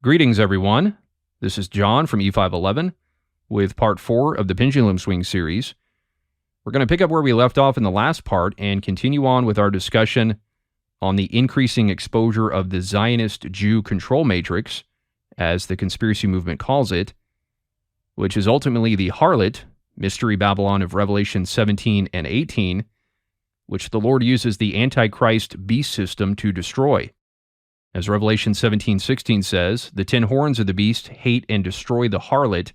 Greetings, everyone. This is John from E511 with part 4 of the Pendulum Swing series. We're going to pick up where we left off in the last part and continue on with our discussion on the increasing exposure of the Zionist Jew control matrix, as the conspiracy movement calls it, which is ultimately the harlot, Mystery Babylon of Revelation 17 and 18, which the Lord uses the Antichrist beast system to destroy. As Revelation 17:16 says, the 10 horns of the beast hate and destroy the harlot,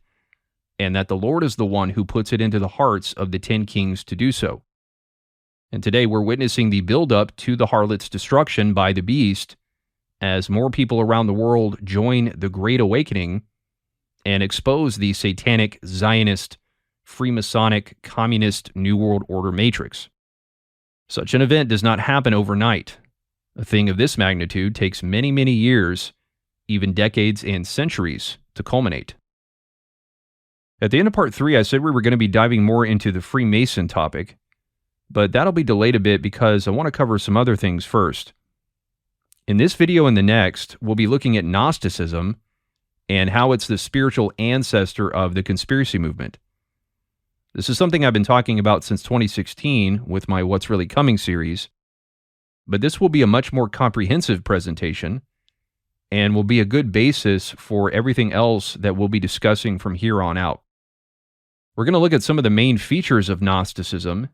and that the Lord is the one who puts it into the hearts of the 10 kings to do so. And today we're witnessing the build-up to the harlot's destruction by the beast as more people around the world join the Great Awakening and expose the satanic, Zionist, Freemasonic, Communist New World Order matrix. Such an event does not happen overnight. A thing of this magnitude takes many, many years, even decades and centuries, to culminate. At the end of part 3, I said we were going to be diving more into the Freemason topic, but that'll be delayed a bit because I want to cover some other things first. In this video and the next, we'll be looking at Gnosticism and how it's the spiritual ancestor of the conspiracy movement. This is something I've been talking about since 2016 with my What's Really Coming series, but this will be a much more comprehensive presentation and will be a good basis for everything else that we'll be discussing from here on out. We're going to look at some of the main features of Gnosticism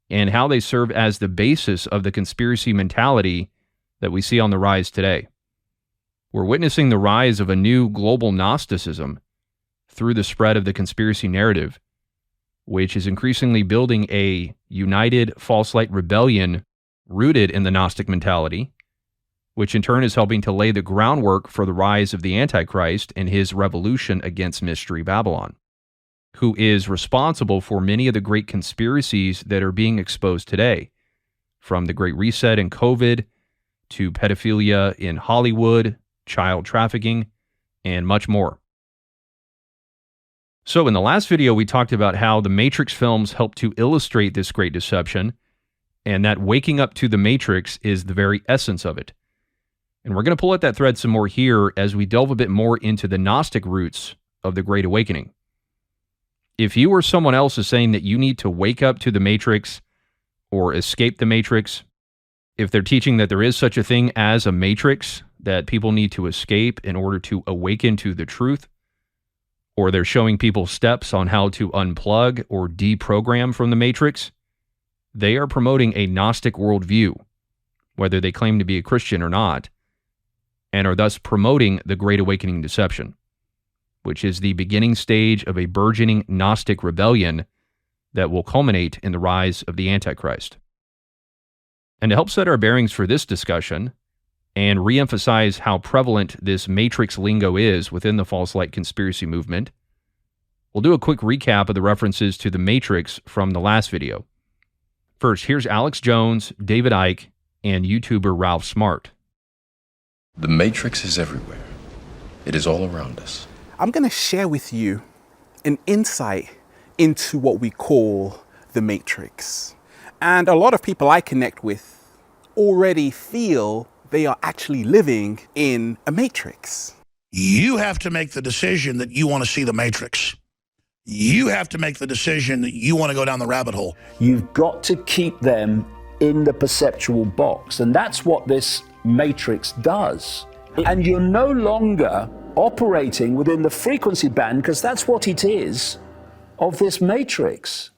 and how they serve as the basis of the conspiracy mentality that we see on the rise today. We're witnessing the rise of a new global Gnosticism through the spread of the conspiracy narrative, which is increasingly building a united false light rebellion rooted in the Gnostic mentality, which in turn is helping to lay the groundwork for the rise of the Antichrist and his revolution against Mystery Babylon, who is responsible for many of the great conspiracies that are being exposed today, from the Great Reset and COVID, to pedophilia in Hollywood, child trafficking, and much more. So in the last video, we talked about how the Matrix films help to illustrate this great deception, and that waking up to the Matrix is the very essence of it. And we're going to pull at that thread some more here as we delve a bit more into the Gnostic roots of the Great Awakening. If you or someone else is saying that you need to wake up to the Matrix or escape the Matrix, if they're teaching that there is such a thing as a Matrix that people need to escape in order to awaken to the truth, or they're showing people steps on how to unplug or deprogram from the Matrix, they are promoting a Gnostic worldview, whether they claim to be a Christian or not, and are thus promoting the Great Awakening deception, which is the beginning stage of a burgeoning Gnostic rebellion that will culminate in the rise of the Antichrist. And to help set our bearings for this discussion, and re-emphasize how prevalent this Matrix lingo is within the false light conspiracy movement, we'll do a quick recap of the references to the Matrix from the last video. First, here's Alex Jones, David Icke, and YouTuber Ralph Smart. The Matrix is everywhere. It is all around us. I'm going to share with you an insight into what we call the Matrix. And a lot of people I connect with already feel they are actually living in a Matrix. You have to make the decision that you want to see the Matrix. You have to make the decision that you want to go down the rabbit hole. You've got to keep them in the perceptual box, and that's what this Matrix does. And you're no longer operating within the frequency band, because that's what it is, of this Matrix.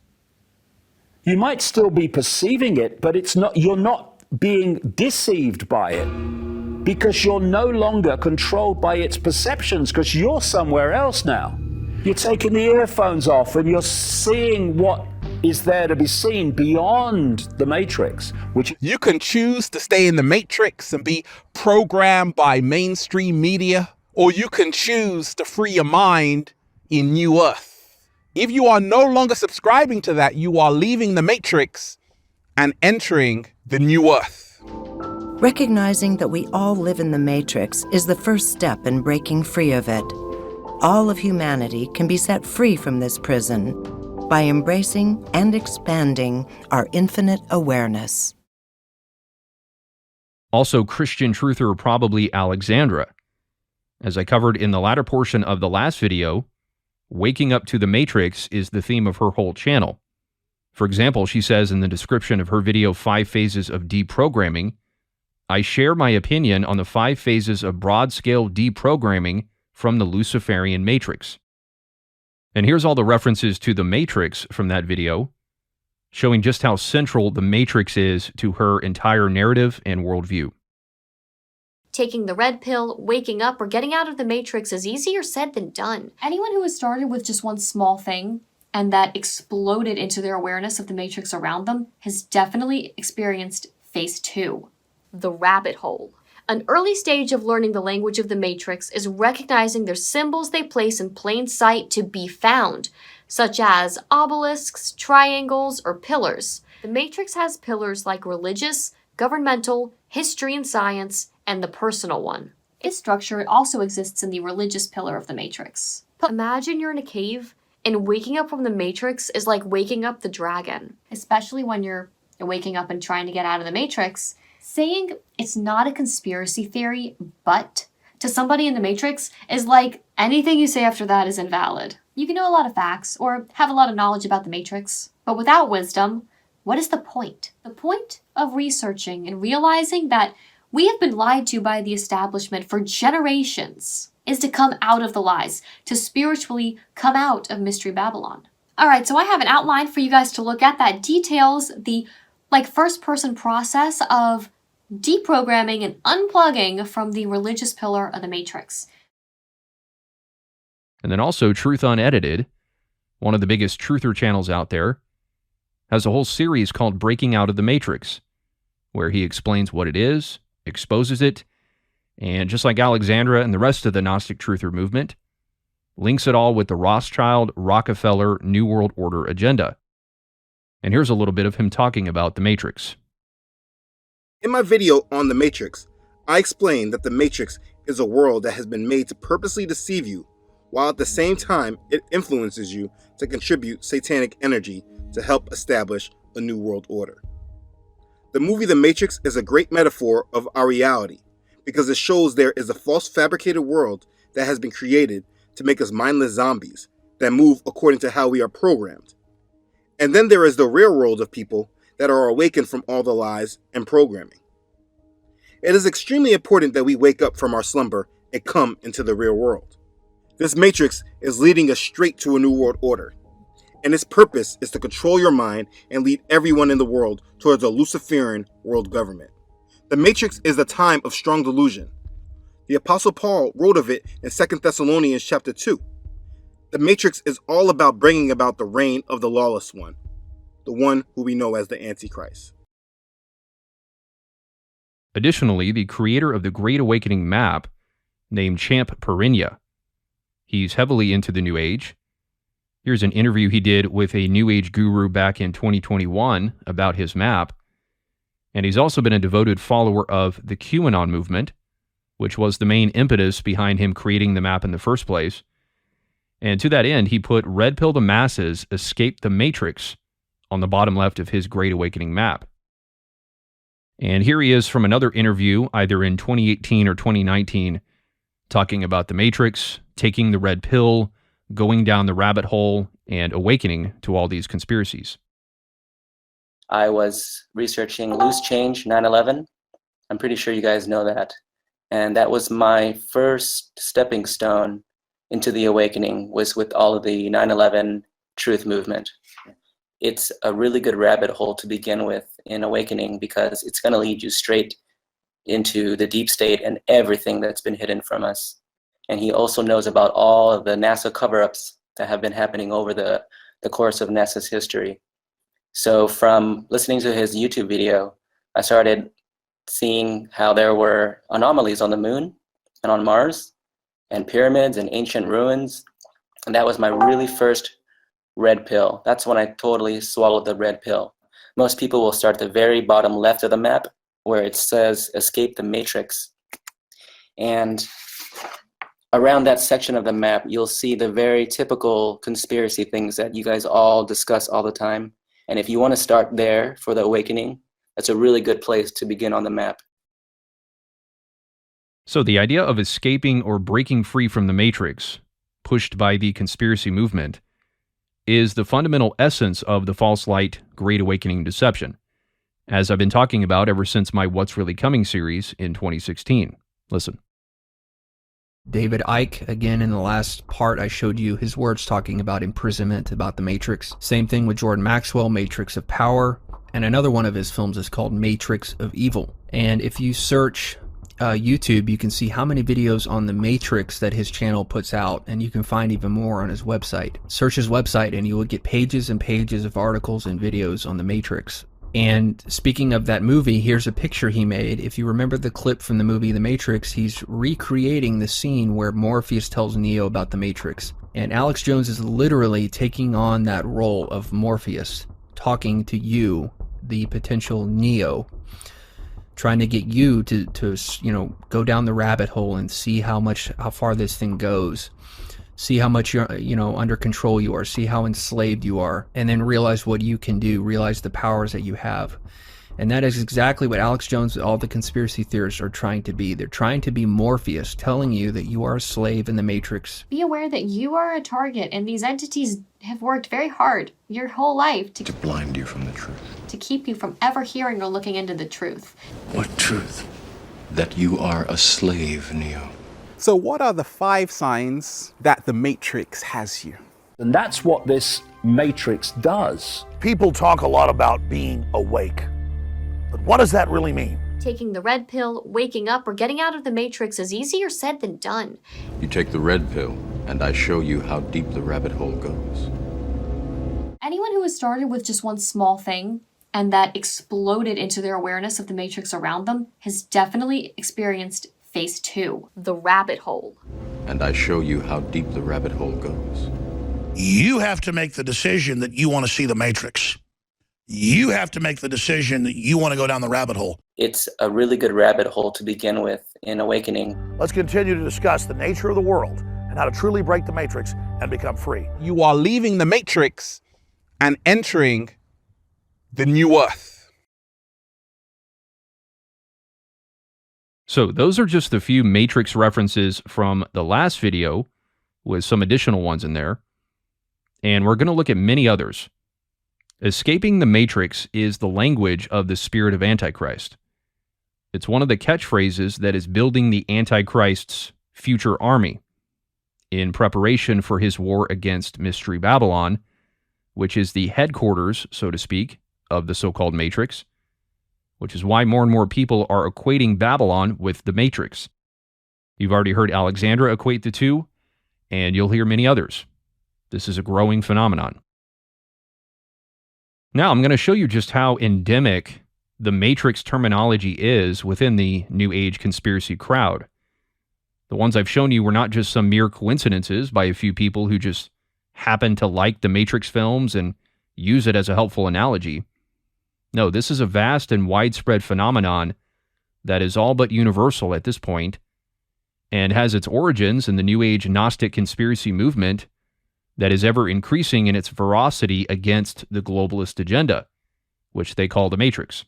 You might still be perceiving it, but it's not. You're not being deceived by it, because you're no longer controlled by its perceptions, because you're somewhere else now. You're taking the earphones off and you're seeing what is there to be seen beyond the Matrix, which You can choose to stay in the Matrix and be programmed by mainstream media, or you can choose to free your mind in New Earth. If you are no longer subscribing to that, you are leaving the Matrix and entering the New Earth. Recognizing that we all live in the Matrix is the first step in breaking free of it. All of humanity can be set free from this prison by embracing and expanding our infinite awareness. Also, Christian truther probably Alexandra. As I covered in the latter portion of the last video, waking up to the Matrix is the theme of her whole channel. For example, she says in the description of her video, 5 Phases of Deprogramming, I share my opinion on the 5 phases of broad-scale deprogramming from the Luciferian Matrix. And here's all the references to the Matrix from that video, showing just how central the Matrix is to her entire narrative and worldview. Taking the red pill, waking up, or getting out of the Matrix is easier said than done. Anyone who has started with just one small thing and that exploded into their awareness of the Matrix around them has definitely experienced phase 2, the rabbit hole. An early stage of learning the language of the Matrix is recognizing their symbols they place in plain sight to be found, such as obelisks, triangles, or pillars. The Matrix has pillars like religious, governmental, history and science, and the personal one. Its structure also exists in the religious pillar of the Matrix. Imagine you're in a cave, and waking up from the Matrix is like waking up the dragon. Especially when you're waking up and trying to get out of the Matrix. Saying it's not a conspiracy theory, but to somebody in the Matrix is like anything you say after that is invalid. You can know a lot of facts or have a lot of knowledge about the Matrix, but without wisdom, what is the point? The point of researching and realizing that we have been lied to by the establishment for generations is to come out of the lies, to spiritually come out of Mystery Babylon. All right, so I have an outline for you guys to look at that details the first-person process of deprogramming and unplugging from the religious pillar of the Matrix. And then also Truth Unedited, one of the biggest truther channels out there, has a whole series called Breaking Out of the Matrix, where he explains what it is, exposes it, and just like Alexandra and the rest of the Gnostic Truther movement, links it all with the Rothschild, Rockefeller, New World Order agenda. And here's a little bit of him talking about the Matrix. In my video on the Matrix, I explained that the Matrix is a world that has been made to purposely deceive you, while at the same time it influences you to contribute satanic energy to help establish a new world order. The movie The Matrix is a great metaphor of our reality because it shows there is a false fabricated world that has been created to make us mindless zombies that move according to how we are programmed. And then there is the real world of people that are awakened from all the lies and programming. It is extremely important that we wake up from our slumber and come into the real world. This Matrix is leading us straight to a new world order, and its purpose is to control your mind and lead everyone in the world towards a Luciferian world government. The Matrix is a time of strong delusion. The Apostle Paul wrote of it in 2 Thessalonians chapter 2. The Matrix is all about bringing about the reign of the lawless one, the one who we know as the Antichrist. Additionally, the creator of the Great Awakening map, named Champ Perinia, he's heavily into the New Age. Here's an interview he did with a New Age guru back in 2021 about his map. And he's also been a devoted follower of the QAnon movement, which was the main impetus behind him creating the map in the first place. And to that end, he put Red Pill to Masses, Escape the Matrix on the bottom left of his Great Awakening map. And here he is from another interview, either in 2018 or 2019, talking about the Matrix, taking the red pill, going down the rabbit hole, and awakening to all these conspiracies. I was researching Loose Change 9/11. I'm pretty sure you guys know that. And that was my first stepping stone into the awakening, was with all of the 9/11 truth movement. It's a really good rabbit hole to begin with in awakening because it's going to lead you straight into the deep state and everything that's been hidden from us. And he also knows about all of the NASA cover-ups that have been happening over the course of NASA's history. So from listening to his YouTube video, I started seeing how there were anomalies on the moon and on Mars, and pyramids and ancient ruins. And that was my really first red pill. That's when I totally swallowed the red pill. Most people will start at the very bottom left of the map where it says Escape the Matrix. And around that section of the map, you'll see the very typical conspiracy things that you guys all discuss all the time. And if you want to start there for the awakening, that's a really good place to begin on the map. So the idea of escaping or breaking free from the Matrix, pushed by the conspiracy movement, is the fundamental essence of the false light Great Awakening deception, as I've been talking about ever since my What's Really Coming series in 2016. Listen. David Icke, again, in the last part, I showed you his words talking about imprisonment, about the Matrix. Same thing with Jordan Maxwell, Matrix of Power, and another one of his films is called Matrix of Evil. And if you search YouTube, you can see how many videos on the Matrix that his channel puts out, and you can find even more on his website. Search his website and you will get pages and pages of articles and videos on the Matrix. And speaking of that movie, here's a picture he made. If you remember the clip from the movie The Matrix, he's recreating the scene where Morpheus tells Neo about the Matrix. And Alex Jones is literally taking on that role of Morpheus, talking to you, the potential Neo, trying to get you to go down the rabbit hole and see how far this thing goes, see how much you're under control you are, see how enslaved you are, and then realize what you can do, realize the powers that you have. And that is exactly what Alex Jones and all the conspiracy theorists are trying to be. They're trying to be Morpheus, telling you that you are a slave in the Matrix. Be aware that you are a target, and these entities have worked very hard your whole life To blind you from the truth. to keep you from ever hearing or looking into the truth. What truth? That you are a slave, Neo. So what are the 5 signs that the Matrix has you? And that's what this Matrix does. People talk a lot about being awake. But what does that really mean? Taking the red pill, waking up, or getting out of the Matrix is easier said than done. You take the red pill, and I show you how deep the rabbit hole goes. Anyone who has started with just one small thing and that exploded into their awareness of the Matrix around them has definitely experienced phase 2, the rabbit hole. And I show you how deep the rabbit hole goes. You have to make the decision that you want to see the Matrix. You have to make the decision that you want to go down the rabbit hole. It's a really good rabbit hole to begin with in Awakening. Let's continue to discuss the nature of the world and how to truly break the Matrix and become free. You are leaving the Matrix and entering the new Earth. So those are just a few Matrix references from the last video, with some additional ones in there. And we're going to look at many others. Escaping the Matrix is the language of the spirit of Antichrist. It's one of the catchphrases that is building the Antichrist's future army in preparation for his war against Mystery Babylon, which is the headquarters, so to speak, of the so-called Matrix, which is why more and more people are equating Babylon with the Matrix. You've already heard Alexandra equate the two, and you'll hear many others. This is a growing phenomenon. Now, I'm going to show you just how endemic the Matrix terminology is within the New Age conspiracy crowd. The ones I've shown you were not just some mere coincidences by a few people who just happen to like the Matrix films and use it as a helpful analogy. No, this is a vast and widespread phenomenon that is all but universal at this point and has its origins in the New Age Gnostic conspiracy movement that is ever increasing in its ferocity against the globalist agenda, which they call the Matrix.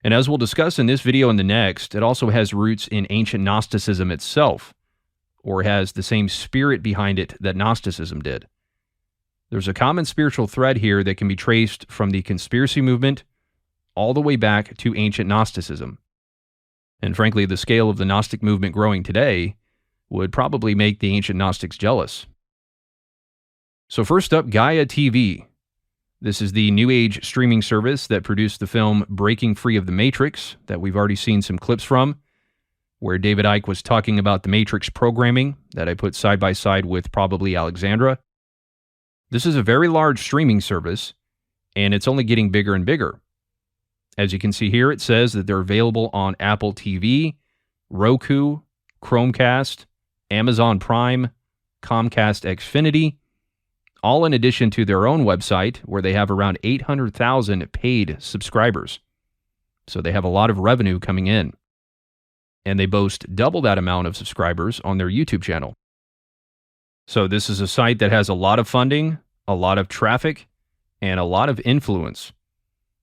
And as we'll discuss in this video and the next, it also has roots in ancient Gnosticism itself, or has the same spirit behind it that Gnosticism did. There's a common spiritual thread here that can be traced from the conspiracy movement all the way back to ancient Gnosticism. And frankly, the scale of the Gnostic movement growing today would probably make the ancient Gnostics jealous. So first up, Gaia TV. This is the New Age streaming service that produced the film Breaking Free of the Matrix that we've already seen some clips from, where David Icke was talking about the Matrix programming that I put side by side with probably Alexandra. This is a very large streaming service, and it's only getting bigger and bigger. As you can see here, it says that they're available on Apple TV, Roku, Chromecast, Amazon Prime, Comcast Xfinity, all in addition to their own website where they have around 800,000 paid subscribers. So they have a lot of revenue coming in. And they boast double that amount of subscribers on their YouTube channel. So this is a site that has a lot of funding, a lot of traffic, and a lot of influence.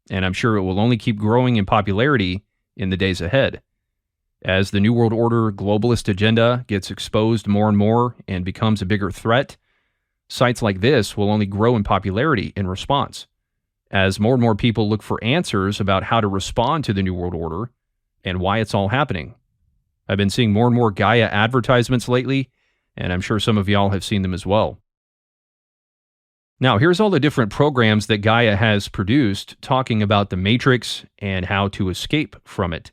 And I'm sure it will only keep growing in popularity in the days ahead. As the New World Order globalist agenda gets exposed more and more and becomes a bigger threat, sites like this will only grow in popularity in response, as more and more people look for answers about how to respond to the New World Order and why it's all happening. I've been seeing more and more Gaia advertisements lately, and I'm sure some of y'all have seen them as well. Now, here's all the different programs that Gaia has produced talking about the Matrix and how to escape from it.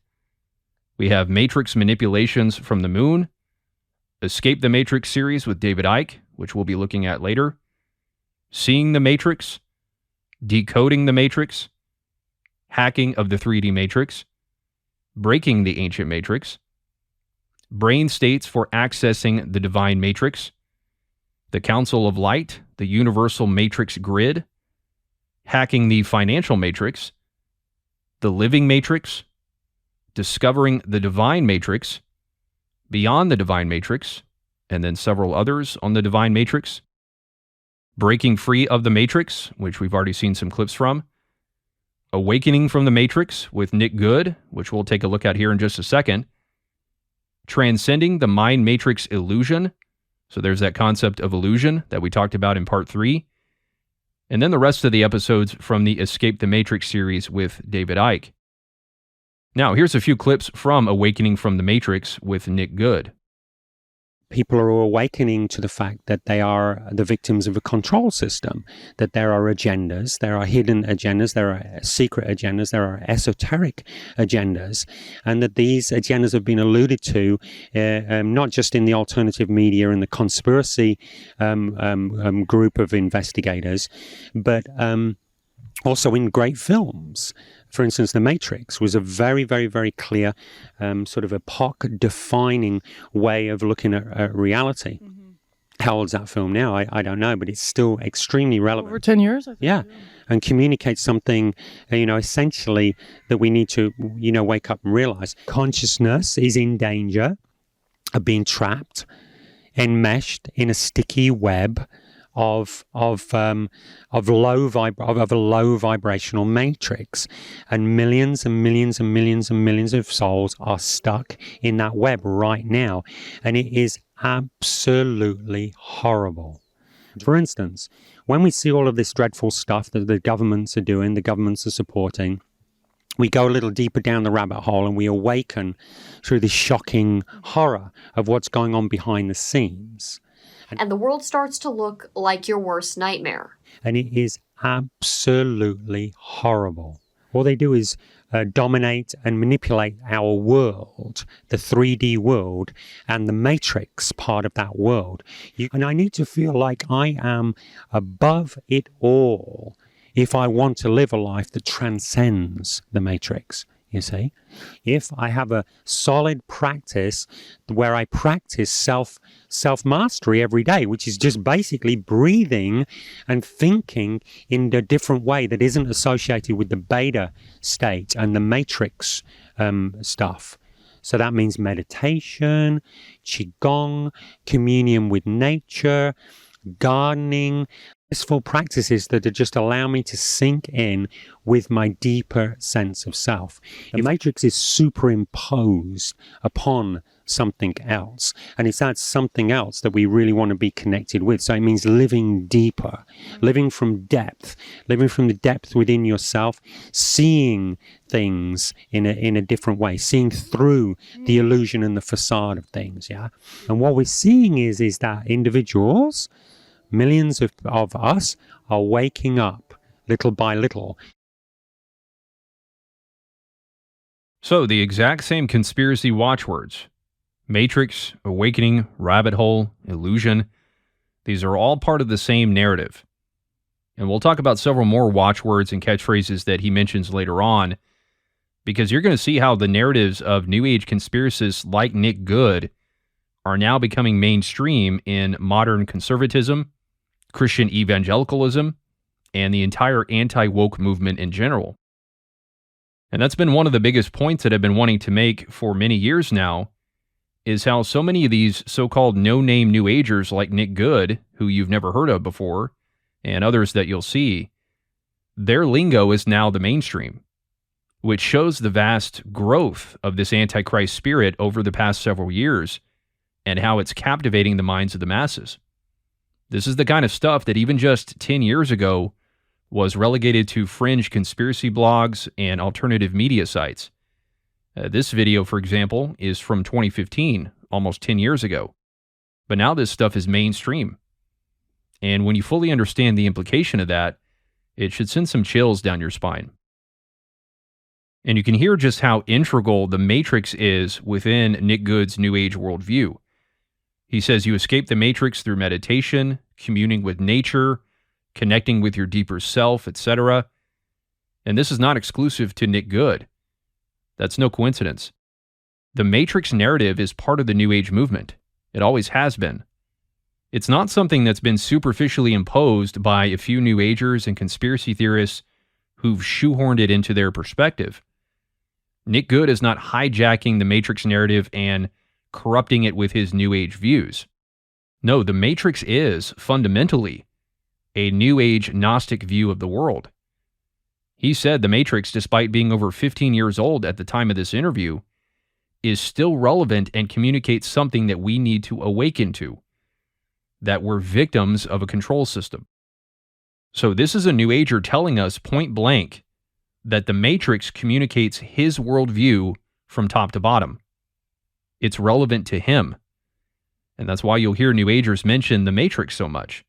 We have Matrix Manipulations from the Moon, Escape the Matrix series with David Icke, which we'll be looking at later, Seeing the Matrix, Decoding the Matrix, Hacking of the 3D Matrix, Breaking the Ancient Matrix, Brain States for Accessing the Divine Matrix, the Council of Light, the Universal Matrix Grid, Hacking the Financial Matrix, the Living Matrix, Discovering the Divine Matrix, Beyond the Divine Matrix, and then several others on the Divine Matrix, Breaking Free of the Matrix, which we've already seen some clips from, Awakening from the Matrix with Nick Good, which we'll take a look at here in just a second, Transcending the Mind Matrix Illusion, so there's that concept of illusion that we talked about in part 3, and then the rest of the episodes from the Escape the Matrix series with David Icke. Now, here's a few clips from Awakening from the Matrix with Nick Good. People are awakening to the fact that they are the victims of a control system, that there are agendas, there are hidden agendas, there are secret agendas, there are esoteric agendas, and that these agendas have been alluded to not just in the alternative media and the conspiracy group of investigators, but also in great films. For instance, The Matrix was a very, very, very clear sort of epoch-defining way of looking at reality. Mm-hmm. How old's that film now? I don't know, but it's still extremely relevant. Over 10 years, I think. Yeah, and communicates something, essentially that we need to, wake up and realize. Consciousness is in danger of being trapped, enmeshed in a sticky web of a low vibrational matrix, and millions and millions and millions and millions of souls are stuck in that web right now, and it is absolutely horrible. For instance, when we see all of this dreadful stuff that the governments are doing, the governments are supporting, we go a little deeper down the rabbit hole and we awaken through the shocking horror of what's going on behind the scenes. And the world starts to look like your worst nightmare. And it is absolutely horrible. All they do is dominate and manipulate our world, the 3D world, and the matrix part of that world. And I need to feel like I am above it all if I want to live a life that transcends the matrix. You see, if I have a solid practice where I practice self-mastery every day, which is just basically breathing and thinking in a different way that isn't associated with the beta state and the matrix stuff. So that means meditation, qigong, communion with nature, gardening, blissful practices that just allow me to sink in with my deeper sense of self. The matrix is superimposed upon something else, and it's that something else that we really want to be connected with. So it means living deeper, living from the depth within yourself, seeing things in a different way, seeing through the illusion and the facade of things. Yeah, and what we're seeing is that individuals, millions of us, are waking up little by little. So the exact same conspiracy watchwords: Matrix, Awakening, Rabbit Hole, Illusion. These are all part of the same narrative. And we'll talk about several more watchwords and catchphrases that he mentions later on, because you're going to see how the narratives of New Age conspiracists like Nick Good are now becoming mainstream in modern conservatism, Christian evangelicalism, and the entire anti-woke movement in general. And that's been one of the biggest points that I've been wanting to make for many years now, is how so many of these so-called no-name New Agers like Nick Good, who you've never heard of before, and others that you'll see, their lingo is now the mainstream. which shows the vast growth of this Antichrist spirit over the past several years and how it's captivating the minds of the masses. This is the kind of stuff that even just 10 years ago was relegated to fringe conspiracy blogs and alternative media sites. This video, for example, is from 2015, almost 10 years ago. But now this stuff is mainstream. And when you fully understand the implication of that, it should send some chills down your spine. And you can hear just how integral the Matrix is within Nick Good's New Age worldview. He says you escape the Matrix through meditation, communing with nature, connecting with your deeper self, etc. And this is not exclusive to Nick Good. That's no coincidence. The Matrix narrative is part of the New Age movement. It always has been. It's not something that's been superficially imposed by a few New Agers and conspiracy theorists who've shoehorned it into their perspective. Nick Good is not hijacking the Matrix narrative and corrupting it with his New Age views. No, the Matrix is, fundamentally, a New Age Gnostic view of the world. He said the Matrix, despite being over 15 years old at the time of this interview, is still relevant and communicates something that we need to awaken to, that we're victims of a control system. So this is a New Ager telling us point blank that the Matrix communicates his worldview from top to bottom. It's relevant to him. And that's why you'll hear New Agers mention the Matrix so much,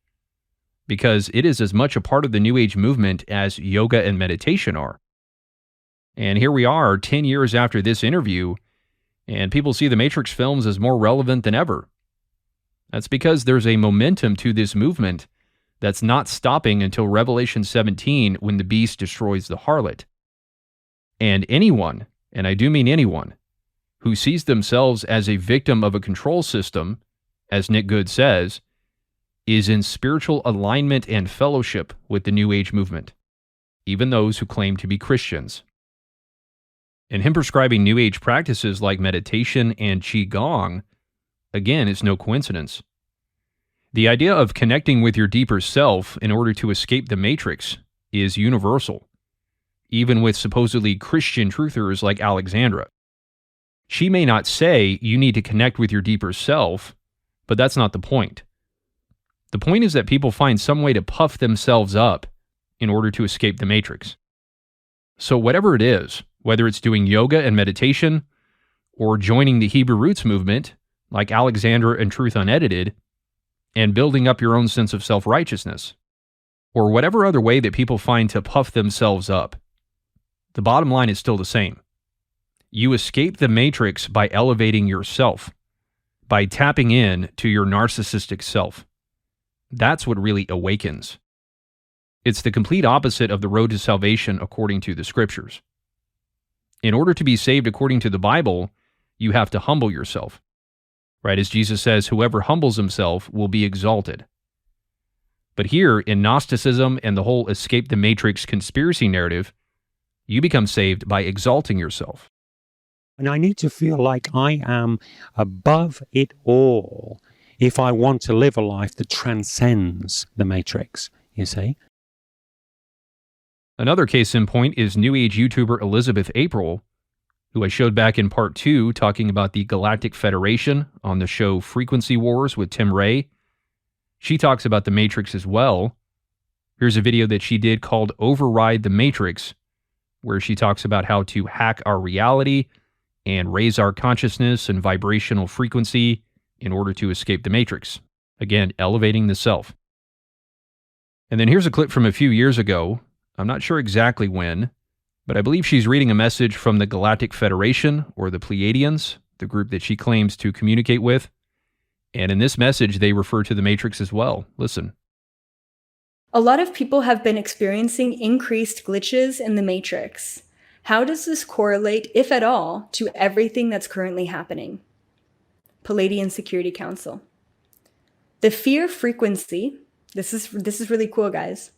because it is as much a part of the New Age movement as yoga and meditation are. And here we are 10 years after this interview, and people see the Matrix films as more relevant than ever. That's because there's a momentum to this movement that's not stopping until Revelation 17 when the beast destroys the harlot. And anyone, and I do mean anyone, who sees themselves as a victim of a control system, as Nick Good says, is in spiritual alignment and fellowship with the New Age movement, even those who claim to be Christians. And him prescribing New Age practices like meditation and Qigong, again, is no coincidence. The idea of connecting with your deeper self in order to escape the Matrix is universal, even with supposedly Christian truthers like Alexandra. She may not say you need to connect with your deeper self, but that's not the point. The point is that people find some way to puff themselves up in order to escape the Matrix. So whatever it is, whether it's doing yoga and meditation, or joining the Hebrew Roots movement, like Alexandra and Truth Unedited, and building up your own sense of self-righteousness, or whatever other way that people find to puff themselves up, the bottom line is still the same. You escape the Matrix by elevating yourself, by tapping in to your narcissistic self. That's what really awakens. It's the complete opposite of the road to salvation according to the scriptures. In order to be saved according to the Bible, you have to humble yourself. Right, as Jesus says, whoever humbles himself will be exalted. But here, in Gnosticism and the whole escape the Matrix conspiracy narrative, you become saved by exalting yourself. And I need to feel like I am above it all if I want to live a life that transcends the Matrix, you see. Another case in point is New Age YouTuber Elizabeth April, who I showed back in part 2 talking about the Galactic Federation on the show Frequency Wars with Tim Ray. She talks about the Matrix as well. Here's a video that she did called Override the Matrix, where she talks about how to hack our reality and raise our consciousness and vibrational frequency in order to escape the Matrix. Again, elevating the self. And then here's a clip from a few years ago. I'm not sure exactly when, but I believe she's reading a message from the Galactic Federation, or the Pleiadians, the group that she claims to communicate with. And in this message, they refer to the Matrix as well. Listen. A lot of people have been experiencing increased glitches in the Matrix. How does this correlate, if at all, to everything that's currently happening? Pleiadian Security Council. The fear frequency, this is really cool, guys.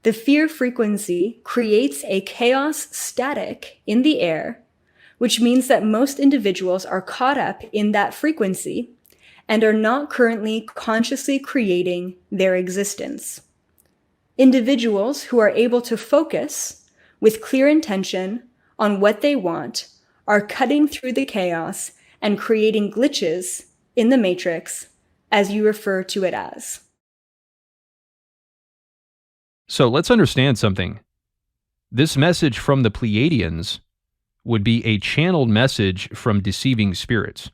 The fear frequency creates a chaos static in the air, which means that most individuals are caught up in that frequency and are not currently consciously creating their existence. Individuals who are able to focus with clear intention on what they want are cutting through the chaos and creating glitches in the matrix, as you refer to it as. So let's understand something. This message from the Pleiadians would be a channeled message from deceiving spirits.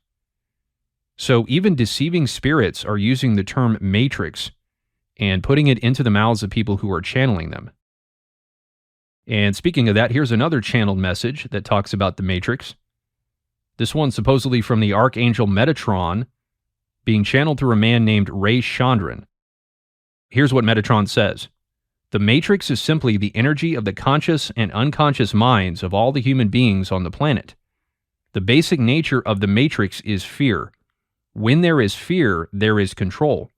So even deceiving spirits are using the term matrix and putting it into the mouths of people who are channeling them. And speaking of that, here's another channeled message that talks about the matrix. This one supposedly from the Archangel Metatron, being channeled through a man named Ray Chandran. Here's what Metatron says. The matrix is simply the energy of the conscious and unconscious minds of all the human beings on the planet. The basic nature of the matrix is fear. When there is fear, there is control.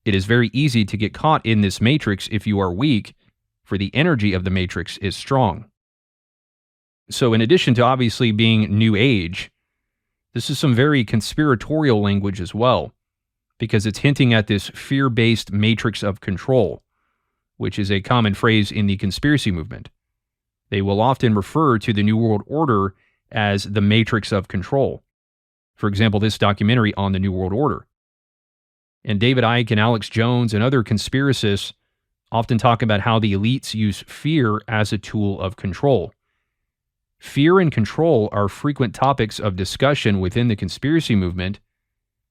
It is very easy to get caught in this matrix if you are weak, for the energy of the matrix is strong. So in addition to obviously being New Age, this is some very conspiratorial language as well, because it's hinting at this fear-based matrix of control, which is a common phrase in the conspiracy movement. They will often refer to the New World Order as the matrix of control. For example, this documentary on the New World Order. And David Icke and Alex Jones and other conspiracists often talk about how the elites use fear as a tool of control. Fear and control are frequent topics of discussion within the conspiracy movement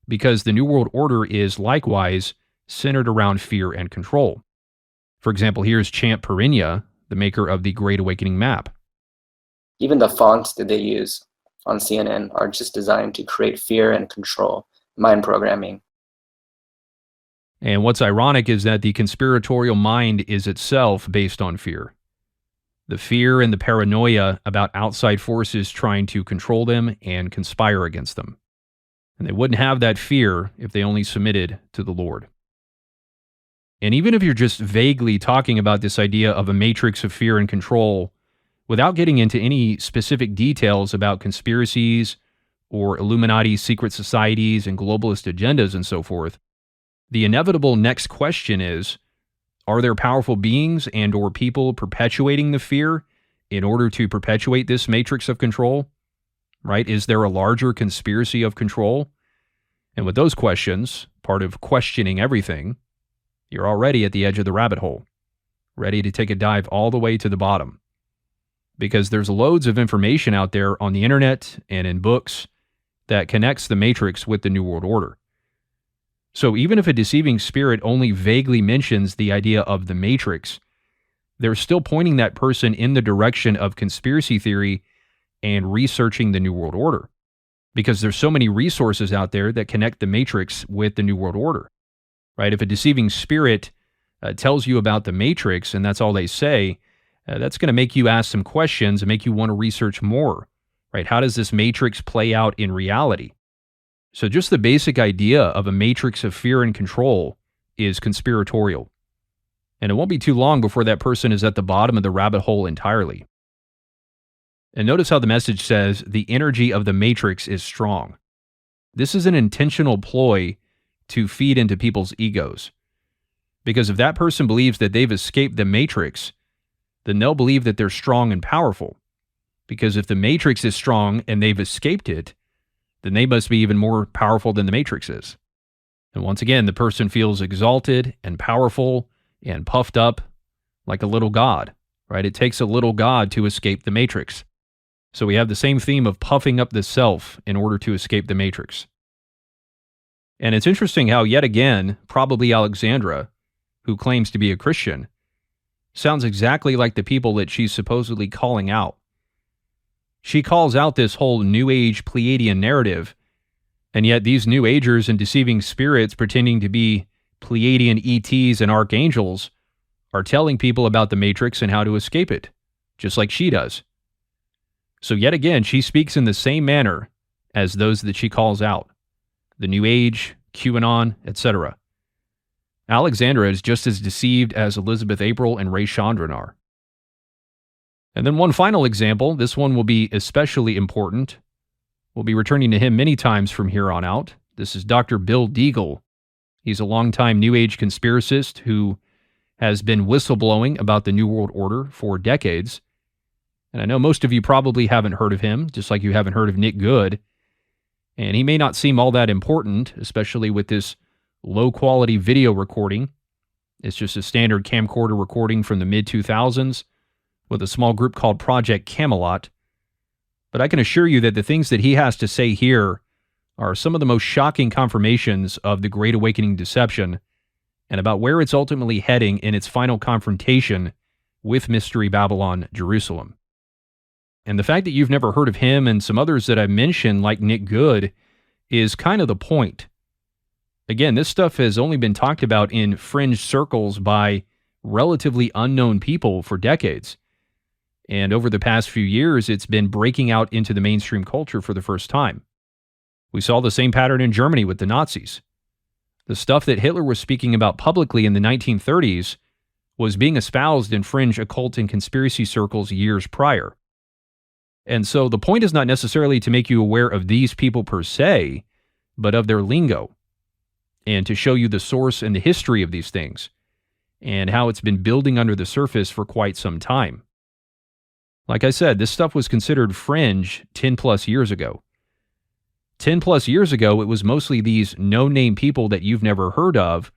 because the New World Order is likewise centered around fear and control. For example, here's Champ Perinia, the maker of the Great Awakening map. Even the fonts that they use on CNN are just designed to create fear and control, mind programming. And what's ironic is that the conspiratorial mind is itself based on fear. The fear and the paranoia about outside forces trying to control them and conspire against them. And they wouldn't have that fear if they only submitted to the Lord. And even if you're just vaguely talking about this idea of a matrix of fear and control, without getting into any specific details about conspiracies or Illuminati secret societies and globalist agendas and so forth, the inevitable next question is, are there powerful beings and or people perpetuating the fear in order to perpetuate this matrix of control? Right? Is there a larger conspiracy of control? And with those questions, part of questioning everything, you're already at the edge of the rabbit hole, ready to take a dive all the way to the bottom. Because there's loads of information out there on the internet and in books that connects the matrix with the New World Order. So even if a deceiving spirit only vaguely mentions the idea of the matrix, they're still pointing that person in the direction of conspiracy theory and researching the New World Order. Because there's so many resources out there that connect the matrix with the New World Order. Right? If a deceiving spirit tells you about the matrix and that's all they say, that's going to make you ask some questions and make you want to research more. Right? How does this matrix play out in reality? So just the basic idea of a matrix of fear and control is conspiratorial. And it won't be too long before that person is at the bottom of the rabbit hole entirely. And notice how the message says the energy of the matrix is strong. This is an intentional ploy to feed into people's egos. Because if that person believes that they've escaped the matrix, then they'll believe that they're strong and powerful. Because if the matrix is strong and they've escaped it, then they must be even more powerful than the matrix is. And once again, the person feels exalted and powerful and puffed up like a little god, right? It takes a little god to escape the matrix. So we have the same theme of puffing up the self in order to escape the matrix. And it's interesting how, yet again, probably Alexandra, who claims to be a Christian, sounds exactly like the people that she's supposedly calling out. She calls out this whole New Age Pleiadian narrative, and yet these New Agers and deceiving spirits pretending to be Pleiadian ETs and archangels are telling people about the Matrix and how to escape it, just like she does. So yet again, she speaks in the same manner as those that she calls out. The New Age, QAnon, etc. Alexandra is just as deceived as Elizabeth April and Ray Chandran are. And then one final example, this one will be especially important. We'll be returning to him many times from here on out. This is Dr. Bill Deagle. He's a longtime New Age conspiracist who has been whistleblowing about the New World Order for decades. And I know most of you probably haven't heard of him, just like you haven't heard of Nick Good. And he may not seem all that important, especially with this low-quality video recording. It's just a standard camcorder recording from the mid-2000s with a small group called Project Camelot. But I can assure you that the things that he has to say here are some of the most shocking confirmations of the Great Awakening deception and about where it's ultimately heading in its final confrontation with Mystery Babylon, Jerusalem. And the fact that you've never heard of him and some others that I mentioned, like Nick Good, is kind of the point. Again, this stuff has only been talked about in fringe circles by relatively unknown people for decades. And over the past few years, it's been breaking out into the mainstream culture for the first time. We saw the same pattern in Germany with the Nazis. The stuff that Hitler was speaking about publicly in the 1930s was being espoused in fringe occult and conspiracy circles years prior. And so the point is not necessarily to make you aware of these people per se, but of their lingo, and to show you the source and the history of these things, and how it's been building under the surface for quite some time. Like I said, this stuff was considered fringe 10 plus years ago. 10 plus years ago, it was mostly these no-name people that you've never heard of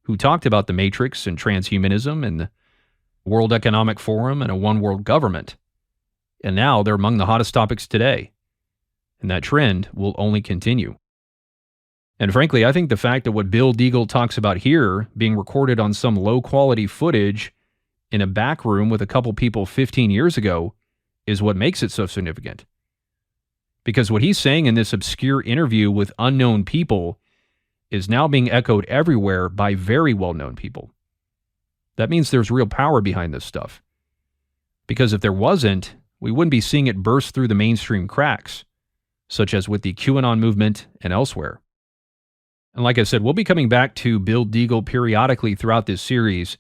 who talked about the Matrix and transhumanism and the World Economic Forum and a one-world government. And now they're among the hottest topics today. And that trend will only continue. And frankly, I think the fact that what Bill Deagle talks about here being recorded on some low-quality footage in a back room with a couple people 15 years ago is what makes it so significant. Because what he's saying in this obscure interview with unknown people is now being echoed everywhere by very well-known people. That means there's real power behind this stuff. Because if there wasn't, we wouldn't be seeing it burst through the mainstream cracks, such as with the QAnon movement and elsewhere. And like I said, we'll be coming back to Bill Deagle periodically throughout this series,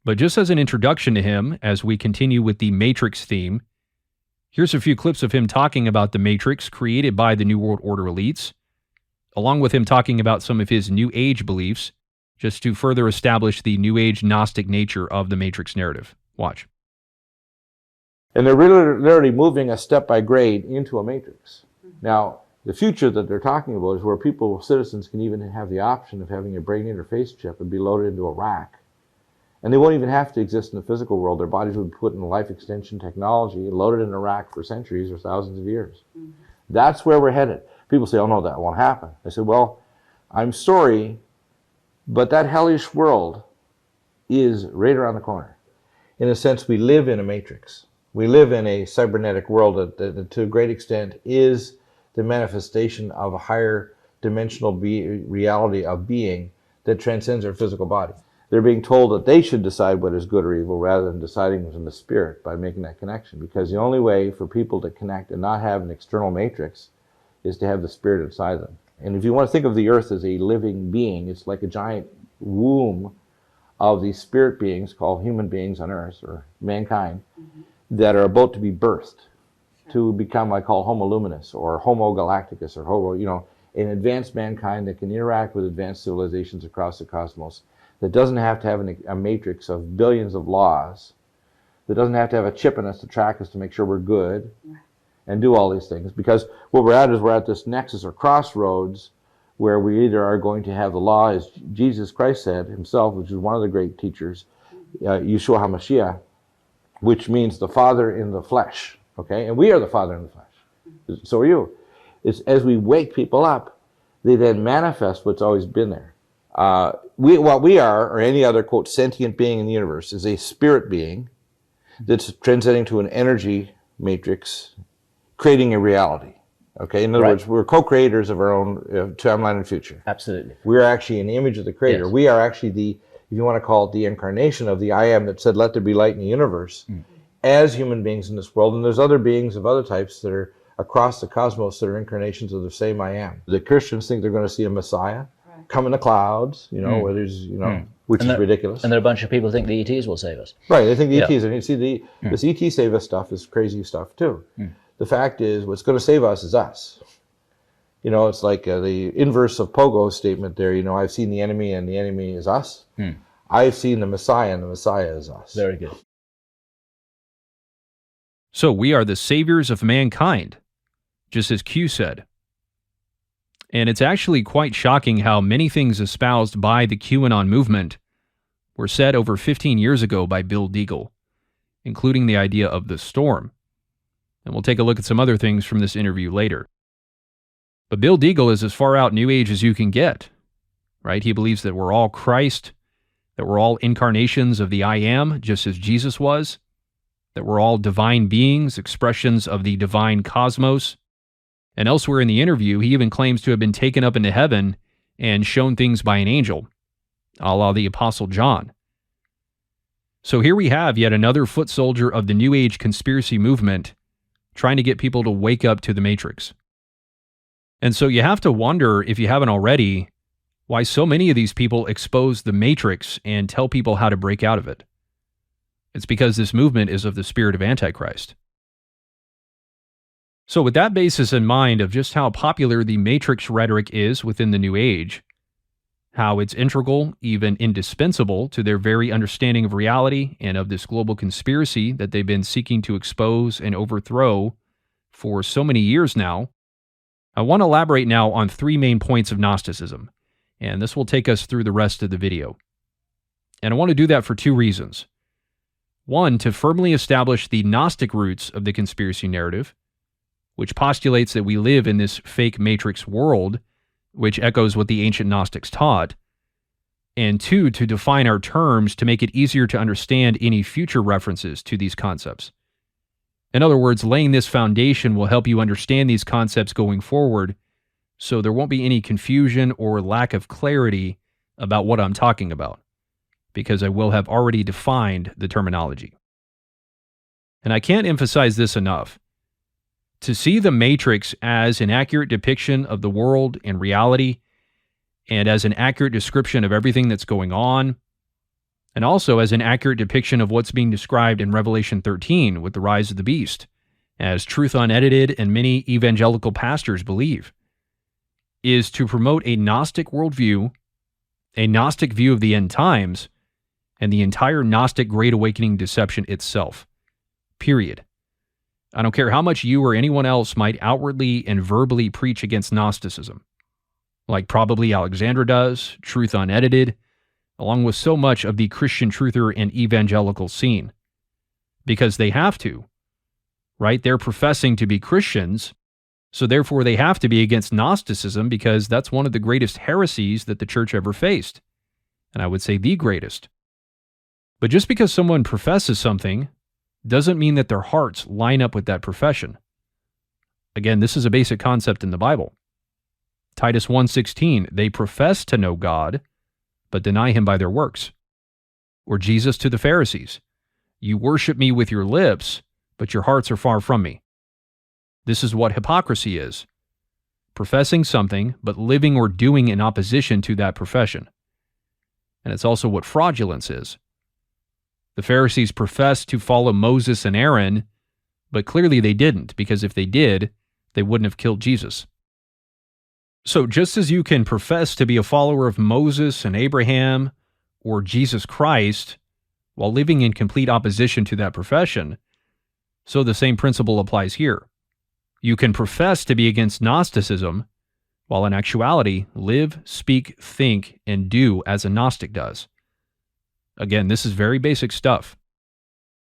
but just as an introduction to him, as we continue with the Matrix theme, here's a few clips of him talking about the Matrix created by the New World Order elites, along with him talking about some of his New Age beliefs, just to further establish the New Age Gnostic nature of the Matrix narrative. Watch. And they're really literally moving a step by grade into a matrix. Now, the future that they're talking about is where people, citizens, can even have the option of having a brain interface chip and be loaded into a rack. And they won't even have to exist in the physical world. Their bodies would be put in life extension technology, loaded in a rack for centuries or thousands of years. That's where we're headed. People say, oh no, that won't happen. I said, well, I'm sorry, but that hellish world is right around the corner. In a sense, we live in a matrix. We live in a cybernetic world that to a great extent is the manifestation of a higher dimensional reality of being that transcends our physical body. They're being told that they should decide what is good or evil rather than deciding from the spirit by making that connection. Because the only way for people to connect and not have an external matrix is to have the spirit inside them. And if you want to think of the earth as a living being, it's like a giant womb of these spirit beings called human beings on earth, or mankind, that are about to be birthed to become, I call, Homo luminous or Homo galacticus or Homo, an advanced mankind that can interact with advanced civilizations across the cosmos, that doesn't have to have a matrix of billions of laws, that doesn't have to have a chip in us to track us to make sure we're good and do all these things. Because what we're at is we're at this nexus or crossroads where we either are going to have the law, as Jesus Christ said himself, which is one of the great teachers, Yeshua HaMashiach, which means the Father in the flesh, okay? And we are the Father in the flesh. So are you. It's as we wake people up, they then manifest what's always been there. What we are, or any other, quote, sentient being in the universe, is a spirit being that's transcending to an energy matrix, creating a reality, okay? In other words, we're co-creators of our own timeline and future. Absolutely. We're actually in the image of the Creator. Yes. We are actually the, if you want to call it, the incarnation of the I Am that said, let there be light in the universe, as human beings in this world. And there's other beings of other types that are across the cosmos that are incarnations of the same I Am. The Christians think they're going to see a Messiah come in the clouds, where there's, which is ridiculous. And there are a bunch of people who think the ETs will save us. Right, they think the ETs, and you see this ET save us stuff is crazy stuff too. The fact is, what's going to save us is us. It's like the inverse of Pogo's statement there, I've seen the enemy and the enemy is us. I've seen the Messiah and the Messiah is us. Very good. So we are the saviors of mankind, just as Q said. And it's actually quite shocking how many things espoused by the QAnon movement were said over 15 years ago by Bill Deagle, including the idea of the storm. And we'll take a look at some other things from this interview later. But Bill Deagle is as far out New Age as you can get, right? He believes that we're all Christ, that we're all incarnations of the I Am, just as Jesus was, that we're all divine beings, expressions of the divine cosmos. And elsewhere in the interview, he even claims to have been taken up into heaven and shown things by an angel, a la the Apostle John. So here we have yet another foot soldier of the New Age conspiracy movement trying to get people to wake up to the Matrix. And so you have to wonder, if you haven't already, why so many of these people expose the Matrix and tell people how to break out of it. It's because this movement is of the spirit of Antichrist. So with that basis in mind of just how popular the Matrix rhetoric is within the New Age, how it's integral, even indispensable to their very understanding of reality and of this global conspiracy that they've been seeking to expose and overthrow for so many years now, I want to elaborate now on three main points of Gnosticism, and this will take us through the rest of the video. And I want to do that for two reasons. One, to firmly establish the Gnostic roots of the conspiracy narrative, which postulates that we live in this fake Matrix world, which echoes what the ancient Gnostics taught. And two, to define our terms to make it easier to understand any future references to these concepts. In other words, laying this foundation will help you understand these concepts going forward, so there won't be any confusion or lack of clarity about what I'm talking about, because I will have already defined the terminology. And I can't emphasize this enough. To see the Matrix as an accurate depiction of the world and reality, and as an accurate description of everything that's going on, and also as an accurate depiction of what's being described in Revelation 13 with the rise of the beast, as truth unedited and many evangelical pastors believe, is to promote a Gnostic worldview, a Gnostic view of the end times, and the entire Gnostic Great Awakening deception itself. Period. I don't care how much you or anyone else might outwardly and verbally preach against Gnosticism, like probably Alexandra does, Truth Unedited, along with so much of the Christian truther and evangelical scene. Because they have to, right? They're professing to be Christians, so therefore they have to be against Gnosticism because that's one of the greatest heresies that the church ever faced. And I would say the greatest. But just because someone professes something doesn't mean that their hearts line up with that profession. Again, this is a basic concept in the Bible. Titus 1:16, they profess to know God, but deny him by their works. Or Jesus to the Pharisees, you worship me with your lips, but your hearts are far from me. This is what hypocrisy is. Professing something, but living or doing in opposition to that profession. And it's also what fraudulence is. The Pharisees professed to follow Moses and Aaron, but clearly they didn't, because if they did, they wouldn't have killed Jesus. So just as you can profess to be a follower of Moses and Abraham or Jesus Christ while living in complete opposition to that profession, so the same principle applies here. You can profess to be against Gnosticism while in actuality live, speak, think, and do as a Gnostic does. Again, this is very basic stuff.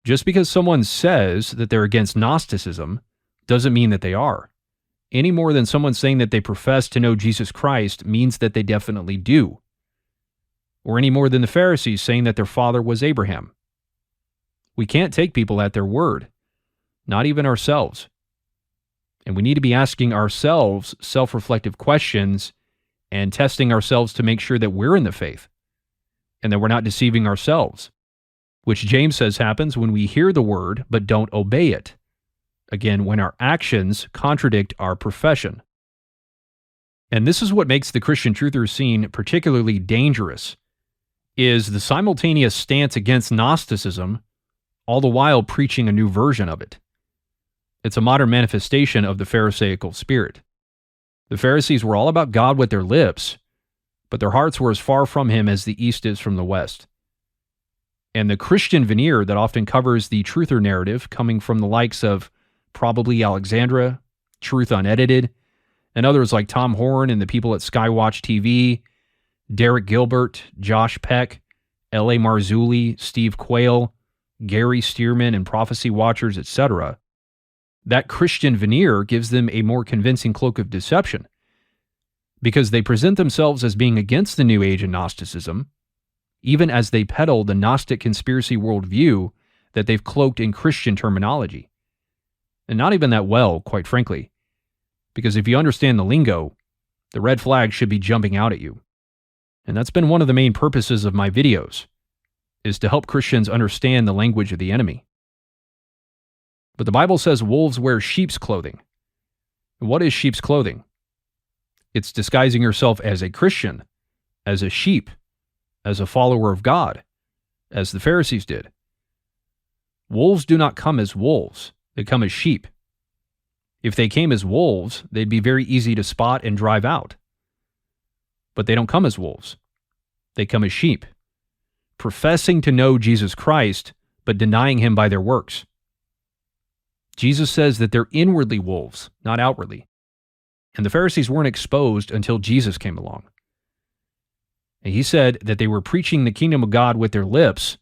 Just because someone says that they're against Gnosticism doesn't mean that they are. Any more than someone saying that they profess to know Jesus Christ means that they definitely do. Or any more than the Pharisees saying that their father was Abraham. We can't take people at their word, not even ourselves. And we need to be asking ourselves self-reflective questions and testing ourselves to make sure that we're in the faith and that we're not deceiving ourselves, which James says happens when we hear the word but don't obey it. Again, when our actions contradict our profession. And this is what makes the Christian truther scene particularly dangerous, is the simultaneous stance against Gnosticism, all the while preaching a new version of it. It's a modern manifestation of the Pharisaical spirit. The Pharisees were all about God with their lips, but their hearts were as far from him as the east is from the west. and the Christian veneer that often covers the truther narrative coming from the likes of probably Alexandra, Truth Unedited, and others like Tom Horn and the people at Skywatch TV, Derek Gilbert, Josh Peck, L.A. Marzulli, Steve Quayle, Gary Stearman, and Prophecy Watchers, etc. That Christian veneer gives them a more convincing cloak of deception because they present themselves as being against the New Age and Gnosticism, even as they peddle the Gnostic conspiracy worldview that they've cloaked in Christian terminology. And not even that well, quite frankly, because if you understand the lingo, the red flag should be jumping out at you. And that's been one of the main purposes of my videos, is to help Christians understand the language of the enemy. But the Bible says wolves wear sheep's clothing. And what is sheep's clothing? It's disguising yourself as a Christian, as a sheep, as a follower of God, as the Pharisees did. Wolves do not come as wolves. They come as sheep. If they came as wolves, they'd be very easy to spot and drive out. But they don't come as wolves. They come as sheep, professing to know Jesus Christ, but denying him by their works. Jesus says that they're inwardly wolves, not outwardly. And the Pharisees weren't exposed until Jesus came along. And he said that they were preaching the kingdom of God with their lips,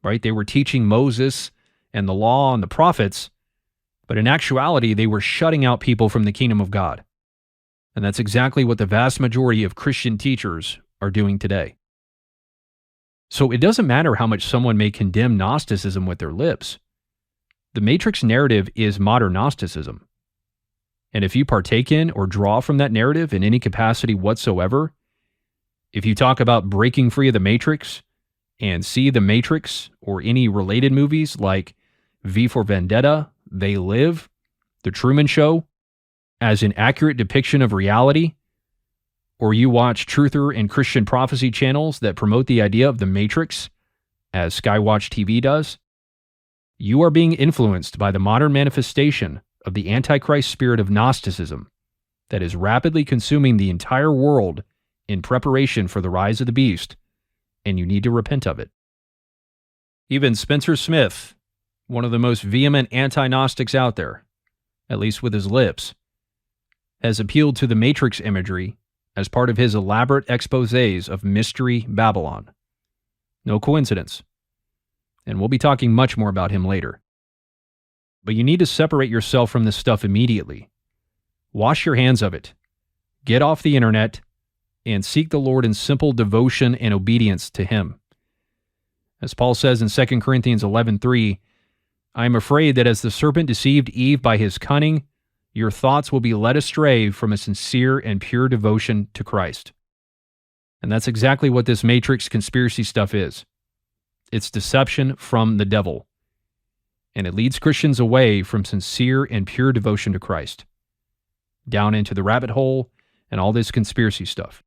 right? They were teaching Moses and the law and the prophets, but in actuality, they were shutting out people from the kingdom of God. And that's exactly what the vast majority of Christian teachers are doing today. So it doesn't matter how much someone may condemn Gnosticism with their lips. The Matrix narrative is modern Gnosticism. And if you partake in or draw from that narrative in any capacity whatsoever, if you talk about breaking free of the Matrix and see The Matrix or any related movies like V for Vendetta, They Live, The Truman Show, as an accurate depiction of reality, or you watch truther and Christian prophecy channels that promote the idea of the Matrix, as Skywatch TV does, you are being influenced by the modern manifestation of the Antichrist spirit of Gnosticism that is rapidly consuming the entire world in preparation for the rise of the beast, and you need to repent of it. Even Spencer Smith, one of the most vehement anti-Gnostics out there, at least with his lips, has appealed to the Matrix imagery as part of his elaborate exposés of Mystery Babylon. No coincidence. And we'll be talking much more about him later. But you need to separate yourself from this stuff immediately. Wash your hands of it. Get off the internet and seek the Lord in simple devotion and obedience to him. As Paul says in 2 Corinthians 11:3, I am afraid that as the serpent deceived Eve by his cunning, your thoughts will be led astray from a sincere and pure devotion to Christ. And that's exactly what this Matrix conspiracy stuff is. It's deception from the devil. And it leads Christians away from sincere and pure devotion to Christ, down into the rabbit hole and all this conspiracy stuff.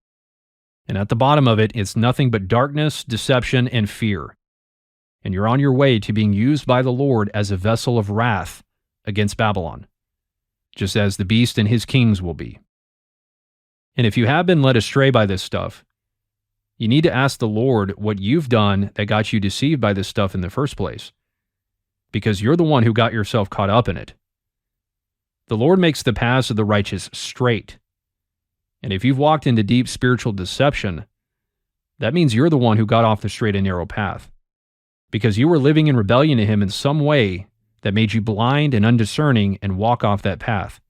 And at the bottom of it, it's nothing but darkness, deception, and fear. And you're on your way to being used by the Lord as a vessel of wrath against Babylon, just as the beast and his kings will be. And if you have been led astray by this stuff, you need to ask the Lord what you've done that got you deceived by this stuff in the first place, because you're the one who got yourself caught up in it. The Lord makes the paths of the righteous straight. And if you've walked into deep spiritual deception, that means you're the one who got off the straight and narrow path, because you were living in rebellion to him in some way that made you blind and undiscerning and walk off that path.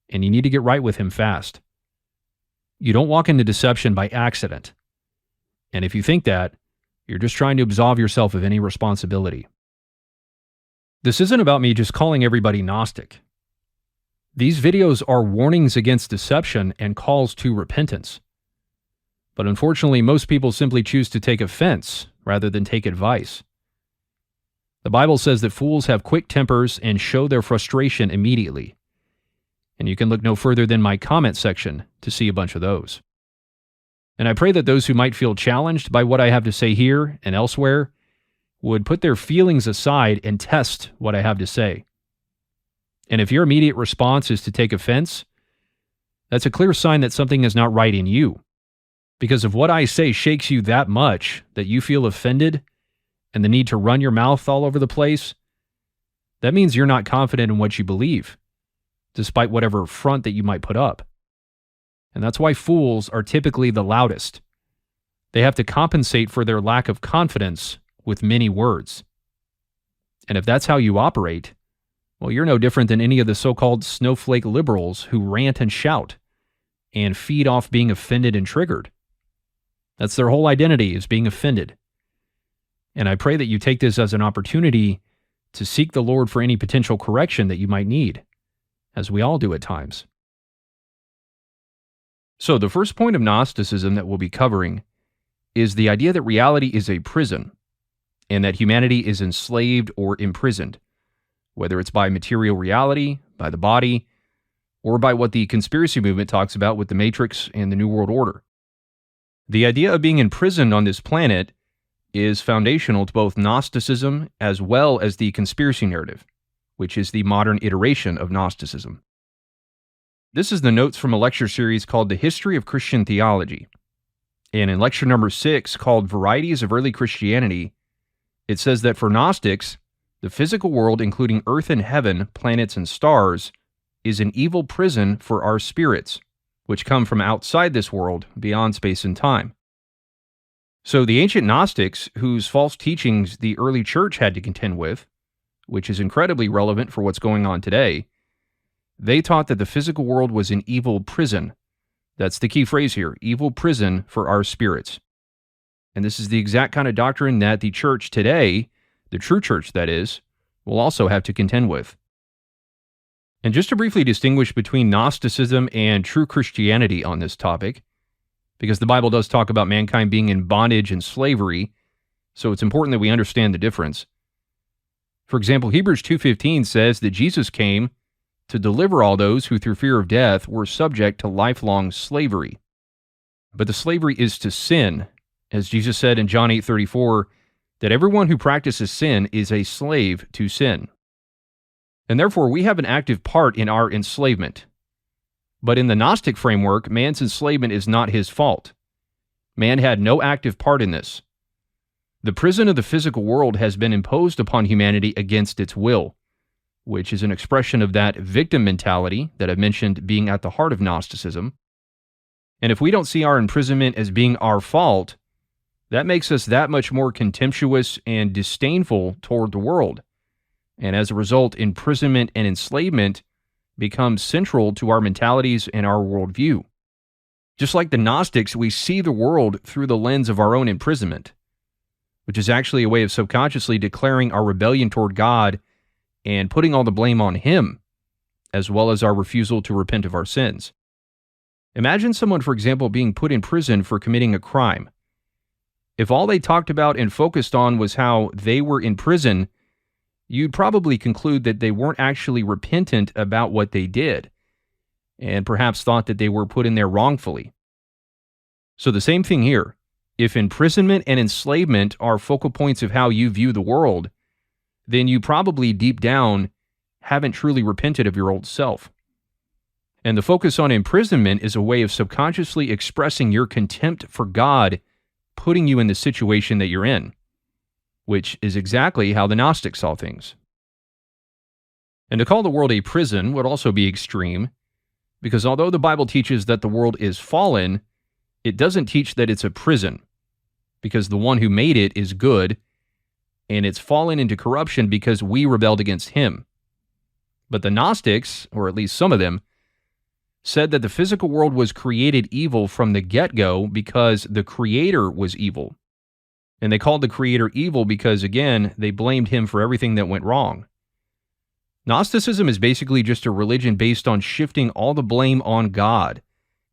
And you need to get right with him fast. You don't walk into deception by accident. And if you think that, you're just trying to absolve yourself of any responsibility. This isn't about me just calling everybody Gnostic. These videos are warnings against deception and calls to repentance. But unfortunately, most people simply choose to take offense rather than take advice. The Bible says that fools have quick tempers and show their frustration immediately. And you can look no further than my comment section to see a bunch of those. And I pray that those who might feel challenged by what I have to say here and elsewhere would put their feelings aside and test what I have to say. And if your immediate response is to take offense, that's a clear sign that something is not right in you. Because if what I say shakes you that much that you feel offended and the need to run your mouth all over the place, that means you're not confident in what you believe, despite whatever front that you might put up. And that's why fools are typically the loudest. They have to compensate for their lack of confidence with many words. And if that's how you operate, well, you're no different than any of the so-called snowflake liberals who rant and shout and feed off being offended and triggered. That's their whole identity, is being offended. And I pray that you take this as an opportunity to seek the Lord for any potential correction that you might need, as we all do at times. So the first point of Gnosticism that we'll be covering is the idea that reality is a prison, and that humanity is enslaved or imprisoned, whether it's by material reality, by the body, or by what the conspiracy movement talks about with the Matrix and the New World Order. The idea of being imprisoned on this planet is foundational to both Gnosticism as well as the conspiracy narrative, which is the modern iteration of Gnosticism. This is the notes from a lecture series called The History of Christian Theology. And in lecture number 6, called Varieties of Early Christianity, it says that for Gnostics, the physical world, including earth and heaven, planets and stars, is an evil prison for our spirits, which come from outside this world, beyond space and time. So the ancient Gnostics, whose false teachings the early church had to contend with, which is incredibly relevant for what's going on today, they taught that the physical world was an evil prison. That's the key phrase here, evil prison for our spirits. And this is the exact kind of doctrine that the church today, the true church that is, will also have to contend with. And just to briefly distinguish between Gnosticism and true Christianity on this topic, because the Bible does talk about mankind being in bondage and slavery, so it's important that we understand the difference. For example, Hebrews 2:15 says that Jesus came to deliver all those who through fear of death were subject to lifelong slavery. But the slavery is to sin, as Jesus said in John 8:34, that everyone who practices sin is a slave to sin. And therefore, we have an active part in our enslavement. But in the Gnostic framework, man's enslavement is not his fault. Man had no active part in this. The prison of the physical world has been imposed upon humanity against its will, which is an expression of that victim mentality that I mentioned being at the heart of Gnosticism. And if we don't see our imprisonment as being our fault, that makes us that much more contemptuous and disdainful toward the world. And as a result, imprisonment and enslavement becomes central to our mentalities and our worldview. Just like the Gnostics, we see the world through the lens of our own imprisonment, which is actually a way of subconsciously declaring our rebellion toward God and putting all the blame on Him, as well as our refusal to repent of our sins. Imagine someone, for example, being put in prison for committing a crime. If all they talked about and focused on was how they were in prison, you'd probably conclude that they weren't actually repentant about what they did, and perhaps thought that they were put in there wrongfully. So the same thing here. If imprisonment and enslavement are focal points of how you view the world, then you probably deep down haven't truly repented of your old self. And the focus on imprisonment is a way of subconsciously expressing your contempt for God, putting you in the situation that you're in, which is exactly how the Gnostics saw things. And to call the world a prison would also be extreme, because although the Bible teaches that the world is fallen, it doesn't teach that it's a prison, because the one who made it is good, and it's fallen into corruption because we rebelled against Him. But the Gnostics, or at least some of them, said that the physical world was created evil from the get-go because the Creator was evil. And they called the Creator evil because, again, they blamed Him for everything that went wrong. Gnosticism is basically just a religion based on shifting all the blame on God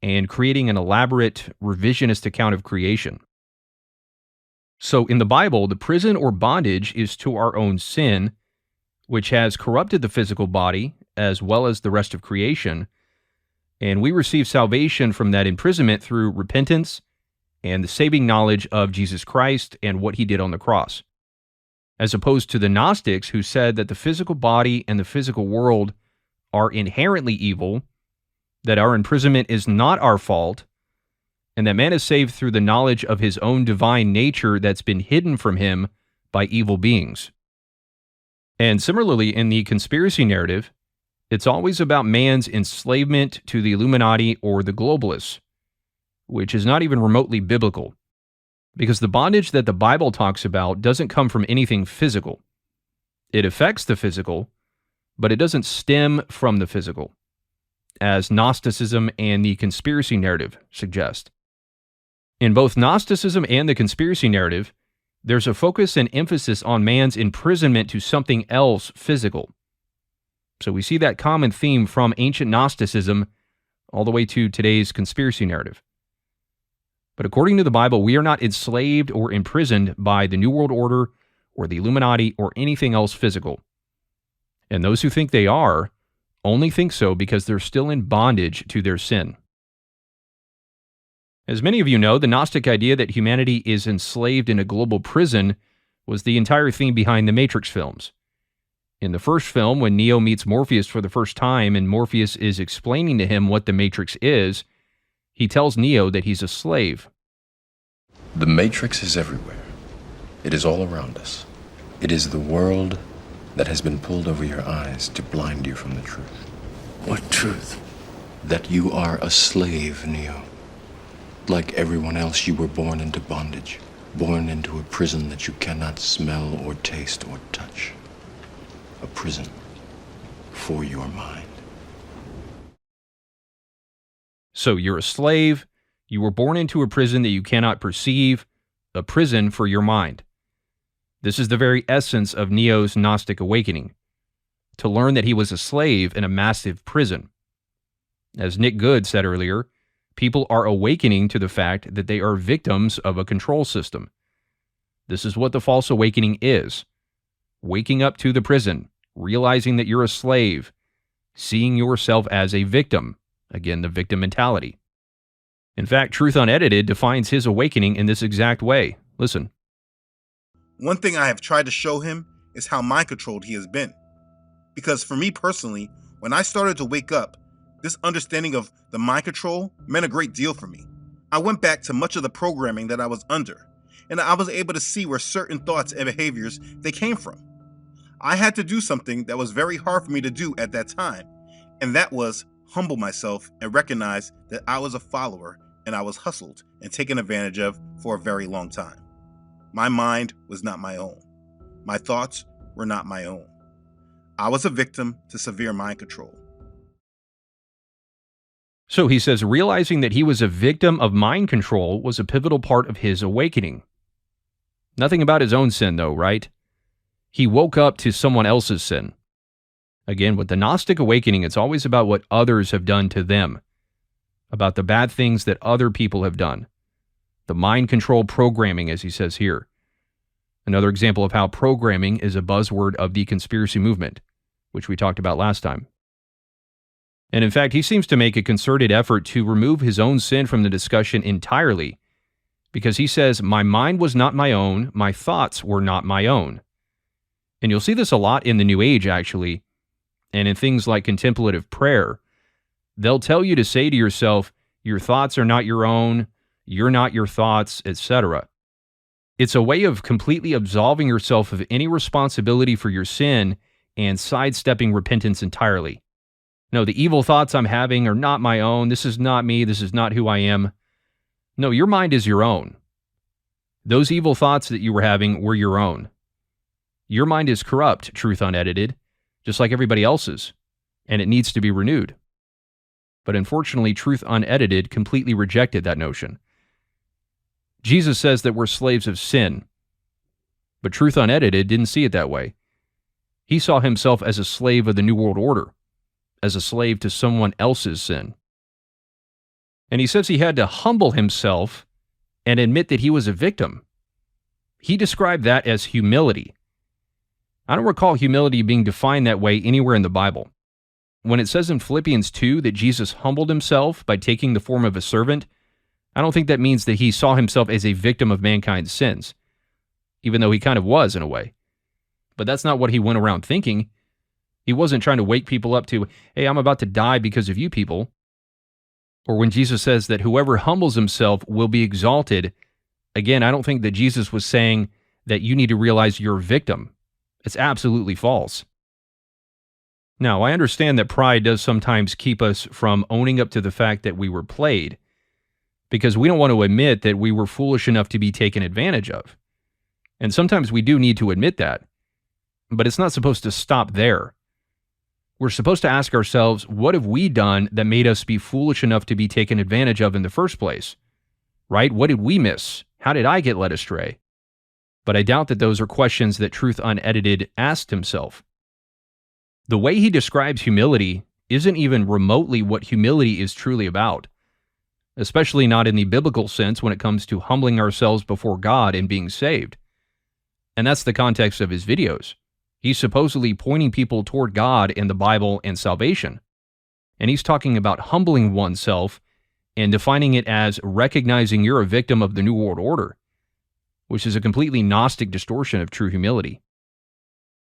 and creating an elaborate revisionist account of creation. So in the Bible, the prison or bondage is to our own sin, which has corrupted the physical body as well as the rest of creation, and we receive salvation from that imprisonment through repentance and the saving knowledge of Jesus Christ and what He did on the cross. As opposed to the Gnostics, who said that the physical body and the physical world are inherently evil, that our imprisonment is not our fault, and that man is saved through the knowledge of his own divine nature that's been hidden from him by evil beings. And similarly, in the conspiracy narrative, it's always about man's enslavement to the Illuminati or the globalists, which is not even remotely biblical, because the bondage that the Bible talks about doesn't come from anything physical. It affects the physical, but it doesn't stem from the physical, as Gnosticism and the conspiracy narrative suggest. In both Gnosticism and the conspiracy narrative, there's a focus and emphasis on man's imprisonment to something else physical. So we see that common theme from ancient Gnosticism all the way to today's conspiracy narrative. But according to the Bible, we are not enslaved or imprisoned by the New World Order or the Illuminati or anything else physical. And those who think they are only think so because they're still in bondage to their sin. As many of you know, the Gnostic idea that humanity is enslaved in a global prison was the entire theme behind the Matrix films. In the first film, when Neo meets Morpheus for the first time and Morpheus is explaining to him what the Matrix is, he tells Neo that he's a slave. The Matrix is everywhere. It is all around us. It is the world that has been pulled over your eyes to blind you from the truth. What truth? That you are a slave, Neo. Like everyone else, you were born into bondage, born into a prison that you cannot smell or taste or touch. A prison for your mind. So you're a slave, you were born into a prison that you cannot perceive, a prison for your mind. This is the very essence of Neo's Gnostic awakening, to learn that he was a slave in a massive prison. As Nick Good said earlier, people are awakening to the fact that they are victims of a control system. This is what the false awakening is. Waking up to the prison, realizing that you're a slave, seeing yourself as a victim. Again, the victim mentality. In fact, Truth Unedited defines his awakening in this exact way. Listen. One thing I have tried to show him is how mind-controlled he has been. Because for me personally, when I started to wake up, this understanding of the mind control meant a great deal for me. I went back to much of the programming that I was under, and I was able to see where certain thoughts and behaviors they came from. I had to do something that was very hard for me to do at that time, and that was humble myself and recognize that I was a follower and I was hustled and taken advantage of for a very long time. My mind was not my own. My thoughts were not my own. I was a victim to severe mind control. So he says realizing that he was a victim of mind control was a pivotal part of his awakening. Nothing about his own sin, though, right? He woke up to someone else's sin. Again, with the Gnostic awakening, it's always about what others have done to them, about the bad things that other people have done. The mind control programming, as he says here. Another example of how programming is a buzzword of the conspiracy movement, which we talked about last time. And in fact, he seems to make a concerted effort to remove his own sin from the discussion entirely, because he says, my mind was not my own, my thoughts were not my own. And you'll see this a lot in the New Age, actually, and in things like contemplative prayer. They'll tell you to say to yourself, your thoughts are not your own, you're not your thoughts, etc. It's a way of completely absolving yourself of any responsibility for your sin and sidestepping repentance entirely. No, the evil thoughts I'm having are not my own. This is not me. This is not who I am. No, your mind is your own. Those evil thoughts that you were having were your own. Your mind is corrupt, Truth Unedited, just like everybody else's, and it needs to be renewed. But unfortunately, Truth Unedited completely rejected that notion. Jesus says that we're slaves of sin, but Truth Unedited didn't see it that way. He saw himself as a slave of the New World Order, as a slave to someone else's sin. And he says he had to humble himself and admit that he was a victim. He described that as humility. I don't recall humility being defined that way anywhere in the Bible. When it says in Philippians 2 that Jesus humbled himself by taking the form of a servant, I don't think that means that he saw himself as a victim of mankind's sins, even though he kind of was in a way. But that's not what he went around thinking. He wasn't trying to wake people up to, hey, I'm about to die because of you people. Or when Jesus says that whoever humbles himself will be exalted, again, I don't think that Jesus was saying that you need to realize you're a victim. It's absolutely false. Now, I understand that pride does sometimes keep us from owning up to the fact that we were played, because we don't want to admit that we were foolish enough to be taken advantage of. And sometimes we do need to admit that, but it's not supposed to stop there. We're supposed to ask ourselves, what have we done that made us be foolish enough to be taken advantage of in the first place? Right? What did we miss? How did I get led astray? But I doubt that those are questions that Truth Unedited asked himself. The way he describes humility isn't even remotely what humility is truly about, especially not in the biblical sense when it comes to humbling ourselves before God and being saved. And that's the context of his videos. He's supposedly pointing people toward God and the Bible and salvation. And he's talking about humbling oneself and defining it as recognizing you're a victim of the New World Order, which is a completely Gnostic distortion of true humility.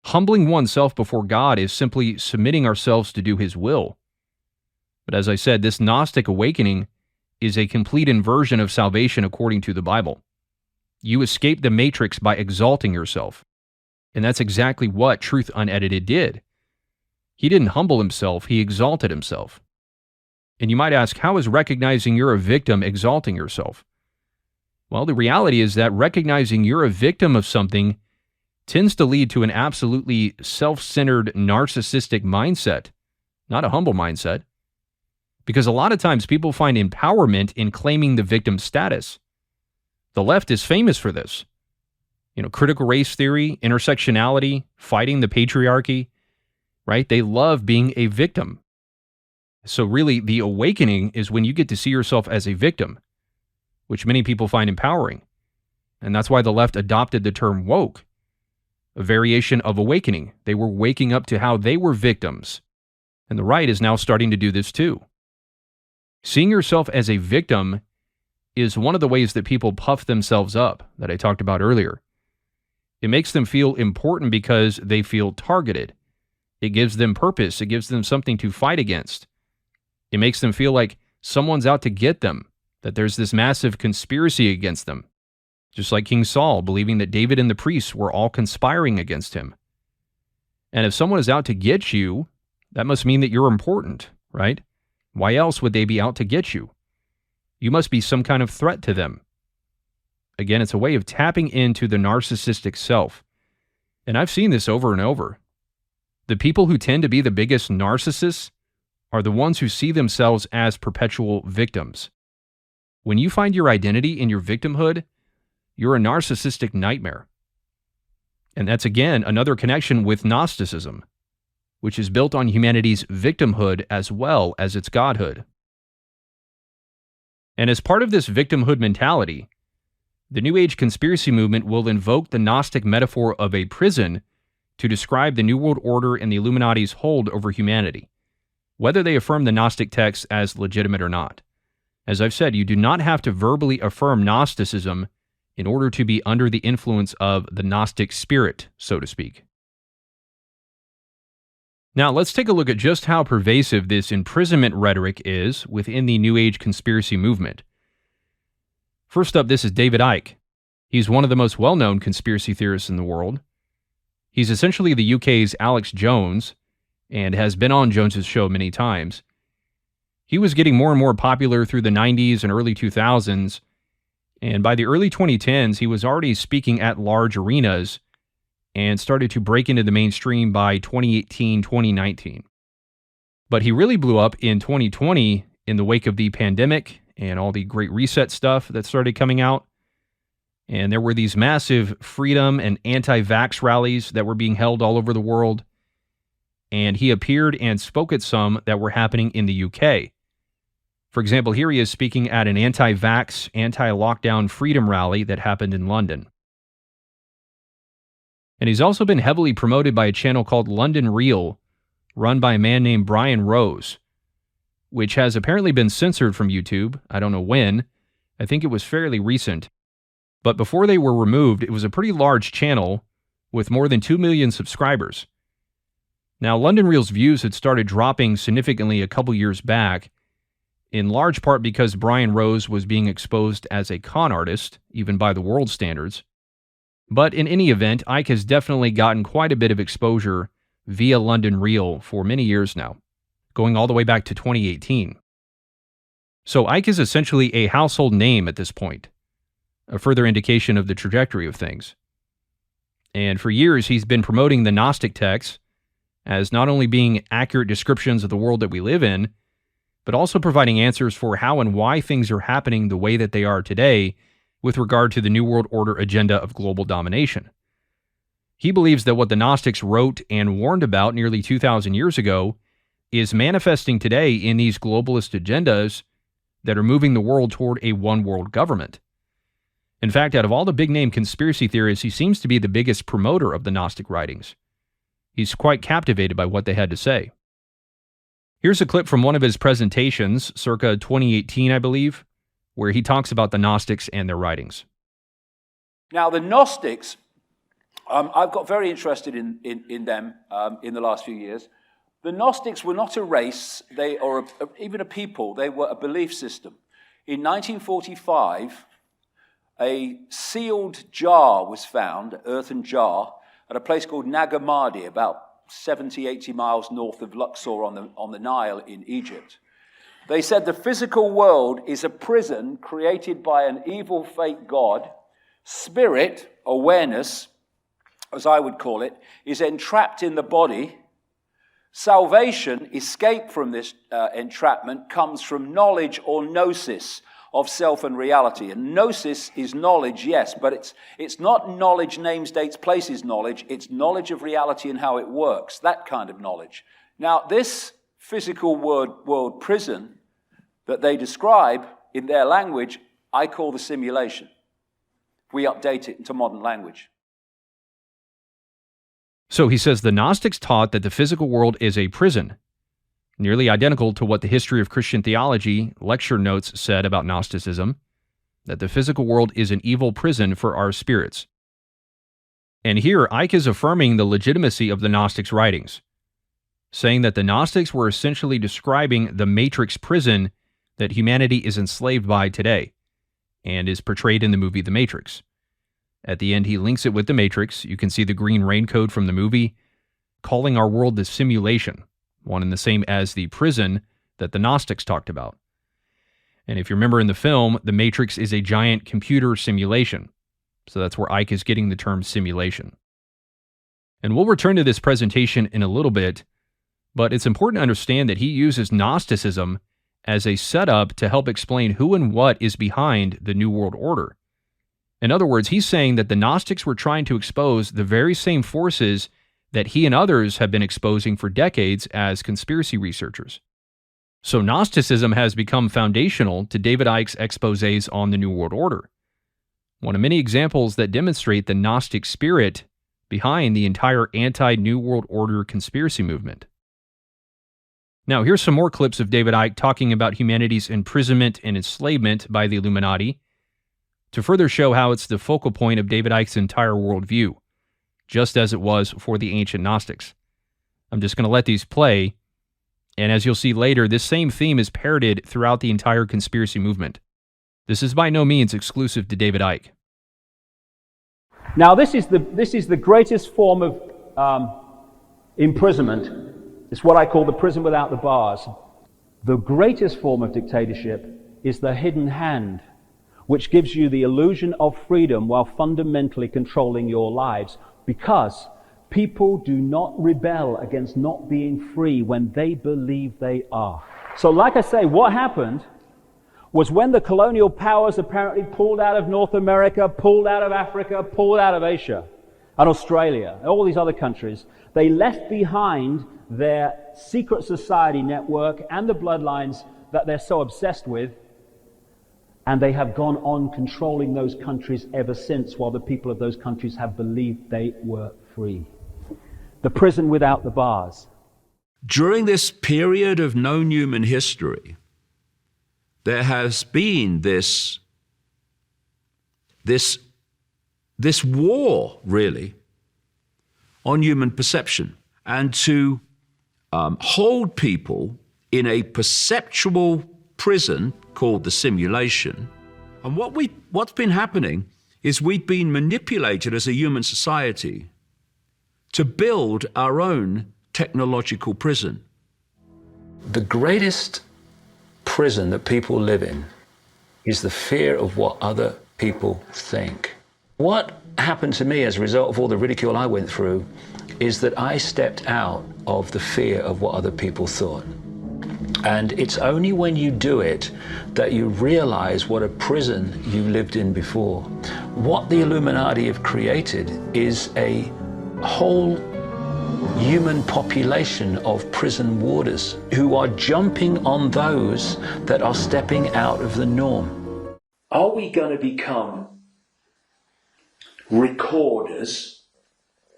Humbling oneself before God is simply submitting ourselves to do his will. But as I said, this Gnostic awakening is a complete inversion of salvation according to the Bible. You escape the matrix by exalting yourself. And that's exactly what Truth Unedited did. He didn't humble himself, he exalted himself. And you might ask, how is recognizing you're a victim exalting yourself? Well, the reality is that recognizing you're a victim of something tends to lead to an absolutely self-centered, narcissistic mindset, not a humble mindset. Because a lot of times people find empowerment in claiming the victim status. The left is famous for this. Critical race theory, intersectionality, fighting the patriarchy, right? They love being a victim. So really, the awakening is when you get to see yourself as a victim, which many people find empowering. And that's why the left adopted the term woke, a variation of awakening. They were waking up to how they were victims. And the right is now starting to do this too. Seeing yourself as a victim is one of the ways that people puff themselves up that I talked about earlier. It makes them feel important because they feel targeted. It gives them purpose. It gives them something to fight against. It makes them feel like someone's out to get them, that there's this massive conspiracy against them. Just like King Saul, believing that David and the priests were all conspiring against him. And if someone is out to get you, that must mean that you're important, right? Why else would they be out to get you? You must be some kind of threat to them. Again, it's a way of tapping into the narcissistic self. And I've seen this over and over. The people who tend to be the biggest narcissists are the ones who see themselves as perpetual victims. When you find your identity in your victimhood, you're a narcissistic nightmare. And that's, again, another connection with Gnosticism, which is built on humanity's victimhood as well as its godhood. And as part of this victimhood mentality, the New Age conspiracy movement will invoke the Gnostic metaphor of a prison to describe the New World Order and the Illuminati's hold over humanity, whether they affirm the Gnostic texts as legitimate or not. As I've said, you do not have to verbally affirm Gnosticism in order to be under the influence of the Gnostic spirit, so to speak. Now, let's take a look at just how pervasive this imprisonment rhetoric is within the New Age conspiracy movement. First up, this is David Icke. He's one of the most well-known conspiracy theorists in the world. He's essentially the UK's Alex Jones, and has been on Jones's show many times. He was getting more and more popular through the 90s and early 2000s, and by the early 2010s, he was already speaking at large arenas and started to break into the mainstream by 2018, 2019. But he really blew up in 2020 in the wake of the pandemic and all the Great Reset stuff that started coming out. And there were these massive freedom and anti-vax rallies that were being held all over the world. And he appeared and spoke at some that were happening in the UK. For example, here he is speaking at an anti-vax, anti-lockdown freedom rally that happened in London. And he's also been heavily promoted by a channel called London Real, run by a man named Brian Rose, which has apparently been censored from YouTube. I don't know when. I think it was fairly recent. But before they were removed, it was a pretty large channel with more than 2 million subscribers. Now, London Real's views had started dropping significantly a couple years back, in large part because Brian Rose was being exposed as a con artist, even by the world standards. But in any event, Icke has definitely gotten quite a bit of exposure via London Real for many years now, going all the way back to 2018. So Icke is essentially a household name at this point, a further indication of the trajectory of things. And for years, he's been promoting the Gnostic texts as not only being accurate descriptions of the world that we live in, but also providing answers for how and why things are happening the way that they are today with regard to the New World Order agenda of global domination. He believes that what the Gnostics wrote and warned about nearly 2,000 years ago is manifesting today in these globalist agendas that are moving the world toward a one-world government. In fact, out of all the big-name conspiracy theorists, he seems to be the biggest promoter of the Gnostic writings. He's quite captivated by what they had to say. Here's a clip from one of his presentations, circa 2018, I believe, where he talks about the Gnostics and their writings. Now, the Gnostics, I've got very interested in them in the last few years. The Gnostics were not a race, even a people, they were a belief system. In 1945, a sealed jar was found, an earthen jar, at a place called Nagamadi, about 70, 80 miles north of Luxor on the Nile in Egypt. They said the physical world is a prison created by an evil fake god. Spirit, awareness, as I would call it, is entrapped in the body. Salvation, escape from this entrapment, comes from knowledge or gnosis of self and reality. And gnosis is knowledge, yes, but it's not knowledge, names, dates, places knowledge. It's knowledge of reality and how it works, that kind of knowledge. Now, this physical world prison that they describe in their language, I call the simulation. We update it into modern language. So he says the Gnostics taught that the physical world is a prison, nearly identical to what the History of Christian Theology lecture notes said about Gnosticism, that the physical world is an evil prison for our spirits. And here, Icke is affirming the legitimacy of the Gnostics' writings, saying that the Gnostics were essentially describing the Matrix prison that humanity is enslaved by today, and is portrayed in the movie The Matrix. At the end, he links it with The Matrix. You can see the green raincoat from the movie, calling our world the simulation, one and the same as the prison that the Gnostics talked about. And if you remember in the film, The Matrix is a giant computer simulation. So that's where Icke is getting the term simulation. And we'll return to this presentation in a little bit, but it's important to understand that he uses Gnosticism as a setup to help explain who and what is behind the New World Order. In other words, he's saying that the Gnostics were trying to expose the very same forces that he and others have been exposing for decades as conspiracy researchers. So Gnosticism has become foundational to David Icke's exposés on the New World Order, one of many examples that demonstrate the Gnostic spirit behind the entire anti-New World Order conspiracy movement. Now, here's some more clips of David Icke talking about humanity's imprisonment and enslavement by the Illuminati to further show how it's the focal point of David Icke's entire worldview, just as it was for the ancient Gnostics. I'm just going to let these play, and as you'll see later, this same theme is parroted throughout the entire conspiracy movement. This is by no means exclusive to David Icke. Now, this is the greatest form of imprisonment. It's what I call the prison without the bars. The greatest form of dictatorship is the hidden hand, which gives you the illusion of freedom while fundamentally controlling your lives, because people do not rebel against not being free when they believe they are. So like I say, what happened was when the colonial powers apparently pulled out of North America, pulled out of Africa, pulled out of Asia, and Australia, and all these other countries, they left behind their secret society network and the bloodlines that they're so obsessed with, and they have gone on controlling those countries ever since, while the people of those countries have believed they were free. The prison without the bars. During this period of known human history, there has been this war, really, on human perception, and to hold people in a perceptual prison called the simulation. And what's been happening is we've been manipulated as a human society to build our own technological prison. The greatest prison that people live in is the fear of what other people think. What happened to me as a result of all the ridicule I went through is that I stepped out of the fear of what other people thought. And it's only when you do it that you realize what a prison you lived in before. What the Illuminati have created is a whole human population of prison warders who are jumping on those that are stepping out of the norm. Are we going to become recorders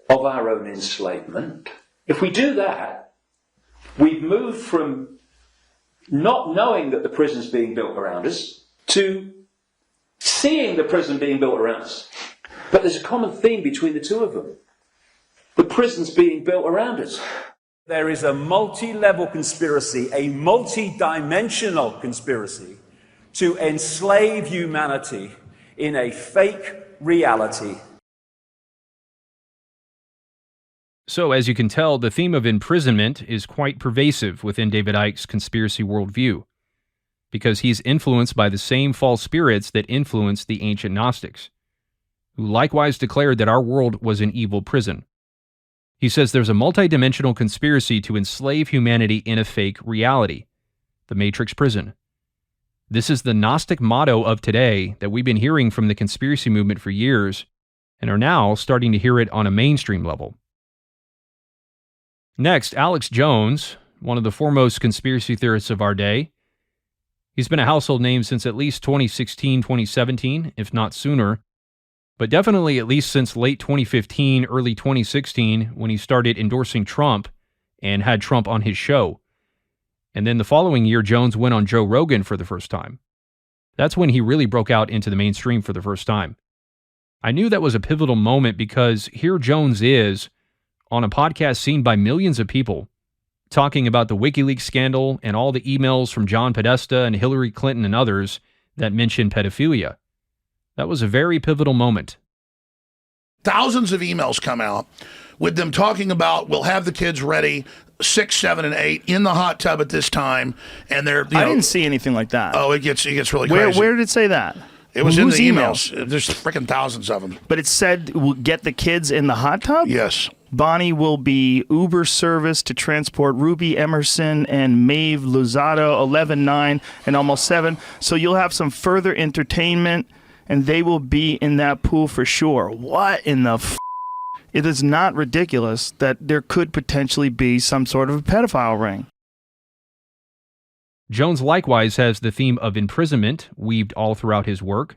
of our own enslavement? If we do that, we've moved from not knowing that the prison's being built around us to seeing the prison being built around us. But there's a common theme between the two of them. The prison's being built around us. There is a multi-level conspiracy, a multi-dimensional conspiracy to enslave humanity in a fake reality. So, as you can tell, the theme of imprisonment is quite pervasive within David Icke's conspiracy worldview, because he's influenced by the same false spirits that influenced the ancient Gnostics, who likewise declared that our world was an evil prison. He says there's a multidimensional conspiracy to enslave humanity in a fake reality, the Matrix prison. This is the Gnostic motto of today that we've been hearing from the conspiracy movement for years, and are now starting to hear it on a mainstream level. Next, Alex Jones, one of the foremost conspiracy theorists of our day. He's been a household name since at least 2016, 2017, if not sooner, but definitely at least since late 2015, early 2016, when he started endorsing Trump and had Trump on his show. And then the following year, Jones went on Joe Rogan for the first time. That's when he really broke out into the mainstream for the first time. I knew that was a pivotal moment because here Jones is, on a podcast seen by millions of people, talking about the WikiLeaks scandal and all the emails from John Podesta and Hillary Clinton and others that mention pedophilia. That was a very pivotal moment. Thousands of emails come out with them talking about, we'll have the kids ready 6, 7, and 8 in the hot tub at this time, and they're. I didn't see anything like that. Oh, it gets really crazy. Where did it say that? It was in the emails. There's freaking thousands of them. But it said we'll get the kids in the hot tub? Yes. Bonnie will be Uber service to transport Ruby Emerson and Maeve Luzado, 11-9 and almost 7. So you'll have some further entertainment, and they will be in that pool for sure. What in the f***? It is not ridiculous that there could potentially be some sort of a pedophile ring. Jones likewise has the theme of imprisonment weaved all throughout his work.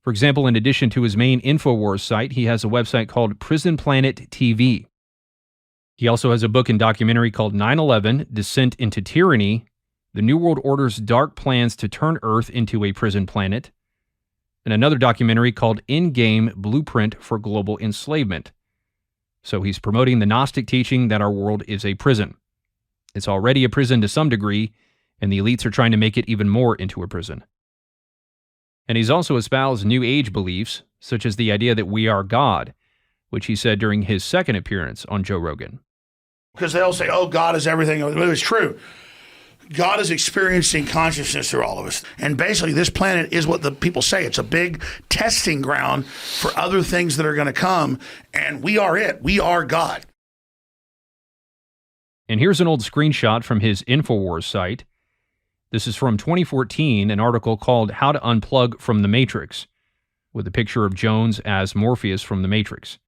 For example, in addition to his main InfoWars site, he has a website called Prison Planet TV. He also has a book and documentary called 9/11: Descent into Tyranny, The New World Order's Dark Plans to Turn Earth into a Prison Planet, and another documentary called In-Game Blueprint for Global Enslavement. So he's promoting the Gnostic teaching that our world is a prison. It's already a prison to some degree, and the elites are trying to make it even more into a prison. And he's also espoused New Age beliefs, such as the idea that we are God, which he said during his second appearance on Joe Rogan. Because they'll say, oh, God is everything. It's true. God is experiencing consciousness through all of us. And basically, this planet is what the people say. It's a big testing ground for other things that are going to come. And we are it. We are God. And here's an old screenshot from his InfoWars site. This is from 2014, an article called How to Unplug from the Matrix, with a picture of Jones as Morpheus from the Matrix.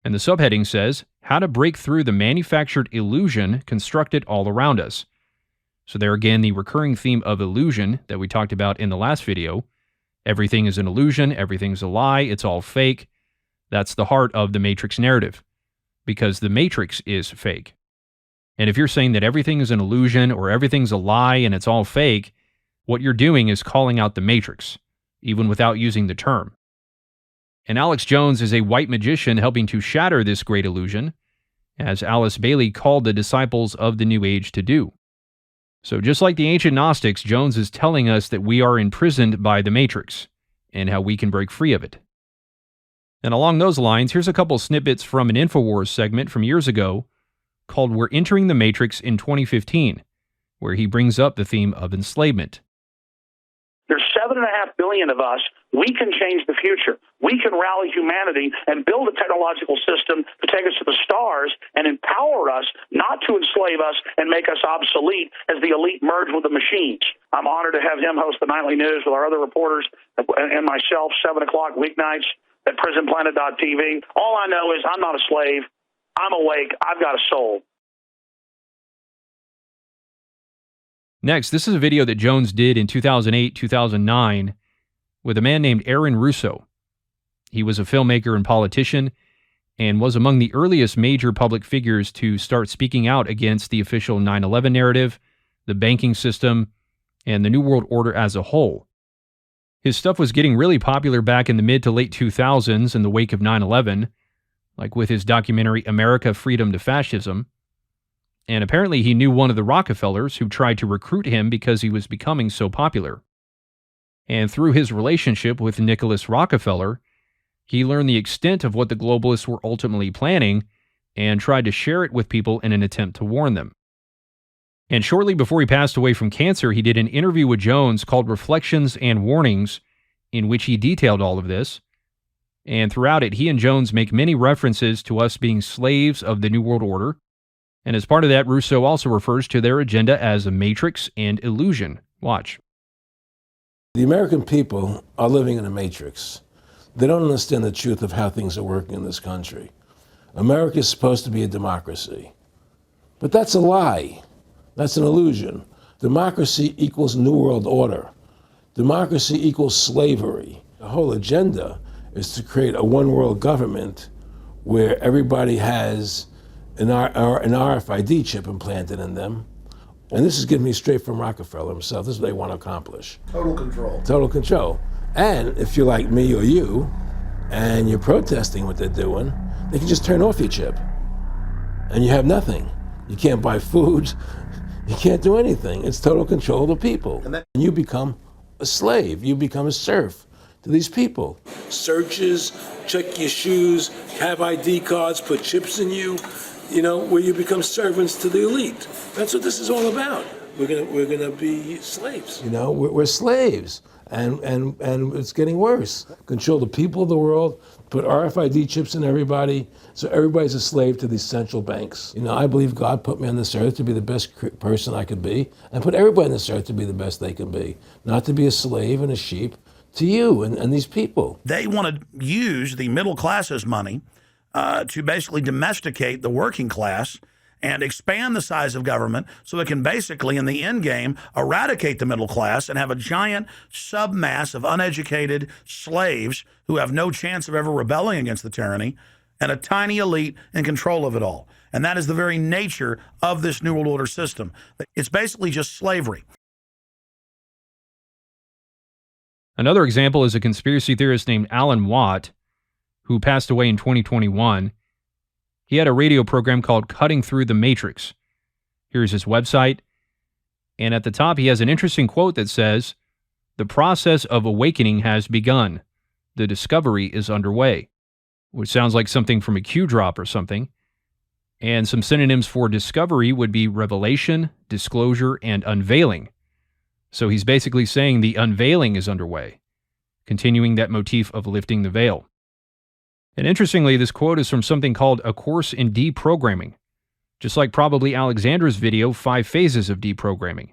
And the subheading says, How to Break Through the Manufactured Illusion Constructed All Around Us. So there again, the recurring theme of illusion that we talked about in the last video. Everything is an illusion, everything's a lie, it's all fake. That's the heart of the Matrix narrative, because the Matrix is fake. And if you're saying that everything is an illusion or everything's a lie and it's all fake, what you're doing is calling out the Matrix, even without using the term. And Alex Jones is a white magician helping to shatter this great illusion, as Alice Bailey called the disciples of the New Age to do. So just like the ancient Gnostics, Jones is telling us that we are imprisoned by the Matrix, and how we can break free of it. And along those lines, here's a couple snippets from an InfoWars segment from years ago called We're Entering the Matrix in 2015, where he brings up the theme of enslavement. There's 7.5 billion of us. We can change the future. We can rally humanity and build a technological system to take us to the stars and empower us, not to enslave us and make us obsolete as the elite merge with the machines. I'm honored to have him host the nightly news with our other reporters and myself, 7 o'clock weeknights at prisonplanet.tv. All I know is I'm not a slave. I'm awake. I've got a soul. Next, this is a video that Jones did in 2008-2009 with a man named Aaron Russo. He was a filmmaker and politician and was among the earliest major public figures to start speaking out against the official 9/11 narrative, the banking system, and the New World Order as a whole. His stuff was getting really popular back in the mid to late 2000s in the wake of 9/11, like with his documentary America, Freedom to Fascism. And apparently he knew one of the Rockefellers who tried to recruit him because he was becoming so popular. And through his relationship with Nicholas Rockefeller, he learned the extent of what the globalists were ultimately planning and tried to share it with people in an attempt to warn them. And shortly before he passed away from cancer, he did an interview with Jones called Reflections and Warnings, in which he detailed all of this. And throughout it, he and Jones make many references to us being slaves of the New World Order. And as part of that, Russo also refers to their agenda as a matrix and illusion. Watch. The American people are living in a matrix. They don't understand the truth of how things are working in this country. America is supposed to be a democracy. But that's a lie. That's an illusion. Democracy equals New World Order. Democracy equals slavery. The whole agenda is to create a one-world government where everybody has an RFID chip implanted in them. And this is getting me straight from Rockefeller himself. This is what they want to accomplish. Total control. Total control. And if you're like me or you, and you're protesting what they're doing, they can just turn off your chip. And you have nothing. You can't buy food. You can't do anything. It's total control of the people. And you become a slave. You become a serf to these people. Searches, check your shoes, have ID cards, put chips in you, where you become servants to the elite. That's what this is all about. We're gonna be slaves. We're slaves. And it's getting worse. Control the people of the world, put RFID chips in everybody, so everybody's a slave to these central banks. I believe God put me on this earth to be the best person I could be, and put everybody on this earth to be the best they can be, not to be a slave and a sheep to you and these people. They want to use the middle class's money to basically domesticate the working class and expand the size of government so it can basically, in the end game, eradicate the middle class and have a giant submass of uneducated slaves who have no chance of ever rebelling against the tyranny, and a tiny elite in control of it all. And that is the very nature of this New World Order system. It's basically just slavery. Another example is a conspiracy theorist named Alan Watt, who passed away in 2021. He had a radio program called Cutting Through the Matrix. Here's his website. And at the top, he has an interesting quote that says, "The process of awakening has begun. The discovery is underway," which sounds like something from a Q drop or something. And some synonyms for discovery would be revelation, disclosure, and unveiling. So he's basically saying the unveiling is underway, continuing that motif of lifting the veil. And interestingly, this quote is from something called A Course in Deprogramming, just like probably Alexandra's video, 5 Phases of Deprogramming.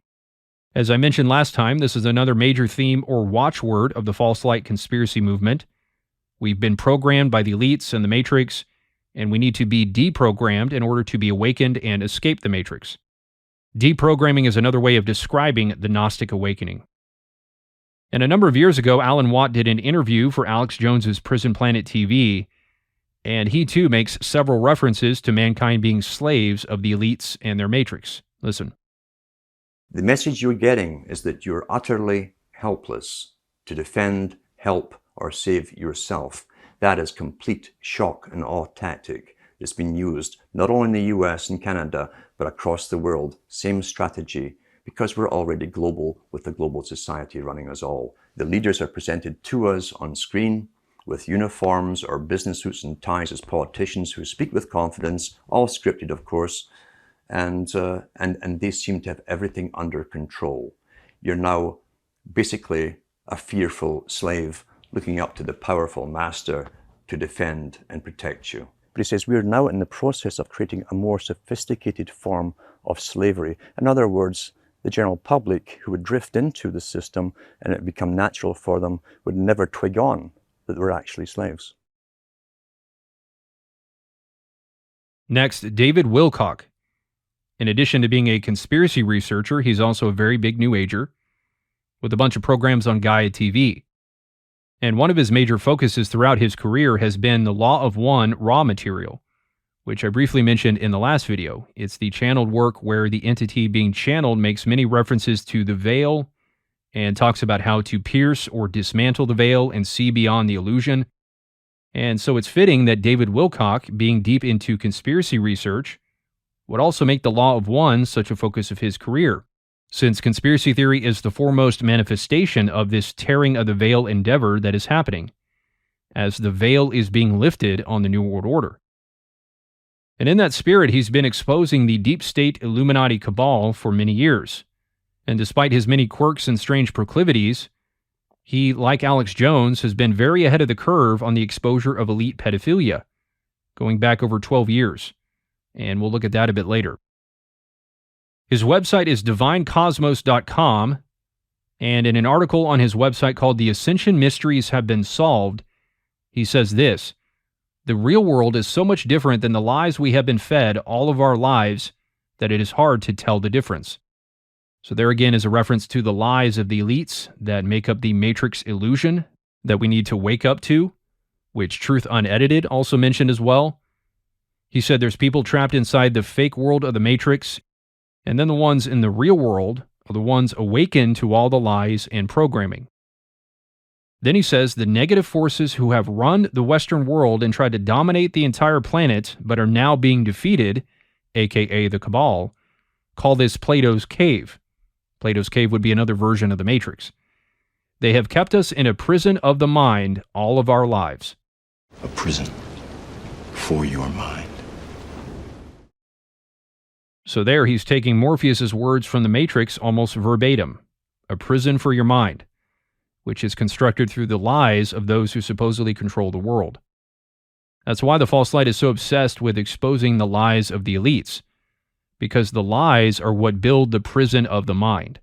As I mentioned last time, this is another major theme or watchword of the false light conspiracy movement. We've been programmed by the elites and the Matrix, and we need to be deprogrammed in order to be awakened and escape the Matrix. Deprogramming is another way of describing the Gnostic awakening. And a number of years ago, Alan Watt did an interview for Alex Jones's Prison Planet TV, and he too makes several references to mankind being slaves of the elites and their matrix. Listen. The message you're getting is that you're utterly helpless to defend, help, or save yourself. That is complete shock and awe tactic that's been used not only in the US and Canada, but across the world. Same strategy because we're already global with the global society running us all. The leaders are presented to us on screen with uniforms or business suits and ties as politicians who speak with confidence, all scripted, of course, and they seem to have everything under control. You're now basically a fearful slave looking up to the powerful master to defend and protect you. But he says we're now in the process of creating a more sophisticated form of slavery. In other words, the general public who would drift into the system and it would become natural for them would never twig on that we're actually slaves. Next, David Wilcock. In addition to being a conspiracy researcher, he's also a very big New Ager with a bunch of programs on Gaia TV. And one of his major focuses throughout his career has been the Law of One raw material, which I briefly mentioned in the last video. It's the channeled work where the entity being channeled makes many references to the veil and talks about how to pierce or dismantle the veil and see beyond the illusion. And so it's fitting that David Wilcock, being deep into conspiracy research, would also make the Law of One such a focus of his career, since conspiracy theory is the foremost manifestation of this tearing of the veil endeavor that is happening, as the veil is being lifted on the New World Order. And in that spirit, he's been exposing the deep state Illuminati cabal for many years. And despite his many quirks and strange proclivities, he, like Alex Jones, has been very ahead of the curve on the exposure of elite pedophilia, going back over 12 years. And we'll look at that a bit later. His website is divinecosmos.com, and in an article on his website called The Ascension Mysteries Have Been Solved, he says this: "The real world is so much different than the lies we have been fed all of our lives that it is hard to tell the difference." So there again is a reference to the lies of the elites that make up the Matrix illusion that we need to wake up to, which Truth Unedited also mentioned as well. He said there's people trapped inside the fake world of the Matrix, and then the ones in the real world are the ones awakened to all the lies and programming. Then he says the negative forces who have run the Western world and tried to dominate the entire planet but are now being defeated, aka the Cabal, call this Plato's Cave. Plato's Cave would be another version of the Matrix. They have kept us in a prison of the mind all of our lives. A prison for your mind. So there he's taking Morpheus's words from the Matrix almost verbatim. A prison for your mind, which is constructed through the lies of those who supposedly control the world. That's why the false light is so obsessed with exposing the lies of the elites, because the lies are what build the prison of the mind.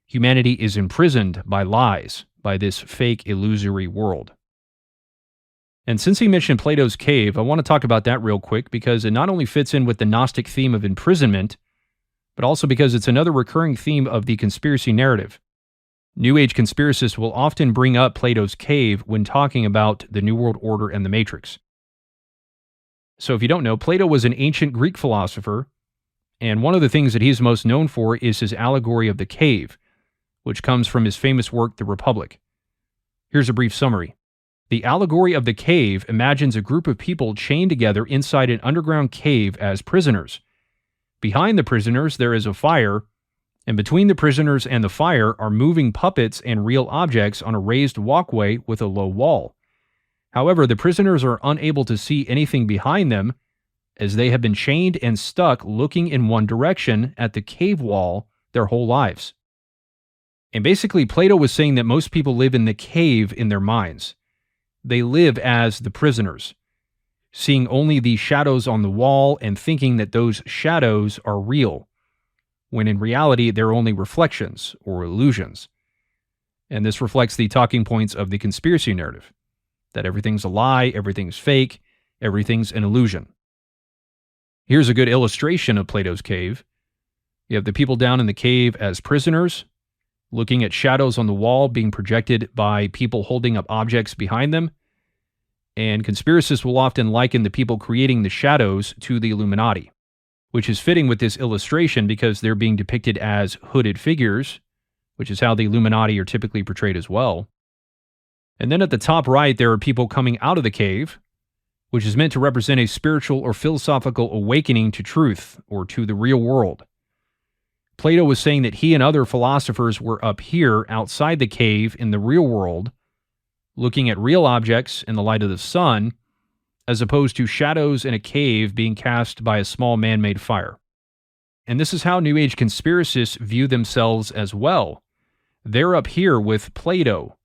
Humanity is imprisoned by lies, by this fake illusory world. And since he mentioned Plato's Cave, I want to talk about that real quick because it not only fits in with the Gnostic theme of imprisonment, but also because it's another recurring theme of the conspiracy narrative. New Age conspiracists will often bring up Plato's Cave when talking about the New World Order and the Matrix. So if you don't know, Plato was an ancient Greek philosopher, and one of the things that he's most known for is his Allegory of the Cave, which comes from his famous work, The Republic. Here's a brief summary. The Allegory of the Cave imagines a group of people chained together inside an underground cave as prisoners. Behind the prisoners, there is a fire, and between the prisoners and the fire are moving puppets and real objects on a raised walkway with a low wall. However, the prisoners are unable to see anything behind them, as they have been chained and stuck looking in one direction at the cave wall their whole lives. And basically, Plato was saying that most people live in the cave in their minds. They live as the prisoners, seeing only the shadows on the wall and thinking that those shadows are real, when in reality they're only reflections or illusions. And this reflects the talking points of the conspiracy narrative, that everything's a lie, everything's fake, everything's an illusion. Here's a good illustration of Plato's Cave. You have the people down in the cave as prisoners, looking at shadows on the wall being projected by people holding up objects behind them. And conspiracists will often liken the people creating the shadows to the Illuminati, which is fitting with this illustration because they're being depicted as hooded figures, which is how the Illuminati are typically portrayed as well. And then at the top right, there are people coming out of the cave, which is meant to represent a spiritual or philosophical awakening to truth or to the real world. Plato was saying that he and other philosophers were up here outside the cave in the real world, looking at real objects in the light of the sun, as opposed to shadows in a cave being cast by a small man-made fire. And this is how New Age conspiracists view themselves as well. They're up here with Plato,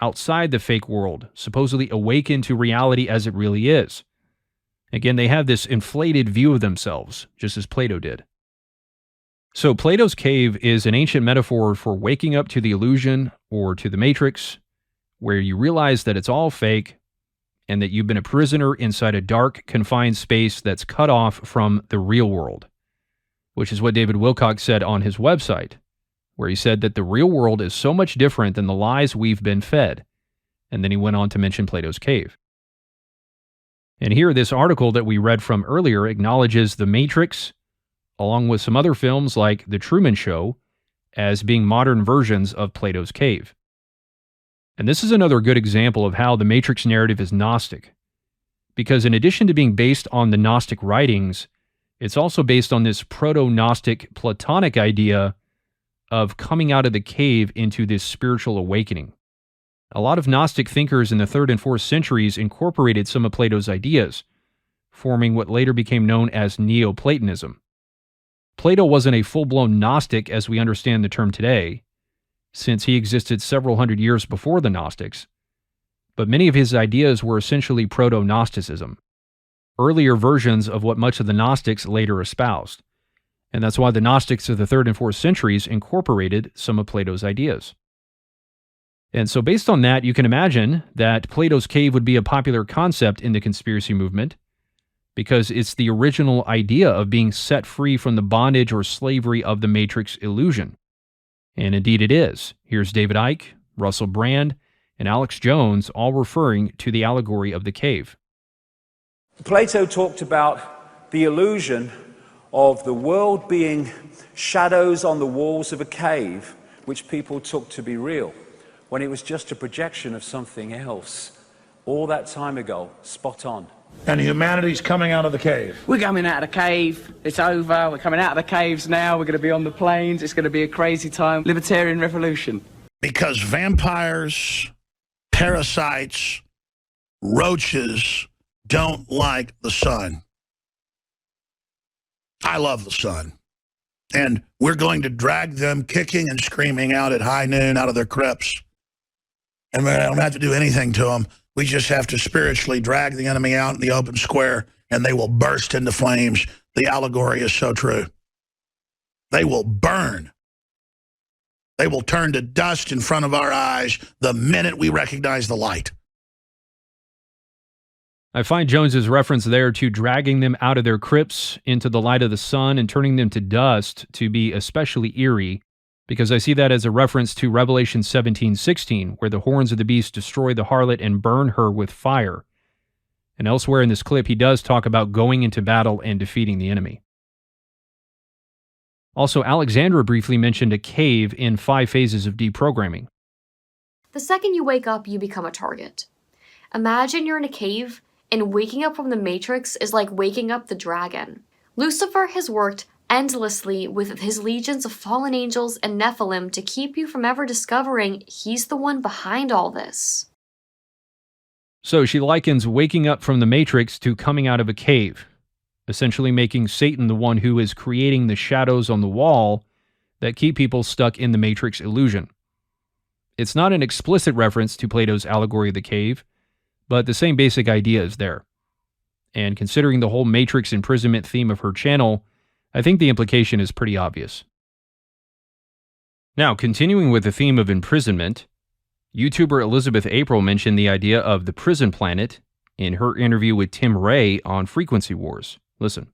outside the fake world, supposedly awakened to reality as it really is. Again, they have this inflated view of themselves, just as Plato did. So Plato's cave is an ancient metaphor for waking up to the illusion or to the matrix, where you realize that it's all fake and that you've been a prisoner inside a dark, confined space that's cut off from the real world, which is what David Wilcock said on his website, where he said that the real world is so much different than the lies we've been fed. And then he went on to mention Plato's cave. And here, this article that we read from earlier acknowledges The Matrix, along with some other films like The Truman Show, as being modern versions of Plato's cave. And this is another good example of how the Matrix narrative is Gnostic, because in addition to being based on the Gnostic writings, it's also based on this proto-Gnostic Platonic idea of coming out of the cave into this spiritual awakening. A lot of Gnostic thinkers in the 3rd and 4th centuries incorporated some of Plato's ideas, forming what later became known as Neoplatonism. Plato wasn't a full-blown Gnostic as we understand the term today, since he existed several hundred years before the Gnostics, but many of his ideas were essentially proto-Gnosticism, earlier versions of what much of the Gnostics later espoused. And that's why the Gnostics of the 3rd and 4th centuries incorporated some of Plato's ideas. And so based on that, you can imagine that Plato's cave would be a popular concept in the conspiracy movement, because it's the original idea of being set free from the bondage or slavery of the Matrix illusion. And indeed it is. Here's David Icke, Russell Brand, and Alex Jones all referring to the allegory of the cave. Plato talked about the illusion of the world being shadows on the walls of a cave, which people took to be real, when it was just a projection of something else. All that time ago, spot on. And humanity's coming out of the cave. We're coming out of the cave. It's over. We're coming out of the caves now. We're going to be on the plains. It's going to be a crazy time. Libertarian revolution. Because vampires, parasites, roaches don't like the sun. I love the sun. And we're going to drag them kicking and screaming out at high noon out of their crypts. And we don't have to do anything to them. We just have to spiritually drag the enemy out in the open square, and they will burst into flames. The allegory is so true. They will burn. They will turn to dust in front of our eyes the minute we recognize the light. I find Jones's reference there to dragging them out of their crypts into the light of the sun and turning them to dust to be especially eerie, because I see that as a reference to Revelation 17:16, where the horns of the beast destroy the harlot and burn her with fire. And elsewhere in this clip, he does talk about going into battle and defeating the enemy. Also, Alexandra briefly mentioned a cave in 5 phases of deprogramming. The second you wake up, you become a target. Imagine you're in a cave, and waking up from the Matrix is like waking up the dragon. Lucifer has worked endlessly with his legions of fallen angels and Nephilim to keep you from ever discovering he's the one behind all this. So she likens waking up from the Matrix to coming out of a cave, essentially making Satan the one who is creating the shadows on the wall that keep people stuck in the Matrix illusion. It's not an explicit reference to Plato's allegory of the cave, but the same basic idea is there. And considering the whole Matrix imprisonment theme of her channel, I think the implication is pretty obvious. Now, continuing with the theme of imprisonment, YouTuber Elizabeth April mentioned the idea of the prison planet in her interview with Tim Ray on Frequency Wars. Listen.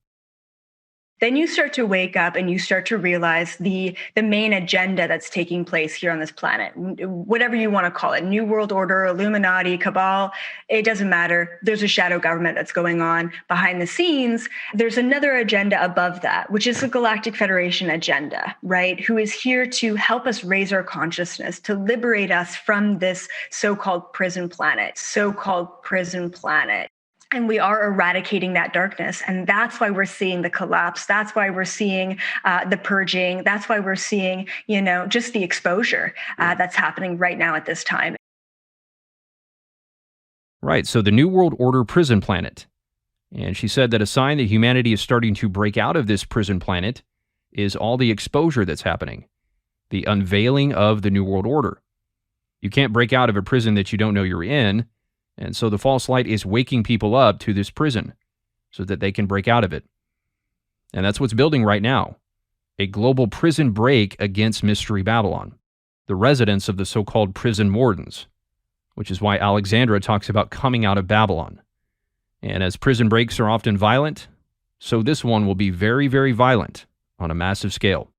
Then you start to wake up and you start to realize the main agenda that's taking place here on this planet, whatever you want to call it, New World Order, Illuminati, Cabal, it doesn't matter. There's a shadow government that's going on behind the scenes. There's another agenda above that, which is the Galactic Federation agenda, right? Who is here to help us raise our consciousness, to liberate us from this so-called prison planet. And we are eradicating that darkness. And that's why we're seeing the collapse. That's why we're seeing the purging. That's why we're seeing, just the exposure that's happening right now at this time. Right, so the New World Order prison planet. And she said that a sign that humanity is starting to break out of this prison planet is all the exposure that's happening, the unveiling of the New World Order. You can't break out of a prison that you don't know you're in, and so the false light is waking people up to this prison so that they can break out of it. And that's what's building right now, a global prison break against Mystery Babylon, the residents of the so-called prison wardens, which is why Alexandra talks about coming out of Babylon. And as prison breaks are often violent, so this one will be very, very violent on a massive scale.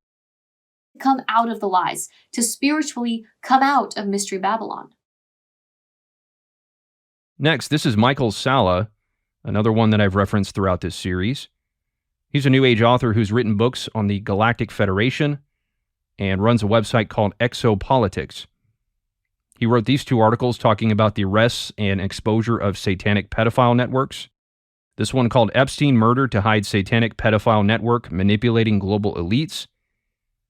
Come out of the lies, to spiritually come out of Mystery Babylon. Next, this is Michael Salla, another one that I've referenced throughout this series. He's a New Age author who's written books on the Galactic Federation and runs a website called Exopolitics. He wrote these 2 articles talking about the arrests and exposure of satanic pedophile networks. This one called Epstein Murder to Hide Satanic Pedophile Network Manipulating Global Elites.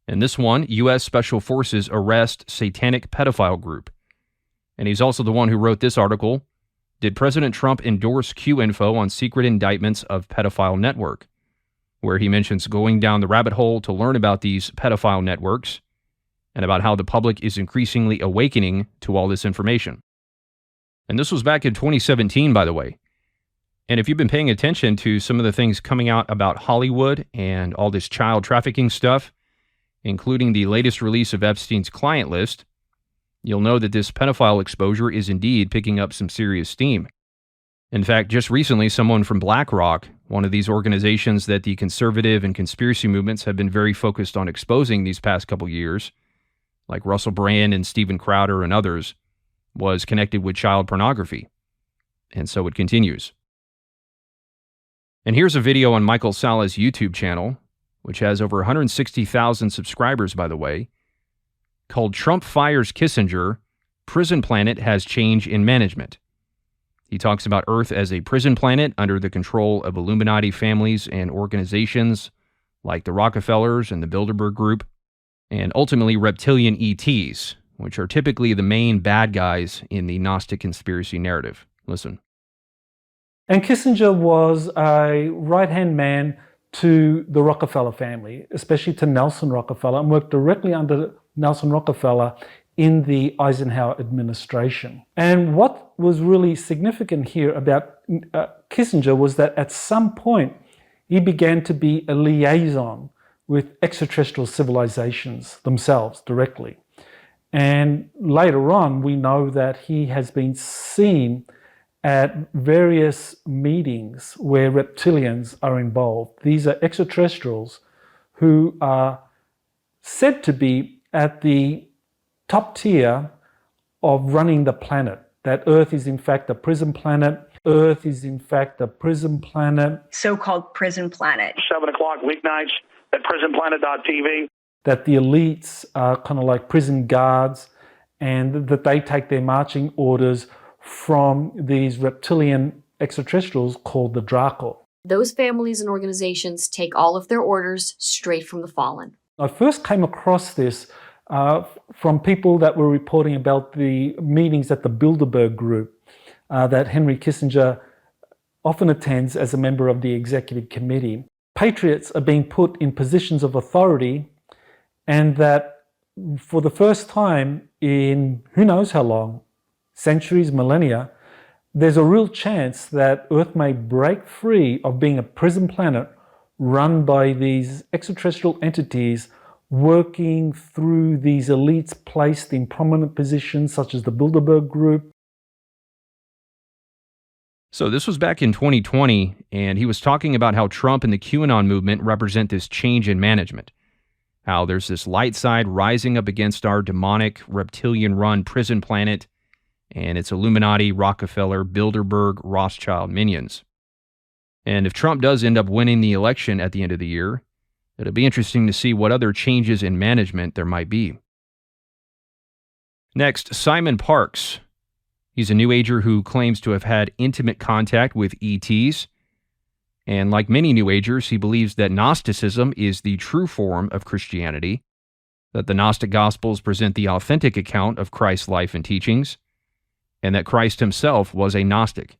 And this one, U.S. Special Forces Arrest Satanic Pedophile Group. And he's also the one who wrote this article, Did President Trump Endorse Q-Info on Secret Indictments of Pedophile Network? Where he mentions going down the rabbit hole to learn about these pedophile networks and about how the public is increasingly awakening to all this information. And this was back in 2017, by the way. And if you've been paying attention to some of the things coming out about Hollywood and all this child trafficking stuff, including the latest release of Epstein's client list, you'll know that this pedophile exposure is indeed picking up some serious steam. In fact, just recently, someone from BlackRock, one of these organizations that the conservative and conspiracy movements have been very focused on exposing these past couple years, like Russell Brand and Steven Crowder and others, was connected with child pornography. And so it continues. And here's a video on Michael Salla's YouTube channel, which has over 160,000 subscribers, by the way, called Trump Fires Kissinger, Prison Planet Has Change in Management. He talks about Earth as a prison planet under the control of Illuminati families and organizations like the Rockefellers and the Bilderberg Group, and ultimately reptilian ETs, which are typically the main bad guys in the Gnostic conspiracy narrative. Listen. And Kissinger was a right-hand man to the Rockefeller family, especially to Nelson Rockefeller, and worked directly under Nelson Rockefeller in the Eisenhower administration. And what was really significant here about Kissinger was that at some point he began to be a liaison with extraterrestrial civilizations themselves directly. And later on, we know that he has been seen at various meetings where reptilians are involved. These are extraterrestrials who are said to be at the top tier of running the planet, that Earth is in fact a prison planet. Earth is in fact a prison planet. So-called prison planet. 7 o'clock weeknights at prisonplanet.tv. That the elites are kind of like prison guards and that they take their marching orders from these reptilian extraterrestrials called the Draco. Those families and organizations take all of their orders straight from the fallen. I first came across this from people that were reporting about the meetings at the Bilderberg Group that Henry Kissinger often attends as a member of the executive committee. Patriots are being put in positions of authority, and that for the first time in who knows how long, centuries, millennia, there's a real chance that Earth may break free of being a prison planet run by these extraterrestrial entities working through these elites placed in prominent positions such as the Bilderberg Group. So this was back in 2020, and he was talking about how Trump and the QAnon movement represent this change in management. How there's this light side rising up against our demonic, reptilian-run prison planet and its Illuminati, Rockefeller, Bilderberg, Rothschild minions. And if Trump does end up winning the election at the end of the year, it'll be interesting to see what other changes in management there might be. Next, Simon Parkes. He's a New Ager who claims to have had intimate contact with ETs. And like many New Agers, he believes that Gnosticism is the true form of Christianity, that the Gnostic Gospels present the authentic account of Christ's life and teachings, and that Christ himself was a Gnostic.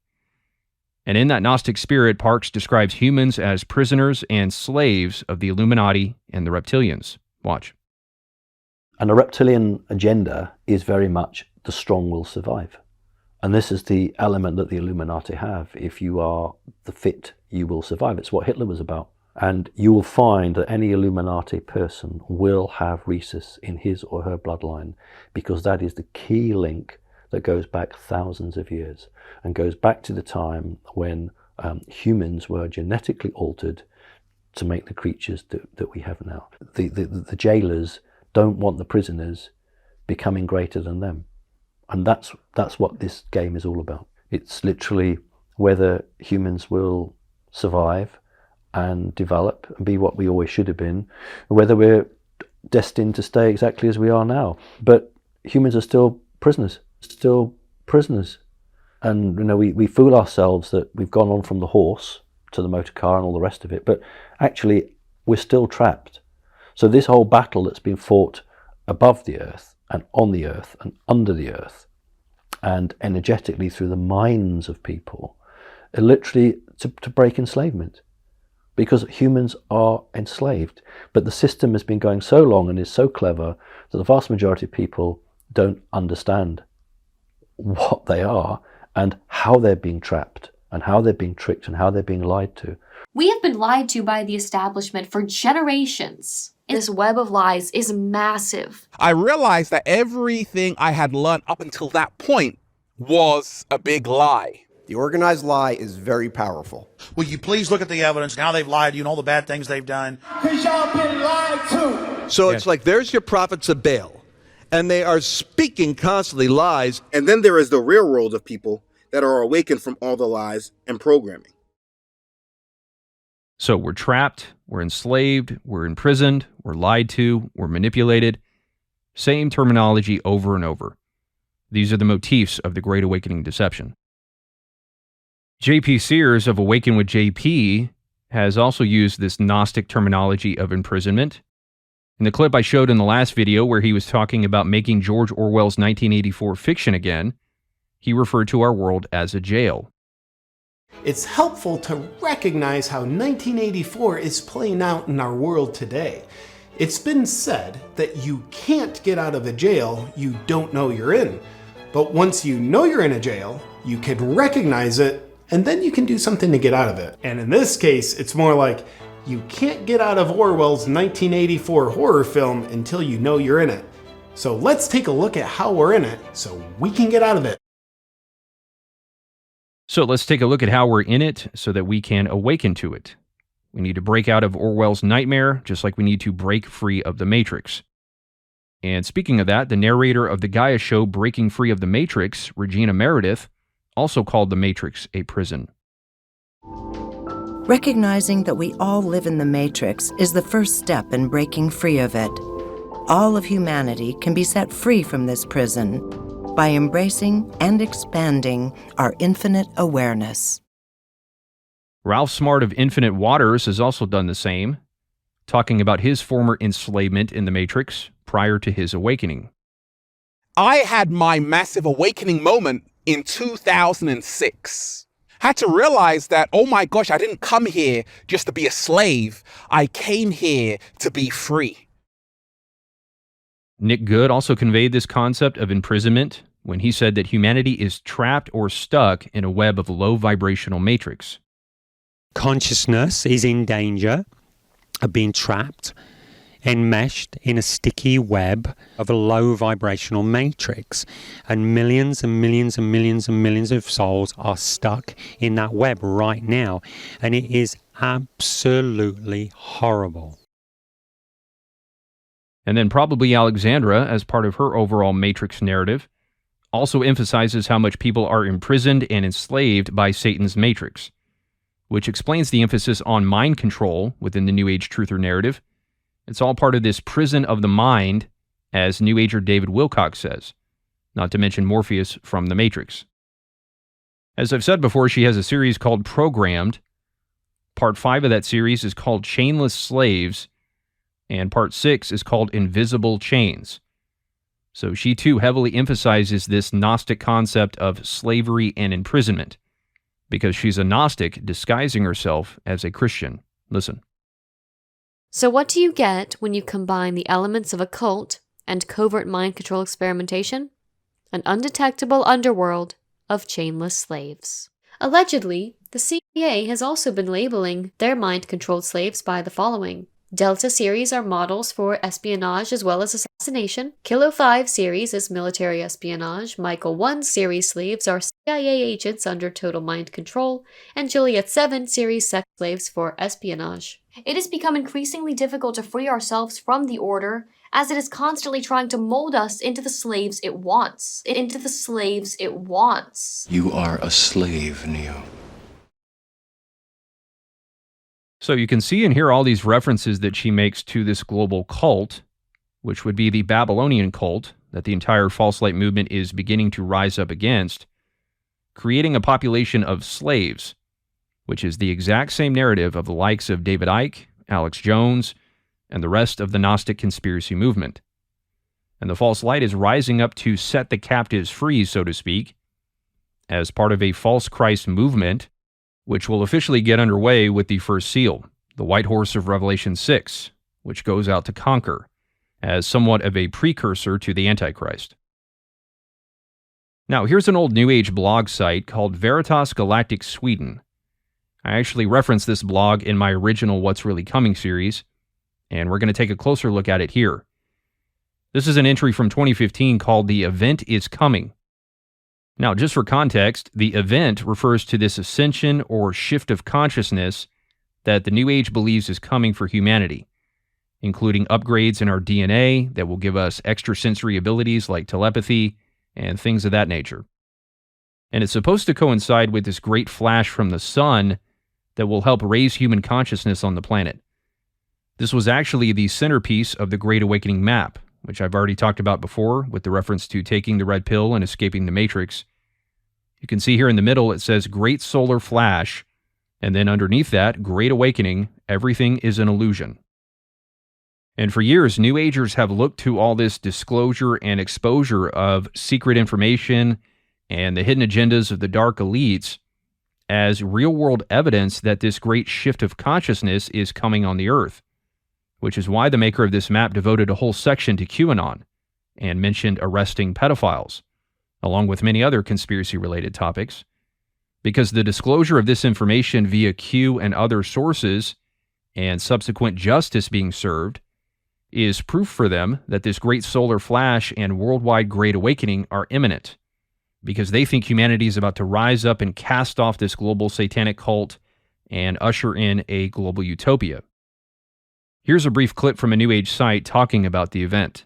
And in that Gnostic spirit, Parks describes humans as prisoners and slaves of the Illuminati and the reptilians. Watch. And the reptilian agenda is very much the strong will survive. And this is the element that the Illuminati have. If you are the fit, you will survive. It's what Hitler was about. And you will find that any Illuminati person will have rhesus in his or her bloodline, because that is the key link that goes back thousands of years and goes back to the time when humans were genetically altered to make the creatures that we have now. The jailers don't want the prisoners becoming greater than them. And that's what this game is all about. It's literally whether humans will survive and develop and be what we always should have been, whether we're destined to stay exactly as we are now. But humans are still prisoners. And we fool ourselves that we've gone on from the horse to the motor car and all the rest of it, but actually we're still trapped. So this whole battle that's been fought above the earth and on the earth and under the earth and energetically through the minds of people, are literally to break enslavement, because humans are enslaved. But the system has been going so long and is so clever that the vast majority of people don't understand what they are and how they're being trapped and how they're being tricked and how they're being lied to. We have been lied to by the establishment for generations. This web of lies is massive. I realized that everything I had learned up until that point was a big lie. The organized lie is very powerful. Will you please look at the evidence, now they've lied to you and all the bad things they've done? Because y'all been lied to. So it's like there's your prophets of Baal, and they are speaking constantly lies. And then there is the real world of people that are awakened from all the lies and programming. So we're trapped, we're enslaved, we're imprisoned, we're lied to, we're manipulated. Same terminology over and over. These are the motifs of the Great Awakening deception. J.P. Sears of Awaken with J.P. has also used this Gnostic terminology of imprisonment. In the clip I showed in the last video where he was talking about making George Orwell's 1984 fiction again, he referred to our world as a jail. It's helpful to recognize how 1984 is playing out in our world today. It's been said that you can't get out of a jail you don't know you're in. But once you know you're in a jail, you can recognize it, and then you can do something to get out of it. And in this case, it's more like you can't get out of Orwell's 1984 horror film until you know you're in it. So let's take a look at how we're in it so we can get out of it. So let's take a look at how we're in it so that we can awaken to it. We need to break out of Orwell's nightmare, just like we need to break free of the Matrix. And speaking of that, the narrator of the Gaia show Breaking Free of the Matrix, Regina Meredith, also called the Matrix a prison. Recognizing that we all live in the Matrix is the first step in breaking free of it. All of humanity can be set free from this prison by embracing and expanding our infinite awareness. Ralph Smart of Infinite Waters has also done the same, talking about his former enslavement in the Matrix prior to his awakening. I had my massive awakening moment in 2006. Had to realize that, oh my gosh, I didn't come here just to be a slave. I came here to be free. Nick Good also conveyed this concept of imprisonment when he said that humanity is trapped or stuck in a web of low vibrational matrix. Consciousness is in danger of being trapped, enmeshed in a sticky web of a low vibrational matrix, and millions and millions and millions and millions of souls are stuck in that web right now, and it is absolutely horrible. And then probably Alexandra, as part of her overall Matrix narrative, also emphasizes how much people are imprisoned and enslaved by Satan's Matrix, which explains the emphasis on mind control within the New Age truther narrative. It's all part of this prison of the mind, as New Ager David Wilcock says. not to mention Morpheus from The Matrix. As I've said before, she has a series called Programmed. Part 5 of that series is called Chainless Slaves, and Part 6 is called Invisible Chains. So she too heavily emphasizes this Gnostic concept of slavery and imprisonment, because she's a Gnostic disguising herself as a Christian. Listen. So what do you get when you combine the elements of occult and covert mind control experimentation? An undetectable underworld of chainless slaves. Allegedly, the CIA has also been labeling their mind-controlled slaves by the following. Delta series are models for espionage as well as assassination. Kilo 5 series is military espionage. Michael 1 series slaves are CIA agents under total mind control. And Juliet 7 series sex slaves for espionage. It has become increasingly difficult to free ourselves from the order, as it is constantly trying to mold us into the slaves it wants. You are a slave, Neo. So you can see and hear all these references that she makes to this global cult, which would be the Babylonian cult that the entire false light movement is beginning to rise up against, creating a population of slaves, which is the exact same narrative of the likes of David Icke, Alex Jones, and the rest of the Gnostic conspiracy movement. And the false light is rising up to set the captives free, so to speak, as part of a false Christ movement, which will officially get underway with the first seal, the white horse of Revelation 6, which goes out to conquer, as somewhat of a precursor to the Antichrist. Now, here's an old New Age blog site called Veritas Galactic Sweden. I actually referenced this blog in my original What's Really Coming series, and we're going to take a closer look at it here. This is an entry from 2015 called The Event is Coming. Now, just for context, the event refers to this ascension or shift of consciousness that the New Age believes is coming for humanity, including upgrades in our DNA that will give us extrasensory abilities like telepathy and things of that nature. And it's supposed to coincide with this great flash from the sun that will help raise human consciousness on the planet. This was actually the centerpiece of the Great Awakening map, which I've already talked about before with the reference to taking the red pill and escaping the Matrix. You can see here in the middle it says Great Solar Flash, and then underneath that, Great Awakening, everything is an illusion. And for years, New Agers have looked to all this disclosure and exposure of secret information and the hidden agendas of the dark elites as real-world evidence that this great shift of consciousness is coming on the Earth, which is why the maker of this map devoted a whole section to QAnon and mentioned arresting pedophiles, along with many other conspiracy-related topics, because the disclosure of this information via Q and other sources and subsequent justice being served is proof for them that this great solar flash and worldwide great awakening are imminent, because they think humanity is about to rise up and cast off this global satanic cult and usher in a global utopia. Here's a brief clip from a New Age site talking about the event.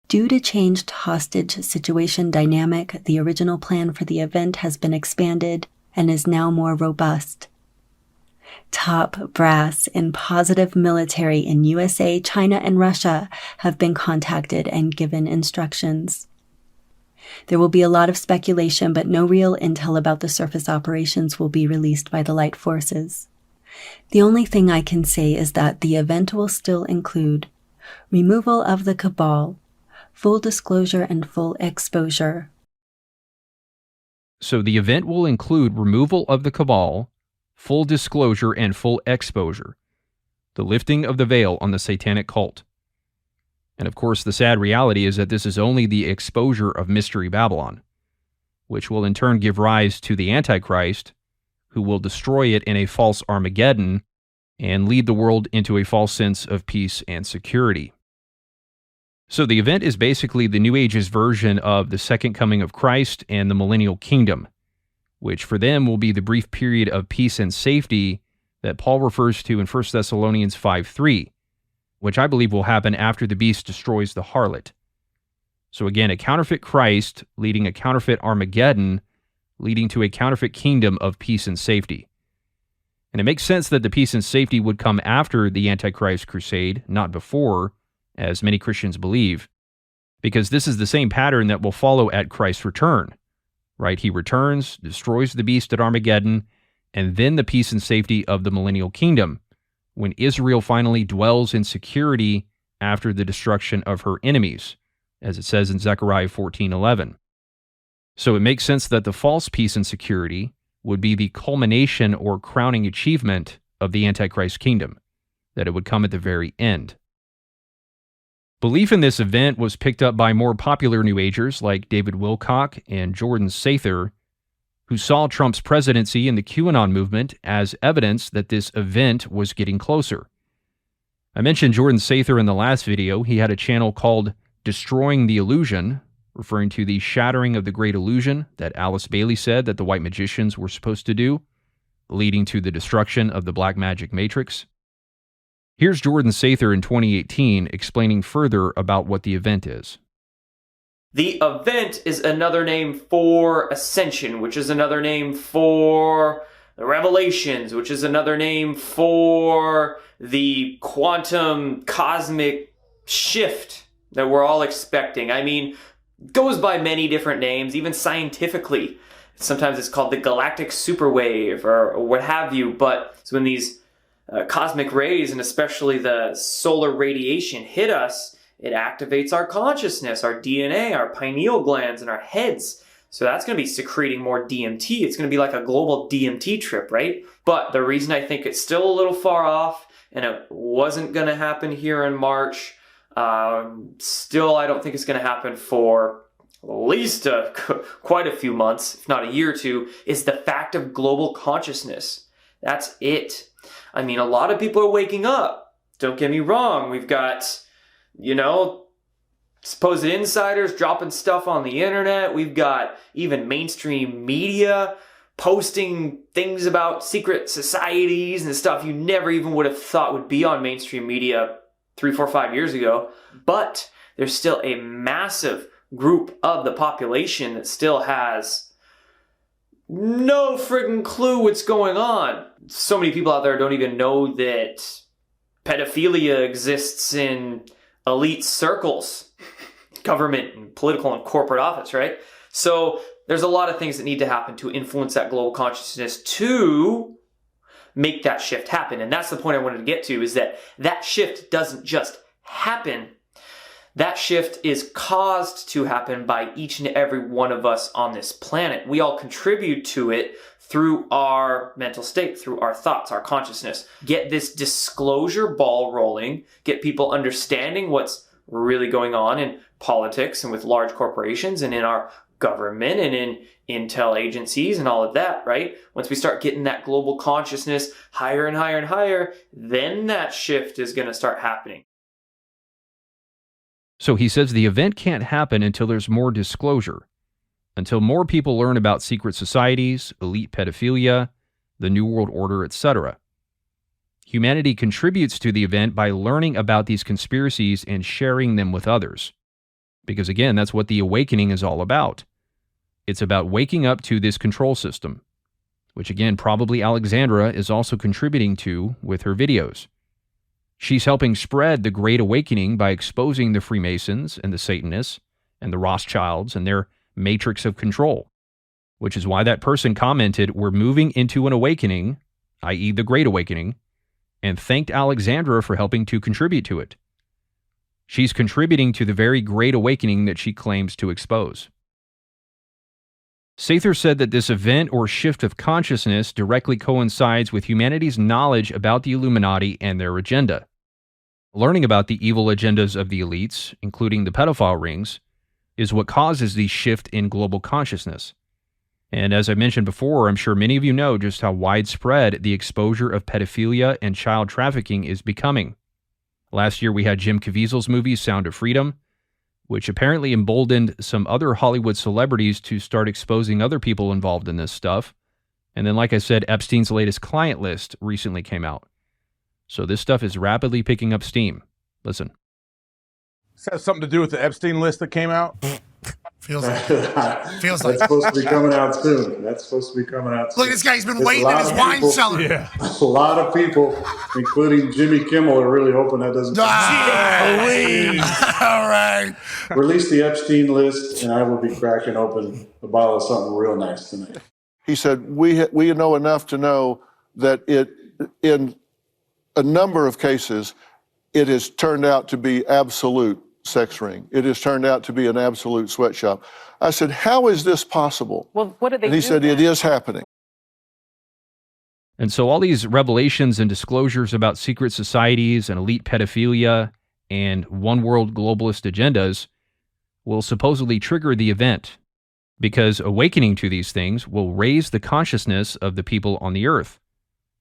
Due to changed hostage situation dynamic, the original plan for the event has been expanded and is now more robust. Top brass in positive military in USA, China, and Russia have been contacted and given instructions. There will be a lot of speculation, but no real intel about the surface operations will be released by the light forces. The only thing I can say is that the event will still include removal of the cabal, full disclosure and full exposure. So the event will include removal of the cabal, full disclosure and full exposure, the lifting of the veil on the satanic cult. And of course, the sad reality is that this is only the exposure of Mystery Babylon, which will in turn give rise to the Antichrist, who will destroy it in a false Armageddon and lead the world into a false sense of peace and security. So the event is basically the New Age's version of the second coming of Christ and the millennial kingdom, which for them will be the brief period of peace and safety that Paul refers to in 1 Thessalonians 5:3, which I believe will happen after the beast destroys the harlot. So again, a counterfeit Christ leading a counterfeit Armageddon, leading to a counterfeit kingdom of peace and safety. And it makes sense that the peace and safety would come after the Antichrist crusade, not before, as many Christians believe. because this is the same pattern that will follow at Christ's return, right? He returns, destroys the beast at Armageddon, and then the peace and safety of the millennial kingdom, when Israel finally dwells in security after the destruction of her enemies, as it says in Zechariah 14:11. So it makes sense that the false peace and security would be the culmination or crowning achievement of the Antichrist kingdom, that it would come at the very end. Belief in this event was picked up by more popular New Agers like David Wilcock and Jordan Sather, who saw Trump's presidency and the QAnon movement as evidence that this event was getting closer. I mentioned Jordan Sather in the last video. He had a channel called Destroying the Illusion, referring to the shattering of the Great Illusion that Alice Bailey said that the white magicians were supposed to do, leading to the destruction of the black magic matrix. Here's Jordan Sather in 2018 explaining further about what the event is. The event is another name for ascension, which is another name for the revelations, which is another name for the quantum cosmic shift that we're all expecting. I mean, it goes by many different names, even scientifically. Sometimes it's called the galactic superwave or what have you, but it's when these cosmic rays, and especially the solar radiation, hit us, it activates our consciousness, our DNA, our pineal glands, and our heads. So that's going to be secreting more DMT. It's going to be like a global DMT trip, right? But the reason I think it's still a little far off, and it wasn't going to happen here in March, still I don't think it's going to happen for at least quite a few months, if not a year or two, is the fact of global consciousness. That's it. I mean, a lot of people are waking up. Don't get me wrong. We've got, supposed insiders dropping stuff on the internet. We've got even mainstream media posting things about secret societies and stuff you never even would have thought would be on mainstream media 3, 4, 5 years ago. But there's still a massive group of the population that still has no friggin' clue what's going on. So many people out there don't even know that pedophilia exists in elite circles, government and political and corporate office, right? So there's a lot of things that need to happen to influence that global consciousness to make that shift happen. And that's the point I wanted to get to, is that that shift doesn't just happen. That shift is caused to happen by each and every one of us on this planet. We all contribute to it through our mental state, through our thoughts, our consciousness. Get this disclosure ball rolling, get people understanding what's really going on in politics and with large corporations and in our government and in intel agencies and all of that, right? Once we start getting that global consciousness higher and higher and higher, then that shift is going to start happening. So he says the event can't happen until there's more disclosure, until more people learn about secret societies, elite pedophilia, the New World Order, etc. Humanity contributes to the event by learning about these conspiracies and sharing them with others. Because again, that's what the awakening is all about. It's about waking up to this control system, which again, probably Alexandra is also contributing to with her videos. She's helping spread the Great Awakening by exposing the Freemasons and the Satanists and the Rothschilds and their matrix of control, which is why that person commented, "We're moving into an awakening," i.e. the Great Awakening, and thanked Alexandra for helping to contribute to it. She's contributing to the very Great Awakening that she claims to expose. Sather said that this event or shift of consciousness directly coincides with humanity's knowledge about the Illuminati and their agenda. Learning about the evil agendas of the elites, including the pedophile rings, is what causes the shift in global consciousness. And as I mentioned before, I'm sure many of you know just how widespread the exposure of pedophilia and child trafficking is becoming. Last year we had Jim Caviezel's movie Sound of Freedom, which apparently emboldened some other Hollywood celebrities to start exposing other people involved in this stuff. And then, like I said, Epstein's latest client list recently came out. So this stuff is rapidly picking up steam. Listen. This has something to do with the Epstein list that came out? Feels like That's supposed to be coming out soon. Look at this guy, he's been waiting in his wine cellar. Yeah. A lot of people, including Jimmy Kimmel, are really hoping that doesn't All right. Release the Epstein list, and I will be cracking open a bottle of something real nice tonight. He said, we know enough to know that in a number of cases, it has turned out to be absolute sex ring. It has turned out to be an absolute sweatshop. I said, how is this possible? Well, what did they And he said, it is happening. And so all these revelations and disclosures about secret societies and elite pedophilia and one-world globalist agendas will supposedly trigger the event, because awakening to these things will raise the consciousness of the people on the earth,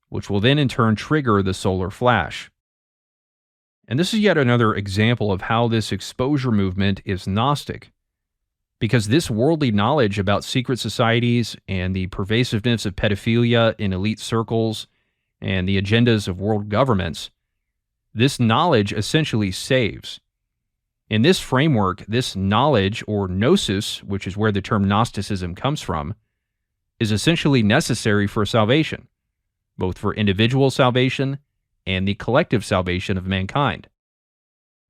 which will then in turn trigger the solar flash. And this is yet another example of how this exposure movement is Gnostic, because this worldly knowledge about secret societies and the pervasiveness of pedophilia in elite circles and the agendas of world governments, this knowledge essentially saves. In this framework, this knowledge, or gnosis, which is where the term Gnosticism comes from, is essentially necessary for salvation, both for individual salvation and the collective salvation of mankind.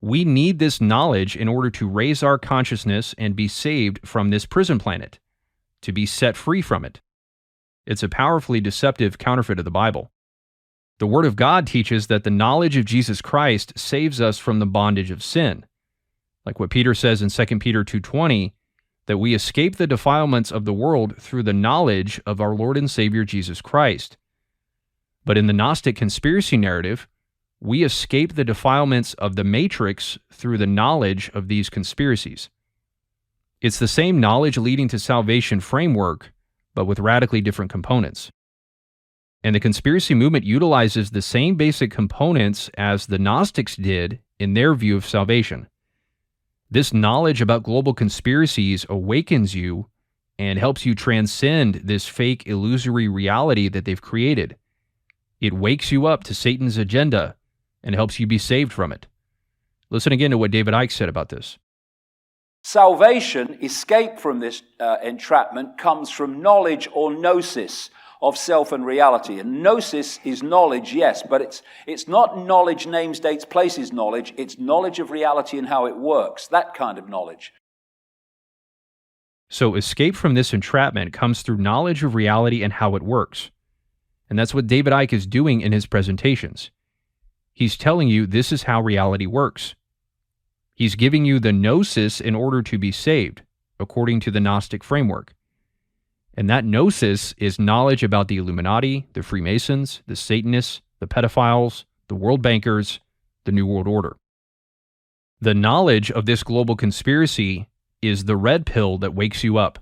We need this knowledge in order to raise our consciousness and be saved from this prison planet, to be set free from it. It's a powerfully deceptive counterfeit of the Bible. The Word of God teaches that the knowledge of Jesus Christ saves us from the bondage of sin. Like what Peter says in 2 Peter 2:20, that we escape the defilements of the world through the knowledge of our Lord and Savior Jesus Christ. But in the Gnostic conspiracy narrative, we escape the defilements of the matrix through the knowledge of these conspiracies. It's the same knowledge leading to salvation framework, but with radically different components. And the conspiracy movement utilizes the same basic components as the Gnostics did in their view of salvation. This knowledge about global conspiracies awakens you and helps you transcend this fake illusory reality that they've created. It wakes you up to Satan's agenda and helps you be saved from it. Listen again to what David Icke said about this. Salvation, escape from this entrapment, comes from knowledge or gnosis of self and reality. And gnosis is knowledge, yes, but it's not knowledge, names, dates, places knowledge. It's knowledge of reality and how it works, that kind of knowledge. So escape from this entrapment comes through knowledge of reality and how it works. And that's what David Icke is doing in his presentations. He's telling you this is how reality works. He's giving you the gnosis in order to be saved, according to the Gnostic framework. And that gnosis is knowledge about the Illuminati, the Freemasons, the Satanists, the pedophiles, the world bankers, the New World Order. The knowledge of this global conspiracy is the red pill that wakes you up.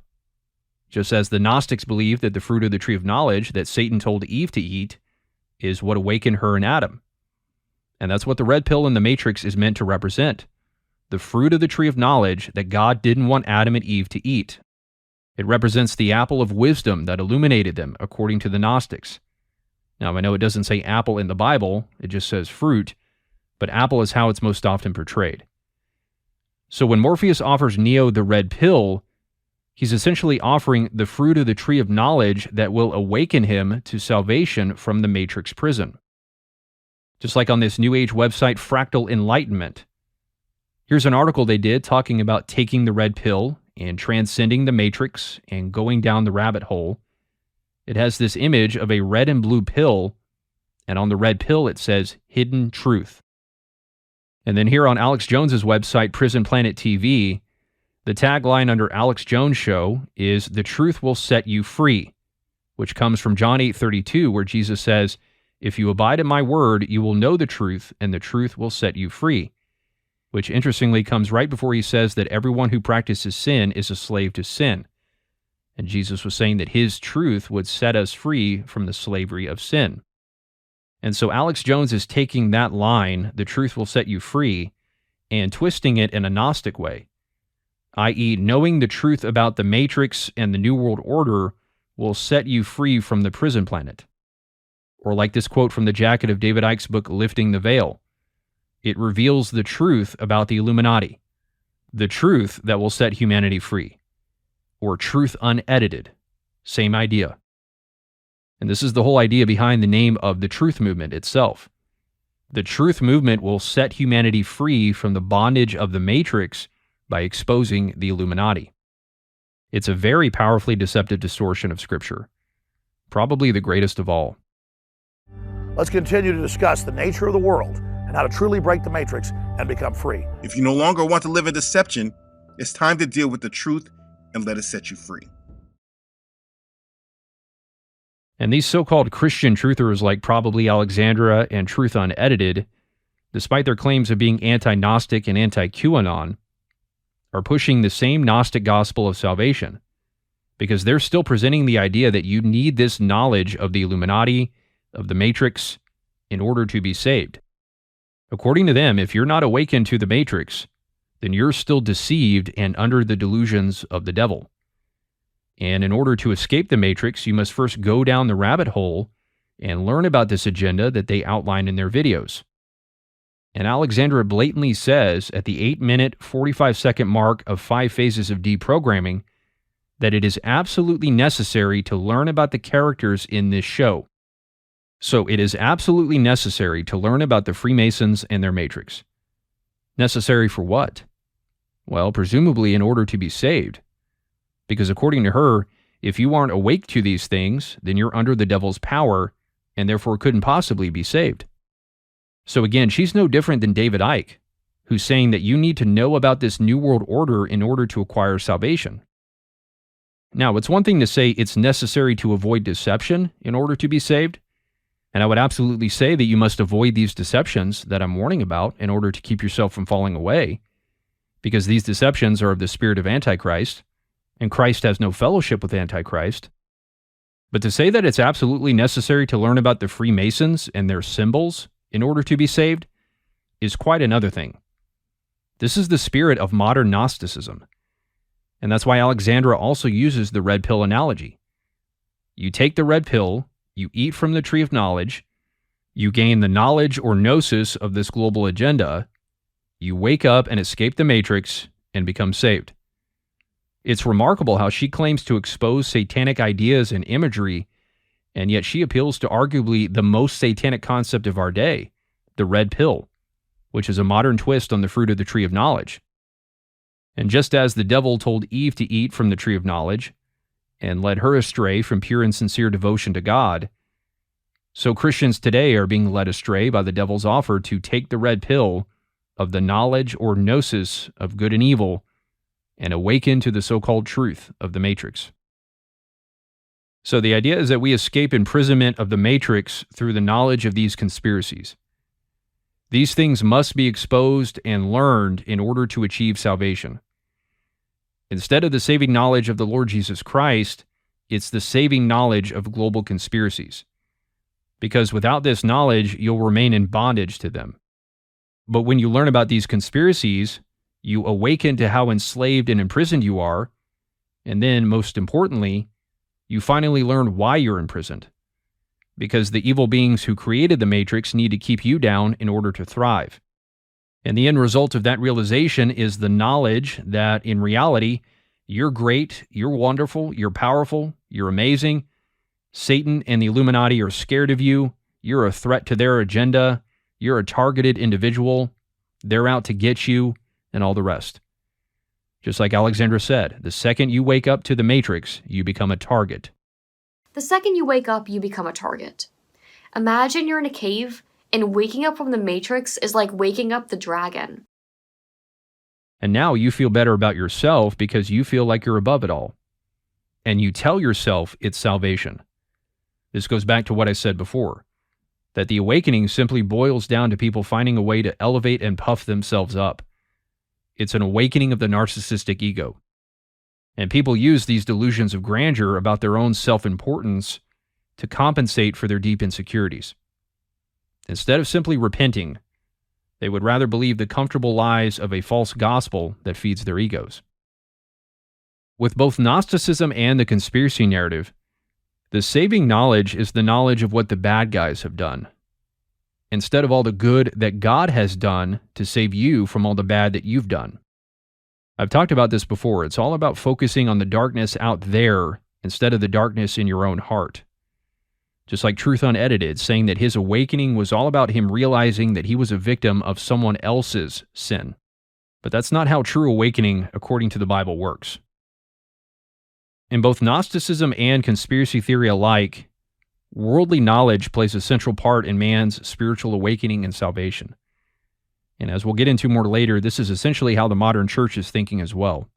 Just as the Gnostics believed that the fruit of the tree of knowledge that Satan told Eve to eat is what awakened her and Adam. And that's what the red pill in the Matrix is meant to represent. The fruit of the tree of knowledge that God didn't want Adam and Eve to eat. It represents the apple of wisdom that illuminated them, according to the Gnostics. Now, I know it doesn't say apple in the Bible, it just says fruit, but apple is how it's most often portrayed. So when Morpheus offers Neo the red pill, he's essentially offering the fruit of the tree of knowledge that will awaken him to salvation from the Matrix prison. Just like on this New Age website, Fractal Enlightenment. Here's an article they did talking about taking the red pill and transcending the Matrix and going down the rabbit hole. It has this image of a red and blue pill, and on the red pill it says, Hidden Truth. And then here on Alex Jones's website, Prison Planet TV, the tagline under Alex Jones Show is, The Truth Will Set You Free, which comes from John 8:32, where Jesus says, If you abide in my word, you will know the truth, and the truth will set you free. Which interestingly comes right before he says that everyone who practices sin is a slave to sin. And Jesus was saying that his truth would set us free from the slavery of sin. And so Alex Jones is taking that line, the truth will set you free, and twisting it in a Gnostic way, i.e. knowing the truth about the Matrix and the New World Order will set you free from the prison planet. Or like this quote from the jacket of David Icke's book, Lifting the Veil, it reveals the truth about the Illuminati, the truth that will set humanity free. or truth unedited. Same idea. And this is the whole idea behind the name of the truth movement itself. The truth movement will set humanity free from the bondage of the Matrix by exposing the Illuminati. It's a very powerfully deceptive distortion of Scripture, probably the greatest of all. Let's continue to discuss the nature of the world and how to truly break the Matrix and become free. If you no longer want to live in deception, it's time to deal with the truth and let it set you free. And these so-called Christian truthers like probably Alexandra and Truth Unedited, despite their claims of being anti-Gnostic and anti-QAnon, are pushing the same Gnostic gospel of salvation, because they're still presenting the idea that you need this knowledge of the Illuminati, of the Matrix, in order to be saved. According to them, if you're not awakened to the Matrix, then you're still deceived and under the delusions of the devil. And in order to escape the Matrix, you must first go down the rabbit hole and learn about this agenda that they outline in their videos. And Alexandra blatantly says at the 8-minute, 45-second mark of 5 phases of deprogramming that it is absolutely necessary to learn about the characters in this show. So it is absolutely necessary to learn about the Freemasons and their Matrix. Necessary for what? Well, presumably in order to be saved. Because according to her, if you aren't awake to these things, then you're under the devil's power and therefore couldn't possibly be saved. So again, she's no different than David Icke, who's saying that you need to know about this New World Order in order to acquire salvation. Now, it's one thing to say it's necessary to avoid deception in order to be saved, and I would absolutely say that you must avoid these deceptions that I'm warning about in order to keep yourself from falling away, because these deceptions are of the spirit of Antichrist, and Christ has no fellowship with Antichrist. But to say that it's absolutely necessary to learn about the Freemasons and their symbols in order to be saved is quite another thing. This is the spirit of modern Gnosticism. And that's why Alexandra also uses the red pill analogy. You take the red pill, you eat from the tree of knowledge, you gain the knowledge or gnosis of this global agenda, you wake up and escape the Matrix and become saved. It's remarkable how she claims to expose satanic ideas and imagery, and yet she appeals to arguably the most satanic concept of our day, the red pill, which is a modern twist on the fruit of the tree of knowledge. And just as the devil told Eve to eat from the tree of knowledge and led her astray from pure and sincere devotion to God, so Christians today are being led astray by the devil's offer to take the red pill of the knowledge or gnosis of good and evil and awaken to the so-called truth of the Matrix. So the idea is that we escape imprisonment of the Matrix through the knowledge of these conspiracies. These things must be exposed and learned in order to achieve salvation. Instead of the saving knowledge of the Lord Jesus Christ, it's the saving knowledge of global conspiracies. Because without this knowledge, you'll remain in bondage to them. But when you learn about these conspiracies, you awaken to how enslaved and imprisoned you are, and then, most importantly, you finally learn why you're imprisoned. Because the evil beings who created the Matrix need to keep you down in order to thrive. And the end result of that realization is the knowledge that, in reality, you're great, you're wonderful, you're powerful, you're amazing. Satan and the Illuminati are scared of you, you're a threat to their agenda, you're a targeted individual, they're out to get you, and all the rest. Just like Alexandra said, the second you wake up to the Matrix, you become a target. The second you wake up, you become a target. Imagine you're in a cave, and waking up from the Matrix is like waking up the dragon. And now you feel better about yourself because you feel like you're above it all. And you tell yourself it's salvation. This goes back to what I said before, that the awakening simply boils down to people finding a way to elevate and puff themselves up. It's an awakening of the narcissistic ego. And people use these delusions of grandeur about their own self-importance to compensate for their deep insecurities. Instead of simply repenting, they would rather believe the comfortable lies of a false gospel that feeds their egos. With both Gnosticism and the conspiracy narrative, the saving knowledge is the knowledge of what the bad guys have done, instead of all the good that God has done to save you from all the bad that you've done. I've talked about this before. It's all about focusing on the darkness out there instead of the darkness in your own heart. Just like Truth Unedited, saying that his awakening was all about him realizing that he was a victim of someone else's sin. But that's not how true awakening, according to the Bible, works. In both Gnosticism and conspiracy theory alike, worldly knowledge plays a central part in man's spiritual awakening and salvation. And as we'll get into more later, this is essentially how the modern church is thinking as well.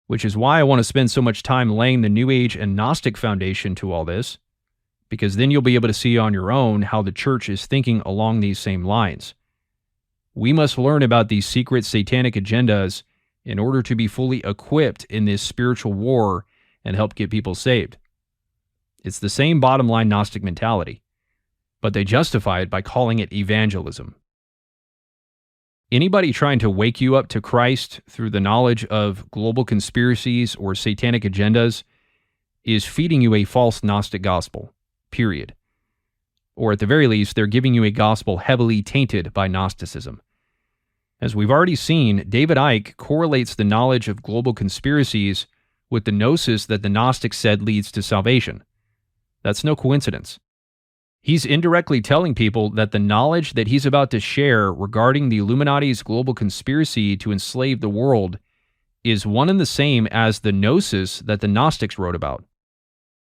Which is why I want to spend so much time laying the New Age and Gnostic foundation to all this, because then you'll be able to see on your own how the church is thinking along these same lines. We must learn about these secret satanic agendas in order to be fully equipped in this spiritual war and help get people saved. It's the same bottom line Gnostic mentality, but they justify it by calling it evangelism. Anybody trying to wake you up to Christ through the knowledge of global conspiracies or satanic agendas is feeding you a false Gnostic gospel, period. Or at the very least, they're giving you a gospel heavily tainted by Gnosticism. As we've already seen, David Icke correlates the knowledge of global conspiracies with the gnosis that the Gnostics said leads to salvation. That's no coincidence. He's indirectly telling people that the knowledge that he's about to share regarding the Illuminati's global conspiracy to enslave the world is one and the same as the gnosis that the Gnostics wrote about.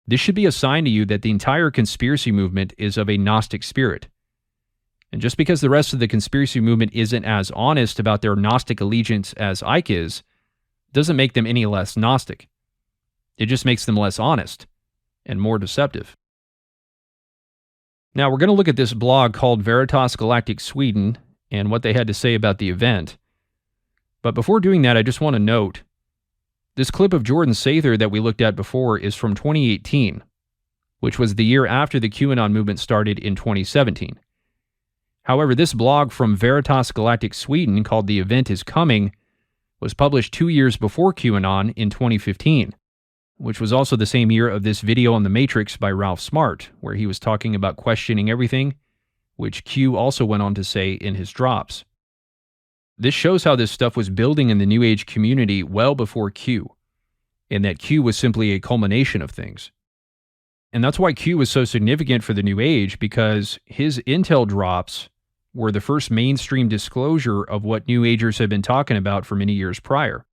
This should be a sign to you that the entire conspiracy movement is of a Gnostic spirit. And just because the rest of the conspiracy movement isn't as honest about their Gnostic allegiance as Icke is, doesn't make them any less Gnostic. It just makes them less honest and more deceptive. Now, we're going to look at this blog called Veritas Galactic Sweden and what they had to say about the event. But before doing that, I just want to note, this clip of Jordan Sather that we looked at before is from 2018, which was the year after the QAnon movement started in 2017. However, this blog from Veritas Galactic Sweden called The Event is Coming was published 2 years before QAnon in 2015, which was also the same year of this video on the Matrix by Ralph Smart, where he was talking about questioning everything, which Q also went on to say in his drops. This shows how this stuff was building in the New Age community well before Q, and that Q was simply a culmination of things. And that's why Q was so significant for the New Age, because his intel drops were the first mainstream disclosure of what New Agers had been talking about for many years prior.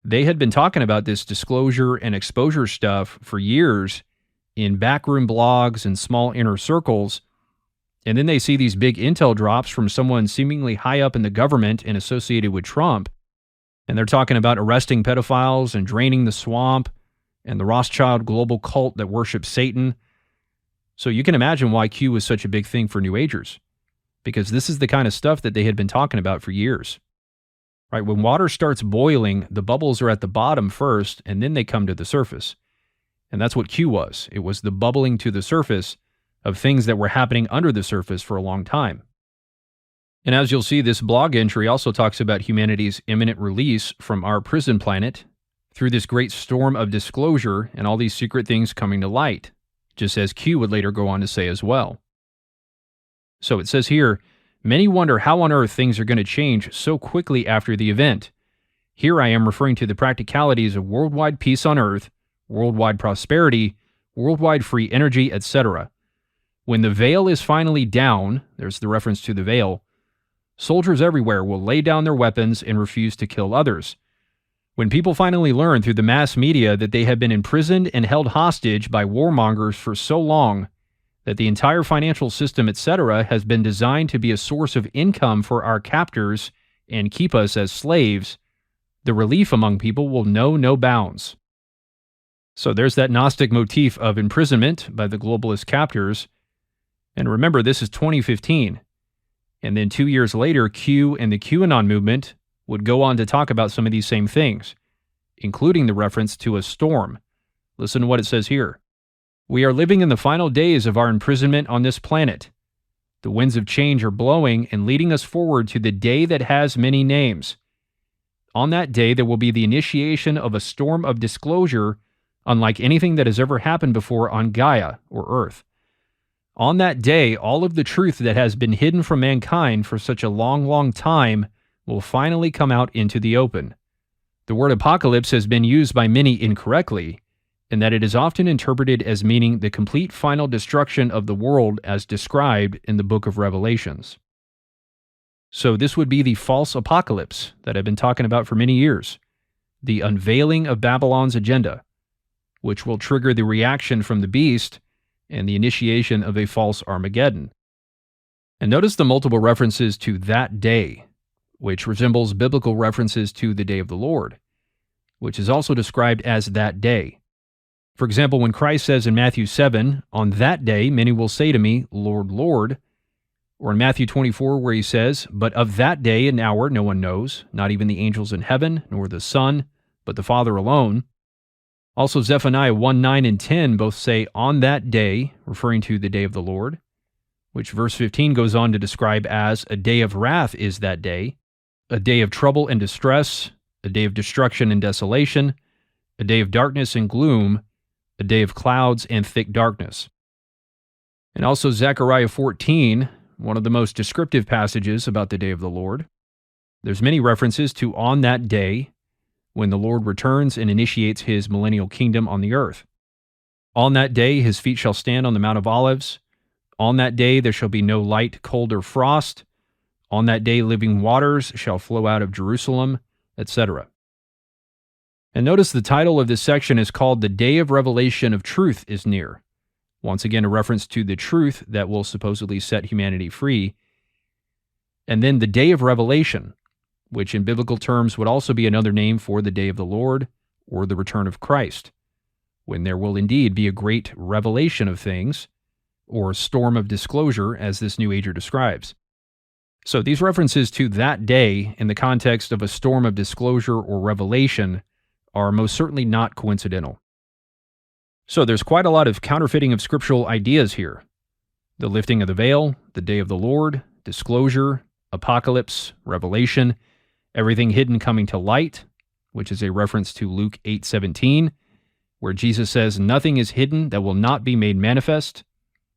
They had been talking about this disclosure and exposure stuff for years in backroom blogs and small inner circles, and then they see these big intel drops from someone seemingly high up in the government and associated with Trump, and they're talking about arresting pedophiles and draining the swamp and the Rothschild global cult that worships Satan. So you can imagine why Q was such a big thing for New Agers, because this is the kind of stuff that they had been talking about for years. Right, when water starts boiling, the bubbles are at the bottom first, and then they come to the surface. And that's what Q was. It was the bubbling to the surface of things that were happening under the surface for a long time. And as you'll see, this blog entry also talks about humanity's imminent release from our prison planet through this great storm of disclosure and all these secret things coming to light, just as Q would later go on to say as well. So it says here, many wonder how on earth things are going to change so quickly after the event. Here I am referring to the practicalities of worldwide peace on earth, worldwide prosperity, worldwide free energy, etc. When the veil is finally down, there's the reference to the veil, soldiers everywhere will lay down their weapons and refuse to kill others. When people finally learn through the mass media that they have been imprisoned and held hostage by warmongers for so long, that the entire financial system, etc., has been designed to be a source of income for our captors and keep us as slaves, the relief among people will know no bounds. So there's that Gnostic motif of imprisonment by the globalist captors. And remember, this is 2015. And then 2 years later, Q and the QAnon movement would go on to talk about some of these same things, including the reference to a storm. Listen to what it says here. We are living in the final days of our imprisonment on this planet. The winds of change are blowing and leading us forward to the day that has many names. On that day, there will be the initiation of a storm of disclosure unlike anything that has ever happened before on Gaia or Earth. On that day, all of the truth that has been hidden from mankind for such a long, long time will finally come out into the open. The word apocalypse has been used by many incorrectly, in that it is often interpreted as meaning the complete final destruction of the world as described in the book of Revelations. So this would be the false apocalypse that I've been talking about for many years, the unveiling of Babylon's agenda, which will trigger the reaction from the beast and the initiation of a false Armageddon. And notice the multiple references to that day, which resembles biblical references to the day of the Lord, which is also described as that day. For example, when Christ says in Matthew 7, "On that day many will say to me, Lord, Lord," or in Matthew 24 where he says, "But of that day and hour no one knows, not even the angels in heaven, nor the Son, but the Father alone." Also Zephaniah 1, 9 and 10 both say, "On that day," referring to the day of the Lord, which verse 15 goes on to describe as a day of wrath is that day, a day of trouble and distress, a day of destruction and desolation, a day of darkness and gloom, a day of clouds and thick darkness. And also Zechariah 14, one of the most descriptive passages about the day of the Lord. There's many references to on that day when the Lord returns and initiates his millennial kingdom on the earth. On that day his feet shall stand on the Mount of Olives. On that day there shall be no light, cold, or frost. On that day living waters shall flow out of Jerusalem, etc. And notice the title of this section is called "The Day of Revelation of Truth is Near." Once again, a reference to the truth that will supposedly set humanity free. And then the Day of Revelation, which in biblical terms would also be another name for the Day of the Lord or the return of Christ, when there will indeed be a great revelation of things, or storm of disclosure, as this New Ager describes. So these references to that day in the context of a storm of disclosure or revelation are most certainly not coincidental. So there's quite a lot of counterfeiting of scriptural ideas here. The lifting of the veil, the day of the Lord, disclosure, apocalypse, revelation, everything hidden coming to light, which is a reference to Luke 8:17, where Jesus says, "Nothing is hidden that will not be made manifest,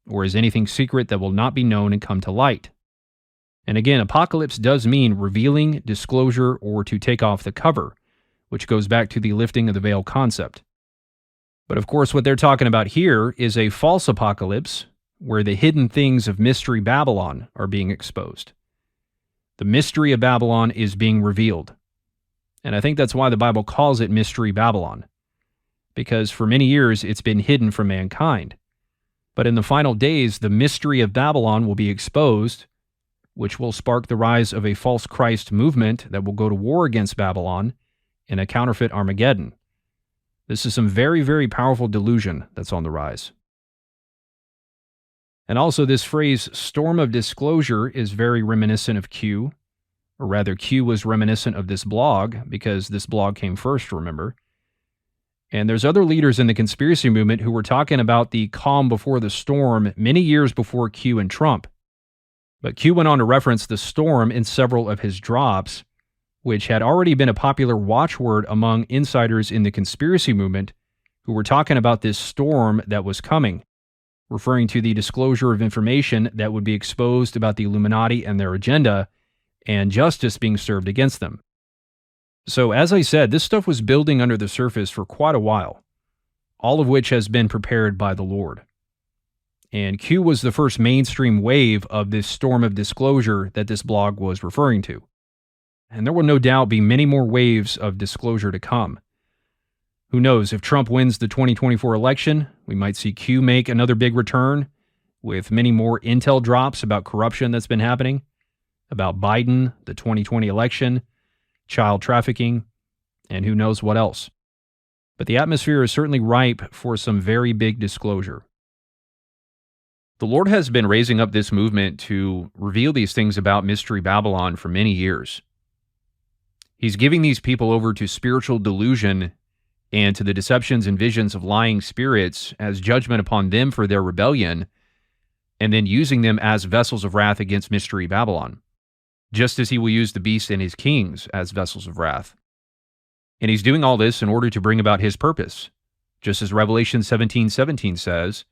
or is anything secret that will not be known and come to light." And again, apocalypse does mean revealing, disclosure, or to take off the cover, which goes back to the lifting of the veil concept. But of course, what they're talking about here is a false apocalypse, where the hidden things of Mystery Babylon are being exposed. The mystery of Babylon is being revealed. And I think that's why the Bible calls it Mystery Babylon, because for many years it's been hidden from mankind. But in the final days, the mystery of Babylon will be exposed, which will spark the rise of a false Christ movement that will go to war against Babylon in a counterfeit Armageddon. This is some very, very powerful delusion that's on the rise. And also this phrase, storm of disclosure, is very reminiscent of Q, or rather Q was reminiscent of this blog, because this blog came first, remember? And there's other leaders in the conspiracy movement who were talking about the calm before the storm many years before Q and Trump. But Q went on to reference the storm in several of his drops, which had already been a popular watchword among insiders in the conspiracy movement who were talking about this storm that was coming, referring to the disclosure of information that would be exposed about the Illuminati and their agenda, and justice being served against them. So as I said, this stuff was building under the surface for quite a while, all of which has been prepared by the Lord. And Q was the first mainstream wave of this storm of disclosure that this blog was referring to. And there will no doubt be many more waves of disclosure to come. Who knows, if Trump wins the 2024 election, we might see Q make another big return with many more intel drops about corruption that's been happening, about Biden, the 2020 election, child trafficking, and who knows what else. But the atmosphere is certainly ripe for some very big disclosure. The Lord has been raising up this movement to reveal these things about Mystery Babylon for many years. He's giving these people over to spiritual delusion and to the deceptions and visions of lying spirits as judgment upon them for their rebellion, and then using them as vessels of wrath against Mystery Babylon, just as he will use the beast and his kings as vessels of wrath. And he's doing all this in order to bring about his purpose, just as Revelation 17:17 says,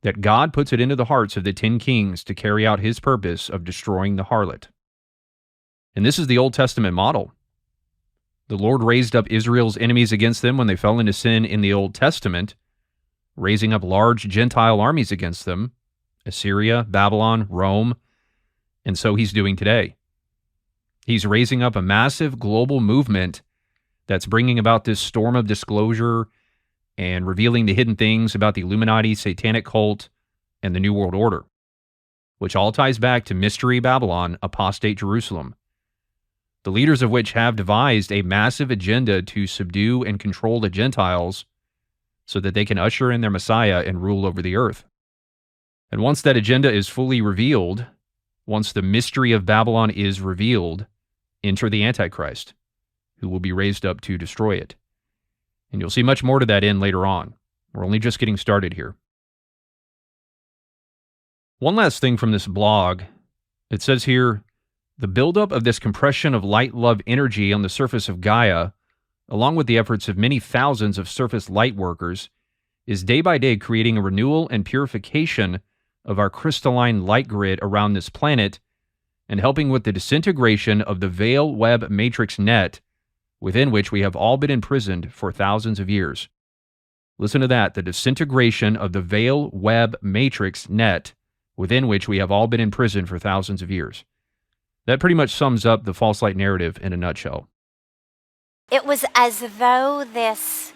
that God puts it into the hearts of the 10 kings to carry out his purpose of destroying the harlot. And this is the Old Testament model. The Lord raised up Israel's enemies against them when they fell into sin in the Old Testament, raising up large Gentile armies against them, Assyria, Babylon, Rome, and so he's doing today. He's raising up a massive global movement that's bringing about this storm of disclosure and revealing the hidden things about the Illuminati, satanic cult, and the New World Order, which all ties back to Mystery Babylon, apostate Jerusalem, the leaders of which have devised a massive agenda to subdue and control the Gentiles so that they can usher in their Messiah and rule over the earth. And once that agenda is fully revealed, once the mystery of Babylon is revealed, enter the Antichrist, who will be raised up to destroy it. And you'll see much more to that end later on. We're only just getting started here. One last thing from this blog. It says here, the buildup of this compression of light-love energy on the surface of Gaia, along with the efforts of many thousands of surface light workers, is day by day creating a renewal and purification of our crystalline light grid around this planet and helping with the disintegration of the veil web matrix net within which we have all been imprisoned for thousands of years. Listen to that, the disintegration of the veil web matrix net within which we have all been imprisoned for thousands of years. That pretty much sums up the false light narrative in a nutshell. It was as though this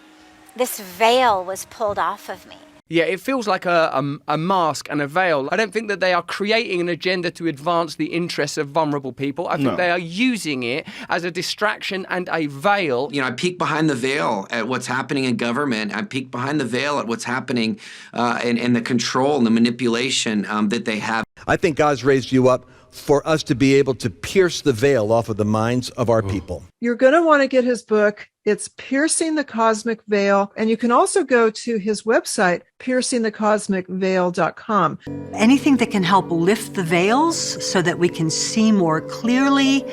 veil was pulled off of me. Yeah, it feels like a mask and a veil. I don't think that they are creating an agenda to advance the interests of vulnerable people. I think they are using it as a distraction and a veil. You know, I peek behind the veil at what's happening in government. I peek behind the veil at what's happening and the control and the manipulation that they have. I think God's raised you up for us to be able to pierce the veil off of the minds of our people. You're going to want to get his book. It's Piercing the Cosmic Veil. And you can also go to his website, piercingthecosmicveil.com. Anything that can help lift the veils so that we can see more clearly.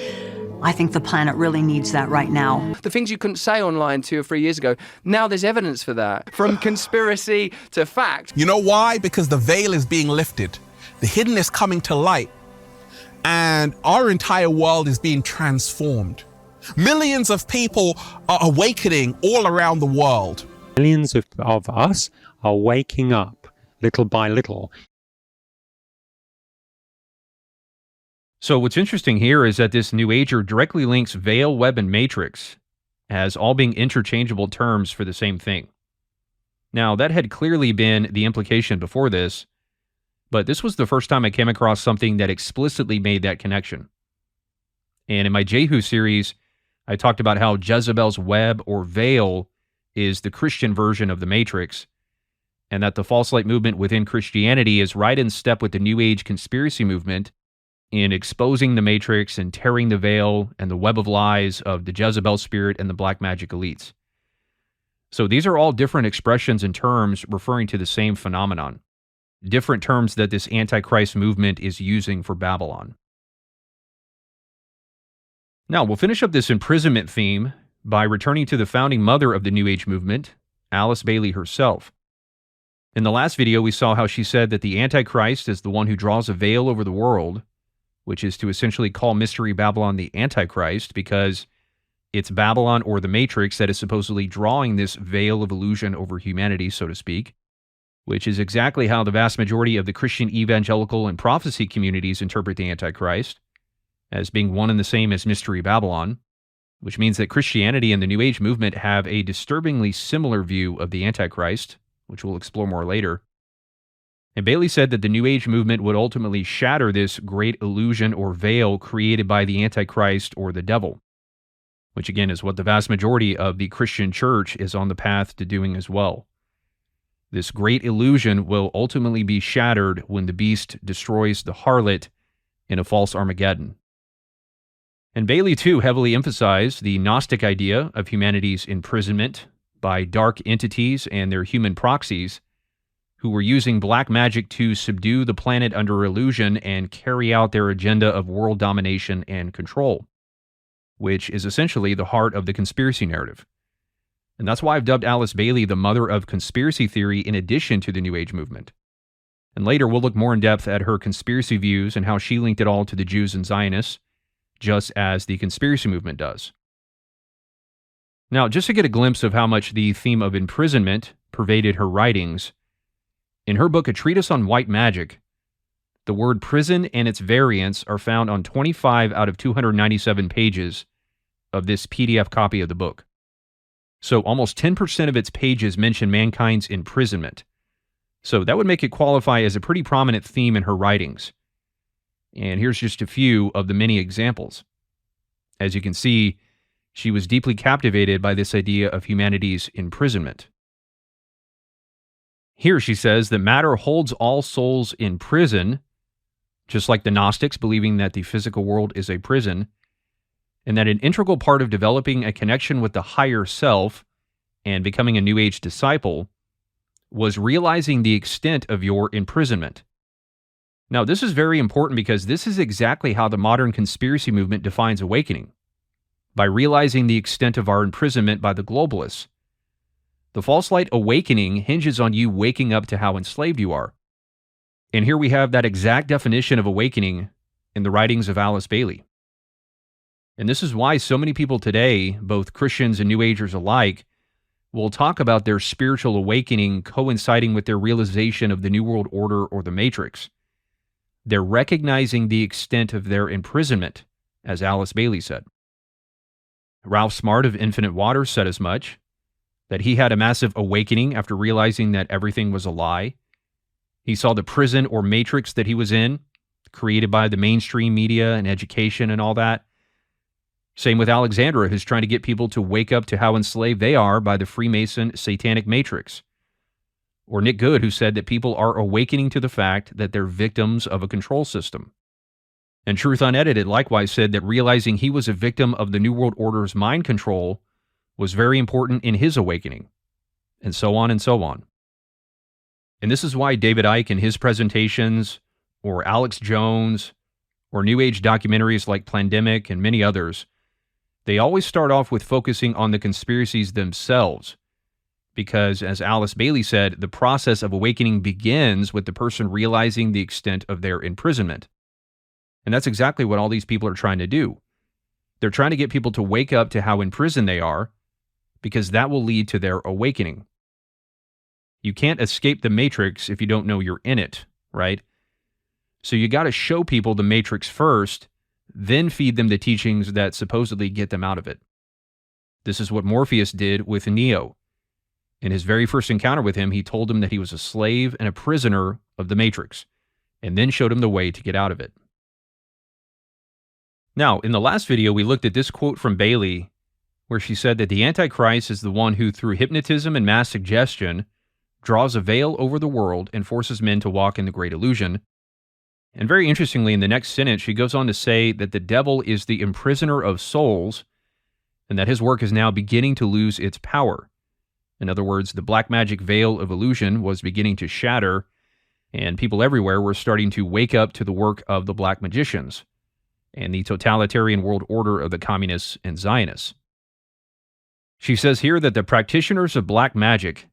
I think the planet really needs that right now. The things you couldn't say online 2 or 3 years ago, now there's evidence for that. From conspiracy to fact. You know why? Because the veil is being lifted. The hidden is coming to light. And our entire world is being transformed. Millions of people are awakening all around the world. Millions of us are waking up little by little. So what's interesting here is that this New Ager directly links veil, web, and matrix as all being interchangeable terms for the same thing. Now, that had clearly been the implication before this, but this was the first time I came across something that explicitly made that connection. And in my Jehu series, I talked about how Jezebel's web or veil is the Christian version of the Matrix, and that the false light movement within Christianity is right in step with the New Age conspiracy movement in exposing the Matrix and tearing the veil and the web of lies of the Jezebel spirit and the black magic elites. So these are all different expressions and terms referring to the same phenomenon. Different terms that this Antichrist movement is using for Babylon. Now, we'll finish up this imprisonment theme by returning to the founding mother of the New Age movement, Alice Bailey herself. In the last video, we saw how she said that the Antichrist is the one who draws a veil over the world, which is to essentially call Mystery Babylon the Antichrist because it's Babylon or the Matrix that is supposedly drawing this veil of illusion over humanity, so to speak, which is exactly how the vast majority of the Christian evangelical and prophecy communities interpret the Antichrist, as being one and the same as Mystery Babylon, which means that Christianity and the New Age movement have a disturbingly similar view of the Antichrist, which we'll explore more later. And Bailey said that the New Age movement would ultimately shatter this great illusion or veil created by the Antichrist or the devil, which again is what the vast majority of the Christian church is on the path to doing as well. This great illusion will ultimately be shattered when the beast destroys the harlot in a false Armageddon. And Bailey, too, heavily emphasized the Gnostic idea of humanity's imprisonment by dark entities and their human proxies who were using black magic to subdue the planet under illusion and carry out their agenda of world domination and control, which is essentially the heart of the conspiracy narrative. And that's why I've dubbed Alice Bailey the mother of conspiracy theory in addition to the New Age movement. And later we'll look more in depth at her conspiracy views and how she linked it all to the Jews and Zionists, just as the conspiracy movement does. Now, just to get a glimpse of how much the theme of imprisonment pervaded her writings, in her book, A Treatise on White Magic, the word prison and its variants are found on 25 out of 297 pages of this PDF copy of the book. So almost 10% of its pages mention mankind's imprisonment. So that would make it qualify as a pretty prominent theme in her writings. And here's just a few of the many examples. As you can see, she was deeply captivated by this idea of humanity's imprisonment. Here she says that matter holds all souls in prison, just like the Gnostics believing that the physical world is a prison, and that an integral part of developing a connection with the higher self and becoming a New Age disciple was realizing the extent of your imprisonment. Now, this is very important because this is exactly how the modern conspiracy movement defines awakening, by realizing the extent of our imprisonment by the globalists. The false light awakening hinges on you waking up to how enslaved you are. And here we have that exact definition of awakening in the writings of Alice Bailey. And this is why so many people today, both Christians and New Agers alike, will talk about their spiritual awakening coinciding with their realization of the New World Order or the Matrix. They're recognizing the extent of their imprisonment, as Alice Bailey said. Ralph Smart of Infinite Waters said as much, that he had a massive awakening after realizing that everything was a lie. He saw the prison or matrix that he was in, created by the mainstream media and education and all that. Same with Alexandra, who's trying to get people to wake up to how enslaved they are by the Freemason satanic matrix. Or Nick Good, who said that people are awakening to the fact that they're victims of a control system. And Truth Unedited likewise said that realizing he was a victim of the New World Order's mind control was very important in his awakening, and so on and so on. And this is why David Icke in his presentations, or Alex Jones, or New Age documentaries like Plandemic and many others, they always start off with focusing on the conspiracies themselves, because, as Alice Bailey said, the process of awakening begins with the person realizing the extent of their imprisonment. And that's exactly what all these people are trying to do. They're trying to get people to wake up to how imprisoned they are, because that will lead to their awakening. You can't escape the matrix if you don't know you're in it, right? So you got to show people the matrix first, then feed them the teachings that supposedly get them out of it. This is what Morpheus did with Neo. In his very first encounter with him, he told him that he was a slave and a prisoner of the matrix, and then showed him the way to get out of it. Now, in the last video, we looked at this quote from Bailey, where she said that the Antichrist is the one who, through hypnotism and mass suggestion, draws a veil over the world and forces men to walk in the great illusion. And very interestingly, in the next sentence, she goes on to say that the devil is the imprisoner of souls, and that his work is now beginning to lose its power. In other words, the black magic veil of illusion was beginning to shatter, and people everywhere were starting to wake up to the work of the black magicians and the totalitarian world order of the communists and Zionists. She says here that the practitioners of black magic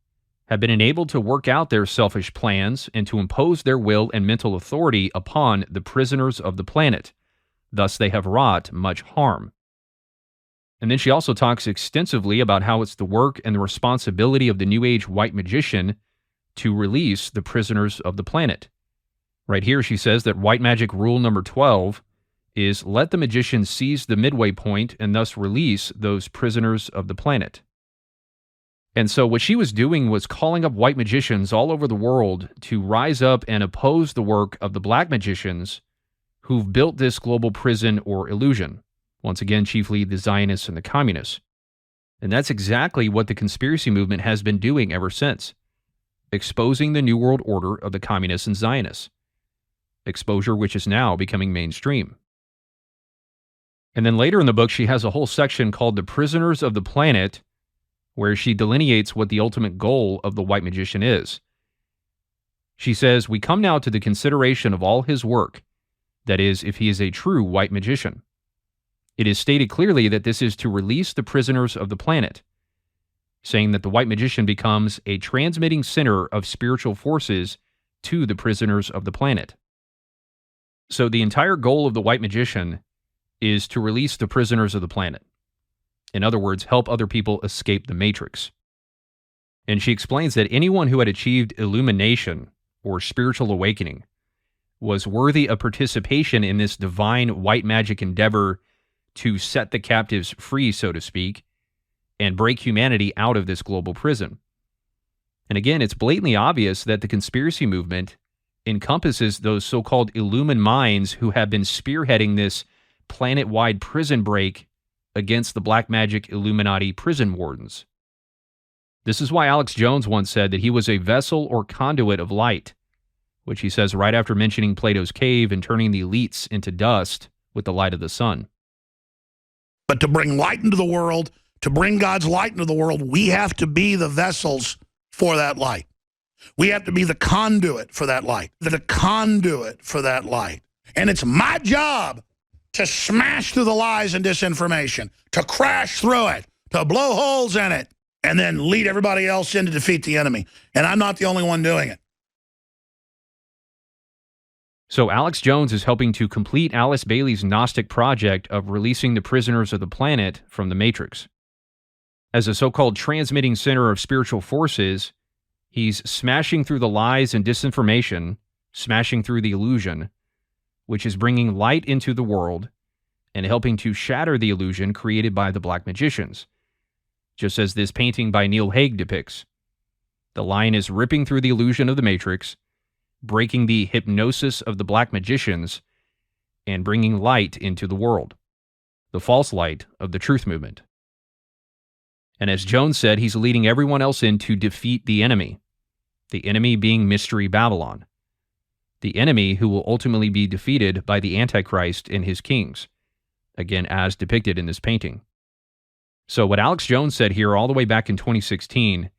have been enabled to work out their selfish plans and to impose their will and mental authority upon the prisoners of the planet. Thus, they have wrought much harm. And then she also talks extensively about how it's the work and the responsibility of the New Age white magician to release the prisoners of the planet. Right here, she says that white magic rule number 12 is let the magician seize the midway point and thus release those prisoners of the planet. And so what she was doing was calling up white magicians all over the world to rise up and oppose the work of the black magicians who've built this global prison or illusion. Once again, chiefly the Zionists and the communists. And that's exactly what the conspiracy movement has been doing ever since. Exposing the New World Order of the communists and Zionists. Exposure which is now becoming mainstream. And then later in the book, she has a whole section called The Prisoners of the Planet, where she delineates what the ultimate goal of the white magician is. She says, we come now to the consideration of all his work, that is, if he is a true white magician. It is stated clearly that this is to release the prisoners of the planet, saying that the white magician becomes a transmitting center of spiritual forces to the prisoners of the planet. So the entire goal of the white magician is to release the prisoners of the planet. In other words, help other people escape the Matrix. And she explains that anyone who had achieved illumination or spiritual awakening was worthy of participation in this divine white magic endeavor to set the captives free, so to speak, and break humanity out of this global prison. And again, it's blatantly obvious that the conspiracy movement encompasses those so-called illumined minds who have been spearheading this planet-wide prison break against the black magic Illuminati prison wardens. This is why Alex Jones once said that he was a vessel or conduit of light, which he says right after mentioning Plato's cave and turning the elites into dust with the light of the sun. But to bring light into the world, to bring God's light into the world, we have to be the vessels for that light. We have to be the conduit for that light, the conduit for that light. And it's my job to smash through the lies and disinformation, to crash through it, to blow holes in it, and then lead everybody else in to defeat the enemy. And I'm not the only one doing it. So Alex Jones is helping to complete Alice Bailey's Gnostic project of releasing the prisoners of the planet from the Matrix. As a so-called transmitting center of spiritual forces, he's smashing through the lies and disinformation, smashing through the illusion, which is bringing light into the world and helping to shatter the illusion created by the black magicians, just as this painting by Neil Haig depicts. The lion is ripping through the illusion of the Matrix, breaking the hypnosis of the black magicians, and bringing light into the world, the false light of the truth movement. And as Jones said, he's leading everyone else in to defeat the enemy being Mystery Babylon, the enemy who will ultimately be defeated by the Antichrist and his kings, again, as depicted in this painting. So what Alex Jones said here all the way back in 2016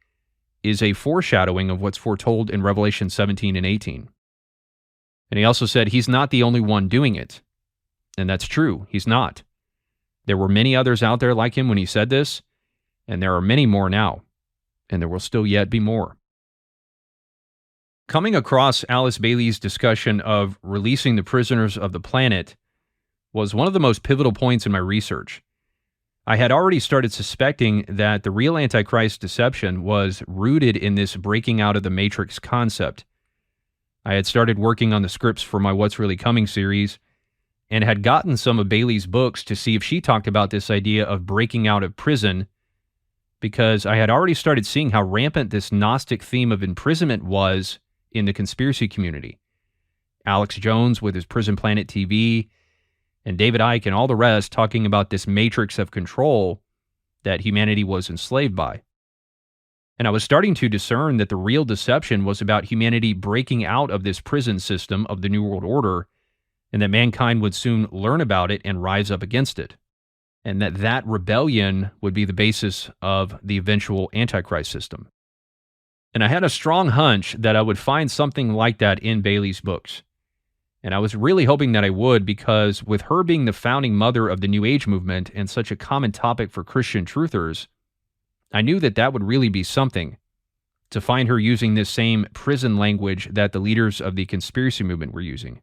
is a foreshadowing of what's foretold in Revelation 17 and 18. And he also said he's not the only one doing it. And that's true, he's not. There were many others out there like him when he said this, and there are many more now, and there will still yet be more. Coming across Alice Bailey's discussion of releasing the prisoners of the planet was one of the most pivotal points in my research. I had already started suspecting that the real Antichrist deception was rooted in this breaking out of the Matrix concept. I had started working on the scripts for my What's Really Coming series and had gotten some of Bailey's books to see if she talked about this idea of breaking out of prison, because I had already started seeing how rampant this Gnostic theme of imprisonment was in the conspiracy community. Alex Jones with his Prison Planet TV, and David Icke and all the rest talking about this matrix of control that humanity was enslaved by. And I was starting to discern that the real deception was about humanity breaking out of this prison system of the New World Order, and that mankind would soon learn about it and rise up against it. And that rebellion would be the basis of the eventual Antichrist system. And I had a strong hunch that I would find something like that in Bailey's books. And I was really hoping that I would, because with her being the founding mother of the New Age movement and such a common topic for Christian truthers, I knew that that would really be something, to find her using this same prison language that the leaders of the conspiracy movement were using.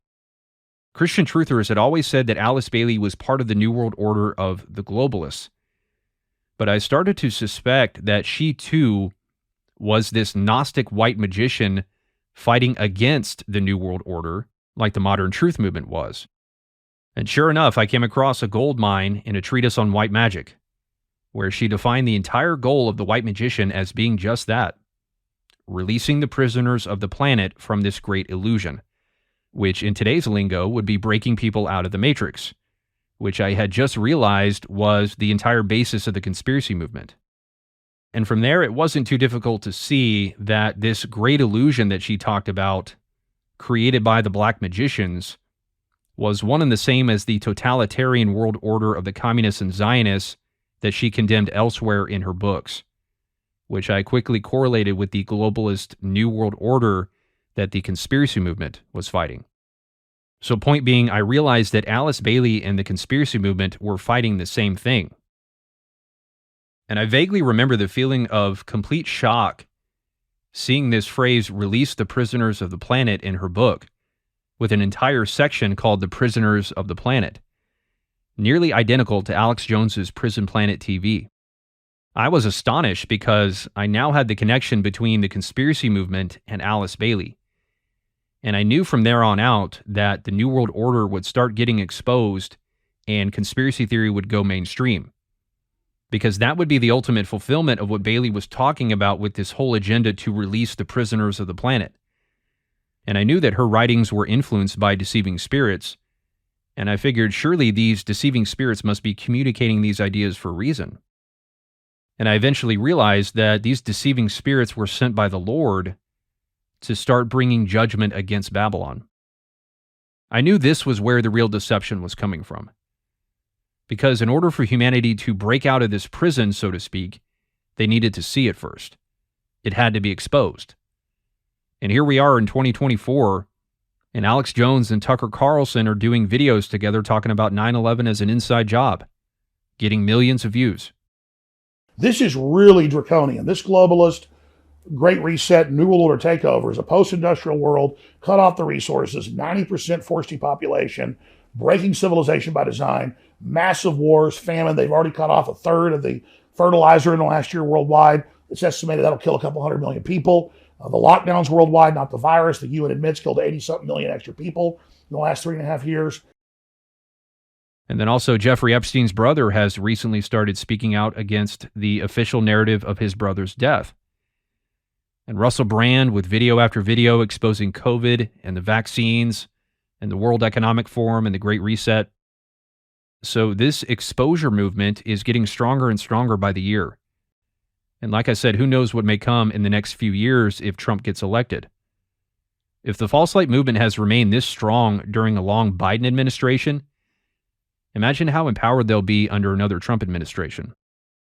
Christian truthers had always said that Alice Bailey was part of the New World Order of the globalists. But I started to suspect that she too was this Gnostic white magician fighting against the New World Order, like the modern truth movement was. And sure enough, I came across a gold mine in a treatise on white magic, where she defined the entire goal of the white magician as being just that, releasing the prisoners of the planet from this great illusion, which in today's lingo would be breaking people out of the Matrix, which I had just realized was the entire basis of the conspiracy movement. And from there, it wasn't too difficult to see that this great illusion that she talked about, created by the black magicians, was one and the same as the totalitarian world order of the communists and Zionists that she condemned elsewhere in her books, which I quickly correlated with the globalist New World Order that the conspiracy movement was fighting. So point being, I realized that Alice Bailey and the conspiracy movement were fighting the same thing. And I vaguely remember the feeling of complete shock seeing this phrase, release the prisoners of the planet, in her book, with an entire section called The Prisoners of the Planet. nearly identical to Alex Jones's Prison Planet TV. I was astonished because I now had the connection between the conspiracy movement and Alice Bailey. And I knew from there on out that the New World Order would start getting exposed and conspiracy theory would go mainstream. Because that would be the ultimate fulfillment of what Bailey was talking about with this whole agenda to release the prisoners of the planet. And I knew that her writings were influenced by deceiving spirits, and I figured surely these deceiving spirits must be communicating these ideas for a reason. And I eventually realized that these deceiving spirits were sent by the Lord to start bringing judgment against Babylon. I knew this was where the real deception was coming from. Because in order for humanity to break out of this prison, so to speak, they needed to see it first. It had to be exposed. And here we are in 2024, and Alex Jones and Tucker Carlson are doing videos together talking about 9/11 as an inside job, getting millions of views. This is really draconian. This globalist, Great Reset, New World Order takeover is a post-industrial world, cut off the resources, 90% forced depopulation, breaking civilization by design, massive wars, famine. They've already cut off a third of the fertilizer in the last year worldwide. It's estimated that'll kill a couple 100 million people. The lockdowns worldwide, not the virus, the UN admits killed 80-something million extra people in the last 3.5 years. And then also Jeffrey Epstein's brother has recently started speaking out against the official narrative of his brother's death. And Russell Brand with video after video exposing COVID and the vaccines and the World Economic Forum and the Great Reset. So this exposure movement is getting stronger and stronger by the year. And like I said, who knows what may come in the next few years if Trump gets elected. If the false light movement has remained this strong during a long Biden administration, imagine how empowered they'll be under another Trump administration,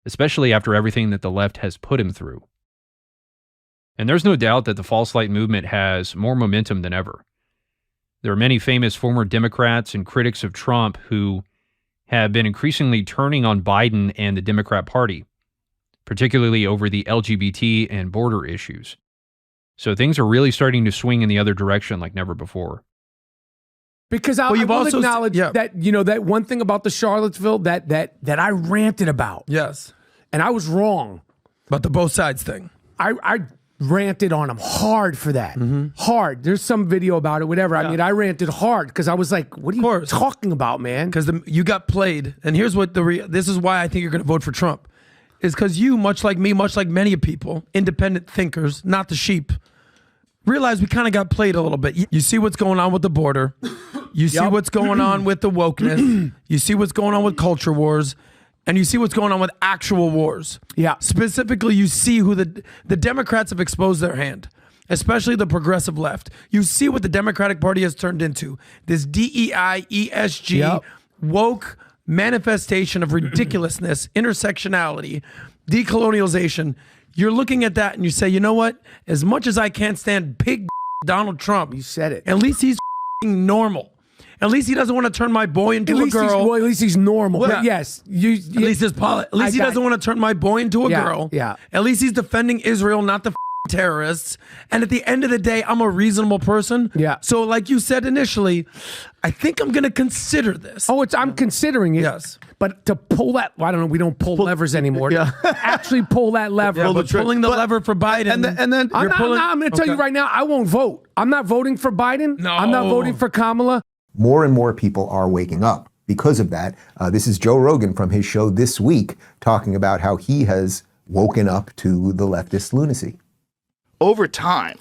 especially after everything that the left has put him through. And there's no doubt that the false light movement has more momentum than ever. There are many famous former Democrats and critics of Trump who have been increasingly turning on Biden and the Democrat Party, particularly over the LGBT and border issues. So things are really starting to swing in the other direction like never before. Because I will acknowledge that, you know, that one thing about the Charlottesville that I ranted about. Yes. And I was wrong. But the both sides thing. I ranted on him hard for that. Hard. There's some video about it, whatever. I mean, I ranted hard because I was like, what are you talking about, man? Because you got played. And here's what this is why I think you're going to vote for Trump. Is because you, much like me, much like many people, independent thinkers, not the sheep, realize we kind of got played a little bit. You see what's going on with the border. You see what's going on with the wokeness. You see what's going on with culture wars. And you see what's going on with actual wars. Yeah. Specifically, you see who the Democrats have exposed their hand, especially the progressive left. You see what the Democratic Party has turned into. This DEI, ESG, woke manifestation of ridiculousness, intersectionality, decolonialization. You're looking at that and you say, you know what? As much as I can't stand pig Donald Trump, you said it. At least he's normal. At least he doesn't want to turn my boy into a girl. At least he's normal. Well, but yes. At least he doesn't want to turn my boy into a girl. Yeah. At least he's defending Israel, not the terrorists. And at the end of the day, I'm a reasonable person. Yeah. So like you said initially, I think I'm going to consider this. Oh, I'm considering it. Yes. But to pull that, I don't know, we don't pull levers anymore. Yeah. Actually pull that lever. Yeah, but pulling the lever for Biden. And then I'm going to tell you right now, I won't vote. I'm not voting for Biden. No. I'm not voting for Kamala. More and more people are waking up because of that. This is Joe Rogan from his show This Week talking about how he has woken up to the leftist lunacy. Over time,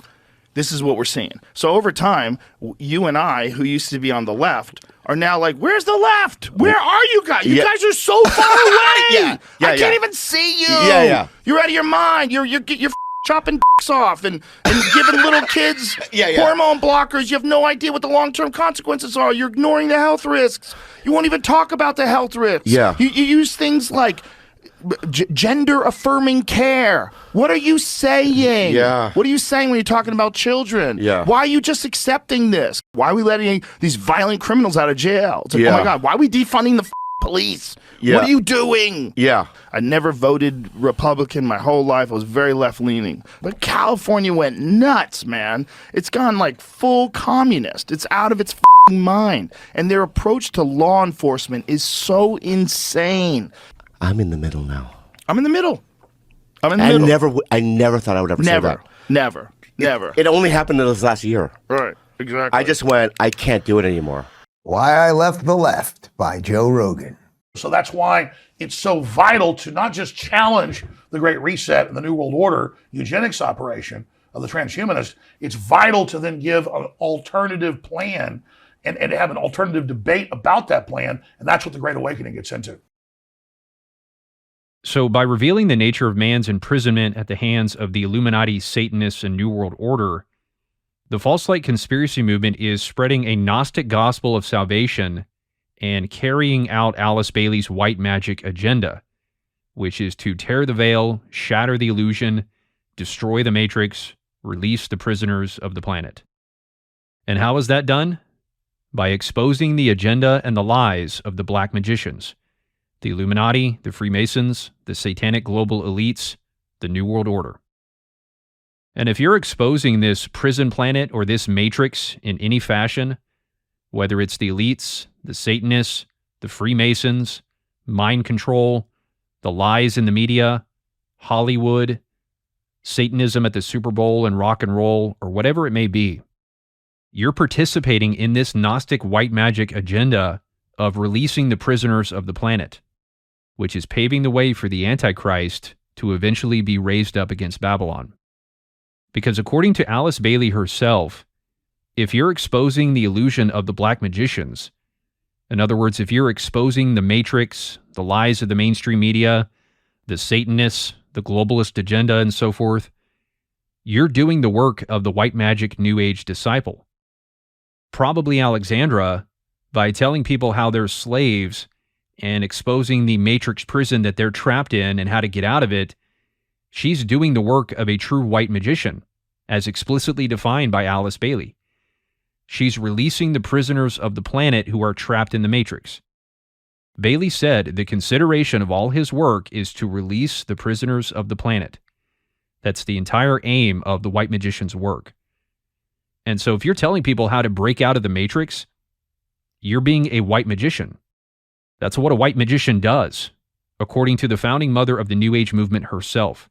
this is what we're seeing. So over time, you and I, who used to be on the left, are now like, where's the left? Where are you guys? You guys are so far away. I can't even see you. You're out of your mind. You're chopping dicks off and giving little kids hormone blockers. You have no idea what the long-term consequences are. You're ignoring the health risks. You won't even talk about the health risks. Yeah. You use things like gender-affirming care. What are you saying? Yeah. What are you saying when you're talking about children? Yeah. Why are you just accepting this? Why are we letting these violent criminals out of jail? It's like, oh my God, why are we defunding the police. Yeah. What are you doing? Yeah. I never voted Republican my whole life. I was very left-leaning. But California went nuts, man. It's gone like full communist. It's out of its mind. And their approach to law enforcement is so insane. I'm in the middle now. I'm in the middle. I'm in the middle. I never thought I would ever say that. Never. It only happened in this last year. Right, exactly. I just went, I can't do it anymore. Why I Left the Left by Joe Rogan. So that's why it's so vital to not just challenge the Great Reset and the New World Order eugenics operation of the transhumanists. It's vital to then give an alternative plan and have an alternative debate about that plan. And that's what the Great Awakening gets into. So by revealing the nature of man's imprisonment at the hands of the Illuminati, Satanists, and New World Order, the false light conspiracy movement is spreading a Gnostic gospel of salvation and carrying out Alice Bailey's white magic agenda, which is to tear the veil, shatter the illusion, destroy the matrix, release the prisoners of the planet. And how is that done? By exposing the agenda and the lies of the black magicians, the Illuminati, the Freemasons, the satanic global elites, the New World Order. And if you're exposing this prison planet or this matrix in any fashion, whether it's the elites, the Satanists, the Freemasons, mind control, the lies in the media, Hollywood, Satanism at the Super Bowl and rock and roll, or whatever it may be, you're participating in this Gnostic white magic agenda of releasing the prisoners of the planet, which is paving the way for the Antichrist to eventually be raised up against Babylon. Because according to Alice Bailey herself, if you're exposing the illusion of the black magicians, in other words, if you're exposing the matrix, the lies of the mainstream media, the Satanists, the globalist agenda, and so forth, you're doing the work of the white magic New Age disciple. Probably Alexandra, by telling people how they're slaves and exposing the matrix prison that they're trapped in and how to get out of it, she's doing the work of a true white magician, as explicitly defined by Alice Bailey. She's releasing the prisoners of the planet who are trapped in the matrix. Bailey said the consideration of all his work is to release the prisoners of the planet. That's the entire aim of the white magician's work. And so if you're telling people how to break out of the matrix, you're being a white magician. That's what a white magician does, according to the founding mother of the New Age movement herself.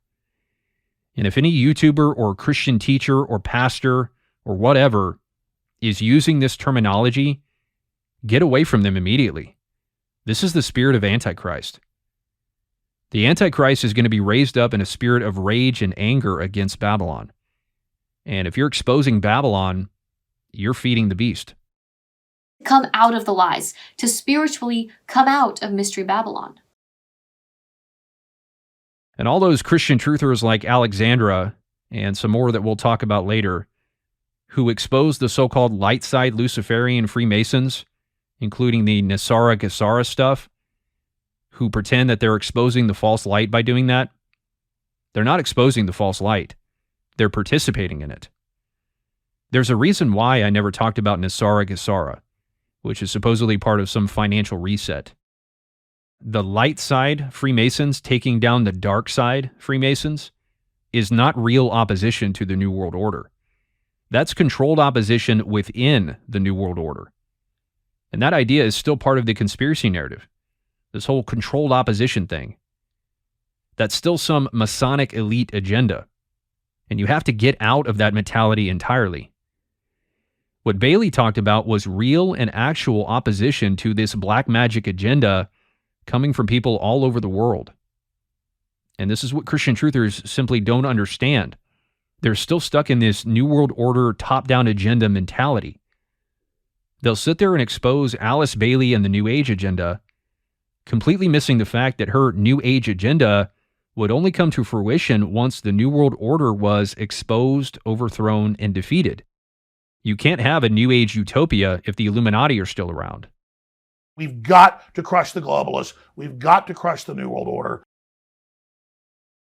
And if any YouTuber or Christian teacher or pastor or whatever is using this terminology, get away from them immediately. This is the spirit of Antichrist. The Antichrist is going to be raised up in a spirit of rage and anger against Babylon. And if you're exposing Babylon, you're feeding the beast. Come out of the lies, to spiritually come out of Mystery Babylon. And all those Christian truthers like Alexandra, and some more that we'll talk about later, who expose the so-called light side Luciferian Freemasons, including the Nasara Gesara stuff, who pretend that they're exposing the false light by doing that, they're not exposing the false light. They're participating in it. There's a reason why I never talked about Nasara Gesara, which is supposedly part of some financial reset. The light side Freemasons taking down the dark side Freemasons is not real opposition to the New World Order. That's controlled opposition within the New World Order. And that idea is still part of the conspiracy narrative. This whole controlled opposition thing. That's still some Masonic elite agenda. And you have to get out of that mentality entirely. What Bailey talked about was real and actual opposition to this black magic agenda coming from people all over the world. And this is what Christian truthers simply don't understand. They're still stuck in this New World Order top-down agenda mentality. They'll sit there and expose Alice Bailey and the New Age agenda, completely missing the fact that her New Age agenda would only come to fruition once the New World Order was exposed, overthrown, and defeated. You can't have a New Age utopia if the Illuminati are still around. We've got to crush the globalists. We've got to crush the New World Order.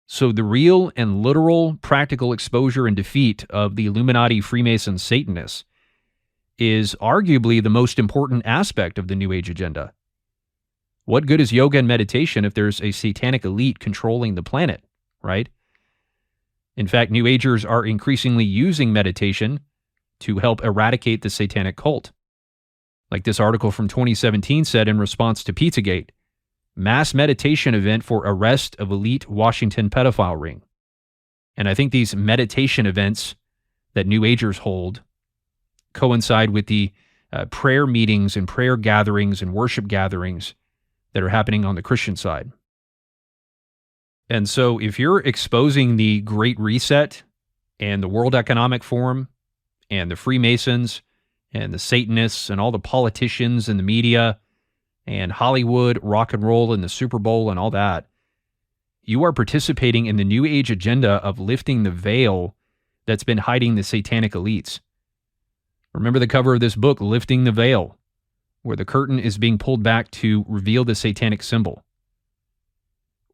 So the real and literal practical exposure and defeat of the Illuminati, Freemason, Satanists is arguably the most important aspect of the New Age agenda. What good is yoga and meditation if there's a satanic elite controlling the planet, right? In fact, New Agers are increasingly using meditation to help eradicate the satanic cult. Like this article from 2017 said in response to Pizzagate, mass meditation event for arrest of elite Washington pedophile ring. And I think these meditation events that New Agers hold coincide with the prayer meetings and prayer gatherings and worship gatherings that are happening on the Christian side. And so if you're exposing the Great Reset and the World Economic Forum and the Freemasons and the Satanists and all the politicians and the media and Hollywood, rock and roll and the Super Bowl and all that, you are participating in the New Age agenda of lifting the veil that's been hiding the satanic elites. Remember the cover of this book, Lifting the Veil, where the curtain is being pulled back to reveal the satanic symbol.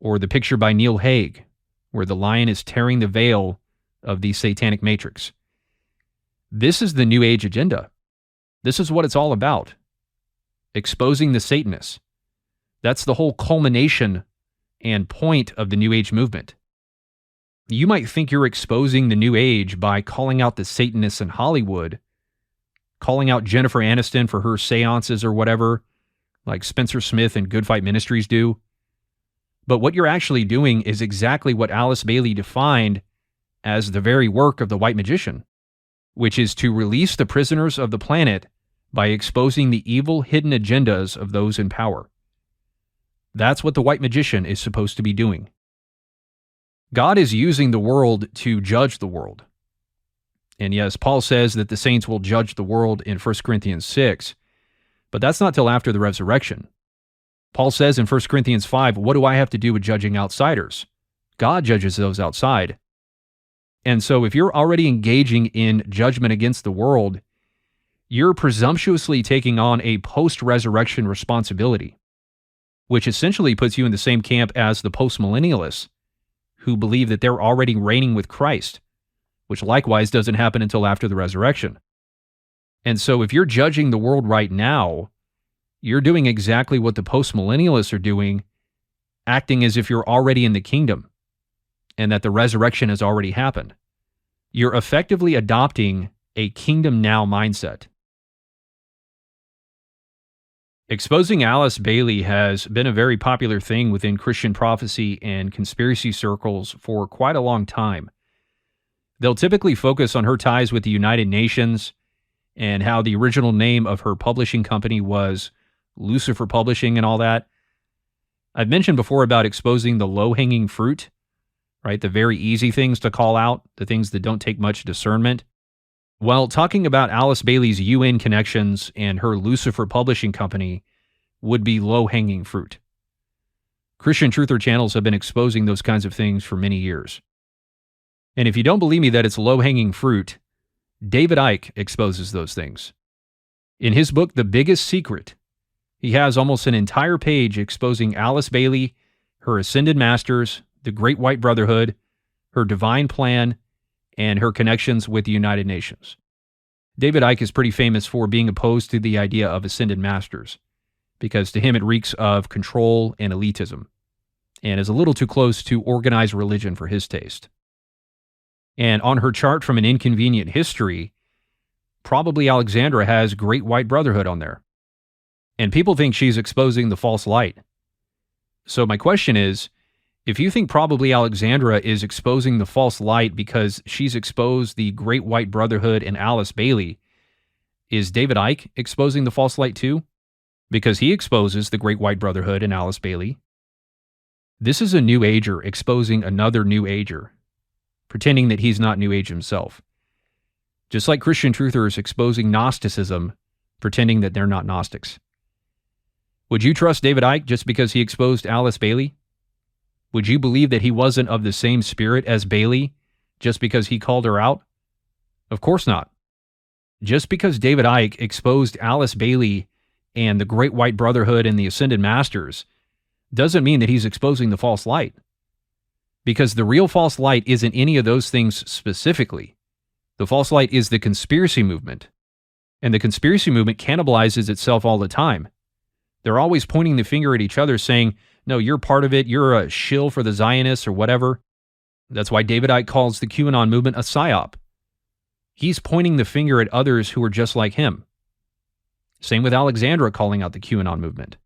Or the picture by Neil Haig, where the lion is tearing the veil of the satanic matrix. This is the New Age agenda. This is what it's all about. Exposing the Satanists. That's the whole culmination and point of the New Age movement. You might think you're exposing the New Age by calling out the Satanists in Hollywood, calling out Jennifer Aniston for her seances or whatever, like Spencer Smith and Good Fight Ministries do. But what you're actually doing is exactly what Alice Bailey defined as the very work of the white magician, which is to release the prisoners of the planet by exposing the evil hidden agendas of those in power. That's what the white magician is supposed to be doing. God is using the world to judge the world. And yes, Paul says that the saints will judge the world in 1 Corinthians 6, but that's not till after the resurrection. Paul says in 1 Corinthians 5, what do I have to do with judging outsiders? God judges those outside. And so if you're already engaging in judgment against the world, you're presumptuously taking on a post-resurrection responsibility, which essentially puts you in the same camp as the post-millennialists who believe that they're already reigning with Christ, which likewise doesn't happen until after the resurrection. And so if you're judging the world right now, you're doing exactly what the post-millennialists are doing, acting as if you're already in the kingdom and that the resurrection has already happened. You're effectively adopting a kingdom now mindset. Exposing Alice Bailey has been a very popular thing within Christian prophecy and conspiracy circles for quite a long time. They'll typically focus on her ties with the United Nations and how the original name of her publishing company was Lucifer Publishing and all that. I've mentioned before about exposing the low-hanging fruit, right? The very easy things to call out, the things that don't take much discernment. Well, talking about Alice Bailey's UN connections and her Lucifer Publishing Company would be low-hanging fruit. Christian Truther channels have been exposing those kinds of things for many years. And if you don't believe me that it's low-hanging fruit, David Icke exposes those things. In his book, The Biggest Secret, he has almost an entire page exposing Alice Bailey, her Ascended Masters, the Great White Brotherhood, her divine plan, and her connections with the United Nations. David Icke is pretty famous for being opposed to the idea of Ascended Masters, because to him it reeks of control and elitism, and is a little too close to organized religion for his taste. And on her chart from An Inconvenient History, probably Alexandra has Great White Brotherhood on there. And people think she's exposing the false light. So my question is, if you think probably Alexandra is exposing the false light because she's exposed the Great White Brotherhood and Alice Bailey, is David Icke exposing the false light too? Because he exposes the Great White Brotherhood and Alice Bailey. This is a New Ager exposing another New Ager, pretending that he's not New Age himself. Just like Christian Truthers exposing Gnosticism, pretending that they're not Gnostics. Would you trust David Icke just because he exposed Alice Bailey? Would you believe that he wasn't of the same spirit as Bailey just because he called her out? Of course not. Just because David Icke exposed Alice Bailey and the Great White Brotherhood and the Ascended Masters doesn't mean that he's exposing the false light. Because the real false light isn't any of those things specifically. The false light is the conspiracy movement. And the conspiracy movement cannibalizes itself all the time. They're always pointing the finger at each other saying, no, you're part of it, you're a shill for the Zionists or whatever. That's why David Icke calls the QAnon movement a psyop. He's pointing the finger at others who are just like him. Same with Alexandra calling out the QAnon movement.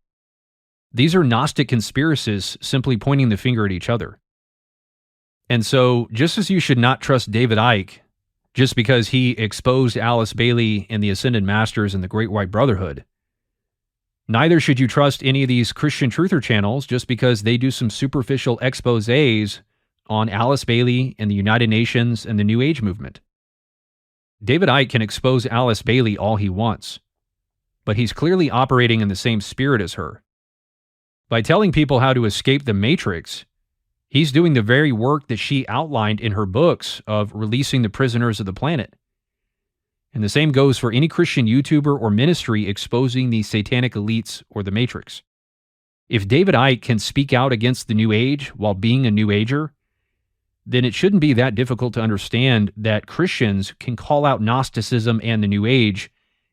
These are Gnostic conspiracists simply pointing the finger at each other. And so, just as you should not trust David Icke just because he exposed Alice Bailey and the Ascended Masters and the Great White Brotherhood, neither should you trust any of these Christian truther channels just because they do some superficial exposés on Alice Bailey and the United Nations and the New Age movement. David Icke can expose Alice Bailey all he wants, but he's clearly operating in the same spirit as her. By telling people how to escape the Matrix, he's doing the very work that she outlined in her books of releasing the prisoners of the planet. And the same goes for any Christian YouTuber or ministry exposing the satanic elites or the Matrix. If David Icke can speak out against the New Age while being a New Ager, then it shouldn't be that difficult to understand that Christians can call out Gnosticism and the New Age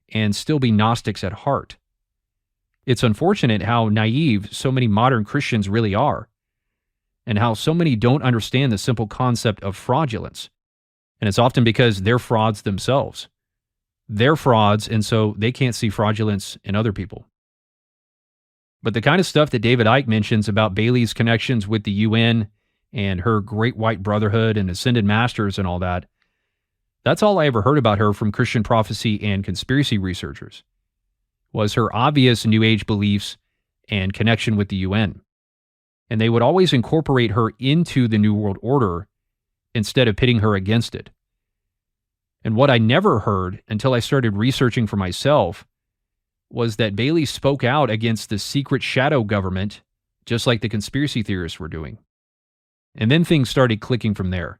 and still be Gnostics at heart. It's unfortunate how naive so many modern Christians really are, and how so many don't understand the simple concept of fraudulence. And it's often because they're frauds themselves. They're frauds, and so they can't see fraudulence in other people. But the kind of stuff that David Icke mentions about Bailey's connections with the UN and her Great White Brotherhood and Ascended Masters and all that, that's all I ever heard about her from Christian prophecy and conspiracy researchers, was her obvious New Age beliefs and connection with the UN. And they would always incorporate her into the New World Order instead of pitting her against it. And what I never heard until I started researching for myself was that Bailey spoke out against the secret shadow government, just like the conspiracy theorists were doing. And then things started clicking from there.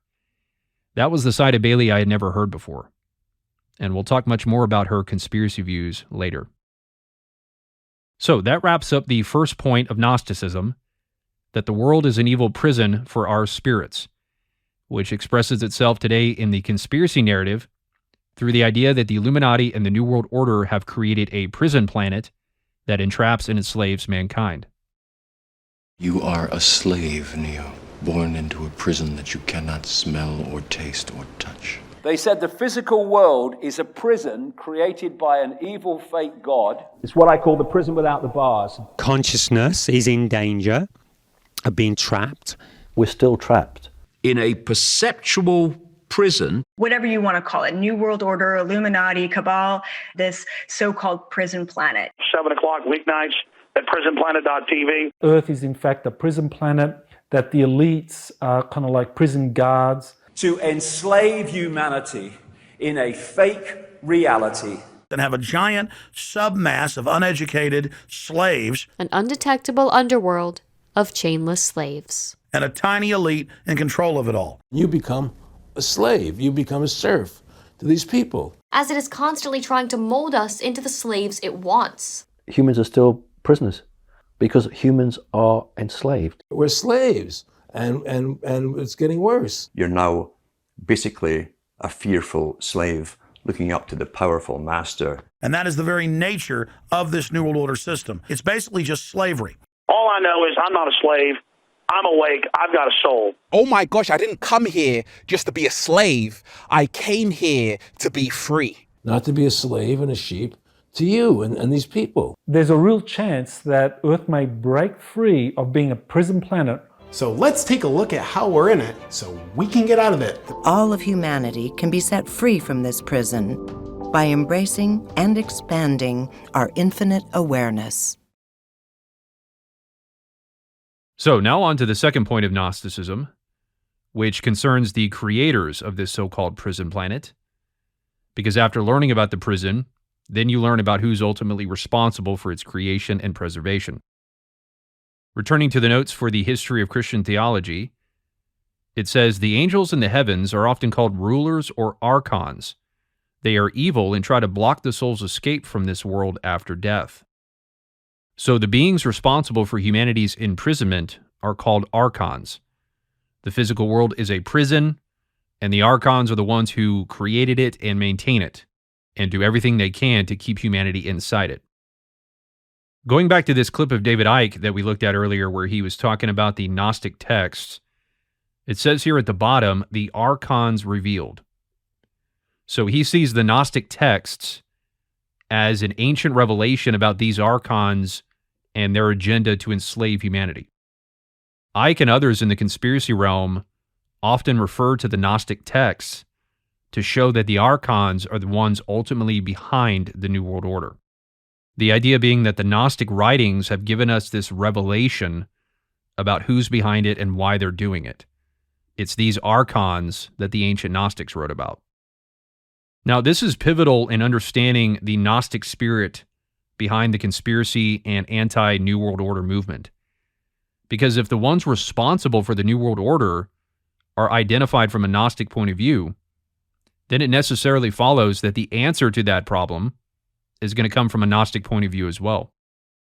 That was the side of Bailey I had never heard before. And we'll talk much more about her conspiracy views later. So that wraps up the first point of Gnosticism, that the world is an evil prison for our spirits, which expresses itself today in the conspiracy narrative through the idea that the Illuminati and the New World Order have created a prison planet that entraps and enslaves mankind. You are a slave, Neo, born into a prison that you cannot smell or taste or touch. They said the physical world is a prison created by an evil fake god. It's what I call the prison without the bars. Consciousness is in danger of being trapped. We're still trapped. In a perceptual prison. Whatever you want to call it, New World Order, Illuminati, Cabal, this so-called prison planet. 7 o'clock weeknights at prisonplanet.tv. Earth is in fact a prison planet, that the elites are kind of like prison guards. To enslave humanity in a fake reality. And have a giant submass of uneducated slaves. An undetectable underworld of chainless slaves. And a tiny elite in control of it all. You become a slave. You become a serf to these people. As it is constantly trying to mold us into the slaves it wants. Humans are still prisoners because humans are enslaved. We're slaves, and it's getting worse. You're now basically a fearful slave looking up to the powerful master. And that is the very nature of this New World Order system. It's basically just slavery. All I know is I'm not a slave. I'm awake. I've got a soul. Oh my gosh, I didn't come here just to be a slave. I came here to be free. Not to be a slave and a sheep to you and these people. There's a real chance that Earth may break free of being a prison planet. So let's take a look at how we're in it so we can get out of it. All of humanity can be set free from this prison by embracing and expanding our infinite awareness. So now on to the second point of Gnosticism, which concerns the creators of this so-called prison planet. Because after learning about the prison, then you learn about who's ultimately responsible for its creation and preservation. Returning to the notes for the history of Christian theology, it says, the angels in the heavens are often called rulers or archons. They are evil and try to block the soul's escape from this world after death. So the beings responsible for humanity's imprisonment are called archons. The physical world is a prison, and the archons are the ones who created it and maintain it, and do everything they can to keep humanity inside it. Going back to this clip of David Icke that we looked at earlier where he was talking about the Gnostic texts, it says here at the bottom, the Archons revealed. So he sees the Gnostic texts as an ancient revelation about these Archons and their agenda to enslave humanity. Icke and others in the conspiracy realm often refer to the Gnostic texts to show that the Archons are the ones ultimately behind the New World Order. The idea being that the Gnostic writings have given us this revelation about who's behind it and why they're doing it. It's these Archons that the ancient Gnostics wrote about. Now, this is pivotal in understanding the Gnostic spirit behind the conspiracy and anti-New World Order movement. Because if the ones responsible for the New World Order are identified from a Gnostic point of view, then it necessarily follows that the answer to that problem is going to come from a Gnostic point of view as well.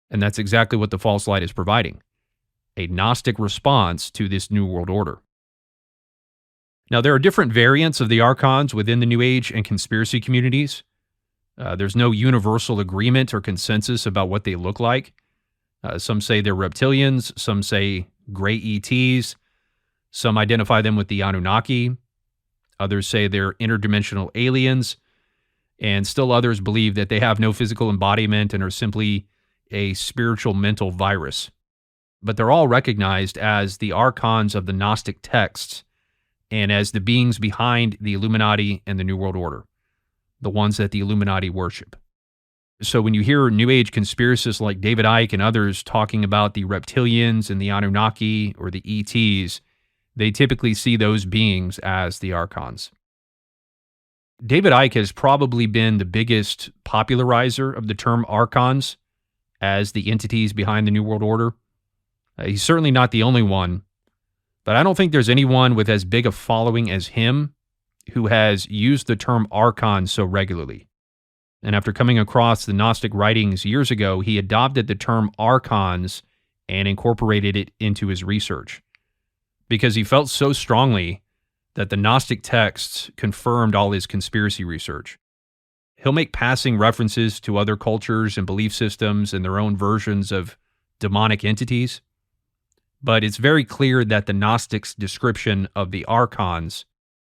And that's exactly what the false light is providing, a Gnostic response to this New World Order. Now, there are different variants of the Archons within the New Age and conspiracy communities. There's no universal agreement or consensus about what they look like. Some say they're reptilians, some say gray ETs, some identify them with the Anunnaki, others say they're interdimensional aliens, and still others believe that they have no physical embodiment and are simply a spiritual mental virus. But they're all recognized as the Archons of the Gnostic texts and as the beings behind the Illuminati and the New World Order, the ones that the Illuminati worship. So when you hear New Age conspiracists like David Icke and others talking about the reptilians and the Anunnaki or the ETs, they typically see those beings as the Archons. David Icke has probably been the biggest popularizer of the term Archons as the entities behind the New World Order. He's certainly not the only one, but I don't think there's anyone with as big a following as him who has used the term Archon so regularly. And after coming across the Gnostic writings years ago, he adopted the term Archons and incorporated it into his research because he felt so strongly that the Gnostic texts confirmed all his conspiracy research. He'll make passing references to other cultures and belief systems and their own versions of demonic entities, but it's very clear that the Gnostics' description of the Archons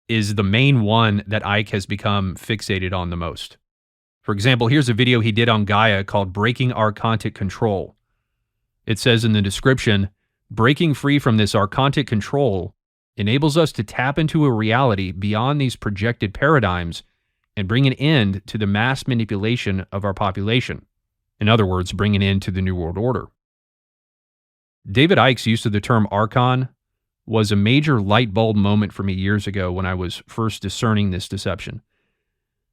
is the main one that Icke has become fixated on the most. For example, here's a video he did on Gaia called Breaking Archontic Control. It says in the description, breaking free from this archontic control enables us to tap into a reality beyond these projected paradigms and bring an end to the mass manipulation of our population. In other words, bring an end to the New World Order. David Icke's use of the term Archon was a major light bulb moment for me years ago when I was first discerning this deception.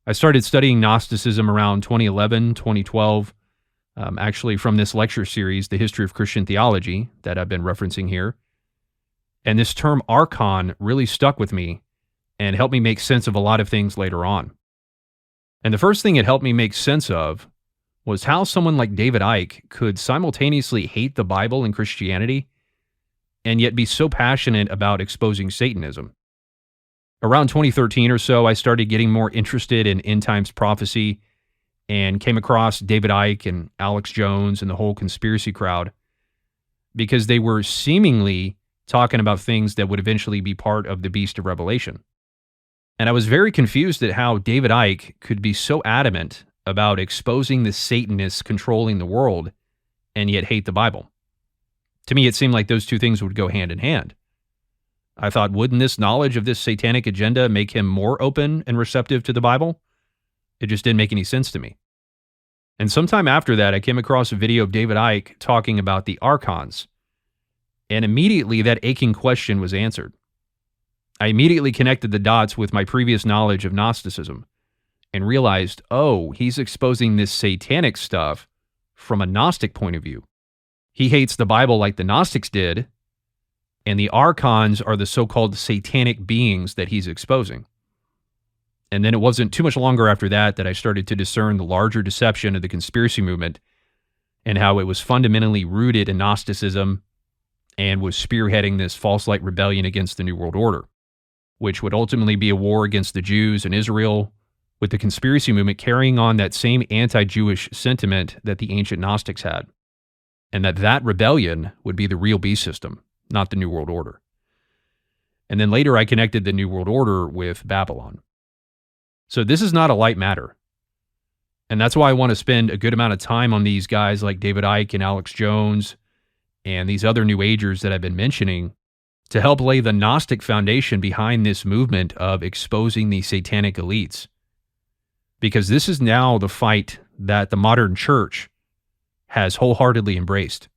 I started studying Gnosticism around 2011, 2012, actually from this lecture series, The History of Christian Theology, that I've been referencing here. And this term Archon really stuck with me and helped me make sense of a lot of things later on. And the first thing it helped me make sense of was how someone like David Icke could simultaneously hate the Bible and Christianity and yet be so passionate about exposing Satanism. Around 2013 or so, I started getting more interested in end times prophecy and came across David Icke and Alex Jones and the whole conspiracy crowd because they were seemingly talking about things that would eventually be part of the Beast of Revelation. And I was very confused at how David Icke could be so adamant about exposing the Satanists controlling the world and yet hate the Bible. To me, it seemed like those two things would go hand in hand. I thought, wouldn't this knowledge of this satanic agenda make him more open and receptive to the Bible? It just didn't make any sense to me. And sometime after that, I came across a video of David Icke talking about the Archons. And immediately that aching question was answered. I immediately connected the dots with my previous knowledge of Gnosticism and realized, oh, he's exposing this satanic stuff from a Gnostic point of view. He hates the Bible like the Gnostics did, and the Archons are the so-called satanic beings that he's exposing. And then it wasn't too much longer after that I started to discern the larger deception of the conspiracy movement and how it was fundamentally rooted in Gnosticism and was spearheading this false light rebellion against the New World Order, which would ultimately be a war against the Jews and Israel, with the conspiracy movement carrying on that same anti-Jewish sentiment that the ancient Gnostics had. and that rebellion would be the real beast system, not the New World Order. And then later I connected the New World Order with Babylon. So this is not a light matter. And that's why I want to spend a good amount of time on these guys like David Icke and Alex Jones and these other New Agers that I've been mentioning to help lay the Gnostic foundation behind this movement of exposing the satanic elites. Because this is now the fight that the modern church has wholeheartedly embraced.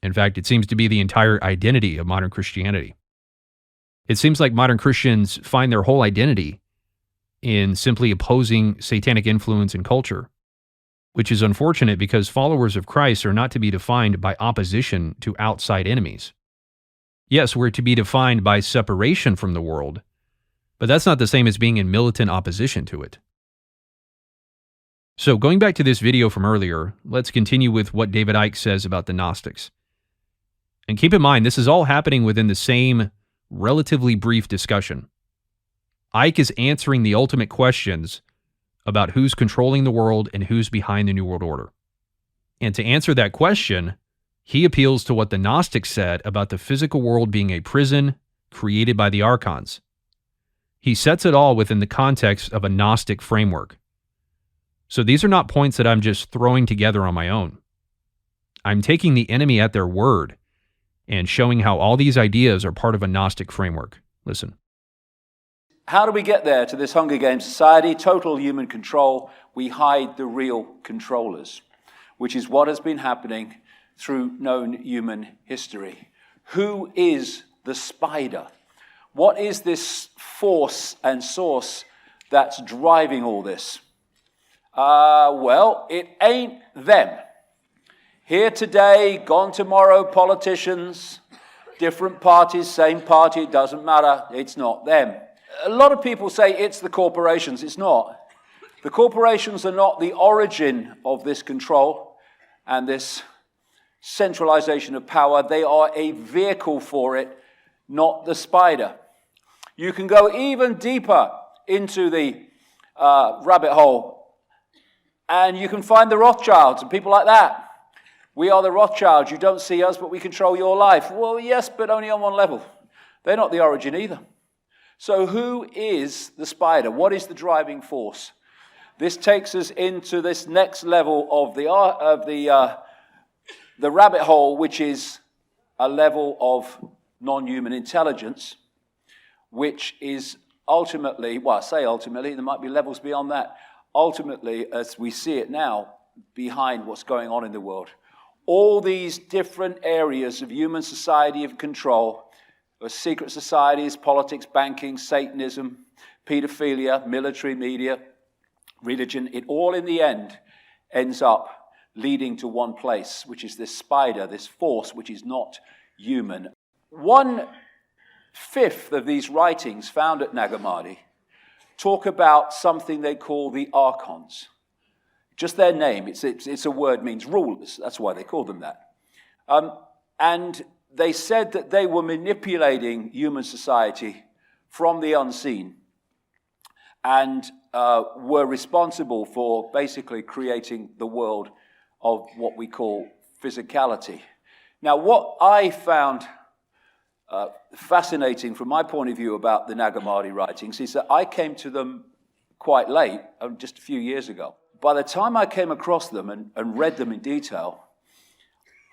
In fact, it seems to be the entire identity of modern Christianity. It seems like modern Christians find their whole identity in simply opposing satanic influence and culture, which is unfortunate because followers of Christ are not to be defined by opposition to outside enemies. Yes, we're to be defined by separation from the world, but that's not the same as being in militant opposition to it. So going back to this video from earlier, let's continue with what David Icke says about the Gnostics. And keep in mind, this is all happening within the same relatively brief discussion. Icke is answering the ultimate questions about who's controlling the world and who's behind the New World Order. And to answer that question, he appeals to what the Gnostics said about the physical world being a prison created by the Archons. He sets it all within the context of a Gnostic framework. So these are not points that I'm just throwing together on my own. I'm taking the enemy at their word and showing how all these ideas are part of a Gnostic framework. Listen. How do we get there to this Hunger Games society? Total human control. We hide the real controllers, which is what has been happening through known human history. Who is the spider? What is this force and source that's driving all this? Well, it ain't them. Here today, gone tomorrow, politicians, different parties, same party, it doesn't matter, it's not them. A lot of people say it's the corporations. It's not. The corporations are not the origin of this control and this centralization of power. They are a vehicle for it, not the spider. You can go even deeper into the rabbit hole, and you can find the Rothschilds and people like that. We are the Rothschilds. You don't see us, but we control your life. Well, yes, but only on one level. They're not the origin either. So who is the spider? What is the driving force? This takes us into this next level of the rabbit hole, which is a level of non-human intelligence, which is ultimately, well, I say ultimately, there might be levels beyond that. Ultimately, as we see it now, behind what's going on in the world. All these different areas of human society of control, secret societies, politics, banking, Satanism, pedophilia, military, media, religion, it all in the end ends up leading to one place, which is this spider, this force which is not human. 1/5 of these writings found at Nag Hammadi talk about something they call the Archons. Just their name, it's a word, means rulers. That's why they call them that. And they said that they were manipulating human society from the unseen and were responsible for basically creating the world of what we call physicality. Now, what I found fascinating from my point of view about the Nag Hammadi writings is that I came to them quite late, just a few years ago. By the time I came across them and read them in detail,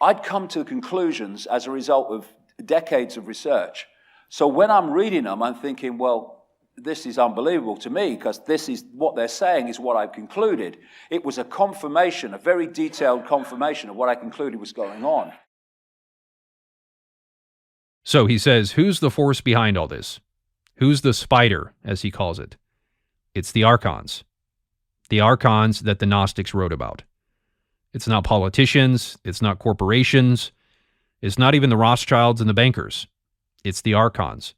I'd come to conclusions as a result of decades of research. So when I'm reading them, I'm thinking, well, this is unbelievable to me because this is what they're saying is what I've concluded. It was a confirmation, a very detailed confirmation of what I concluded was going on. So he says, who's the force behind all this? Who's the spider, as he calls it? It's the Archons. The Archons that the Gnostics wrote about. It's not politicians, it's not corporations, it's not even the Rothschilds and the bankers. It's the Archons.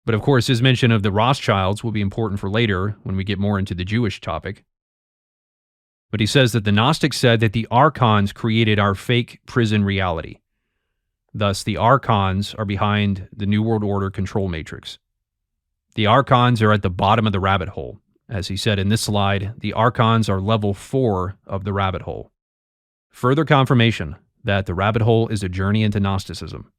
But of course, his mention of the Rothschilds will be important for later when we get more into the Jewish topic. But he says that the Gnostics said that the Archons created our fake prison reality. Thus, the Archons are behind the New World Order control matrix. The Archons are at the bottom of the rabbit hole. As he said in this slide, the Archons are level 4 of the rabbit hole. Further confirmation that the rabbit hole is a journey into Gnosticism.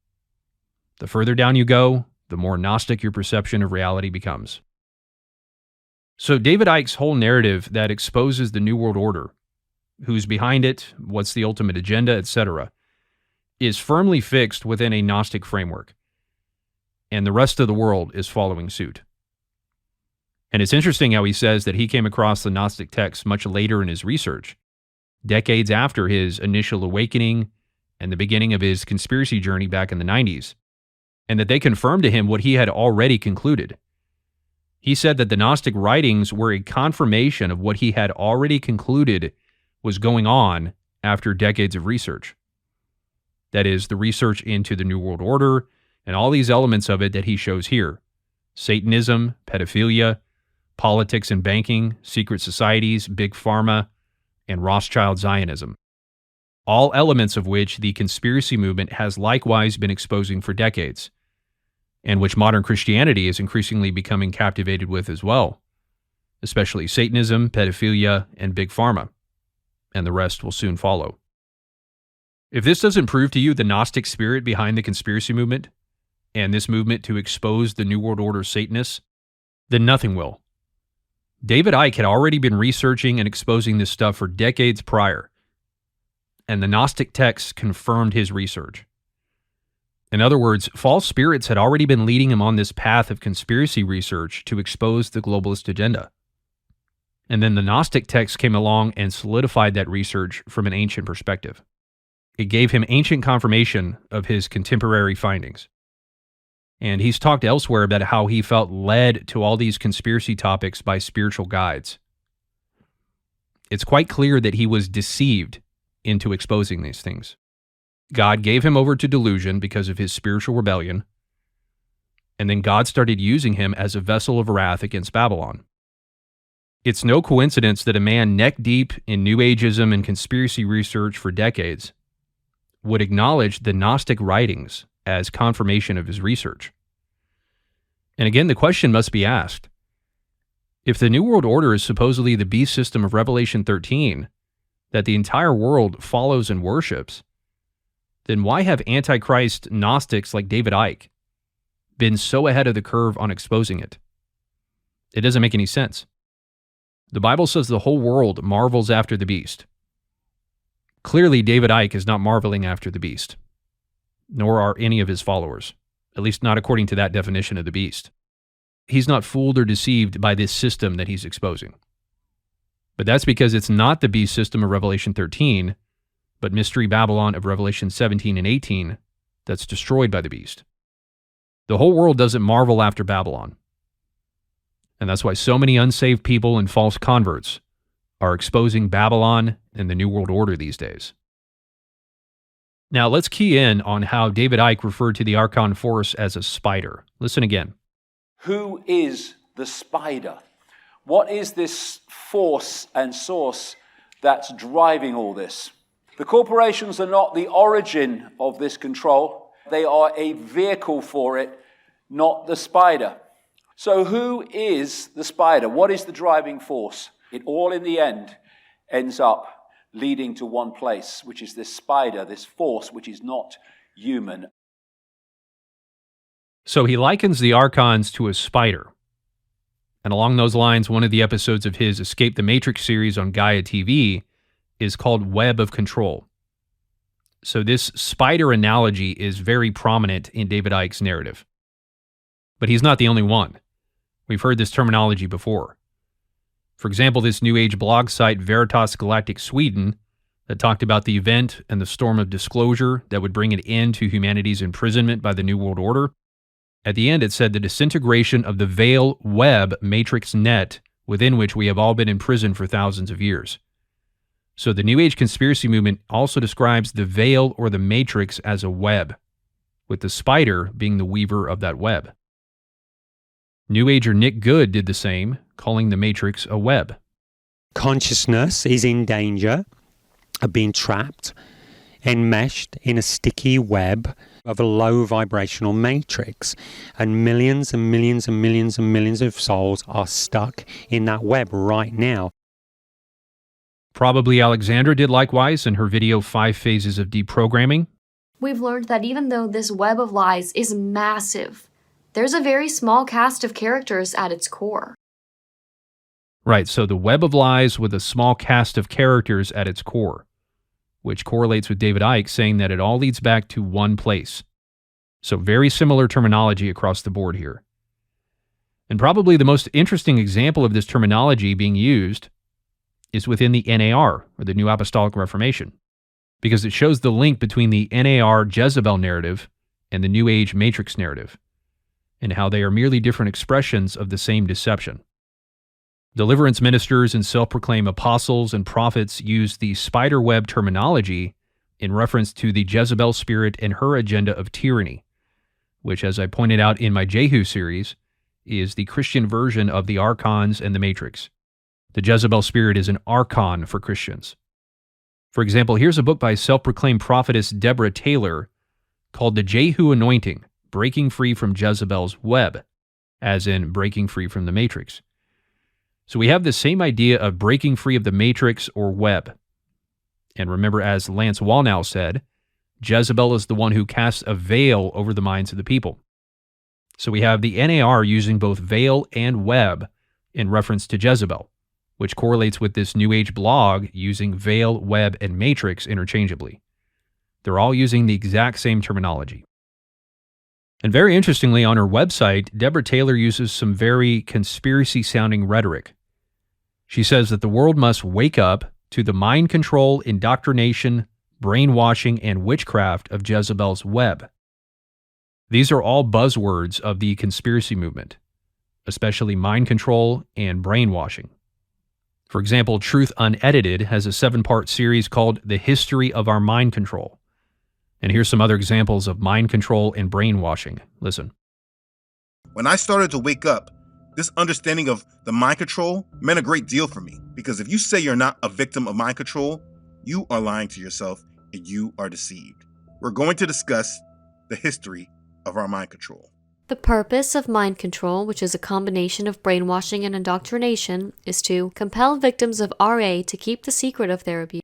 The further down you go, the more Gnostic your perception of reality becomes. So David Icke's whole narrative that exposes the New World Order, who's behind it, what's the ultimate agenda, etc., is firmly fixed within a Gnostic framework. And the rest of the world is following suit. And it's interesting how he says that he came across the Gnostic texts much later in his research, decades after his initial awakening and the beginning of his conspiracy journey back in the 90s, and that they confirmed to him what he had already concluded. He said that the Gnostic writings were a confirmation of what he had already concluded was going on after decades of research. That is, the research into the New World Order and all these elements of it that he shows here. Satanism, pedophilia, politics and banking, secret societies, big pharma, and Rothschild Zionism. All elements of which the conspiracy movement has likewise been exposing for decades, and which modern Christianity is increasingly becoming captivated with as well, especially Satanism, pedophilia, and big pharma, and the rest will soon follow. If this doesn't prove to you the Gnostic spirit behind the conspiracy movement, and this movement to expose the New World Order Satanists, then nothing will. David Icke had already been researching and exposing this stuff for decades prior, and the Gnostic texts confirmed his research. In other words, false spirits had already been leading him on this path of conspiracy research to expose the globalist agenda. And then the Gnostic texts came along and solidified that research from an ancient perspective. It gave him ancient confirmation of his contemporary findings. And he's talked elsewhere about how he felt led to all these conspiracy topics by spiritual guides. It's quite clear that he was deceived into exposing these things. God gave him over to delusion because of his spiritual rebellion, and then God started using him as a vessel of wrath against Babylon. It's no coincidence that a man neck deep in New Ageism and conspiracy research for decades would acknowledge the Gnostic writings as confirmation of his research. And again, the question must be asked. If the New World Order is supposedly the beast system of Revelation 13 that the entire world follows and worships, then why have Antichrist Gnostics like David Icke been so ahead of the curve on exposing it? It doesn't make any sense. The Bible says the whole world marvels after the beast. Clearly, David Icke is not marveling after the beast, nor are any of his followers, at least not according to that definition of the beast. He's not fooled or deceived by this system that he's exposing. But that's because it's not the beast system of Revelation 13, but Mystery Babylon of Revelation 17 and 18 that's destroyed by the beast. The whole world doesn't marvel after Babylon. And that's why so many unsaved people and false converts are exposing Babylon and the New World Order these days. Now let's key in on how David Icke referred to the Archon force as a spider. Listen again. Who is the spider? What is this force and source that's driving all this? The corporations are not the origin of this control. They are a vehicle for it, not the spider. So who is the spider? What is the driving force? It all in the end ends up leading to one place, which is this spider, this force which is not human. So he likens the Archons to a spider. And along those lines, one of the episodes of his Escape the Matrix series on Gaia TV is called Web of Control. So this spider analogy is very prominent in David Icke's narrative. But he's not the only one. We've heard this terminology before. For example, this New Age blog site Veritas Galactic Sweden that talked about the event and the storm of disclosure that would bring an end to humanity's imprisonment by the New World Order. At the end, it said the disintegration of the veil web matrix net within which we have all been imprisoned for thousands of years. So the New Age conspiracy movement also describes the veil or the matrix as a web, with the spider being the weaver of that web. New Ager Nick Good did the same, calling the matrix a web. Consciousness is in danger of being trapped, enmeshed in a sticky web of a low vibrational matrix, and millions and millions and millions and millions of souls are stuck in that web right now. Probably Alexandra did likewise in her video 5 Phases of Deprogramming. We've learned that even though this web of lies is massive, there's a very small cast of characters at its core. Right, so the web of lies with a small cast of characters at its core, which correlates with David Icke saying that it all leads back to one place. So very similar terminology across the board here. And probably the most interesting example of this terminology being used is within the NAR, or the New Apostolic Reformation, because it shows the link between the NAR Jezebel narrative and the New Age Matrix narrative, and how they are merely different expressions of the same deception. Deliverance ministers and self-proclaimed apostles and prophets use the spiderweb terminology in reference to the Jezebel spirit and her agenda of tyranny, which, as I pointed out in my Jehu series, is the Christian version of the Archons and the Matrix. The Jezebel spirit is an Archon for Christians. For example, here's a book by self-proclaimed prophetess Deborah Taylor called The Jehu Anointing, Breaking Free from Jezebel's Web, as in breaking free from the Matrix. So we have the same idea of breaking free of the Matrix or web. And remember, as Lance Wallnau said, Jezebel is the one who casts a veil over the minds of the people. So we have the NAR using both veil and web in reference to Jezebel, which correlates with this New Age blog using veil, web, and matrix interchangeably. They're all using the exact same terminology. And very interestingly, on her website, Deborah Taylor uses some very conspiracy-sounding rhetoric. She says that the world must wake up to the mind control, indoctrination, brainwashing, and witchcraft of Jezebel's web. These are all buzzwords of the conspiracy movement, especially mind control and brainwashing. For example, Truth Unedited has a 7-part series called The History of Our Mind Control. And here's some other examples of mind control and brainwashing. Listen. When I started to wake up, this understanding of the mind control meant a great deal for me. Because if you say you're not a victim of mind control, you are lying to yourself and you are deceived. We're going to discuss the history of our mind control. The purpose of mind control, which is a combination of brainwashing and indoctrination, is to compel victims of RA to keep the secret of their abuse.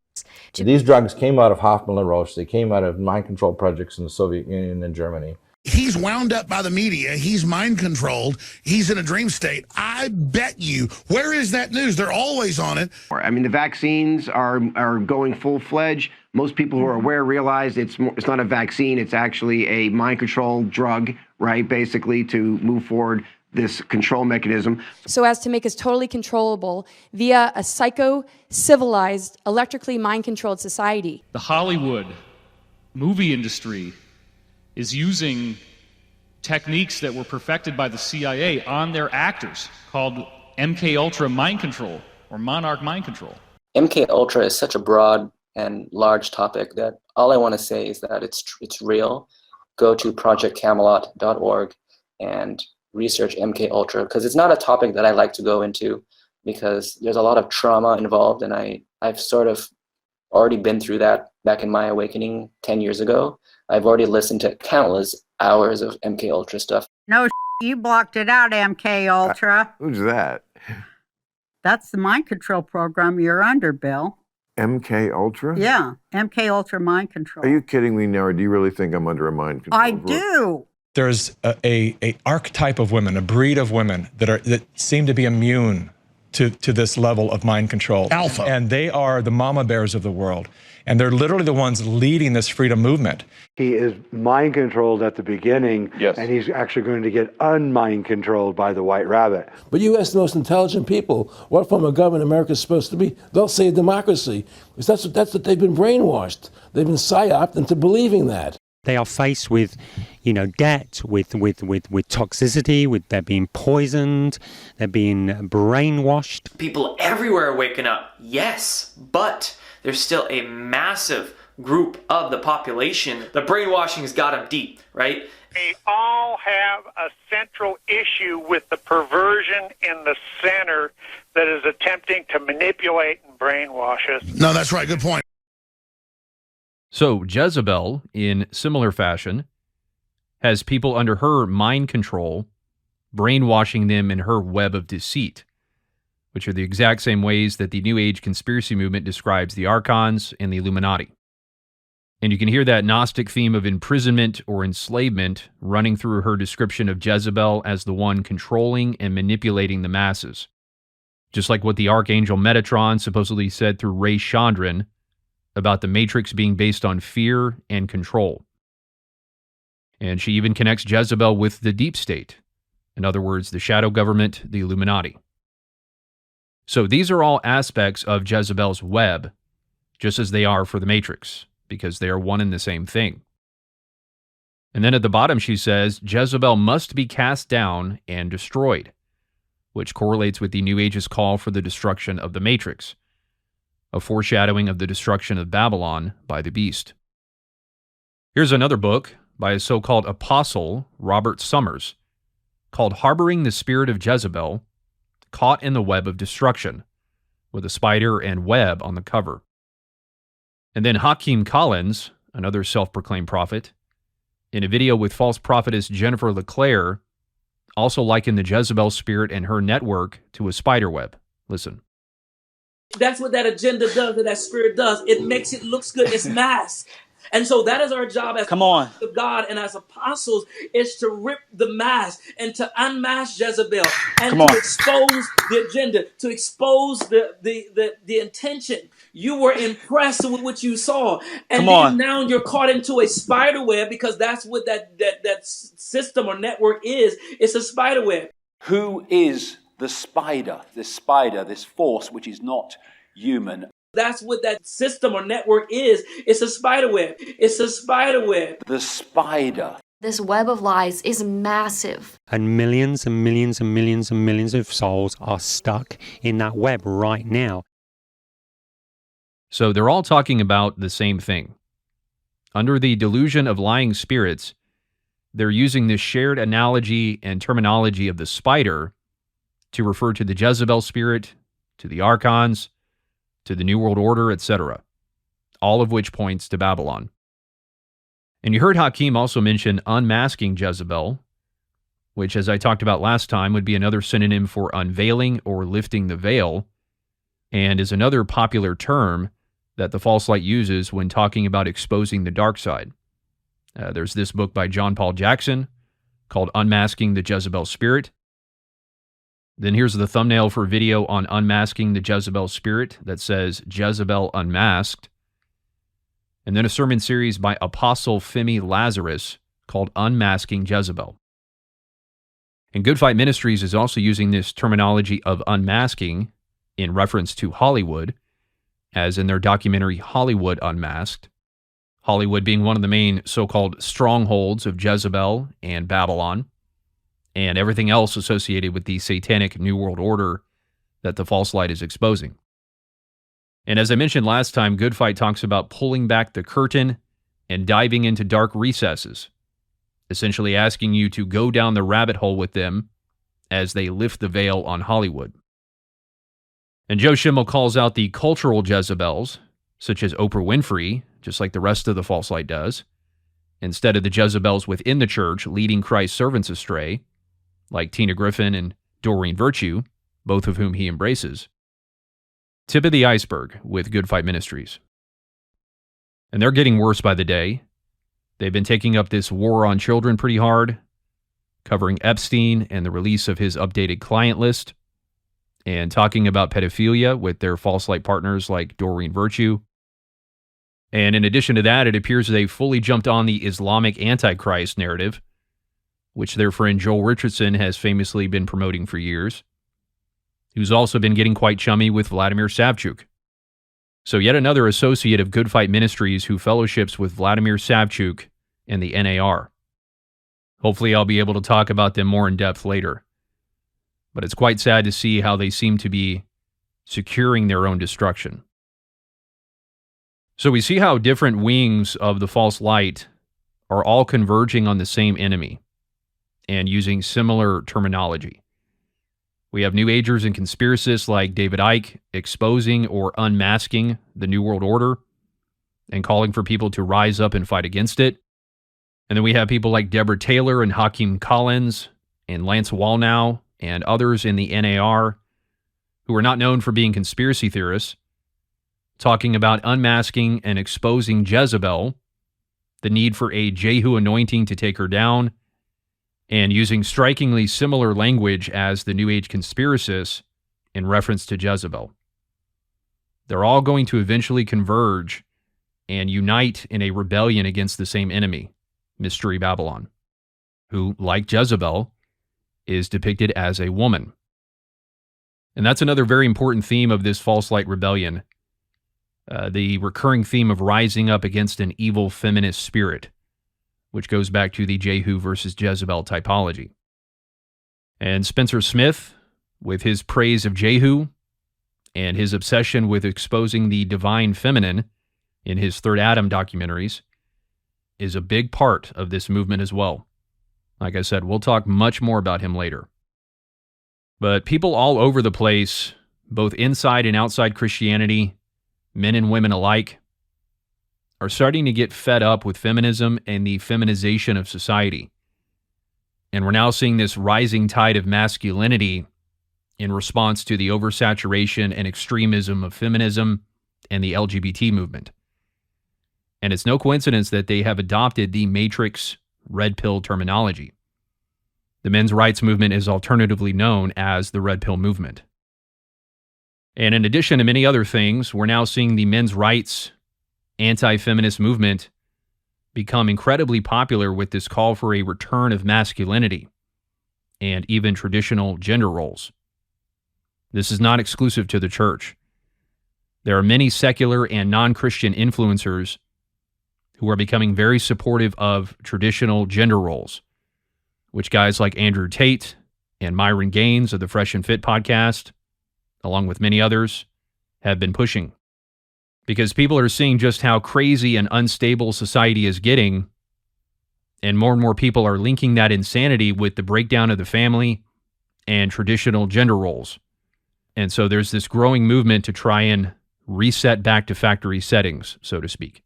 These drugs came out of Hoffman and Roche. They came out of mind control projects in the Soviet Union and Germany. He's wound up by the media. He's mind controlled. He's in a dream state. I bet you, where is that news? They're always on it. I mean, the vaccines are going full-fledged. Most people who are aware realize it's not a vaccine. It's actually a mind control drug, right? Basically to move forward this control mechanism. So as to make us totally controllable via a psycho-civilized, electrically mind-controlled society. The Hollywood movie industry is using techniques that were perfected by the CIA on their actors called MK Ultra mind control or monarch mind control. MK Ultra is such a broad and large topic that all I want to say is that it's real. Go to projectcamelot.org and research MK Ultra, because it's not a topic that I like to go into because there's a lot of trauma involved, and I've sort of already been through that back in my awakening 10 years ago. I've already listened to countless hours of MK Ultra stuff. No, you blocked it out, MK Ultra. Who's that? That's the mind control program you're under, Bill. MK Ultra? Yeah, MK Ultra mind control. Are you kidding me now, or do you really think I'm under a mind control? I do. There's a archetype of women, a breed of women that seem to be immune to this level of mind control. Alpha. And they are the mama bears of the world. And they're literally the ones leading this freedom movement. He is mind controlled at the beginning, yes, and he's actually going to get unmind controlled by the white rabbit. But you ask the most intelligent people, what form of government America is supposed to be? They'll say democracy, because that's what they've been brainwashed. They've been psyoped into believing that. They are faced with, debt, with toxicity, with they're being poisoned, they're being brainwashed. People everywhere are waking up, yes, but there's still a massive group of the population. The brainwashing has got them deep, right? They all have a central issue with the perversion in the center that is attempting to manipulate and brainwash us. No, that's right. Good point. So Jezebel, in similar fashion, has people under her mind control, brainwashing them in her web of deceit. which are the exact same ways that the New Age conspiracy movement describes the Archons and the Illuminati. And you can hear that Gnostic theme of imprisonment or enslavement running through her description of Jezebel as the one controlling and manipulating the masses. Just like what the Archangel Metatron supposedly said through Ray Chandran about the Matrix being based on fear and control. And she even connects Jezebel with the deep state. In other words, the shadow government, the Illuminati. So these are all aspects of Jezebel's web, just as they are for the Matrix, because they are one and the same thing. And then at the bottom she says, Jezebel must be cast down and destroyed, which correlates with the New Age's call for the destruction of the Matrix, a foreshadowing of the destruction of Babylon by the beast. Here's another book by a so-called apostle, Robert Summers, called Harboring the Spirit of Jezebel, Caught in the Web of Destruction, with a spider and web on the cover. And then Hakeem Collins, another self-proclaimed prophet, in a video with false prophetess Jennifer LeClaire, also likened the Jezebel spirit and her network to a spider web. Listen. That's what that agenda does, that spirit does. It makes it look good. It's masked. And so that is our job as prophets of God and as apostles, is to rip the mask and to unmask Jezebel and to expose the agenda, to expose the intention. You were impressed with what you saw. And then now you're caught into a spider web, because that's what that system or network is. It's a spider web. Who is the spider, this force which is not human? That's what that system or network is. It's a spider web. It's a spider web. The spider. This web of lies is massive. And millions and millions and millions and millions of souls are stuck in that web right now. So they're all talking about the same thing. Under the delusion of lying spirits, they're using this shared analogy and terminology of the spider to refer to the Jezebel spirit, to the Archons, to the New World Order, etc., all of which points to Babylon. And you heard Hakeem also mention unmasking Jezebel, which, as I talked about last time, would be another synonym for unveiling or lifting the veil, and is another popular term that the false light uses when talking about exposing the dark side. There's this book by John Paul Jackson called Unmasking the Jezebel Spirit. Then here's the thumbnail for a video on unmasking the Jezebel spirit that says Jezebel Unmasked. And then a sermon series by Apostle Femi Lazarus called Unmasking Jezebel. And Good Fight Ministries is also using this terminology of unmasking in reference to Hollywood, as in their documentary Hollywood Unmasked. Hollywood being one of the main so-called strongholds of Jezebel and Babylon, and everything else associated with the satanic New World Order that the false light is exposing. And as I mentioned last time, Good Fight talks about pulling back the curtain and diving into dark recesses, essentially asking you to go down the rabbit hole with them as they lift the veil on Hollywood. And Joe Schimmel calls out the cultural Jezebels, such as Oprah Winfrey, just like the rest of the false light does, instead of the Jezebels within the church leading Christ's servants astray, like Tina Griffin and Doreen Virtue, both of whom he embraces. Tip of the iceberg with Good Fight Ministries. And they're getting worse by the day. They've been taking up this war on children pretty hard, covering Epstein and the release of his updated client list, and talking about pedophilia with their false light partners like Doreen Virtue. And in addition to that, it appears they fully jumped on the Islamic Antichrist narrative, which their friend Joel Richardson has famously been promoting for years, who's also been getting quite chummy with Vladimir Savchuk. So yet another associate of Good Fight Ministries who fellowships with Vladimir Savchuk and the NAR. Hopefully I'll be able to talk about them more in depth later. But it's quite sad to see how they seem to be securing their own destruction. So we see how different wings of the false light are all converging on the same enemy and using similar terminology. We have New Agers and conspiracists like David Icke exposing or unmasking the New World Order and calling for people to rise up and fight against it. And then we have people like Deborah Taylor and Hakeem Collins and Lance Wallnau and others in the NAR who are not known for being conspiracy theorists, talking about unmasking and exposing Jezebel, the need for a Jehu anointing to take her down, and using strikingly similar language as the New Age conspiracists in reference to Jezebel. They're all going to eventually converge and unite in a rebellion against the same enemy, Mystery Babylon, who, like Jezebel, is depicted as a woman. And that's another very important theme of this false light rebellion, the recurring theme of rising up against an evil feminist spirit, which goes back to the Jehu versus Jezebel typology. And Spencer Smith, with his praise of Jehu and his obsession with exposing the divine feminine in his Third Adam documentaries, is a big part of this movement as well. Like I said, we'll talk much more about him later. But people all over the place, both inside and outside Christianity, men and women alike, are starting to get fed up with feminism and the feminization of society. And we're now seeing this rising tide of masculinity in response to the oversaturation and extremism of feminism and the LGBT movement. And it's no coincidence that they have adopted the Matrix red pill terminology. The men's rights movement is alternatively known as the red pill movement. And in addition to many other things, we're now seeing the men's rights anti-feminist movement become incredibly popular with this call for a return of masculinity and even traditional gender roles. This is not exclusive to the church. There are many secular and non-Christian influencers who are becoming very supportive of traditional gender roles, which guys like Andrew Tate and Myron Gaines of the Fresh and Fit podcast, along with many others, have been pushing. Because people are seeing just how crazy and unstable society is getting, and more people are linking that insanity with the breakdown of the family and traditional gender roles. And so there's this growing movement to try and reset back to factory settings, so to speak,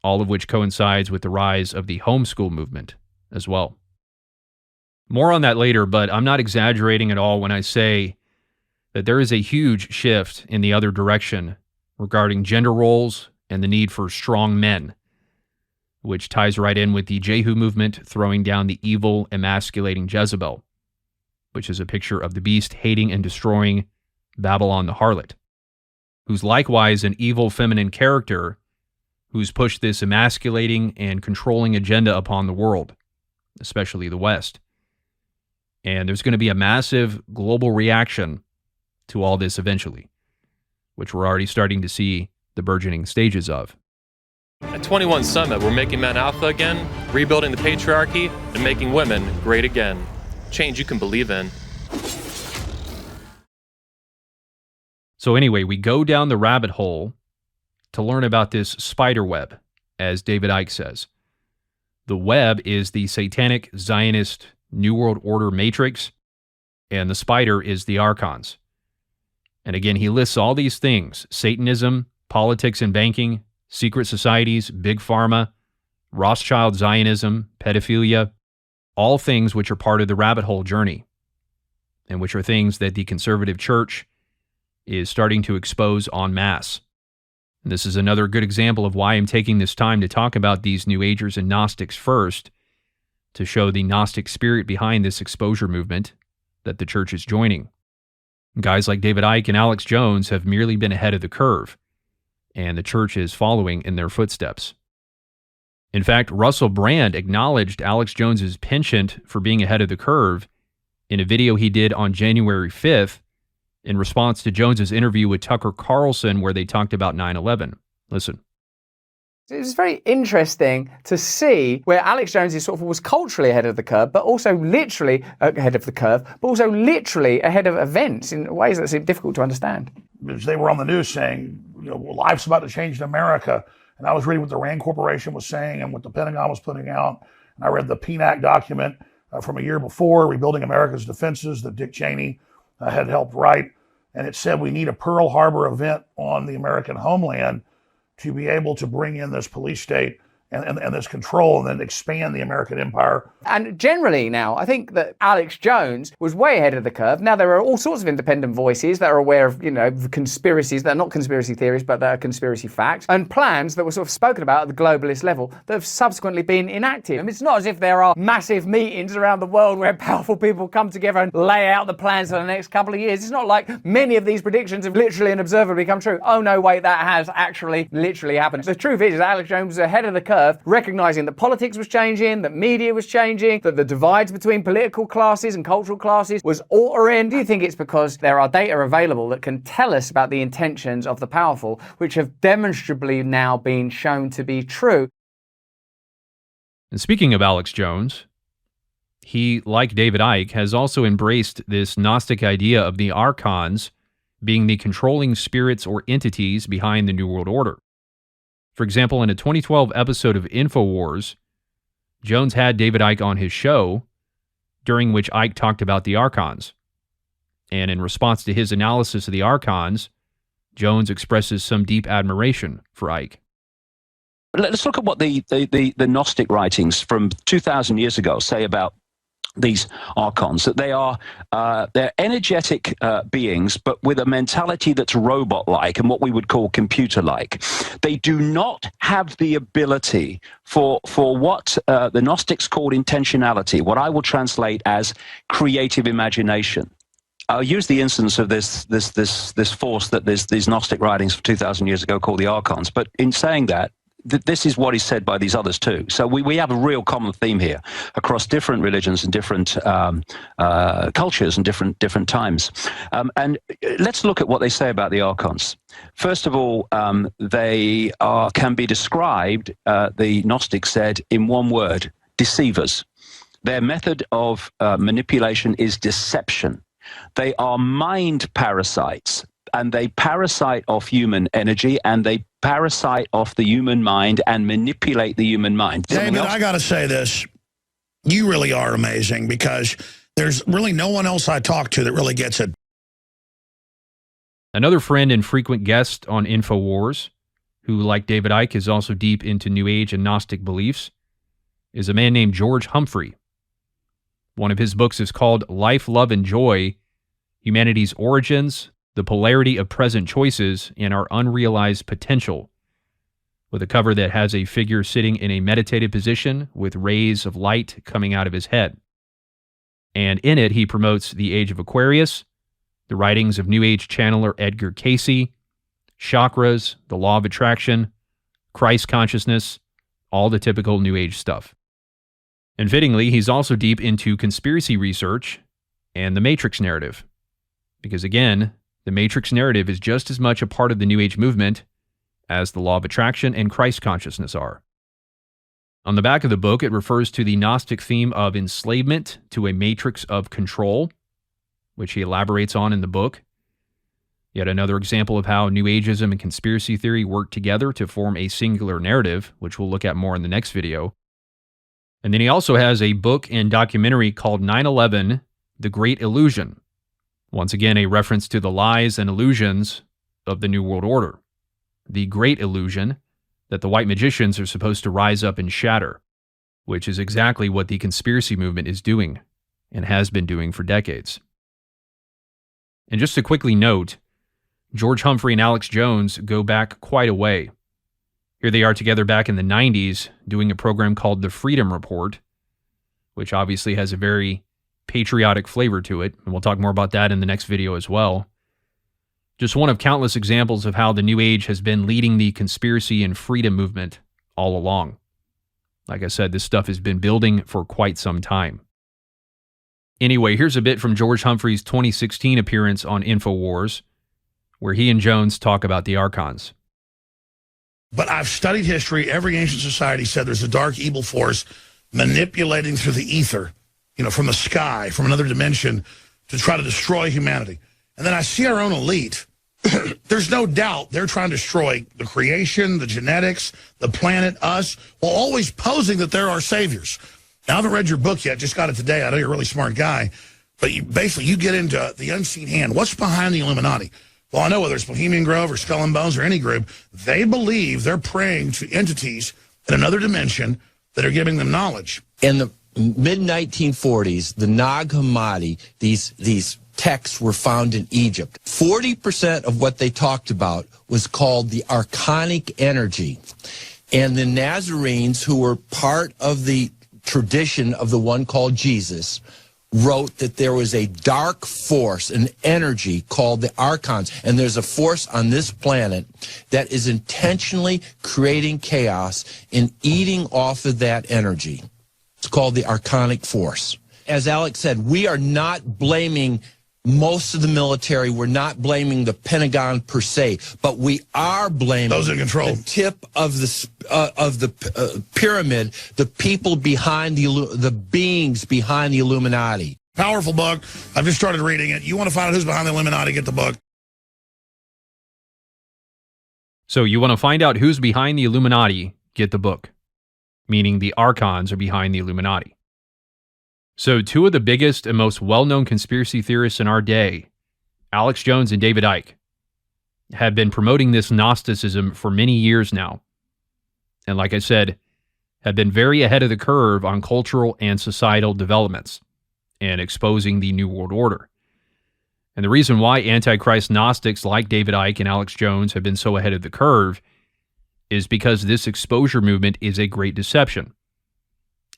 all of which coincides with the rise of the homeschool movement as well. More on that later, but I'm not exaggerating at all when I say that there is a huge shift in the other direction regarding gender roles and the need for strong men, which ties right in with the Jehu movement throwing down the evil, emasculating Jezebel, which is a picture of the beast hating and destroying Babylon the harlot, who's likewise an evil feminine character who's pushed this emasculating and controlling agenda upon the world, especially the West. And there's going to be a massive global reaction to all this eventually, which we're already starting to see the burgeoning stages of. At 21 Summit, we're making men alpha again, rebuilding the patriarchy, and making women great again. Change you can believe in. So anyway, we go down the rabbit hole to learn about this spider web, as David Icke says. The web is the satanic Zionist New World Order matrix, and the spider is the Archons. And again, he lists all these things: Satanism, politics and banking, secret societies, big pharma, Rothschild Zionism, pedophilia, all things which are part of the rabbit hole journey, and which are things that the conservative church is starting to expose en masse. And this is another good example of why I'm taking this time to talk about these New Agers and Gnostics first, to show the Gnostic spirit behind this exposure movement that the church is joining. Guys like David Icke and Alex Jones have merely been ahead of the curve, and the church is following in their footsteps. In fact, Russell Brand acknowledged Alex Jones's penchant for being ahead of the curve in a video he did on January 5th in response to Jones's interview with Tucker Carlson, where they talked about 9/11. Listen. It's very interesting to see where Alex Jones is was culturally ahead of the curve, but also literally ahead of the curve, but also literally ahead of events in ways that seem difficult to understand. They were on the news saying, life's about to change in America. And I was reading what the RAND Corporation was saying and what the Pentagon was putting out. And I read the PNAC document from a year before, Rebuilding America's Defenses, that Dick Cheney had helped write. And it said we need a Pearl Harbor event on the American homeland to be able to bring in this police state and this control and then expand the American empire. And generally now, I think that Alex Jones was way ahead of the curve. Now, there are all sorts of independent voices that are aware of, conspiracies that are not conspiracy theories, but that are conspiracy facts, and plans that were sort of spoken about at the globalist level that have subsequently been enacted. I mean, it's not as if there are massive meetings around the world where powerful people come together and lay out the plans for the next couple of years. It's not like many of these predictions have literally and observably come true. Oh, no, wait, that has actually literally happened. The truth is Alex Jones was ahead of the curve, recognizing that politics was changing, that media was changing, that the divides between political classes and cultural classes was altering. Do you think it's because there are data available that can tell us about the intentions of the powerful, which have demonstrably now been shown to be true? And speaking of Alex Jones, he, like David Icke, has also embraced this Gnostic idea of the Archons being the controlling spirits or entities behind the New World Order. For example, in a 2012 episode of InfoWars, Jones had David Icke on his show, during which Icke talked about the Archons. And in response to his analysis of the Archons, Jones expresses some deep admiration for Icke. Let's look at what the Gnostic writings from 2,000 years ago say about these Archons, that they are they're energetic beings, but with a mentality that's robot-like and what we would call computer-like. They do not have the ability for what the Gnostics called intentionality, what I will translate as creative imagination. I'll use the instance of this force that these Gnostic writings of 2,000 years ago called the Archons, but in saying that, this is what is said by these others too. So we have a real common theme here across different religions and different cultures and different times. And let's look at what they say about the Archons. First of all, they can be described, the Gnostics said, in one word: deceivers. Their method of manipulation is deception. They are mind parasites, and they parasite off human energy, and they parasite off the human mind and manipulate the human mind. David, I got to say this. You really are amazing, because there's really no one else I talk to that really gets it. Another friend and frequent guest on InfoWars, who, like David Icke, is also deep into New Age and Gnostic beliefs, is a man named George Humphrey. One of his books is called Life, Love, and Joy: Humanity's Origins, the Polarity of Present Choices, and Our Unrealized Potential, with a cover that has a figure sitting in a meditative position with rays of light coming out of his head. And in it, he promotes the Age of Aquarius, the writings of New Age channeler Edgar Cayce, chakras, the law of attraction, Christ consciousness, all the typical New Age stuff. And fittingly, he's also deep into conspiracy research and the Matrix narrative. Because again, the Matrix narrative is just as much a part of the New Age movement as the law of attraction and Christ consciousness are. On the back of the book, it refers to the Gnostic theme of enslavement to a matrix of control, which he elaborates on in the book. Yet another example of how New Ageism and conspiracy theory work together to form a singular narrative, which we'll look at more in the next video. And then he also has a book and documentary called 9/11, The Great Illusion. Once again, a reference to the lies and illusions of the New World Order. The Great Illusion that the white magicians are supposed to rise up and shatter, which is exactly what the conspiracy movement is doing and has been doing for decades. And just to quickly note, George Humphrey and Alex Jones go back quite a way. Here they are together back in the 90s doing a program called The Freedom Report, which obviously has a very patriotic flavor to it, and we'll talk more about that in the next video as well. Just one of countless examples of how the New Age has been leading the conspiracy and freedom movement all along. Like I said, this stuff has been building for quite some time. Anyway, here's a bit from George Humphrey's 2016 appearance on InfoWars, where he and Jones talk about the Archons. But I've studied history. Every ancient society said there's a dark evil force manipulating through the ether, from the sky, from another dimension, to try to destroy humanity. And then I see our own elite. There's no doubt they're trying to destroy the creation, the genetics, the planet, us, while always posing that they're our saviors. Now, I haven't read your book yet, just got it today. I know you're a really smart guy. But you get into the unseen hand. What's behind the Illuminati? Well, I know whether it's Bohemian Grove or Skull and Bones or any group, they believe they're praying to entities in another dimension that are giving them knowledge. In the mid-1940s, the Nag Hammadi, these texts were found in Egypt. 40% of what they talked about was called the archonic energy. And the Nazarenes, who were part of the tradition of the one called Jesus, wrote that there was a dark force, an energy called the Archons, and there's a force on this planet that is intentionally creating chaos and eating off of that energy. It's called the Archonic force. As Alex said, we are not blaming most of the military. We're not blaming the Pentagon per se, but we are blaming those in control. The tip of the pyramid, the people behind the beings behind the Illuminati. Powerful book. I've just started reading it. You want to find out who's behind the Illuminati, get the book. So you want to find out who's behind the Illuminati, get the book. Meaning the Archons are behind the Illuminati. So two of the biggest and most well-known conspiracy theorists in our day, Alex Jones and David Icke, have been promoting this Gnosticism for many years now. And like I said, have been very ahead of the curve on cultural and societal developments and exposing the New World Order. And the reason why Antichrist Gnostics like David Icke and Alex Jones have been so ahead of the curve is because this exposure movement is a great deception.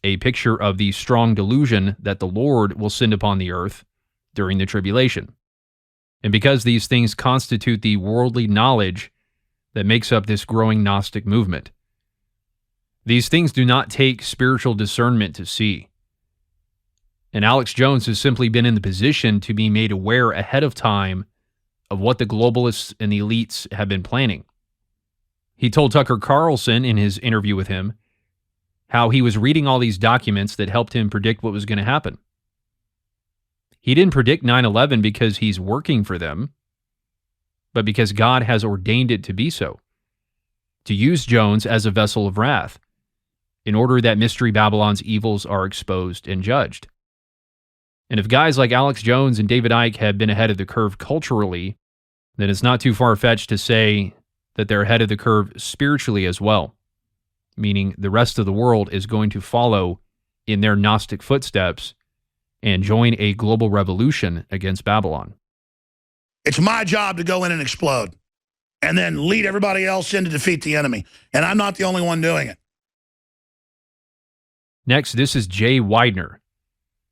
A picture of the strong delusion that the Lord will send upon the earth during the tribulation. And because these things constitute the worldly knowledge that makes up this growing Gnostic movement. These things do not take spiritual discernment to see. And Alex Jones has simply been in the position to be made aware ahead of time of what the globalists and the elites have been planning. He told Tucker Carlson in his interview with him how he was reading all these documents that helped him predict what was going to happen. He didn't predict 9/11 because he's working for them, but because God has ordained it to be so, to use Jones as a vessel of wrath, in order that Mystery Babylon's evils are exposed and judged. And if guys like Alex Jones and David Icke have been ahead of the curve culturally, then it's not too far-fetched to say that they're ahead of the curve spiritually as well, meaning the rest of the world is going to follow in their Gnostic footsteps and join a global revolution against Babylon. It's my job to go in and explode and then lead everybody else in to defeat the enemy. And I'm not the only one doing it. Next, this is Jay Weidner.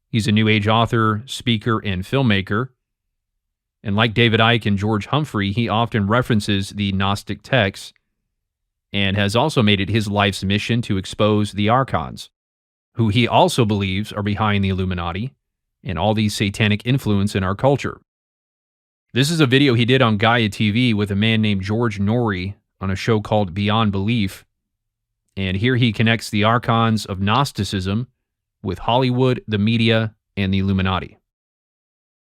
He's a New Age author, speaker, and filmmaker. And like David Icke and George Humphrey, he often references the Gnostic texts and has also made it his life's mission to expose the Archons, who he also believes are behind the Illuminati and all these satanic influence in our culture. This is a video he did on Gaia TV with a man named George Norrie on a show called Beyond Belief. And here he connects the Archons of Gnosticism with Hollywood, the media, and the Illuminati.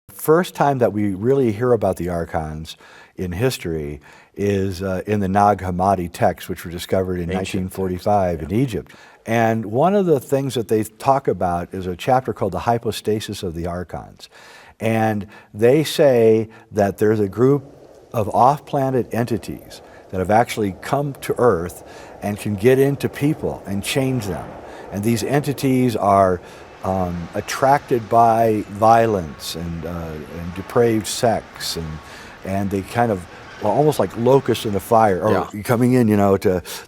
First time that we really hear about the Archons in history is in the Nag Hammadi texts, which were discovered in 1945 in Egypt. And one of the things that they talk about is a chapter called the hypostasis of the Archons. And they say that there's a group of off-planet entities that have actually come to Earth and can get into people and change them. And these entities are attracted by violence and depraved sex, and they kind of almost like locusts in a fire, or coming in,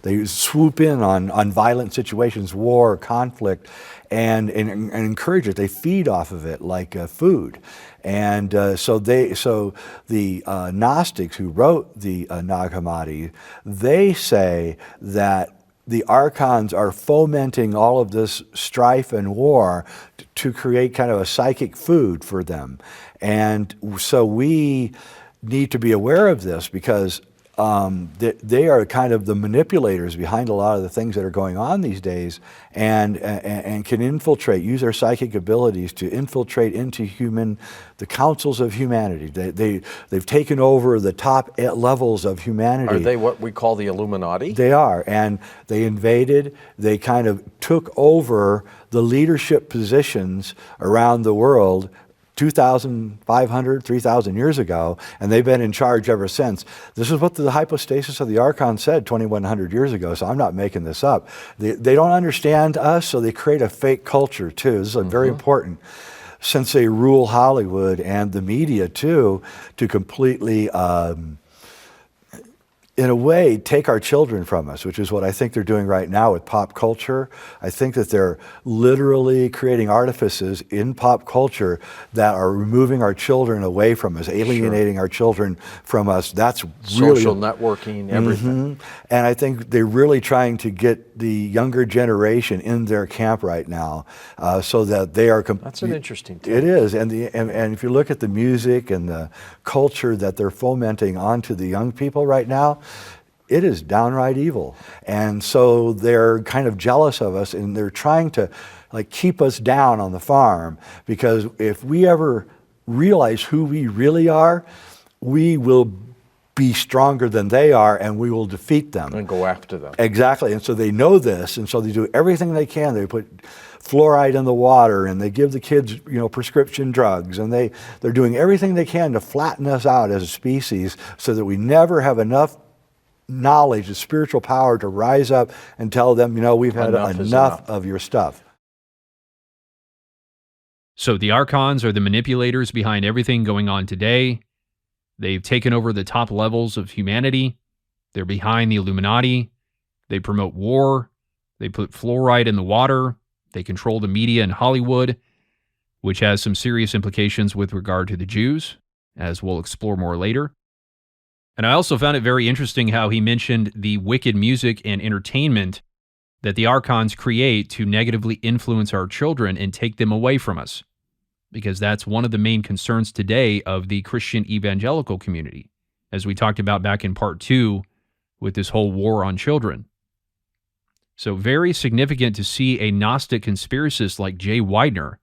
they swoop in on violent situations, war, conflict, and encourage it. They feed off of it like food. And so the Gnostics who wrote the Nag Hammadi, they say that the Archons are fomenting all of this strife and war to create kind of a psychic food for them. And so we need to be aware of this because they are kind of the manipulators behind a lot of the things that are going on these days, and can use their psychic abilities to infiltrate into the councils of humanity. They've taken over the top levels of humanity. Are they what we call the Illuminati? They are, and they kind of took over the leadership positions around the world 2,500, 3,000 years ago, and they've been in charge ever since. This is what the hypostasis of the Archons said 2,100 years ago, so I'm not making this up. They don't understand us, so they create a fake culture too. This is very important. Since they rule Hollywood and the media too, to completely in a way, take our children from us, which is what I think they're doing right now with pop culture. I think that they're literally creating artifices in pop culture that are removing our children away from us, alienating our children from us. That's really social networking, everything. And I think they're really trying to get the younger generation in their camp right now, so that they are. That's an interesting take. It is, and if you look at the music and the culture that they're fomenting onto the young people right now, it is downright evil. And so they're kind of jealous of us, and they're trying to keep us down on the farm, because if we ever realize who we really are, we will be stronger than they are, and we will defeat them. And go after them. Exactly. And so they know this, and so they do everything they can. They put fluoride in the water, and they give the kids, prescription drugs, and they're doing everything they can to flatten us out as a species, so that we never have enough knowledge, the spiritual power to rise up and tell them, we've had enough of your stuff. So the Archons are the manipulators behind everything going on today. They've taken over the top levels of humanity. They're behind the Illuminati. They promote war. They put fluoride in the water. They control the media in Hollywood, which has some serious implications with regard to the Jews, as we'll explore more later. And I also found it very interesting how he mentioned the wicked music and entertainment that the Archons create to negatively influence our children and take them away from us, because that's one of the main concerns today of the Christian evangelical community, as we talked about back in part 2 with this whole war on children. So very significant to see a Gnostic conspiracist like J. Weidner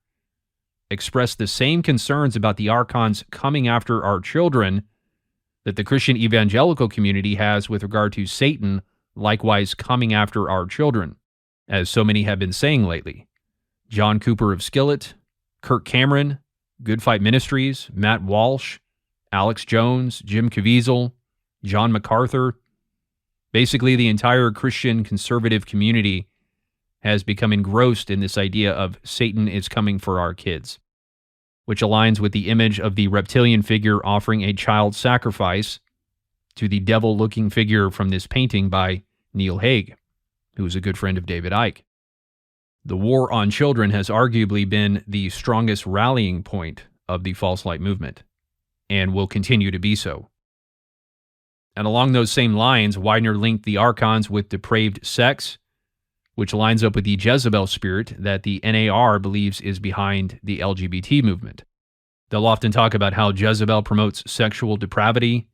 express the same concerns about the Archons coming after our children that the Christian evangelical community has with regard to Satan likewise coming after our children, as so many have been saying lately. John Cooper of Skillet, Kirk Cameron, Good Fight Ministries, Matt Walsh, Alex Jones, Jim Caviezel, John MacArthur. Basically, the entire Christian conservative community has become engrossed in this idea of Satan is coming for our kids, which aligns with the image of the reptilian figure offering a child sacrifice to the devil-looking figure from this painting by Neil Haig, who is a good friend of David Icke. The war on children has arguably been the strongest rallying point of the false light movement, and will continue to be so. And along those same lines, Weidner linked the Archons with depraved sex, which lines up with the Jezebel spirit that the NAR believes is behind the LGBT movement. They'll often talk about how Jezebel promotes sexual depravity,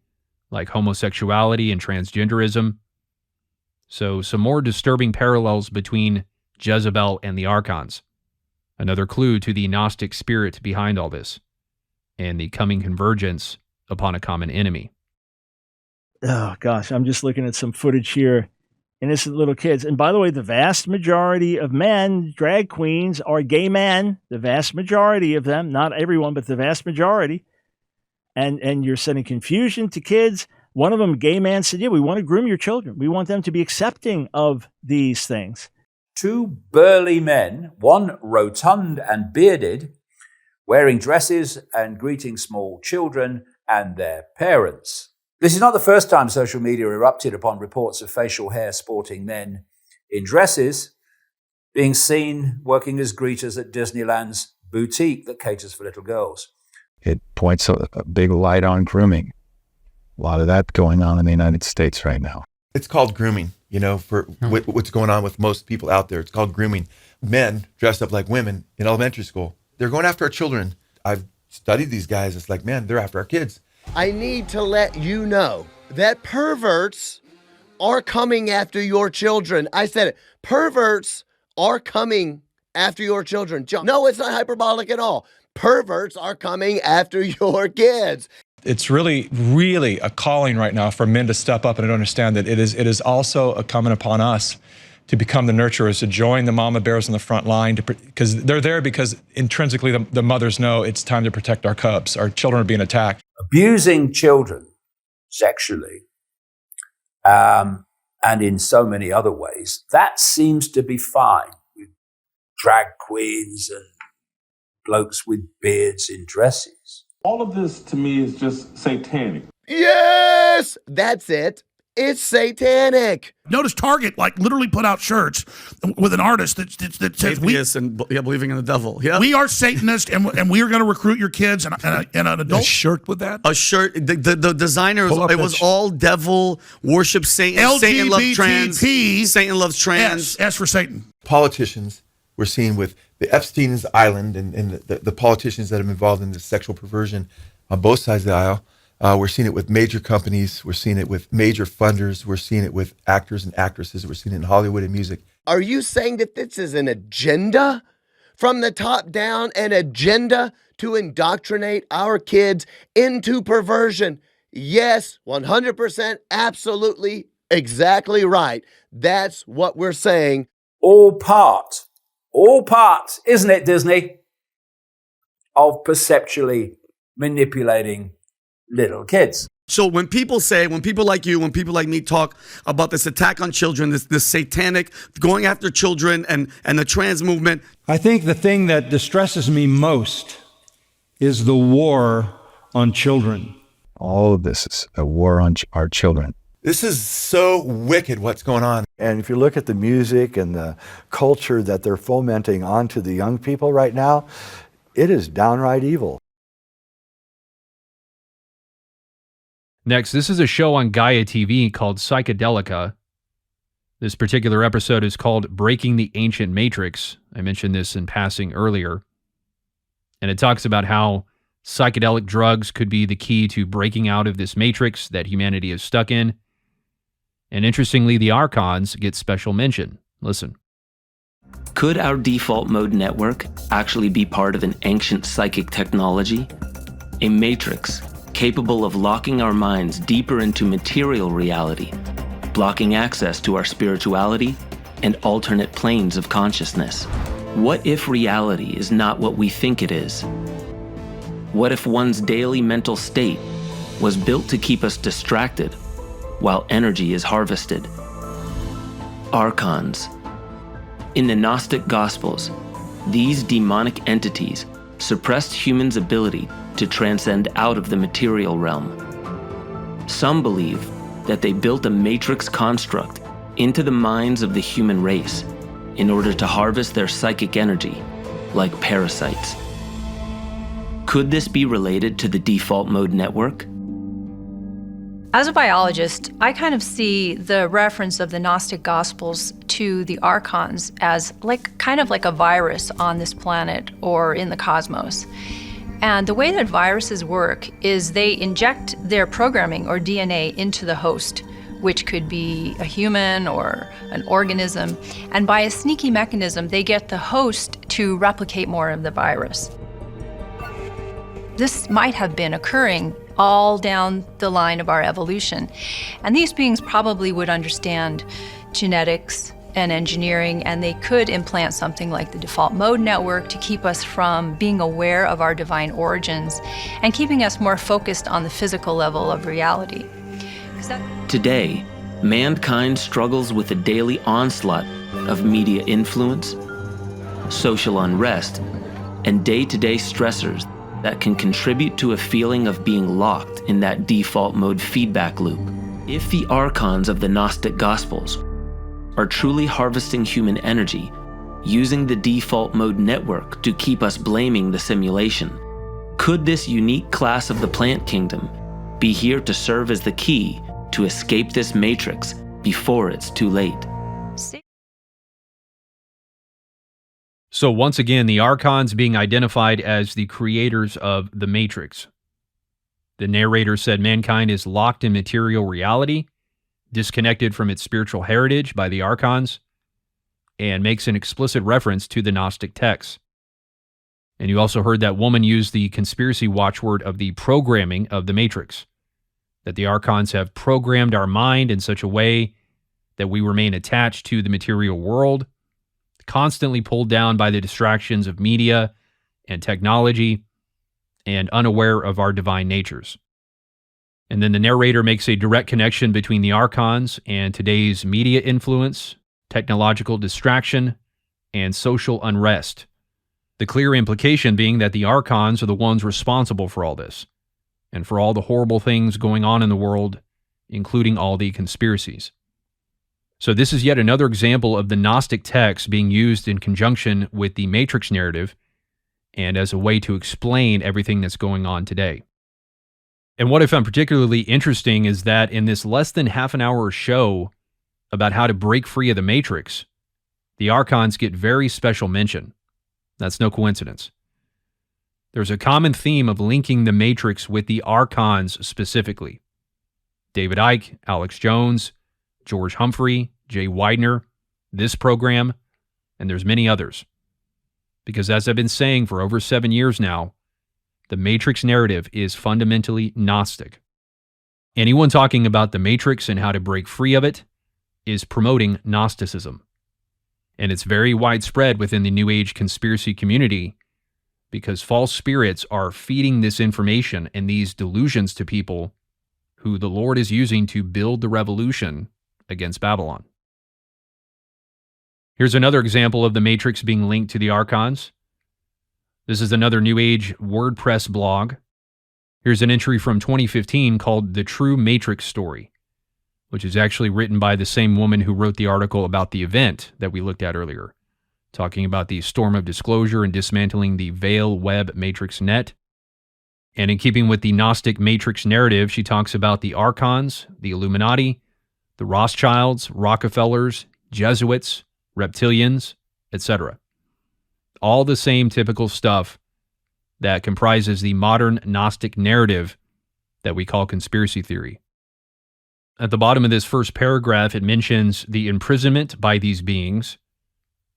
like homosexuality and transgenderism. So some more disturbing parallels between Jezebel and the Archons. Another clue to the Gnostic spirit behind all this, and the coming convergence upon a common enemy. Oh, gosh, I'm just looking at some footage here. Innocent little kids. And by the way, the vast majority of men, drag queens, are gay men. The vast majority of them, not everyone, but the vast majority. And you're sending confusion to kids. One of them, a gay man, said, yeah, we want to groom your children. We want them to be accepting of these things. Two burly men, one rotund and bearded, wearing dresses and greeting small children and their parents. This is not the first time social media erupted upon reports of facial hair sporting men in dresses being seen working as greeters at Disneyland's boutique that caters for little girls. It points a big light on grooming. A lot of that going on in the United States right now. It's called grooming, for what's going on with most people out there. It's called grooming. Men dressed up like women in elementary school. They're going after our children. I've studied these guys. It's like, man, they're after our kids. I need to let you know that perverts are coming after your children. I said it. Perverts are coming after your children. No, it's not hyperbolic at all. Perverts are coming after your kids. It's really, really a calling right now for men to step up and to understand that it is also coming upon us to become the nurturers, to join the mama bears on the front line, because they're there because intrinsically the mothers know it's time to protect our cubs. Our children are being attacked. Abusing children sexually, and in so many other ways, that seems to be fine with drag queens and blokes with beards in dresses. All of this to me is just satanic. Yes, that's it. It's satanic. Notice Target literally put out shirts with an artist that says atheists and believing in the devil. Yeah, we are Satanists and we are going to recruit your kids and an adult shirt with that. A shirt. The designer was all devil worship Satan. LGBT, Satan loves trans. Satan loves trans. S for Satan. Politicians we're seeing with the Epstein's Island and the politicians that have been involved in this sexual perversion on both sides of the aisle. We're seeing it with major companies. We're seeing it with major funders. We're seeing it with actors and actresses. We're seeing it in Hollywood and music. Are you saying that this is an agenda from the top down, an agenda to indoctrinate our kids into perversion? Yes, 100%, absolutely, exactly right. That's what we're saying. All part, isn't it, Disney, of perceptually manipulating little kids. So when people like you, when people like me talk about this attack on children, this satanic going after children and the trans movement. I think the thing that distresses me most is the war on children. All of this is a war on our children. This is so wicked what's going on. And if you look at the music and the culture that they're fomenting onto the young people right now, it is downright evil. Next, this is a show on Gaia TV called Psychedelica. This particular episode is called Breaking the Ancient Matrix. I mentioned this in passing earlier. And it talks about how psychedelic drugs could be the key to breaking out of this matrix that humanity is stuck in. And interestingly, the Archons get special mention. Listen. Could our default mode network actually be part of an ancient psychic technology? A matrix capable of locking our minds deeper into material reality, blocking access to our spirituality and alternate planes of consciousness. What if reality is not what we think it is? What if one's daily mental state was built to keep us distracted while energy is harvested? Archons. In the Gnostic Gospels, these demonic entities suppressed humans' ability to transcend out of the material realm. Some believe that they built a matrix construct into the minds of the human race in order to harvest their psychic energy, like parasites. Could this be related to the default mode network? As a biologist, I kind of see the reference of the Gnostic Gospels to the Archons as kind of like a virus on this planet or in the cosmos. And the way that viruses work is they inject their programming or DNA into the host, which could be a human or an organism. And by a sneaky mechanism, they get the host to replicate more of the virus. This might have been occurring all down the line of our evolution. And these beings probably would understand genetics and engineering, and they could implant something like the default mode network to keep us from being aware of our divine origins and keeping us more focused on the physical level of reality. Today, mankind struggles with a daily onslaught of media influence, social unrest, and day-to-day stressors that can contribute to a feeling of being locked in that default mode feedback loop. If the Archons of the Gnostic Gospels are truly harvesting human energy, using the default mode network to keep us blaming the simulation, could this unique class of the plant kingdom be here to serve as the key to escape this matrix before it's too late? So once again, the Archons being identified as the creators of the Matrix. The narrator said mankind is locked in material reality, disconnected from its spiritual heritage by the Archons, and makes an explicit reference to the Gnostic texts. And you also heard that woman use the conspiracy watchword of the programming of the Matrix, that the Archons have programmed our mind in such a way that we remain attached to the material world, constantly pulled down by the distractions of media and technology, and unaware of our divine natures. And then the narrator makes a direct connection between the Archons and today's media influence, technological distraction, and social unrest. The clear implication being that the Archons are the ones responsible for all this, and for all the horrible things going on in the world, including all the conspiracies. So this is yet another example of the Gnostic text being used in conjunction with the Matrix narrative and as a way to explain everything that's going on today. And what I found particularly interesting is that in this less than half an hour show about how to break free of the Matrix, the Archons get very special mention. That's no coincidence. There's a common theme of linking the Matrix with the Archons specifically. David Icke, Alex Jones, George Humphrey, Jay Weidner, this program, and there's many others. Because as I've been saying for over 7 years now, the Matrix narrative is fundamentally Gnostic. Anyone talking about the Matrix and how to break free of it is promoting Gnosticism. And it's very widespread within the New Age conspiracy community because false spirits are feeding this information and these delusions to people who the Lord is using to build the revolution against Babylon. Here's another example of the Matrix being linked to the Archons. This is another New Age WordPress blog. Here's an entry from 2015 called The True Matrix Story, which is actually written by the same woman who wrote the article about the event that we looked at earlier, talking about the storm of disclosure and dismantling the Veil Web Matrix net. And in keeping with the Gnostic Matrix narrative, she talks about the Archons, the Illuminati, the Rothschilds, Rockefellers, Jesuits, reptilians, etc. All the same typical stuff that comprises the modern Gnostic narrative that we call conspiracy theory. At the bottom of this first paragraph, it mentions the imprisonment by these beings,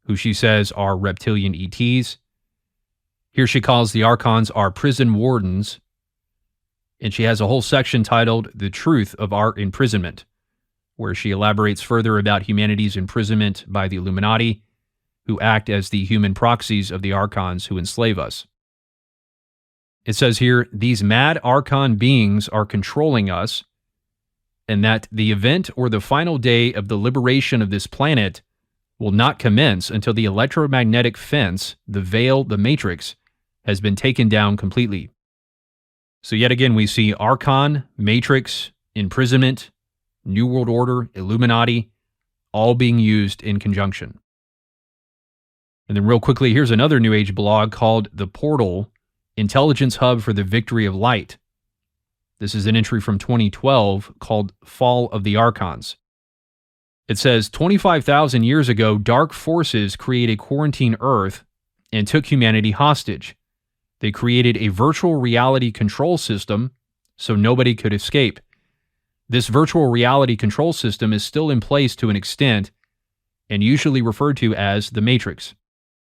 who she says are reptilian ETs. Here she calls the Archons our prison wardens, and she has a whole section titled The Truth of Our Imprisonment, where she elaborates further about humanity's imprisonment by the Illuminati, who act as the human proxies of the Archons who enslave us. It says here, these mad Archon beings are controlling us, and that the event or the final day of the liberation of this planet will not commence until the electromagnetic fence, the veil, the Matrix, has been taken down completely. So yet again, we see Archon, Matrix, imprisonment, New World Order, Illuminati, all being used in conjunction. And then real quickly, here's another New Age blog called The Portal, Intelligence Hub for the Victory of Light. This is an entry from 2012 called Fall of the Archons. It says, 25,000 years ago, dark forces created quarantine Earth and took humanity hostage. They created a virtual reality control system so nobody could escape. This virtual reality control system is still in place to an extent and usually referred to as the Matrix.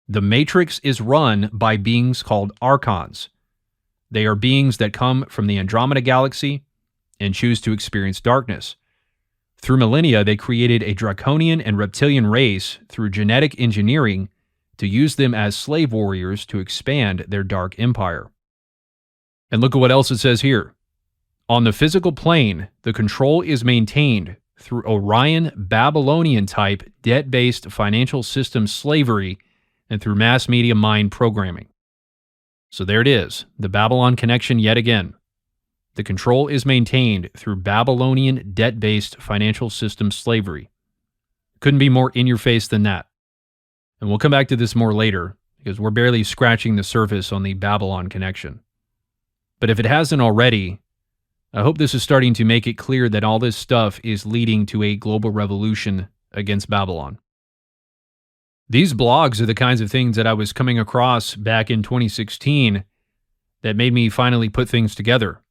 The Matrix is run by beings called Archons. They are beings that come from the Andromeda Galaxy and choose to experience darkness. Through millennia, they created a draconian and reptilian race through genetic engineering to use them as slave warriors to expand their dark empire. And look at what else it says here. On the physical plane, the control is maintained through Orion Babylonian-type debt-based financial system slavery and through mass media mind programming. So there it is, the Babylon connection yet again. The control is maintained through Babylonian debt-based financial system slavery. Couldn't be more in your face than that. And we'll come back to this more later, because we're barely scratching the surface on the Babylon connection. But if it hasn't already, I hope this is starting to make it clear that all this stuff is leading to a global revolution against Babylon. These blogs are the kinds of things that I was coming across back in 2016 that made me finally put things together.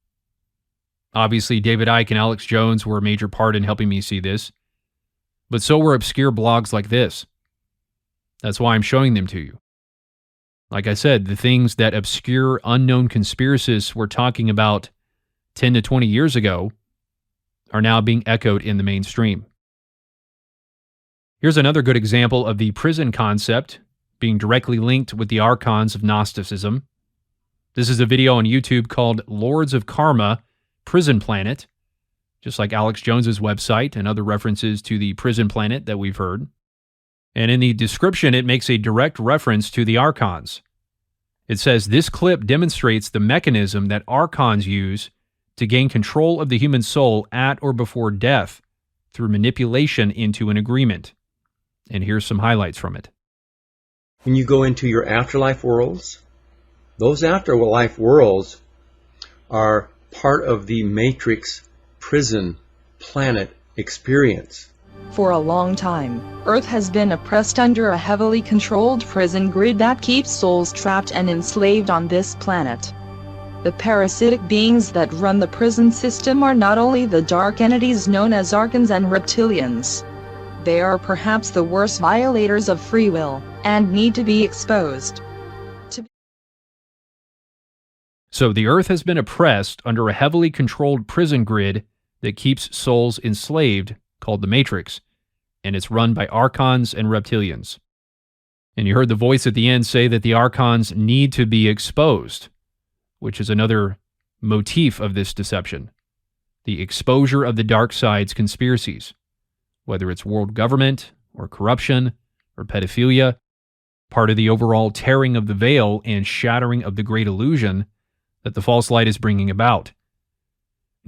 Obviously, David Icke and Alex Jones were a major part in helping me see this, but so were obscure blogs like this. That's why I'm showing them to you. Like I said, the things that obscure, unknown conspiracists were talking about 10 to 20 years ago are now being echoed in the mainstream. Here's another good example of the prison concept being directly linked with the Archons of Gnosticism. This is a video on YouTube called Lords of Karma, Prison Planet, just like Alex Jones's website and other references to the prison planet that we've heard. And in the description, it makes a direct reference to the Archons. It says, this clip demonstrates the mechanism that Archons use to gain control of the human soul at or before death through manipulation into an agreement. And here's some highlights from it. When you go into your afterlife worlds, those afterlife worlds are part of the Matrix prison planet experience. For a long time, Earth has been oppressed under a heavily controlled prison grid that keeps souls trapped and enslaved on this planet. The parasitic beings that run the prison system are not only the dark entities known as Archons and reptilians. They are perhaps the worst violators of free will, and need to be exposed. So the Earth has been oppressed under a heavily controlled prison grid that keeps souls enslaved, called the Matrix, and it's run by Archons and reptilians. And you heard the voice at the end say that the Archons need to be exposed, which is another motif of this deception. The exposure of the dark side's conspiracies, whether it's world government or corruption or pedophilia, part of the overall tearing of the veil and shattering of the great illusion that the false light is bringing about.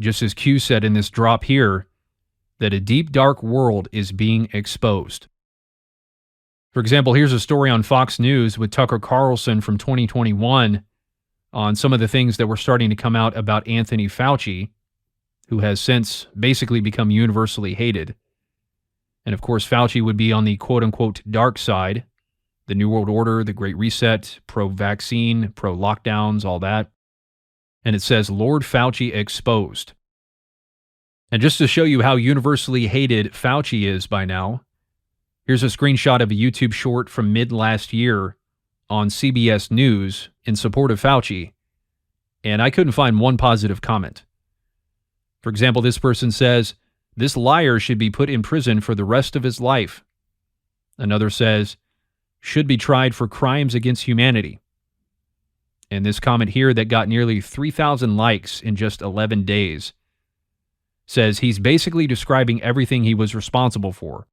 Just as Q said in this drop here, that a deep dark world is being exposed. For example, here's a story on Fox News with Tucker Carlson from 2021 on some of the things that were starting to come out about Anthony Fauci, who has since basically become universally hated. And of course, Fauci would be on the quote-unquote dark side, the New World Order, the Great Reset, pro-vaccine, pro-lockdowns, all that. And it says, Lord Fauci exposed. And just to show you how universally hated Fauci is by now, here's a screenshot of a YouTube short from mid-last year on CBS News in support of Fauci, and I couldn't find one positive comment. For example, this person says, this liar should be put in prison for the rest of his life. Another says, should be tried for crimes against humanity. And this comment here that got nearly 3,000 likes in just 11 days says he's basically describing everything he was responsible for,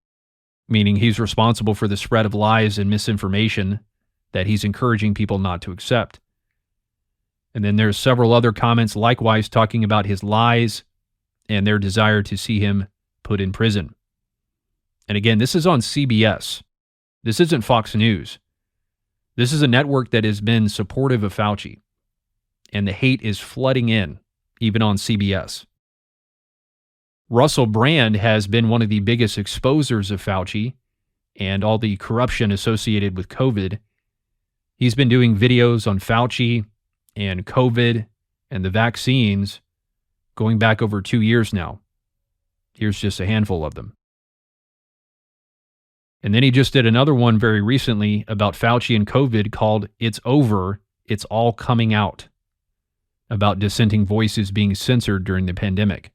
meaning he's responsible for the spread of lies and misinformation that he's encouraging people not to accept. And then there's several other comments likewise talking about his lies and their desire to see him put in prison. And again, this is on CBS. This isn't Fox News. This is a network that has been supportive of Fauci, and the hate is flooding in, even on CBS. Russell Brand has been one of the biggest exposers of Fauci and all the corruption associated with COVID. He's been doing videos on Fauci and COVID and the vaccines going back over 2 years now. Here's just a handful of them. And then he just did another one very recently about Fauci and COVID called It's Over, It's All Coming Out, about dissenting voices being censored during the pandemic.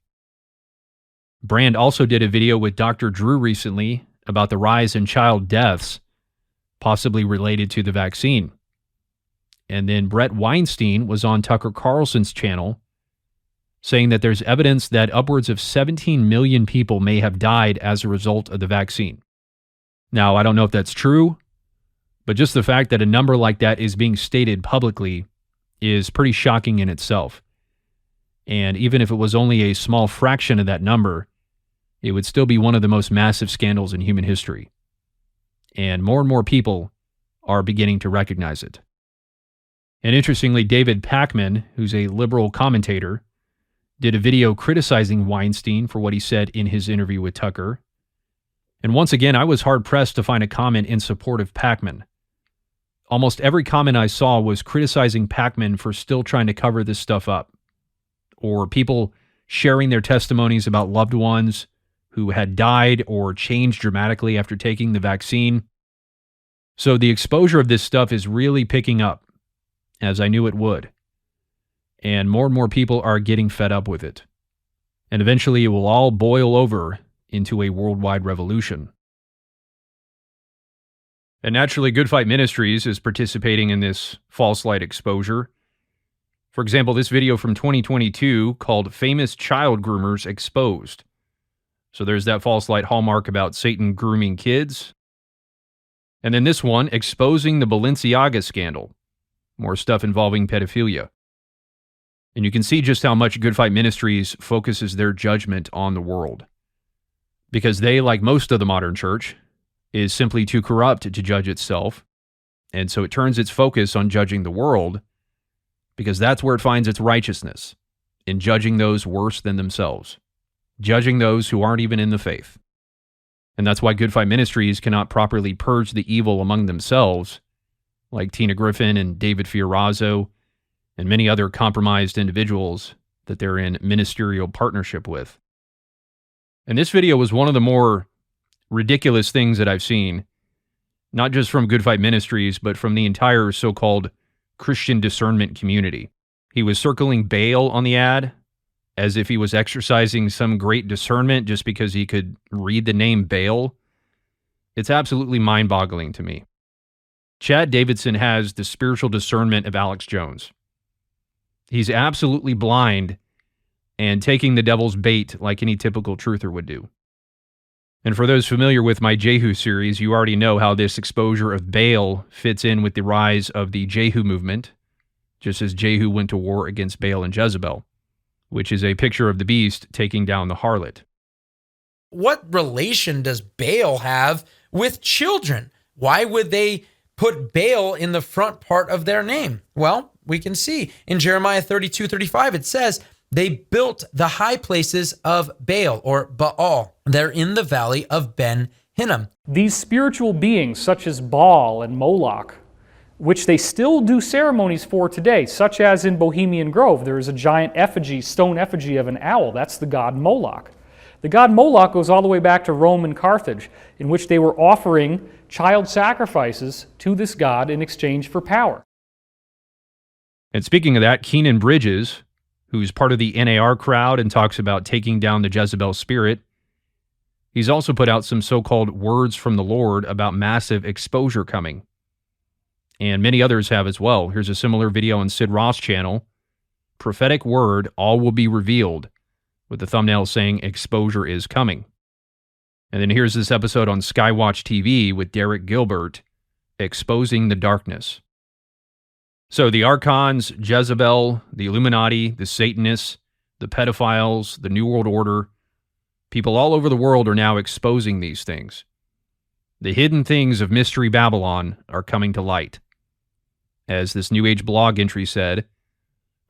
Brand also did a video with Dr. Drew recently about the rise in child deaths, possibly related to the vaccine. And then Brett Weinstein was on Tucker Carlson's channel saying that there's evidence that upwards of 17 million people may have died as a result of the vaccine. Now, I don't know if that's true, but just the fact that a number like that is being stated publicly is pretty shocking in itself. And even if it was only a small fraction of that number, it would still be one of the most massive scandals in human history. And more people are beginning to recognize it. And interestingly, David Pakman, who's a liberal commentator, did a video criticizing Weinstein for what he said in his interview with Tucker. And once again, I was hard-pressed to find a comment in support of Pakman. Almost every comment I saw was criticizing Pakman for still trying to cover this stuff up, or people sharing their testimonies about loved ones who had died or changed dramatically after taking the vaccine. So the exposure of this stuff is really picking up, as I knew it would. And more people are getting fed up with it. And eventually it will all boil over into a worldwide revolution. And naturally, Good Fight Ministries is participating in this false light exposure. For example, this video from 2022 called Famous Child Groomers Exposed. So there's that false light hallmark about Satan grooming kids. And then this one, exposing the Balenciaga scandal. More stuff involving pedophilia. And you can see just how much Good Fight Ministries focuses their judgment on the world. Because they, like most of the modern church, is simply too corrupt to judge itself. And so it turns its focus on judging the world, because that's where it finds its righteousness, in judging those worse than themselves, judging those who aren't even in the faith. And that's why Good Fight Ministries cannot properly purge the evil among themselves, like Tina Griffin and David Fiorazzo, and many other compromised individuals that they're in ministerial partnership with. And this video was one of the more ridiculous things that I've seen, not just from Good Fight Ministries, but from the entire so-called Christian discernment community. He was circling Baal on the ad, as if he was exercising some great discernment just because he could read the name Baal. It's absolutely mind-boggling to me. Chad Davidson has the spiritual discernment of Alex Jones. He's absolutely blind and taking the devil's bait like any typical truther would do. And for those familiar with my Jehu series, you already know how this exposure of Baal fits in with the rise of the Jehu movement, just as Jehu went to war against Baal and Jezebel, which is a picture of the beast taking down the harlot. What relation does Baal have with children? Why would they put Baal in the front part of their name? Well, we can see in Jeremiah 32:35, it says, they built the high places of Baal, or Baal. They're in the valley of Ben Hinnom. These spiritual beings, such as Baal and Moloch, which they still do ceremonies for today, such as in Bohemian Grove, there is a giant effigy, stone effigy of an owl. That's the god Moloch. The god Moloch goes all the way back to Rome and Carthage, in which they were offering child sacrifices to this god in exchange for power. And speaking of that, Keenan Bridges, who's part of the NAR crowd and talks about taking down the Jezebel spirit, he's also put out some so-called words from the Lord about massive exposure coming. And many others have as well. Here's a similar video on Sid Roth's channel. Prophetic word, all will be revealed, with the thumbnail saying exposure is coming. And then here's this episode on Skywatch TV with Derek Gilbert, exposing the darkness. So the Archons, Jezebel, the Illuminati, the Satanists, the pedophiles, the New World Order, people all over the world are now exposing these things. The hidden things of Mystery Babylon are coming to light. As this New Age blog entry said,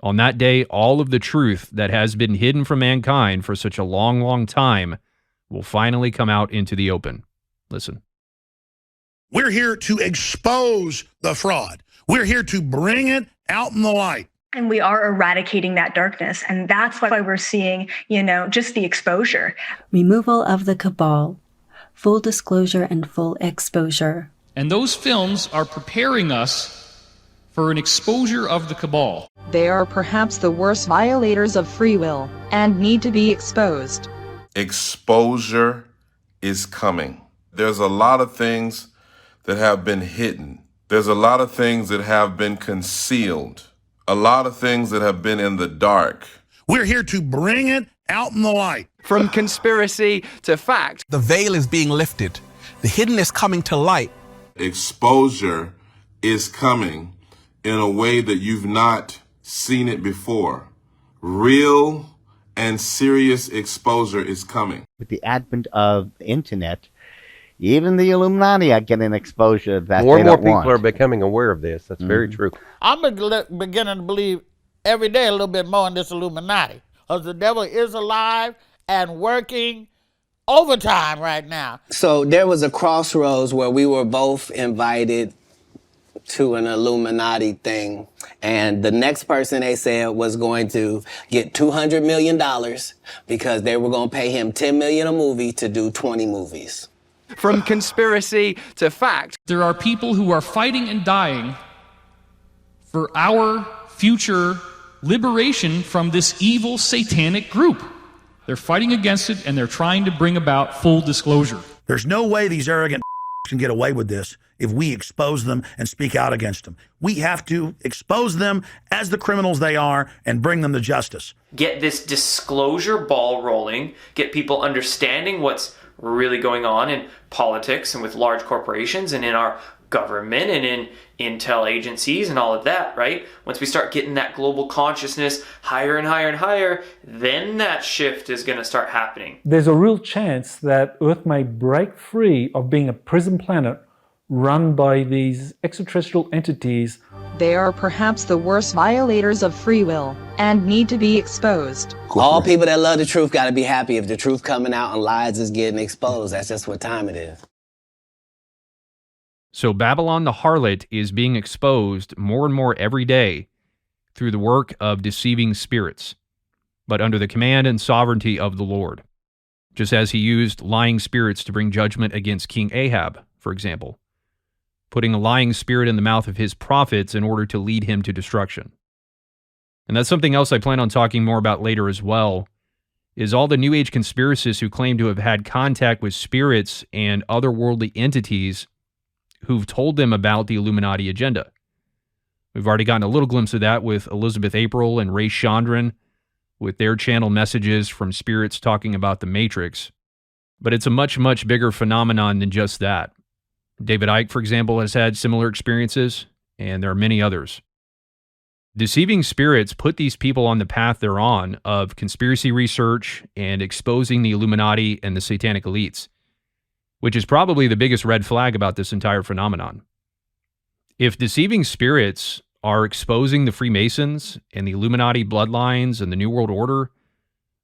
on that day, all of the truth that has been hidden from mankind for such a long, long time will finally come out into the open. Listen. We're here to expose the fraud. We're here to bring it out in the light. And we are eradicating that darkness. And that's why we're seeing, just the exposure. Removal of the cabal, full disclosure and full exposure. And those films are preparing us for an exposure of the cabal. They are perhaps the worst violators of free will and need to be exposed. Exposure is coming. There's a lot of things that have been hidden. There's a lot of things that have been concealed. A lot of things that have been in the dark. We're here to bring it out in the light. From conspiracy to fact. The veil is being lifted. The hidden is coming to light. Exposure is coming in a way that you've not seen it before. Real and serious exposure is coming. With the advent of the internet, even the Illuminati are getting exposure that more they and more don't people want. are becoming aware of this. That's very true. I'm beginning to believe every day a little bit more in this Illuminati. Because the devil is alive and working overtime right now. So there was a crossroads where we were both invited to an Illuminati thing. And the next person they said was going to get $200 million because they were going to pay him $10 million a movie to do 20 movies. From conspiracy to fact. There are people who are fighting and dying for our future liberation from this evil satanic group. They're fighting against it, and they're trying to bring about full disclosure. There's no way these arrogant can get away with this if we expose them and speak out against them. We have to expose them as the criminals they are and bring them to justice. Get this disclosure ball rolling, get people understanding what's really going on in politics and with large corporations and in our government and in intel agencies and all of that, right? Once we start getting that global consciousness higher and higher and higher, then that shift is going to start happening. There's a real chance that Earth may break free of being a prison planet run by these extraterrestrial entities. They are perhaps the worst violators of free will and need to be exposed. All people that love the truth got to be happy if the truth coming out and lies is getting exposed. That's just what time it is. So Babylon the harlot is being exposed more and more every day through the work of deceiving spirits, but under the command and sovereignty of the Lord, just as he used lying spirits to bring judgment against King Ahab, for example, putting a lying spirit in the mouth of his prophets in order to lead him to destruction. And that's something else I plan on talking more about later as well, is all the New Age conspiracists who claim to have had contact with spirits and otherworldly entities who've told them about the Illuminati agenda. We've already gotten a little glimpse of that with Elizabeth April and Ray Chandran, with their channel messages from spirits talking about the Matrix. But it's a much, much bigger phenomenon than just that. David Icke, for example, has had similar experiences, and there are many others. Deceiving spirits put these people on the path they're on of conspiracy research and exposing the Illuminati and the satanic elites, which is probably the biggest red flag about this entire phenomenon. If deceiving spirits are exposing the Freemasons and the Illuminati bloodlines and the New World Order,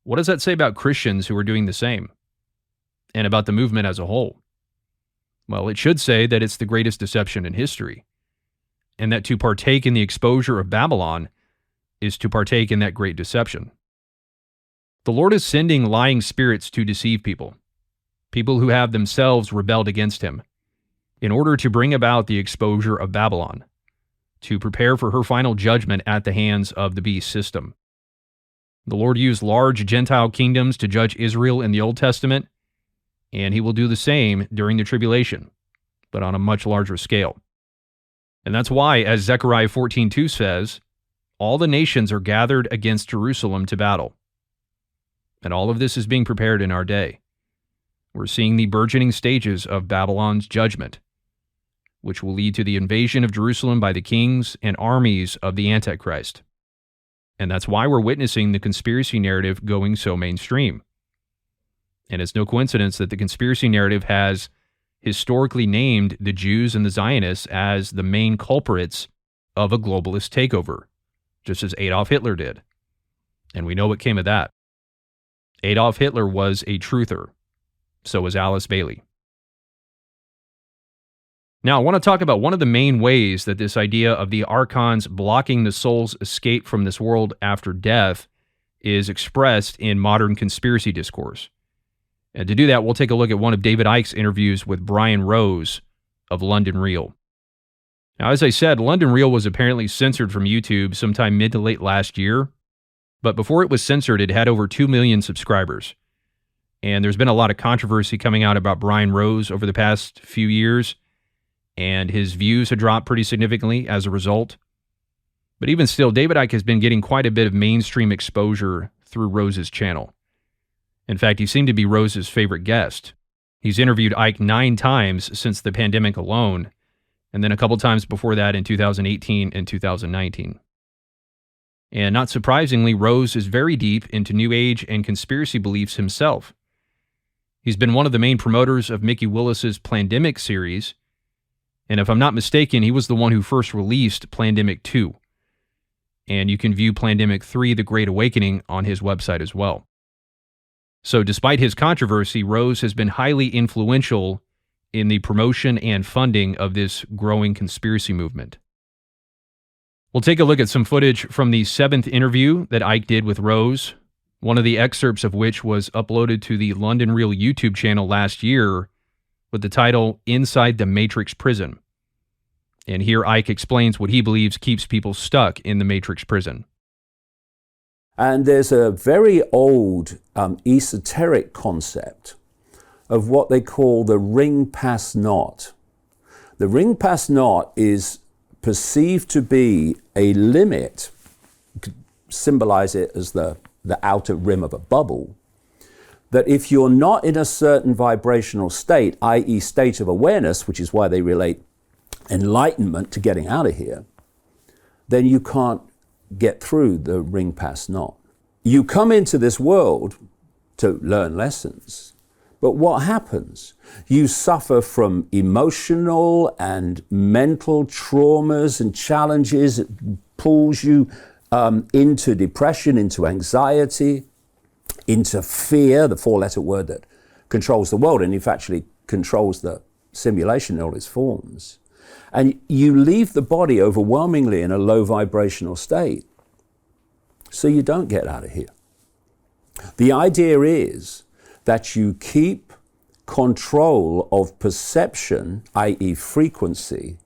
what does that say about Christians who are doing the same? And about the movement as a whole? Well, it should say that it's the greatest deception in history, and that to partake in the exposure of Babylon is to partake in that great deception. The Lord is sending lying spirits to deceive people who have themselves rebelled against him, in order to bring about the exposure of Babylon, to prepare for her final judgment at the hands of the beast system. The Lord used large Gentile kingdoms to judge Israel in the Old Testament, and he will do the same during the tribulation, but on a much larger scale. And that's why, as Zechariah 14:2 says, all the nations are gathered against Jerusalem to battle. And all of this is being prepared in our day. We're seeing the burgeoning stages of Babylon's judgment, which will lead to the invasion of Jerusalem by the kings and armies of the Antichrist. And that's why we're witnessing the conspiracy narrative going so mainstream. And it's no coincidence that the conspiracy narrative has historically named the Jews and the Zionists as the main culprits of a globalist takeover, just as Adolf Hitler did. And we know what came of that. Adolf Hitler was a truther. So was Alice Bailey. Now, I want to talk about one of the main ways that this idea of the Archons blocking the soul's escape from this world after death is expressed in modern conspiracy discourse. And to do that, we'll take a look at one of David Icke's interviews with Brian Rose of London Real. Now, as I said, London Real was apparently censored from YouTube sometime mid to late last year, but before it was censored, it had over 2 million subscribers. And there's been a lot of controversy coming out about Brian Rose over the past few years, and his views have dropped pretty significantly as a result. But even still, David Icke has been getting quite a bit of mainstream exposure through Rose's channel. In fact, he seemed to be Rose's favorite guest. He's interviewed Icke 9 times since the pandemic alone, and then a couple times before that in 2018 and 2019. And not surprisingly, Rose is very deep into New Age and conspiracy beliefs himself. He's been one of the main promoters of Mickey Willis's Plandemic series, and if I'm not mistaken, he was the one who first released Plandemic 2. And you can view Plandemic 3, The Great Awakening, on his website as well. So despite his controversy, Rose has been highly influential in the promotion and funding of this growing conspiracy movement. We'll take a look at some footage from the 7th interview that Icke did with Rose, one of the excerpts of which was uploaded to the London Real YouTube channel last year with the title, Inside the Matrix Prison. And here Icke explains what he believes keeps people stuck in the Matrix prison. And there's a very old esoteric concept of what they call the ring pass not. The ring past naught is perceived to be a limit. You could symbolize it as the outer rim of a bubble, that if you're not in a certain vibrational state, i.e. state of awareness, which is why they relate enlightenment to getting out of here, then you can't get through the ring past naught. You come into this world to learn lessons, but what happens? You suffer from emotional and mental traumas and challenges. It pulls you into depression, into anxiety, into fear, the four-letter word that controls the world, and if actually controls the simulation in all its forms. And you leave the body overwhelmingly in a low vibrational state, so you don't get out of here. The idea is that you keep control of perception, i.e. frequency,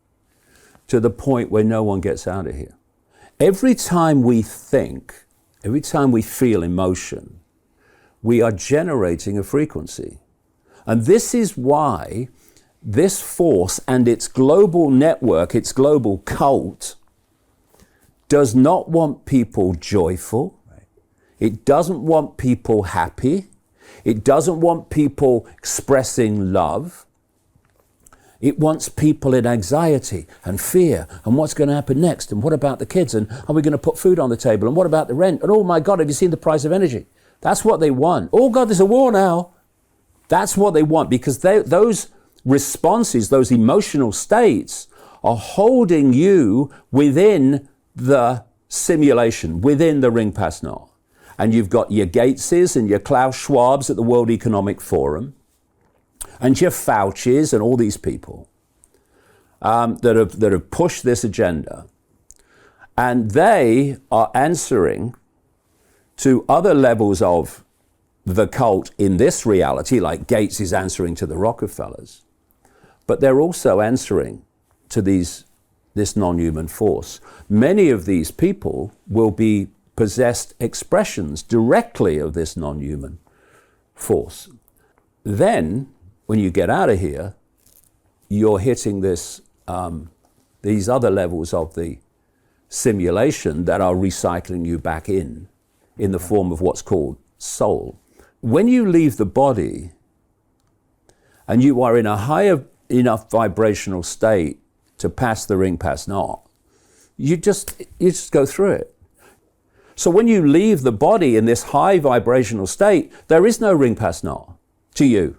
to the point where no one gets out of here. Every time we think, every time we feel emotion, we are generating a frequency. And this is why this force and its global network, its global cult, does not want people joyful. It doesn't want people happy. It doesn't want people expressing love. It wants people in anxiety and fear and what's going to happen next, and what about the kids, and are we going to put food on the table, and what about the rent, and oh my God, have you seen the price of energy? That's what they want. Oh God, there's a war now. That's what they want, because those responses, those emotional states, are holding you within the simulation, within the ring past naught. And you've got your Gateses and your Klaus Schwabs at the World Economic Forum, and your Faucis and all these people that have pushed this agenda. And they are answering to other levels of the cult in this reality, like Gates is answering to the Rockefellers. But they're also answering to this non-human force. Many of these people will be possessed expressions directly of this non-human force. Then, when you get out of here, you're hitting these other levels of the simulation that are recycling you back in the form of what's called soul. When you leave the body and you are in a higher enough vibrational state to pass the ring past naught, you just go through it. So when you leave the body in this high vibrational state, there is no ring past naught to you.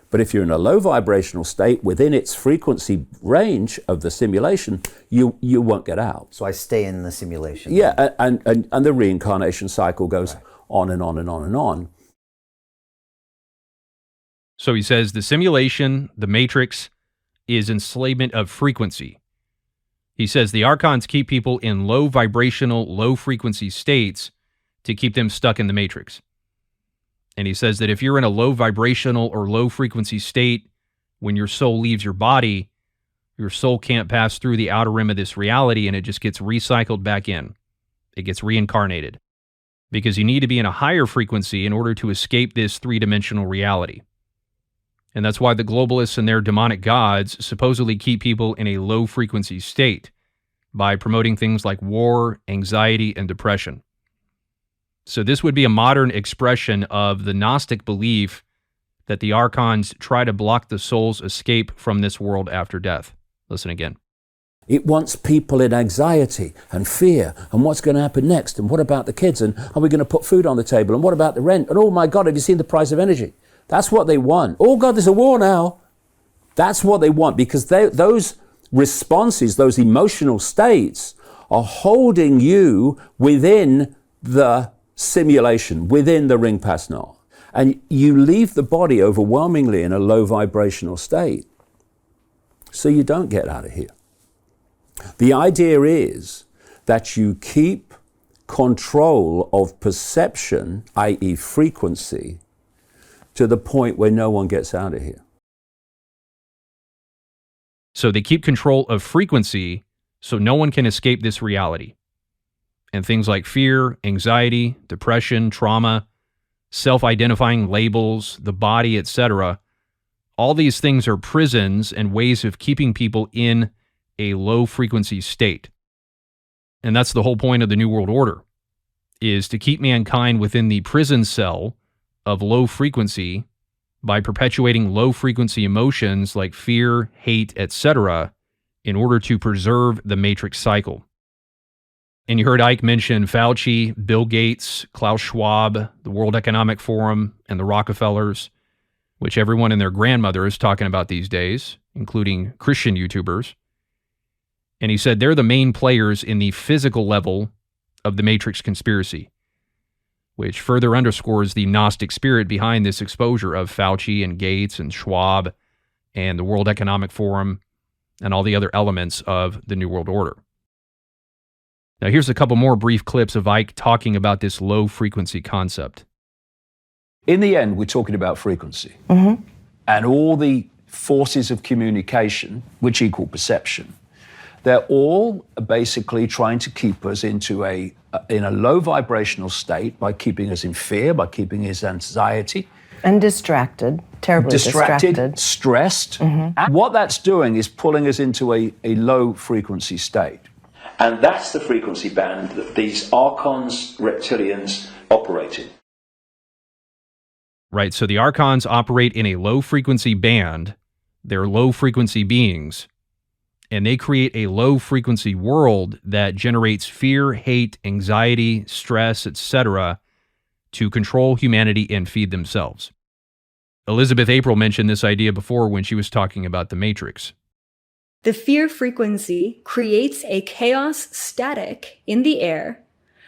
But if you're in a low vibrational state within its frequency range of the simulation, you won't get out. So I stay in the simulation. Yeah, and the reincarnation cycle goes on and on and on and on. So he says the simulation, the matrix, is enslavement of frequency. He says the Archons keep people in low vibrational, low frequency states to keep them stuck in the matrix. And he says that if you're in a low vibrational or low frequency state, when your soul leaves your body, your soul can't pass through the outer rim of this reality, and it just gets recycled back in. It gets reincarnated. Because you need to be in a higher frequency in order to escape this three-dimensional reality. And that's why the globalists and their demonic gods supposedly keep people in a low frequency state by promoting things like war, anxiety, and depression. So this would be a modern expression of the Gnostic belief that the Archons try to block the soul's escape from this world after death. Listen again. It wants people in anxiety and fear and what's going to happen next, and what about the kids, and are we going to put food on the table, and what about the rent, and oh my God, have you seen the price of energy? That's what they want. Oh God, there's a war now. That's what they want, because those responses, those emotional states, are holding you within the simulation, within the ring past naught. And you leave the body overwhelmingly in a low vibrational state, so you don't get out of here. The idea is that you keep control of perception, i.e. frequency, to the point where no one gets out of here. So they keep control of frequency so no one can escape this reality. And things like fear, anxiety, depression, trauma, self-identifying labels, the body, etc., All these things are prisons and ways of keeping people in a low-frequency state. And that's the whole point of the New World Order, is to keep mankind within the prison cell of low frequency by perpetuating low-frequency emotions like fear, hate, etc., in order to preserve the matrix cycle. And you heard Icke mention Fauci, Bill Gates, Klaus Schwab, the World Economic Forum, and the Rockefellers, which everyone and their grandmother is talking about these days, including Christian YouTubers. And he said they're the main players in the physical level of the Matrix conspiracy, which further underscores the Gnostic spirit behind this exposure of Fauci and Gates and Schwab and the World Economic Forum and all the other elements of the New World Order. Now here's a couple more brief clips of Icke talking about this low-frequency concept. In the end, we're talking about frequency. And all the forces of communication, which equal perception, they're all basically trying to keep us in a low vibrational state by keeping us in fear, by keeping us in anxiety. And distracted, terribly distracted. Stressed. And what that's doing is pulling us into a low frequency state. And that's the frequency band that these Archons, reptilians operate in. Right, so the Archons operate in a low-frequency band. They're low-frequency beings, and they create a low-frequency world that generates fear, hate, anxiety, stress, etc., to control humanity and feed themselves. Elizabeth April mentioned this idea before when she was talking about the Matrix. The fear frequency creates a chaos static in the air,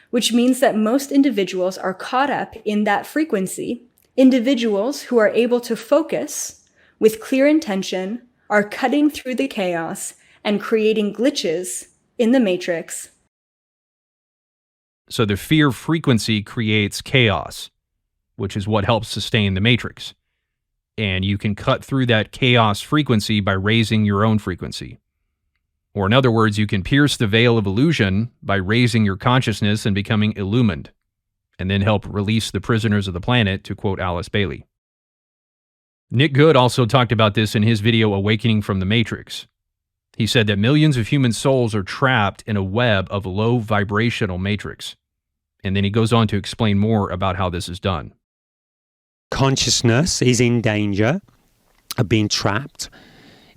which means that most individuals are caught up in that frequency. Individuals who are able to focus with clear intention are cutting through the chaos and creating glitches in the matrix. So the fear frequency creates chaos, which is what helps sustain the matrix. And you can cut through that chaos frequency by raising your own frequency. Or in other words, you can pierce the veil of illusion by raising your consciousness and becoming illumined, and then help release the prisoners of the planet, to quote Alice Bailey. Nick Good also talked about this in his video, Awakening from the Matrix. He said that millions of human souls are trapped in a web of low vibrational matrix. And then he goes on to explain more about how this is done. Consciousness is in danger of being trapped,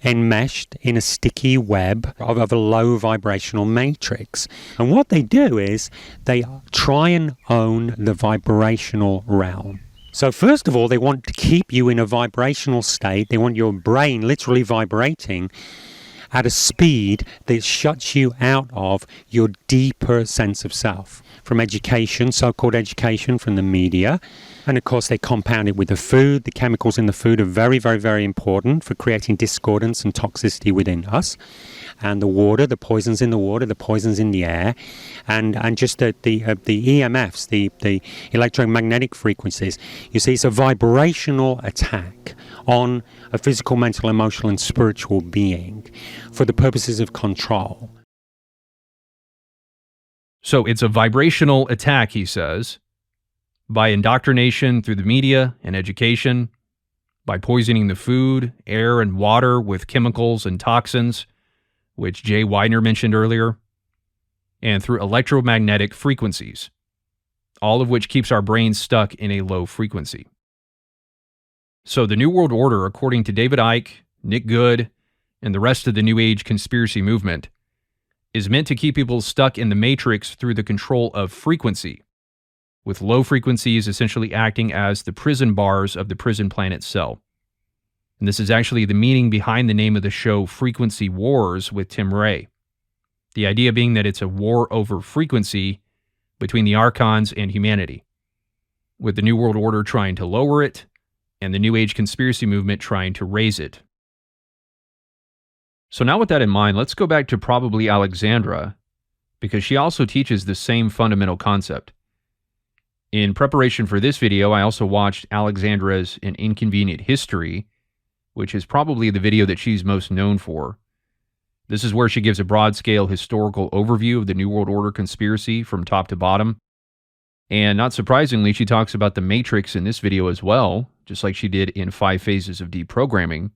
enmeshed in a sticky web of a low vibrational matrix. And what they do is they try and own the vibrational realm. So first of all, they want to keep you in a vibrational state. They want your brain literally vibrating at a speed that shuts you out of your deeper sense of self. From education, so-called education from the media. And of course, they compound it with the food. The chemicals in the food are very, very, very important for creating discordance and toxicity within us. And the water, the poisons in the water, the poisons in the air, and just the EMFs, the electromagnetic frequencies. You see, it's a vibrational attack on a physical, mental, emotional, and spiritual being for the purposes of control. So it's a vibrational attack, he says, by indoctrination through the media and education, by poisoning the food, air, and water with chemicals and toxins, which Jay Weidner mentioned earlier, and through electromagnetic frequencies, all of which keeps our brains stuck in a low frequency. So the New World Order, according to David Icke, Nick Good, and the rest of the New Age conspiracy movement, is meant to keep people stuck in the matrix through the control of frequency, with low frequencies essentially acting as the prison bars of the prison planet cell. And this is actually the meaning behind the name of the show, Frequency Wars with Tim Ray. The idea being that it's a war over frequency between the Archons and humanity, with the New World Order trying to lower it, and the New Age conspiracy movement trying to raise it. So now with that in mind, let's go back to probably Alexandra, because she also teaches the same fundamental concept. In preparation for this video, I also watched Alexandra's An Inconvenient History, which is probably the video that she's most known for. This is where she gives a broad-scale historical overview of the New World Order conspiracy from top to bottom. And not surprisingly, she talks about the Matrix in this video as well, just like she did in 5 Phases of Deprogramming.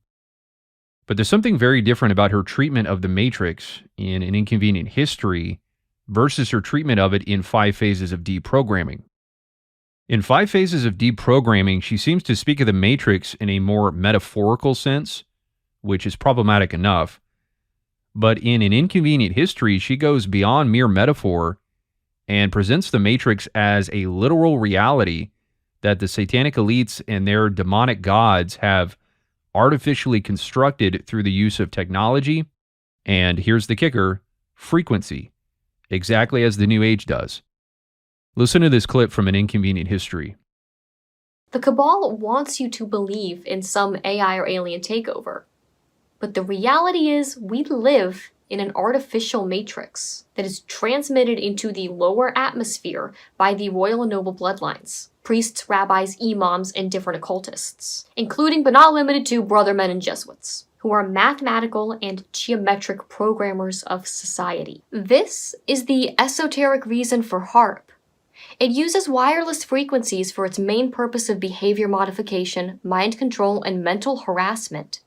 But there's something very different about her treatment of the Matrix in An Inconvenient History versus her treatment of it in 5 Phases of Deprogramming. In 5 Phases of Deprogramming, she seems to speak of the Matrix in a more metaphorical sense, which is problematic enough. But in An Inconvenient History, she goes beyond mere metaphor and presents the Matrix as a literal reality that the satanic elites and their demonic gods have artificially constructed through the use of technology, and here's the kicker, frequency, exactly as the New Age does. Listen to this clip from An Inconvenient History. The Cabal wants you to believe in some AI or alien takeover, but the reality is we live in an artificial matrix that is transmitted into the lower atmosphere by the royal and noble bloodlines, priests, rabbis, imams, and different occultists, including but not limited to brother men and Jesuits, who are mathematical and geometric programmers of society. This is the esoteric reason for HARP. It uses wireless frequencies for its main purpose of behavior modification, mind control, and mental harassment.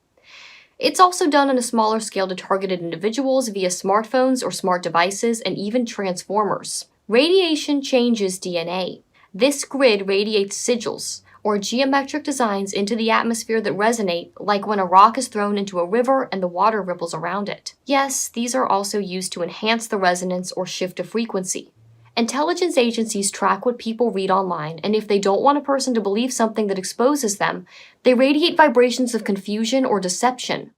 It's also done on a smaller scale to targeted individuals via smartphones or smart devices and even transformers. Radiation changes DNA. This grid radiates sigils, or geometric designs, into the atmosphere that resonate, like when a rock is thrown into a river and the water ripples around it. Yes, these are also used to enhance the resonance or shift of frequency. Intelligence agencies track what people read online, and if they don't want a person to believe something that exposes them, they radiate vibrations of confusion or deception.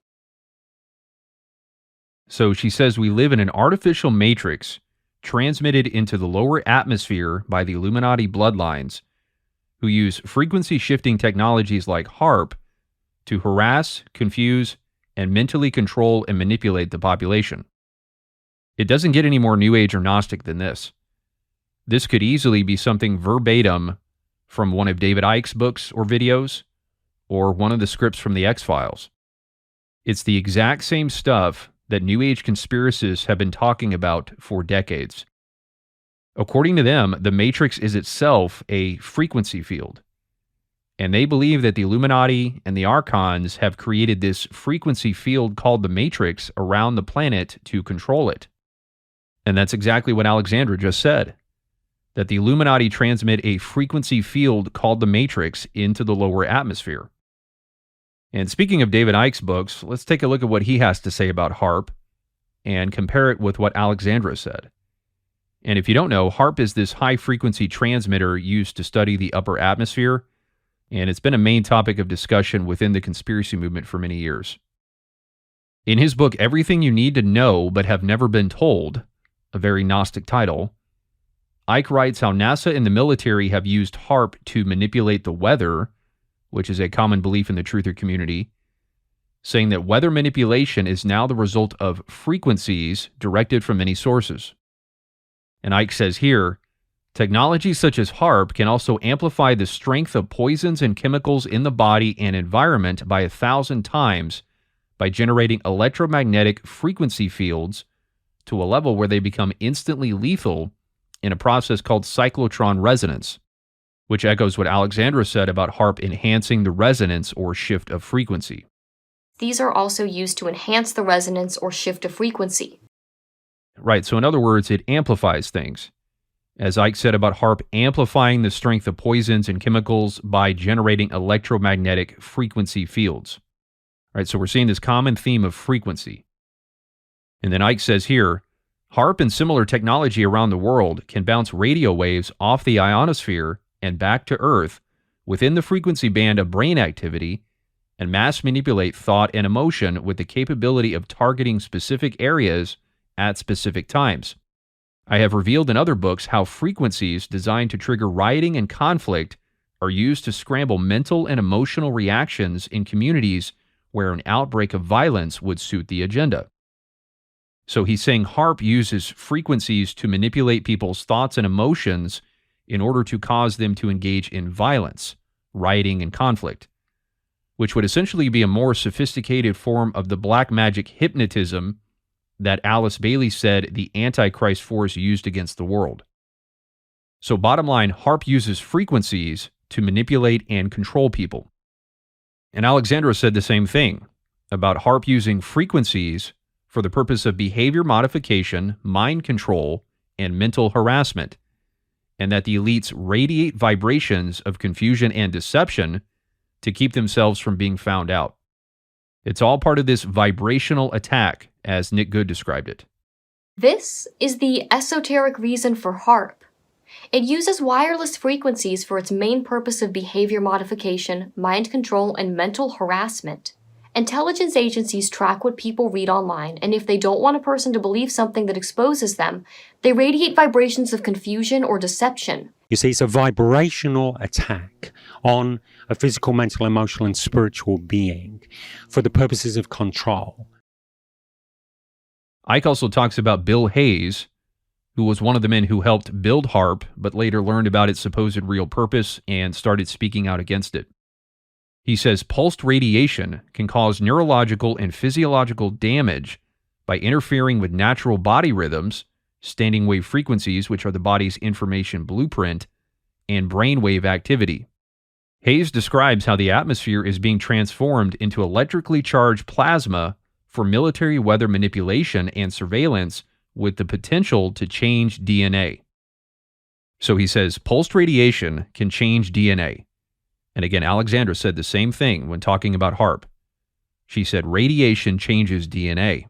So she says we live in an artificial matrix transmitted into the lower atmosphere by the Illuminati bloodlines, who use frequency shifting technologies like HARP to harass, confuse, and mentally control and manipulate the population. It doesn't get any more New Age or Gnostic than this. This could easily be something verbatim from one of David Icke's books or videos, or one of the scripts from the X-Files. It's the exact same stuff that New Age conspiracists have been talking about for decades. According to them, the Matrix is itself a frequency field, and they believe that the Illuminati and the Archons have created this frequency field called the Matrix around the planet to control it. And that's exactly what Alexandra just said, that the Illuminati transmit a frequency field called the Matrix into the lower atmosphere. And speaking of David Icke's books, let's take a look at what he has to say about HARP and compare it with what Alexandra said. And if you don't know, HARP is this high-frequency transmitter used to study the upper atmosphere, and it's been a main topic of discussion within the conspiracy movement for many years. In his book, Everything You Need to Know But Have Never Been Told, a very Gnostic title, Icke writes how NASA and the military have used HARP to manipulate the weather, which is a common belief in the truther community, saying that weather manipulation is now the result of frequencies directed from many sources. And Icke says here, technologies such as HARP can also amplify the strength of poisons and chemicals in the body and environment by 1,000 times by generating electromagnetic frequency fields to a level where they become instantly lethal in a process called cyclotron resonance, which echoes what Alexandra said about HARP enhancing the resonance or shift of frequency. These are also used to enhance the resonance or shift of frequency. Right, so in other words, it amplifies things. As Icke said about HARP amplifying the strength of poisons and chemicals by generating electromagnetic frequency fields. Right, so we're seeing this common theme of frequency. And then Icke says here, HARP and similar technology around the world can bounce radio waves off the ionosphere and back to Earth within the frequency band of brain activity and mass manipulate thought and emotion with the capability of targeting specific areas at specific times. I have revealed in other books how frequencies designed to trigger rioting and conflict are used to scramble mental and emotional reactions in communities where an outbreak of violence would suit the agenda. So he's saying HARP uses frequencies to manipulate people's thoughts and emotions in order to cause them to engage in violence, rioting, and conflict, which would essentially be a more sophisticated form of the black magic hypnotism that Alice Bailey said the Antichrist force used against the world. So bottom line, HAARP uses frequencies to manipulate and control people. And Alexandra said the same thing about HAARP using frequencies for the purpose of behavior modification, mind control, and mental harassment, and that the elites radiate vibrations of confusion and deception to keep themselves from being found out. It's all part of this vibrational attack, as Nick Good described it. This is the esoteric reason for HAARP. It uses wireless frequencies for its main purpose of behavior modification, mind control, and mental harassment. Intelligence agencies track what people read online, and if they don't want a person to believe something that exposes them, they radiate vibrations of confusion or deception. You see, it's a vibrational attack on a physical, mental, emotional, and spiritual being for the purposes of control. Icke also talks about Bill Hayes, who was one of the men who helped build HAARP, but later learned about its supposed real purpose and started speaking out against it. He says pulsed radiation can cause neurological and physiological damage by interfering with natural body rhythms, standing wave frequencies, which are the body's information blueprint, and brainwave activity. Hayes describes how the atmosphere is being transformed into electrically charged plasma for military weather manipulation and surveillance with the potential to change DNA. So he says pulsed radiation can change DNA. And again, Alexandra said the same thing when talking about HAARP. She said radiation changes DNA.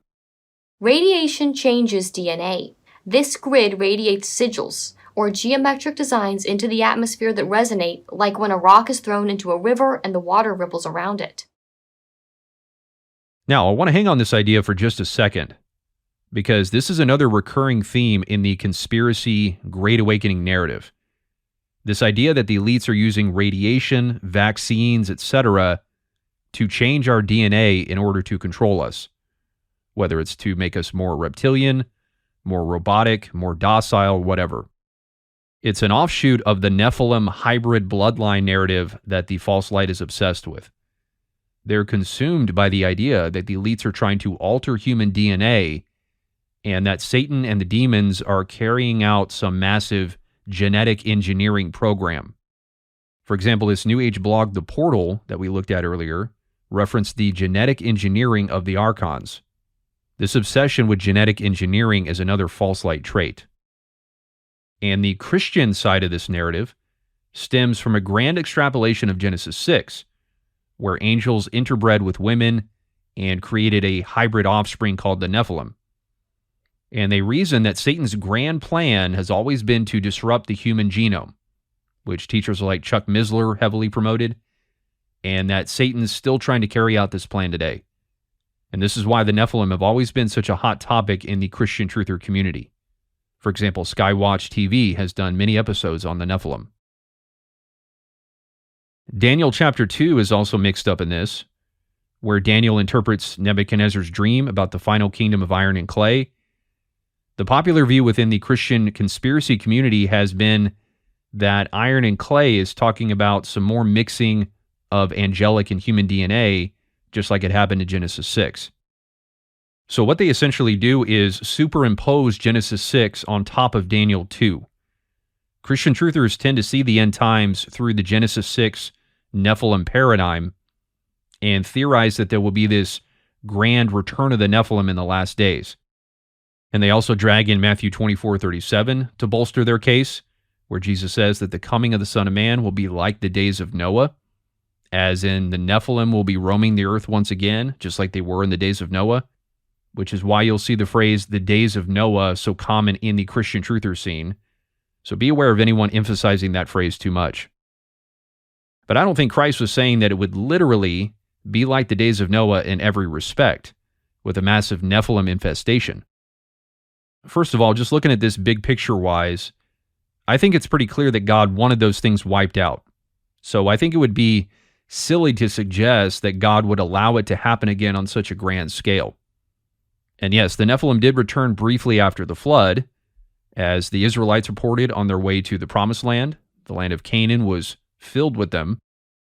Radiation changes DNA. This grid radiates sigils, or geometric designs, into the atmosphere that resonate like when a rock is thrown into a river and the water ripples around it. Now, I want to hang on this idea for just a second, because this is another recurring theme in the conspiracy Great Awakening narrative. This idea that the elites are using radiation, vaccines, etc. to change our DNA in order to control us, whether it's to make us more reptilian, more robotic, more docile, whatever. It's an offshoot of the Nephilim hybrid bloodline narrative that the false light is obsessed with. They're consumed by the idea that the elites are trying to alter human DNA and that Satan and the demons are carrying out some massive genetic engineering program. For example, this New Age blog, The Portal, that we looked at earlier, referenced the genetic engineering of the Archons. This obsession with genetic engineering is another false light trait. And the Christian side of this narrative stems from a grand extrapolation of Genesis 6, where angels interbred with women and created a hybrid offspring called the Nephilim. And they reason that Satan's grand plan has always been to disrupt the human genome, which teachers like Chuck Missler heavily promoted, and that Satan's still trying to carry out this plan today. And this is why the Nephilim have always been such a hot topic in the Christian truther community. For example, Skywatch TV has done many episodes on the Nephilim. Daniel chapter 2 is also mixed up in this, where Daniel interprets Nebuchadnezzar's dream about the final kingdom of iron and clay. The popular view within the Christian conspiracy community has been that iron and clay is talking about some more mixing of angelic and human DNA, just like it happened in Genesis 6. So what they essentially do is superimpose Genesis 6 on top of Daniel 2. Christian truthers tend to see the end times through the Genesis 6 Nephilim paradigm and theorize that there will be this grand return of the Nephilim in the last days. And they also drag in Matthew 24:37 to bolster their case, where Jesus says that the coming of the Son of Man will be like the days of Noah, as in the Nephilim will be roaming the earth once again, just like they were in the days of Noah, which is why you'll see the phrase, the days of Noah, so common in the Christian truther scene. So be aware of anyone emphasizing that phrase too much. But I don't think Christ was saying that it would literally be like the days of Noah in every respect, with a massive Nephilim infestation. First of all, just looking at this big picture-wise, I think it's pretty clear that God wanted those things wiped out. So I think it would be silly to suggest that God would allow it to happen again on such a grand scale. And yes, the Nephilim did return briefly after the flood, as the Israelites reported on their way to the Promised Land. The land of Canaan was filled with them.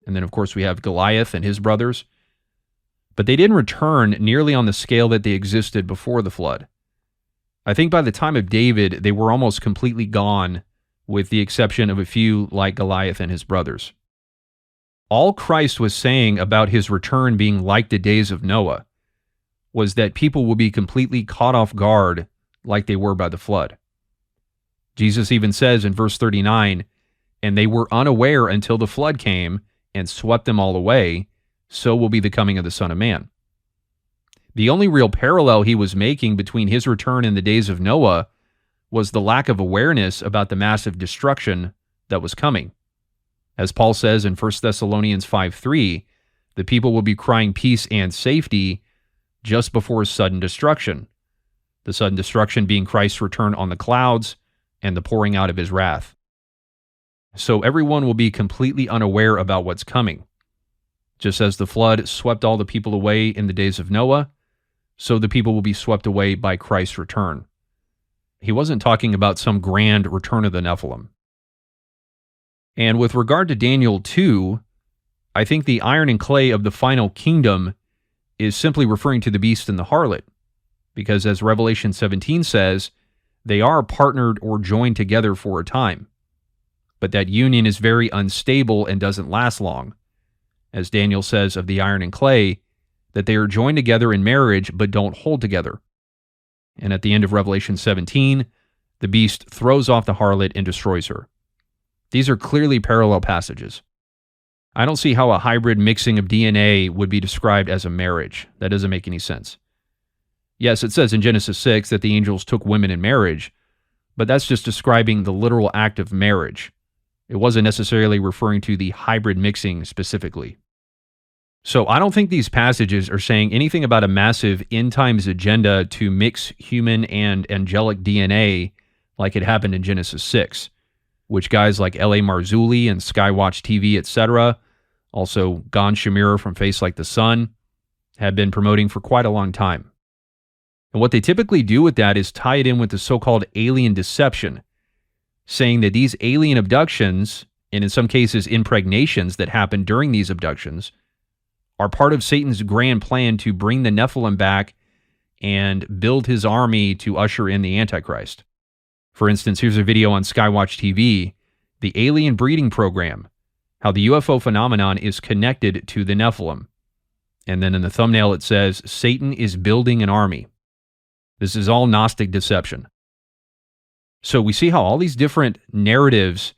And then, of course, we have Goliath and his brothers. But they didn't return nearly on the scale that they existed before the flood. I think by the time of David, they were almost completely gone with the exception of a few like Goliath and his brothers. All Christ was saying about his return being like the days of Noah was that people will be completely caught off guard like they were by the flood. Jesus even says in verse 39, "And they were unaware until the flood came and swept them all away, so will be the coming of the Son of Man." The only real parallel he was making between his return and the days of Noah was the lack of awareness about the massive destruction that was coming. As Paul says in 1 Thessalonians 5:3, the people will be crying peace and safety just before sudden destruction. The sudden destruction being Christ's return on the clouds and the pouring out of his wrath. So everyone will be completely unaware about what's coming. Just as the flood swept all the people away in the days of Noah, so the people will be swept away by Christ's return. He wasn't talking about some grand return of the Nephilim. And with regard to Daniel 2, I think the iron and clay of the final kingdom is simply referring to the beast and the harlot, because as Revelation 17 says, they are partnered or joined together for a time. But that union is very unstable and doesn't last long. As Daniel says of the iron and clay, that they are joined together in marriage but don't hold together. And at the end of Revelation 17, the beast throws off the harlot and destroys her. These are clearly parallel passages. I don't see how a hybrid mixing of DNA would be described as a marriage. That doesn't make any sense. Yes, it says in Genesis 6 that the angels took women in marriage, but that's just describing the literal act of marriage. It wasn't necessarily referring to the hybrid mixing specifically. So I don't think these passages are saying anything about a massive end times agenda to mix human and angelic DNA like it happened in Genesis 6, which guys like L.A. Marzulli and Skywatch TV, etc., also Gon Shamira from Face Like the Sun, have been promoting for quite a long time. And what they typically do with that is tie it in with the so-called alien deception, saying that these alien abductions, and in some cases impregnations that happen during these abductions, are part of Satan's grand plan to bring the Nephilim back and build his army to usher in the Antichrist. For instance, here's a video on Skywatch TV, the alien breeding program, how the UFO phenomenon is connected to the Nephilim. And then in the thumbnail it says, Satan is building an army. This is all Gnostic deception. So we see how all these different narratives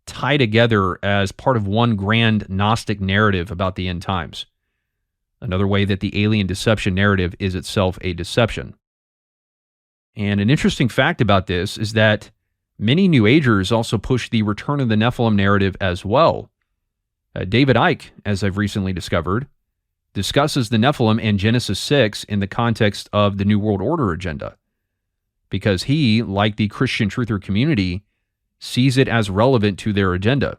tie together as part of one grand Gnostic narrative about the end times. Another way that the alien deception narrative is itself a deception. And an interesting fact about this is that many New Agers also push the return of the Nephilim narrative as well. David Icke, as I've recently discovered, discusses the Nephilim and Genesis 6 in the context of the New World Order agenda, because he, like the Christian truther community, sees it as relevant to their agenda.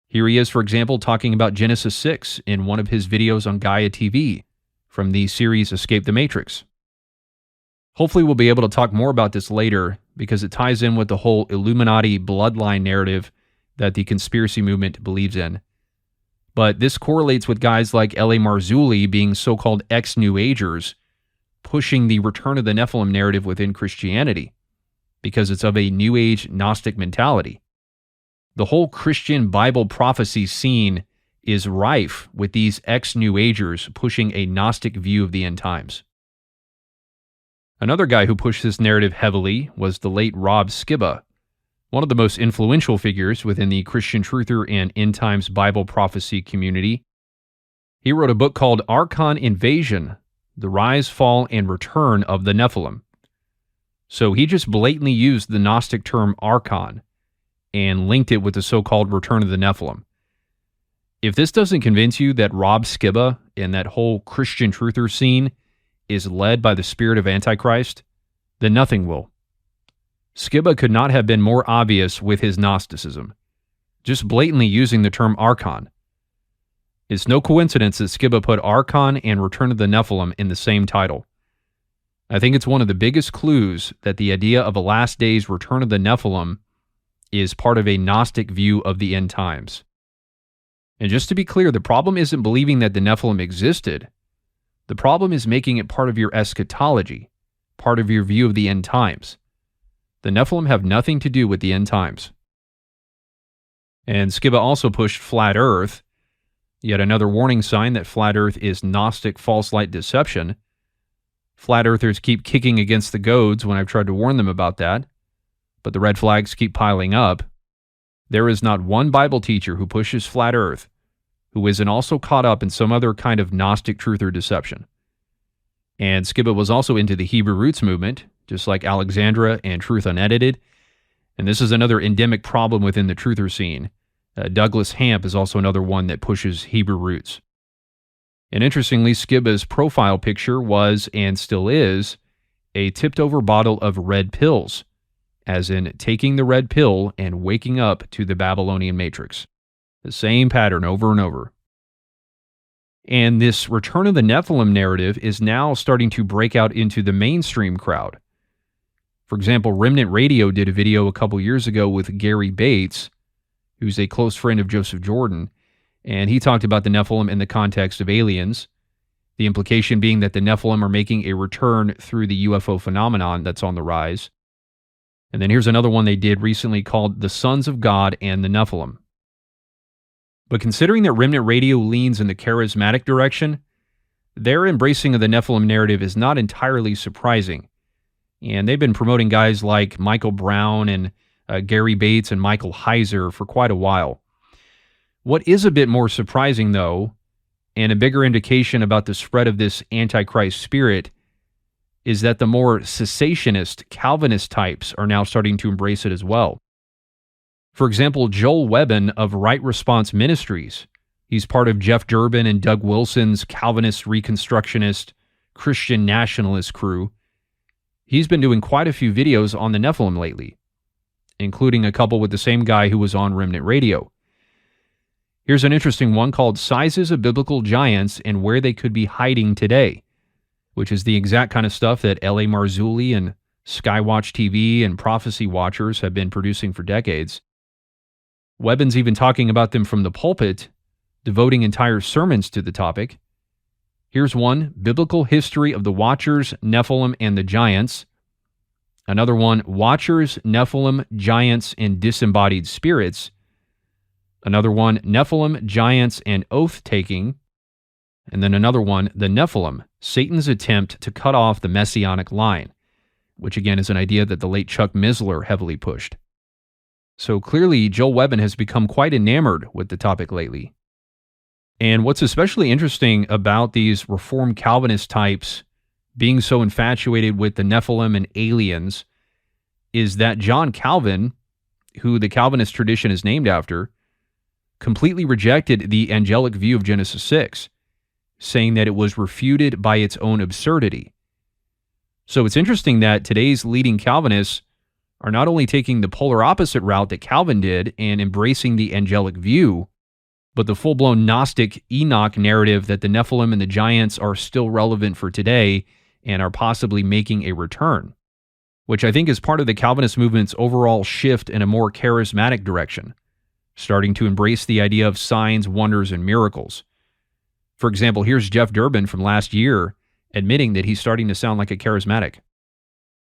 Here he is, for example, talking about Genesis 6 in one of his videos on Gaia TV from the series Escape the Matrix. Hopefully we'll be able to talk more about this later because it ties in with the whole Illuminati bloodline narrative that the conspiracy movement believes in. But this correlates with guys like L.A. Marzulli being so-called ex-New Agers, pushing the return of the Nephilim narrative within Christianity because it's of a New Age Gnostic mentality. The whole Christian Bible prophecy scene is rife with these ex-New Agers pushing a Gnostic view of the end times. Another guy who pushed this narrative heavily was the late Rob Skiba, one of the most influential figures within the Christian truther and end times Bible prophecy community. He wrote a book called Archon Invasion, The Rise, Fall, and Return of the Nephilim. So he just blatantly used the Gnostic term Archon and linked it with the so-called return of the Nephilim. If this doesn't convince you that Rob Skiba and that whole Christian truther scene is led by the spirit of Antichrist, then nothing will. Skiba could not have been more obvious with his Gnosticism, just blatantly using the term Archon. It's no coincidence that Skiba put Archon and Return of the Nephilim in the same title. I think it's one of the biggest clues that the idea of a last days Return of the Nephilim is part of a Gnostic view of the end times. And just to be clear, the problem isn't believing that the Nephilim existed. The problem is making it part of your eschatology, part of your view of the end times. The Nephilim have nothing to do with the end times. And Skiba also pushed Flat Earth, yet another warning sign that Flat Earth is Gnostic false light deception. Flat Earthers keep kicking against the goads when I've tried to warn them about that, but the red flags keep piling up. There is not one Bible teacher who pushes Flat Earth who isn't also caught up in some other kind of Gnostic truth or deception. And Skiba was also into the Hebrew roots movement, just like Alexandra and Truth Unedited. And this is another endemic problem within the truther scene. Douglas Hamp is also another one that pushes Hebrew roots. And interestingly, Skiba's profile picture was, and still is, a tipped-over bottle of red pills, as in taking the red pill and waking up to the Babylonian Matrix. The same pattern over and over. And this Return of the Nephilim narrative is now starting to break out into the mainstream crowd. For example, Remnant Radio did a video a couple years ago with Gary Bates, who's a close friend of Joseph Jordan, and he talked about the Nephilim in the context of aliens, the implication being that the Nephilim are making a return through the UFO phenomenon that's on the rise. And then here's another one they did recently called The Sons of God and the Nephilim. But considering that Remnant Radio leans in the charismatic direction, their embracing of the Nephilim narrative is not entirely surprising. And they've been promoting guys like Michael Brown and Gary Bates and Michael Heiser for quite a while. What is a bit more surprising, though, and a bigger indication about the spread of this Antichrist spirit, is that the more cessationist Calvinist types are now starting to embrace it as well. For example, Joel Webben of Right Response Ministries. He's part of Jeff Durbin and Doug Wilson's Calvinist Reconstructionist Christian Nationalist crew. He's been doing quite a few videos on the Nephilim lately, including a couple with the same guy who was on Remnant Radio. Here's an interesting one called Sizes of Biblical Giants and Where They Could Be Hiding Today, which is the exact kind of stuff that L.A. Marzulli and Skywatch TV and Prophecy Watchers have been producing for decades. Webben's even talking about them from the pulpit, devoting entire sermons to the topic. Here's one, Biblical History of the Watchers, Nephilim, and the Giants. Another one, Watchers, Nephilim, Giants, and Disembodied Spirits. Another one, Nephilim, Giants, and Oath-Taking. And then another one, The Nephilim, Satan's Attempt to Cut Off the Messianic Line, which again is an idea that the late Chuck Missler heavily pushed. So clearly, Joel Webben has become quite enamored with the topic lately. And what's especially interesting about these Reformed Calvinist types being so infatuated with the Nephilim and aliens is that John Calvin, who the Calvinist tradition is named after, completely rejected the angelic view of Genesis 6, saying that it was refuted by its own absurdity. So it's interesting that today's leading Calvinists are not only taking the polar opposite route that Calvin did and embracing the angelic view, but the full-blown Gnostic Enoch narrative that the Nephilim and the Giants are still relevant for today and are possibly making a return, which I think is part of the Calvinist movement's overall shift in a more charismatic direction, starting to embrace the idea of signs, wonders, and miracles. For example, here's Jeff Durbin from last year admitting that he's starting to sound like a charismatic.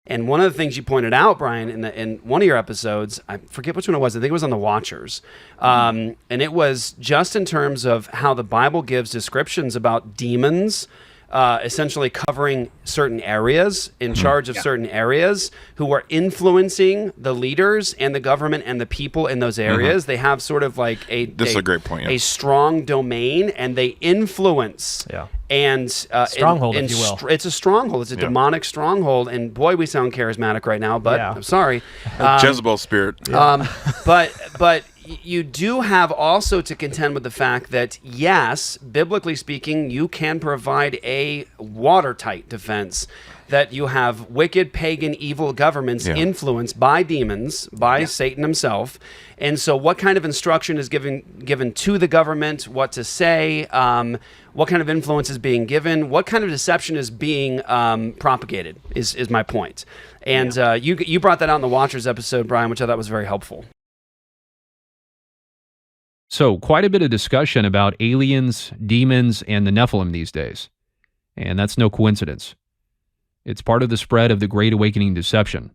And one of the things you pointed out, Brian, in one of your episodes, I forget which one it was, I think it was on the Watchers, and it was just in terms of how the Bible gives descriptions about demons essentially covering certain areas, in charge of certain areas, who are influencing the leaders and the government and the people in those areas. They have sort of like This is a great point, a strong domain, and they influence. And stronghold, if you will. It's a stronghold. It's a demonic stronghold. And boy, we sound charismatic right now, but I'm sorry. Jezebel spirit. But you do have also to contend with the fact that, yes, biblically speaking, you can provide a watertight defense that you have wicked, pagan, evil governments influenced by demons, by Satan himself. And so what kind of instruction is given to the government, what to say, what kind of influence is being given, what kind of deception is being propagated is my point. And you brought that out in the Watchers episode, Brian, which I thought was very helpful. So quite a bit of discussion about aliens, demons, and the Nephilim these days. And that's no coincidence. It's part of the spread of the Great Awakening deception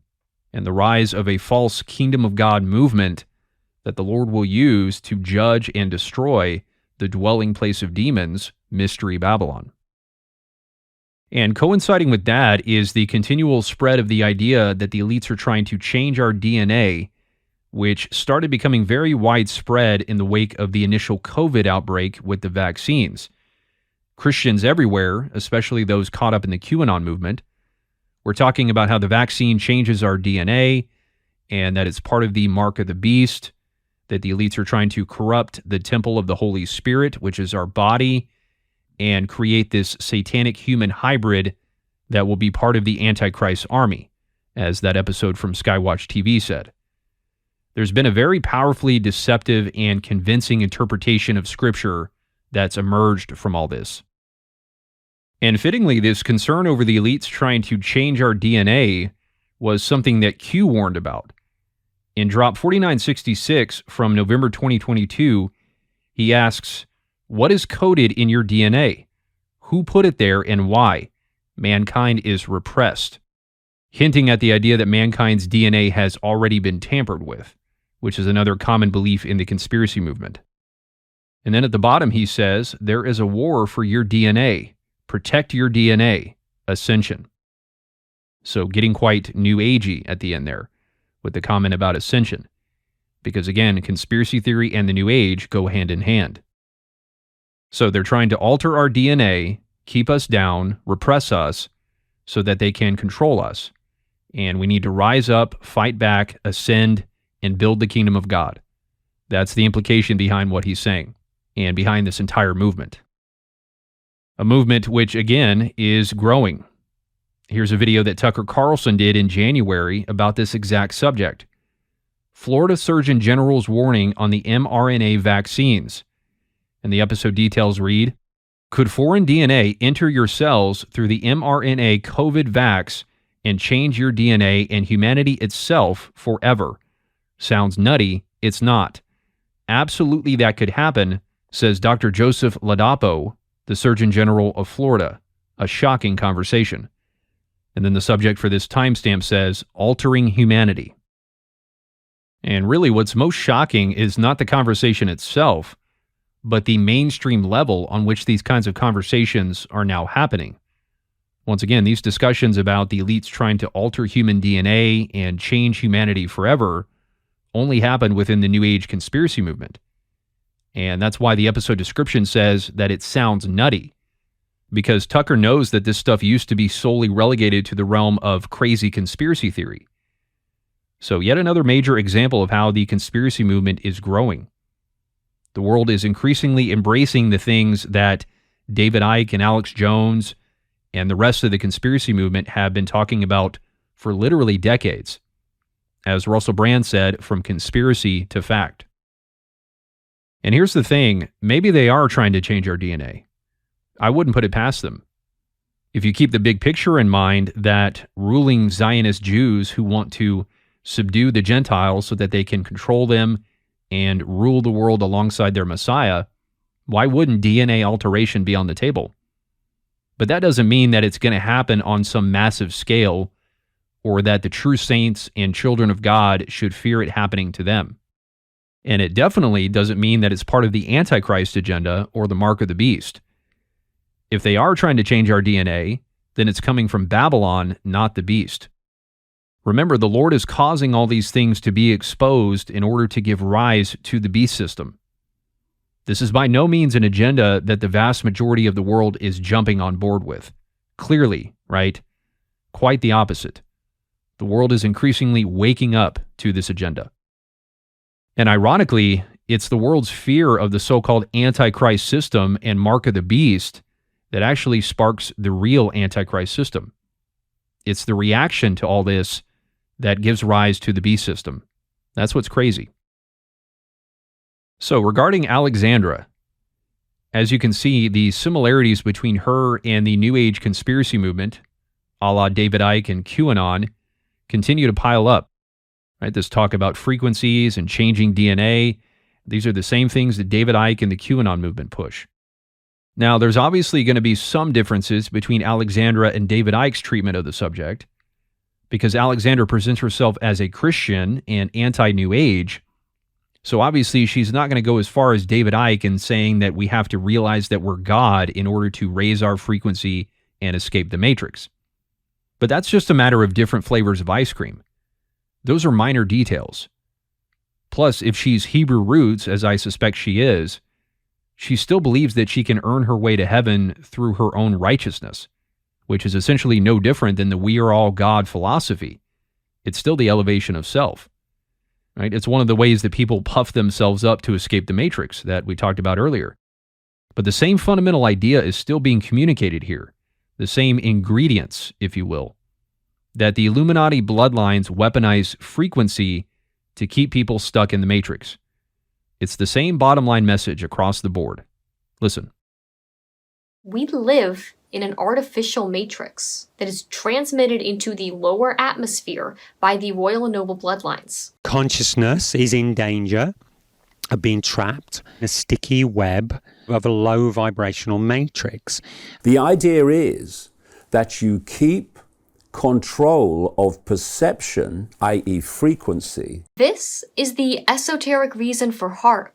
and the rise of a false Kingdom of God movement that the Lord will use to judge and destroy the dwelling place of demons, Mystery Babylon. And coinciding with that is the continual spread of the idea that the elites are trying to change our DNA, which started becoming very widespread in the wake of the initial COVID outbreak with the vaccines. Christians everywhere, especially those caught up in the QAnon movement, were talking about how the vaccine changes our DNA and that it's part of the mark of the beast, that the elites are trying to corrupt the temple of the Holy Spirit, which is our body, and create this satanic human hybrid that will be part of the Antichrist army, as that episode from Skywatch TV said. There's been a very powerfully deceptive and convincing interpretation of Scripture that's emerged from all this. And fittingly, this concern over the elites trying to change our DNA was something that Q warned about. In Drop 4966 from November 2022, he asks, "What is coded in your DNA? Who put it there and why? Mankind is repressed," hinting at the idea that mankind's DNA has already been tampered with, which is another common belief in the conspiracy movement. And then at the bottom he says, "There is a war for your DNA. Protect your DNA. Ascension." So getting quite new agey at the end there with the comment about ascension. Because again, conspiracy theory and the New Age go hand in hand. So they're trying to alter our DNA, keep us down, repress us, so that they can control us. And we need to rise up, fight back, ascend, and build the kingdom of God. That's the implication behind what he's saying, and behind this entire movement. A movement which, again, is growing. Here's a video that Tucker Carlson did in January about this exact subject. Florida Surgeon General's warning on the mRNA vaccines. And the episode details read, "Could foreign DNA enter your cells through the mRNA COVID vax and change your DNA and humanity itself forever? Sounds nutty. It's not. Absolutely that could happen," says Dr. Joseph Ladapo, the Surgeon General of Florida. A shocking conversation. And then the subject for this timestamp says, "Altering Humanity." And really what's most shocking is not the conversation itself, but the mainstream level on which these kinds of conversations are now happening. Once again, these discussions about the elites trying to alter human DNA and change humanity forever only happened within the New Age conspiracy movement. And that's why the episode description says that it sounds nutty, because Tucker knows that this stuff used to be solely relegated to the realm of crazy conspiracy theory. So yet another major example of how the conspiracy movement is growing. The world is increasingly embracing the things that David Icke and Alex Jones and the rest of the conspiracy movement have been talking about for literally decades. As Russell Brand said, from conspiracy to fact. And here's the thing, maybe they are trying to change our DNA. I wouldn't put it past them. If you keep the big picture in mind that ruling Zionist Jews who want to subdue the Gentiles so that they can control them and rule the world alongside their Messiah, why wouldn't DNA alteration be on the table? But that doesn't mean that it's going to happen on some massive scale or that the true saints and children of God should fear it happening to them. And it definitely doesn't mean that it's part of the Antichrist agenda or the mark of the beast. If they are trying to change our DNA, then it's coming from Babylon, not the beast. Remember, the Lord is causing all these things to be exposed in order to give rise to the beast system. This is by no means an agenda that the vast majority of the world is jumping on board with. Clearly, right? Quite the opposite. The world is increasingly waking up to this agenda. And ironically, it's the world's fear of the so-called Antichrist system and mark of the beast that actually sparks the real Antichrist system. It's the reaction to all this that gives rise to the beast system. That's what's crazy. So regarding Alexandra, as you can see, the similarities between her and the New Age conspiracy movement, a la David Icke and QAnon, continue to pile up. Right? This talk about frequencies and changing DNA, these are the same things that David Icke and the QAnon movement push. Now, there's obviously going to be some differences between Alexandra and David Icke's treatment of the subject, because Alexandra presents herself as a Christian and anti-New Age, So obviously she's not going to go as far as David Icke in saying that we have to realize that we're God in order to raise our frequency and escape the matrix. But that's just a matter of different flavors of ice cream. Those are minor details. Plus, if she's Hebrew roots, as I suspect she is, she still believes that she can earn her way to heaven through her own righteousness, which is essentially no different than the we are all God philosophy. It's still the elevation of self. Right? It's one of the ways that people puff themselves up to escape the matrix that we talked about earlier. But the same fundamental idea is still being communicated here, the same ingredients, if you will, that the Illuminati bloodlines weaponize frequency to keep people stuck in the matrix. It's the same bottom line message across the board. Listen. We live in an artificial matrix that is transmitted into the lower atmosphere by the royal and noble bloodlines. Consciousness is in danger of being trapped in a sticky web of a low vibrational matrix. The idea is that you keep control of perception, i.e. frequency. This is the esoteric reason for HAARP.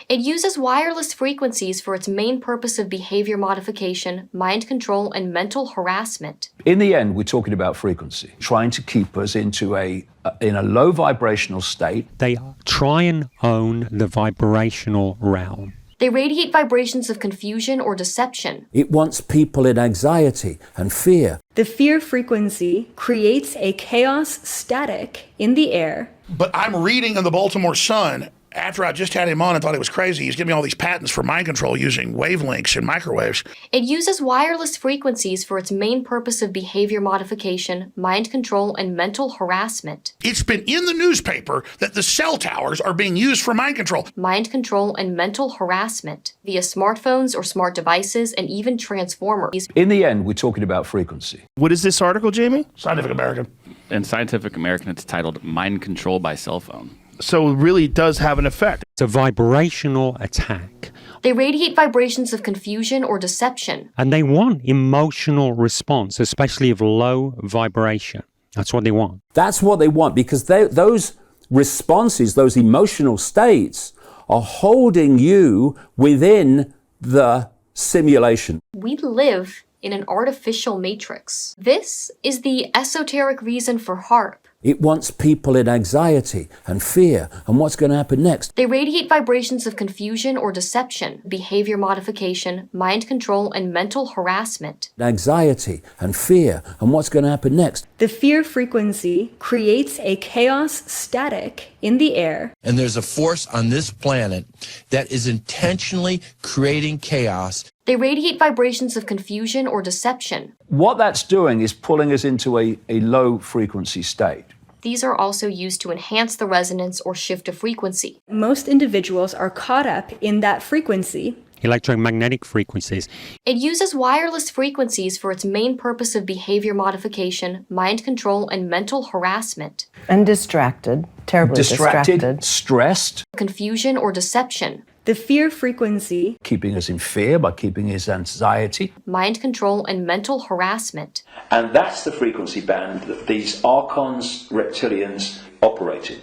It uses wireless frequencies for its main purpose of behavior modification, mind control, and mental harassment. In the end, we're talking about frequency, trying to keep us in a low vibrational state. They try and own the vibrational realm. They radiate vibrations of confusion or deception. It wants people in anxiety and fear. The fear frequency creates a chaos static in the air. But I'm reading in the Baltimore Sun, after I just had him on and thought he was crazy, he's giving me all these patents for mind control using wavelengths and microwaves. It uses wireless frequencies for its main purpose of behavior modification, mind control, and mental harassment. It's been in the newspaper that the cell towers are being used for mind control. Mind control and mental harassment via smartphones or smart devices and even transformers. In the end, we're talking about frequency. What is this article, Jamie? Scientific American. In Scientific American, it's titled Mind Control by Cell Phone. So it really does have an effect. It's a vibrational attack. They radiate vibrations of confusion or deception. And they want emotional response, especially of low vibration. That's what they want. That's what they want, because those responses, those emotional states, are holding you within the simulation. We live in an artificial matrix. This is the esoteric reason for HAARP. It wants people in anxiety and fear and what's going to happen next. They radiate vibrations of confusion or deception, behavior modification, mind control, and mental harassment. Anxiety and fear and what's going to happen next. The fear frequency creates a chaos static in the air. And there's a force on this planet that is intentionally creating chaos. They radiate vibrations of confusion or deception. What that's doing is pulling us into a low frequency state. These are also used to enhance the resonance or shift of frequency. Most individuals are caught up in that frequency. Electromagnetic frequencies. It uses wireless frequencies for its main purpose of behavior modification, mind control, and mental harassment. And distracted, terribly distracted. Stressed. Confusion or deception. The fear frequency. Keeping us in fear by keeping us anxiety. Mind control and mental harassment. And that's the frequency band that these Archons, reptilians operate in.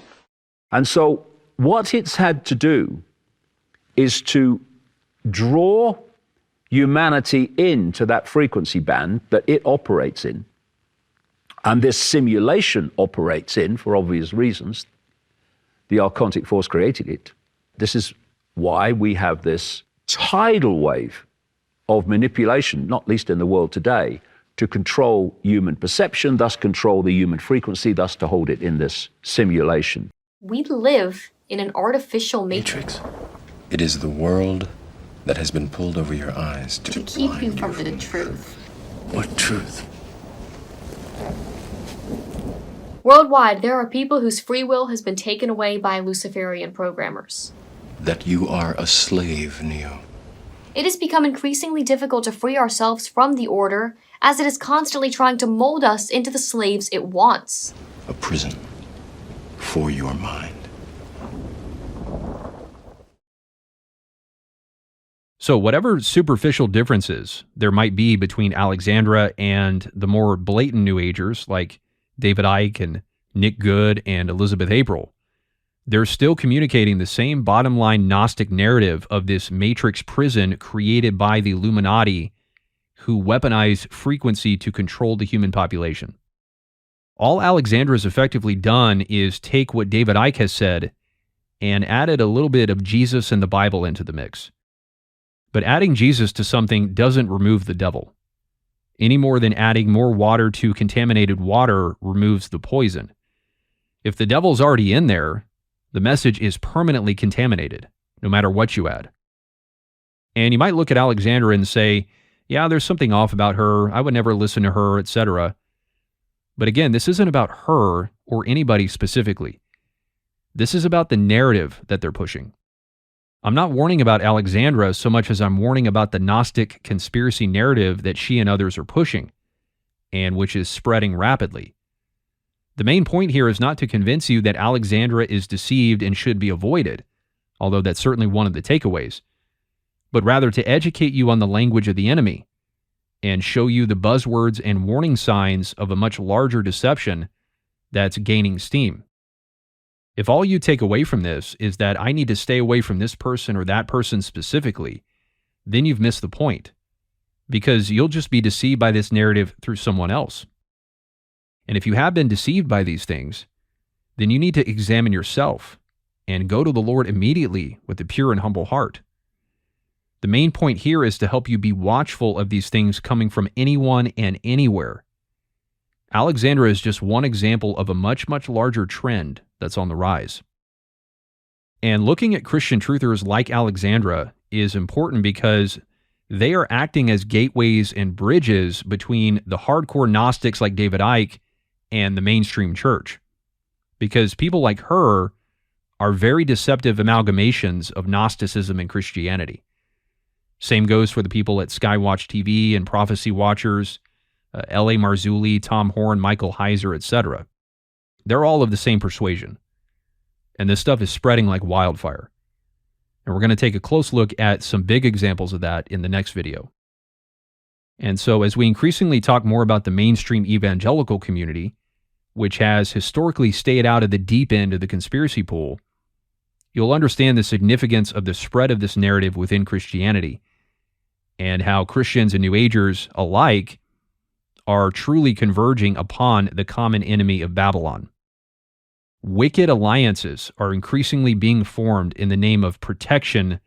And so what it's had to do is to draw humanity into that frequency band that it operates in. And this simulation operates in, for obvious reasons. The Archontic force created it. This is why we have this tidal wave of manipulation, not least in the world today, to control human perception, thus control the human frequency, thus to hold it in this simulation. We live in an artificial matrix. It is the world that has been pulled over your eyes to keep you from the truth. What truth? Worldwide, there are people whose free will has been taken away by Luciferian programmers. That you are a slave, Neo. It has become increasingly difficult to free ourselves from the order, as it is constantly trying to mold us into the slaves it wants. A prison for your mind. So whatever superficial differences there might be between Alexandra and the more blatant New Agers like David Icke and Nick Good and Elizabeth April, They're still communicating the same bottom line Gnostic narrative of this matrix prison created by the Illuminati, who weaponize frequency to control the human population. All Alexandra has effectively done is take what David Icke has said and added a little bit of Jesus and the Bible into the mix. But adding Jesus to something doesn't remove the devil, any more than adding more water to contaminated water removes the poison. If the devil's already in there, the message is permanently contaminated, no matter what you add. And you might look at Alexandra and say, yeah, there's something off about her, I would never listen to her, etc. But again, this isn't about her or anybody specifically. This is about the narrative that they're pushing. I'm not warning about Alexandra so much as I'm warning about the Gnostic conspiracy narrative that she and others are pushing, and which is spreading rapidly. The main point here is not to convince you that Alexandra is deceived and should be avoided, although that's certainly one of the takeaways, but rather to educate you on the language of the enemy and show you the buzzwords and warning signs of a much larger deception that's gaining steam. If all you take away from this is that I need to stay away from this person or that person specifically, then you've missed the point, because you'll just be deceived by this narrative through someone else. And if you have been deceived by these things, then you need to examine yourself and go to the Lord immediately with a pure and humble heart. The main point here is to help you be watchful of these things coming from anyone and anywhere. Alexandra is just one example of a much, much larger trend that's on the rise. And looking at Christian truthers like Alexandra is important because they are acting as gateways and bridges between the hardcore Gnostics like David Icke and the mainstream church. Because people like her are very deceptive amalgamations of Gnosticism and Christianity. Same goes for the people at Skywatch TV and Prophecy Watchers, L.A. Marzulli, Tom Horn, Michael Heiser, etc. They're all of the same persuasion. And this stuff is spreading like wildfire. And we're going to take a close look at some big examples of that in the next video. And so as we increasingly talk more about the mainstream evangelical community, which has historically stayed out of the deep end of the conspiracy pool, you'll understand the significance of the spread of this narrative within Christianity and how Christians and New Agers alike are truly converging upon the common enemy of Babylon. Wicked alliances are increasingly being formed in the name of protection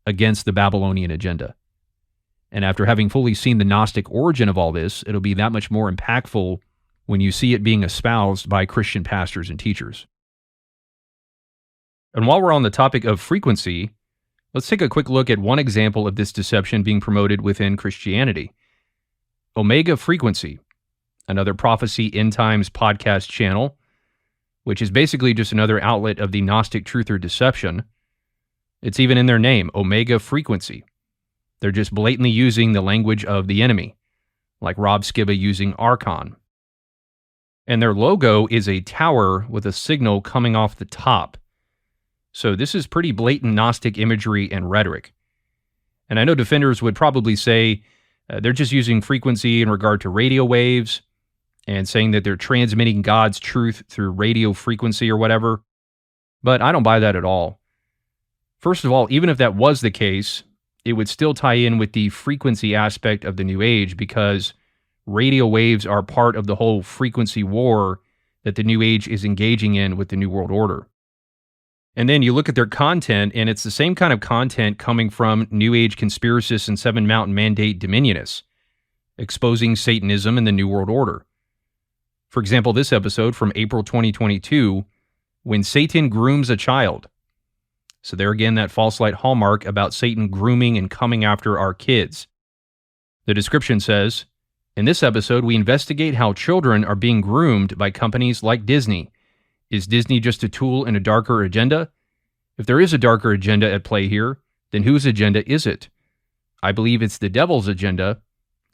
against the Babylonian agenda. And after having fully seen the Gnostic origin of all this, it'll be that much more impactful when you see it being espoused by Christian pastors and teachers. And while we're on the topic of frequency, let's take a quick look at one example of this deception being promoted within Christianity. Omega Frequency, another Prophecy End Times podcast channel, which is basically just another outlet of the Gnostic truther deception. It's even in their name, Omega Frequency. They're just blatantly using the language of the enemy, like Rob Skiba using Archon. And their logo is a tower with a signal coming off the top. So this is pretty blatant Gnostic imagery and rhetoric. And I know defenders would probably say they're just using frequency in regard to radio waves and saying that they're transmitting God's truth through radio frequency or whatever. But I don't buy that at all. First of all, even if that was the case, it would still tie in with the frequency aspect of the New Age because radio waves are part of the whole frequency war that the New Age is engaging in with the New World Order. And then you look at their content, and it's the same kind of content coming from New Age conspiracists and Seven Mountain Mandate Dominionists, exposing Satanism and the New World Order. For example, this episode from April 2022, When Satan Grooms a Child. So there again, that false light hallmark about Satan grooming and coming after our kids. The description says, in this episode, we investigate how children are being groomed by companies like Disney. Is Disney just a tool in a darker agenda? If there is a darker agenda at play here, then whose agenda is it? I believe it's the devil's agenda,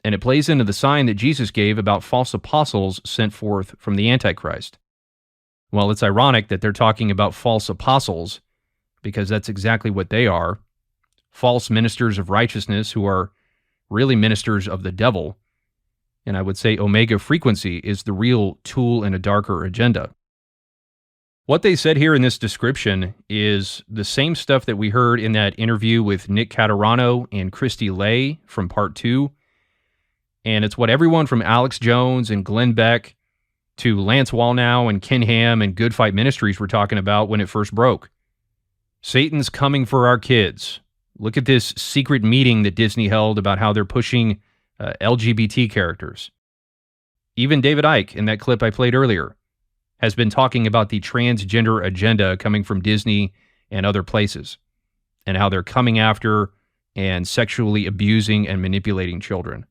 and it plays into the sign that Jesus gave about false apostles sent forth from the Antichrist. Well, it's ironic that they're talking about false apostles, because that's exactly what they are. False ministers of righteousness who are really ministers of the devil. And I would say Omega Frequency is the real tool in a darker agenda. What they said here in this description is the same stuff that we heard in that interview with Nick Caterano and Christy Lay from part 2. And it's what everyone from Alex Jones and Glenn Beck to Lance Wallnau and Ken Ham and Good Fight Ministries were talking about when it first broke. Satan's coming for our kids. Look at this secret meeting that Disney held about how they're pushing LGBT characters. Even David Icke, in that clip I played earlier, has been talking about the transgender agenda coming from Disney and other places, and how they're coming after and sexually abusing and manipulating children.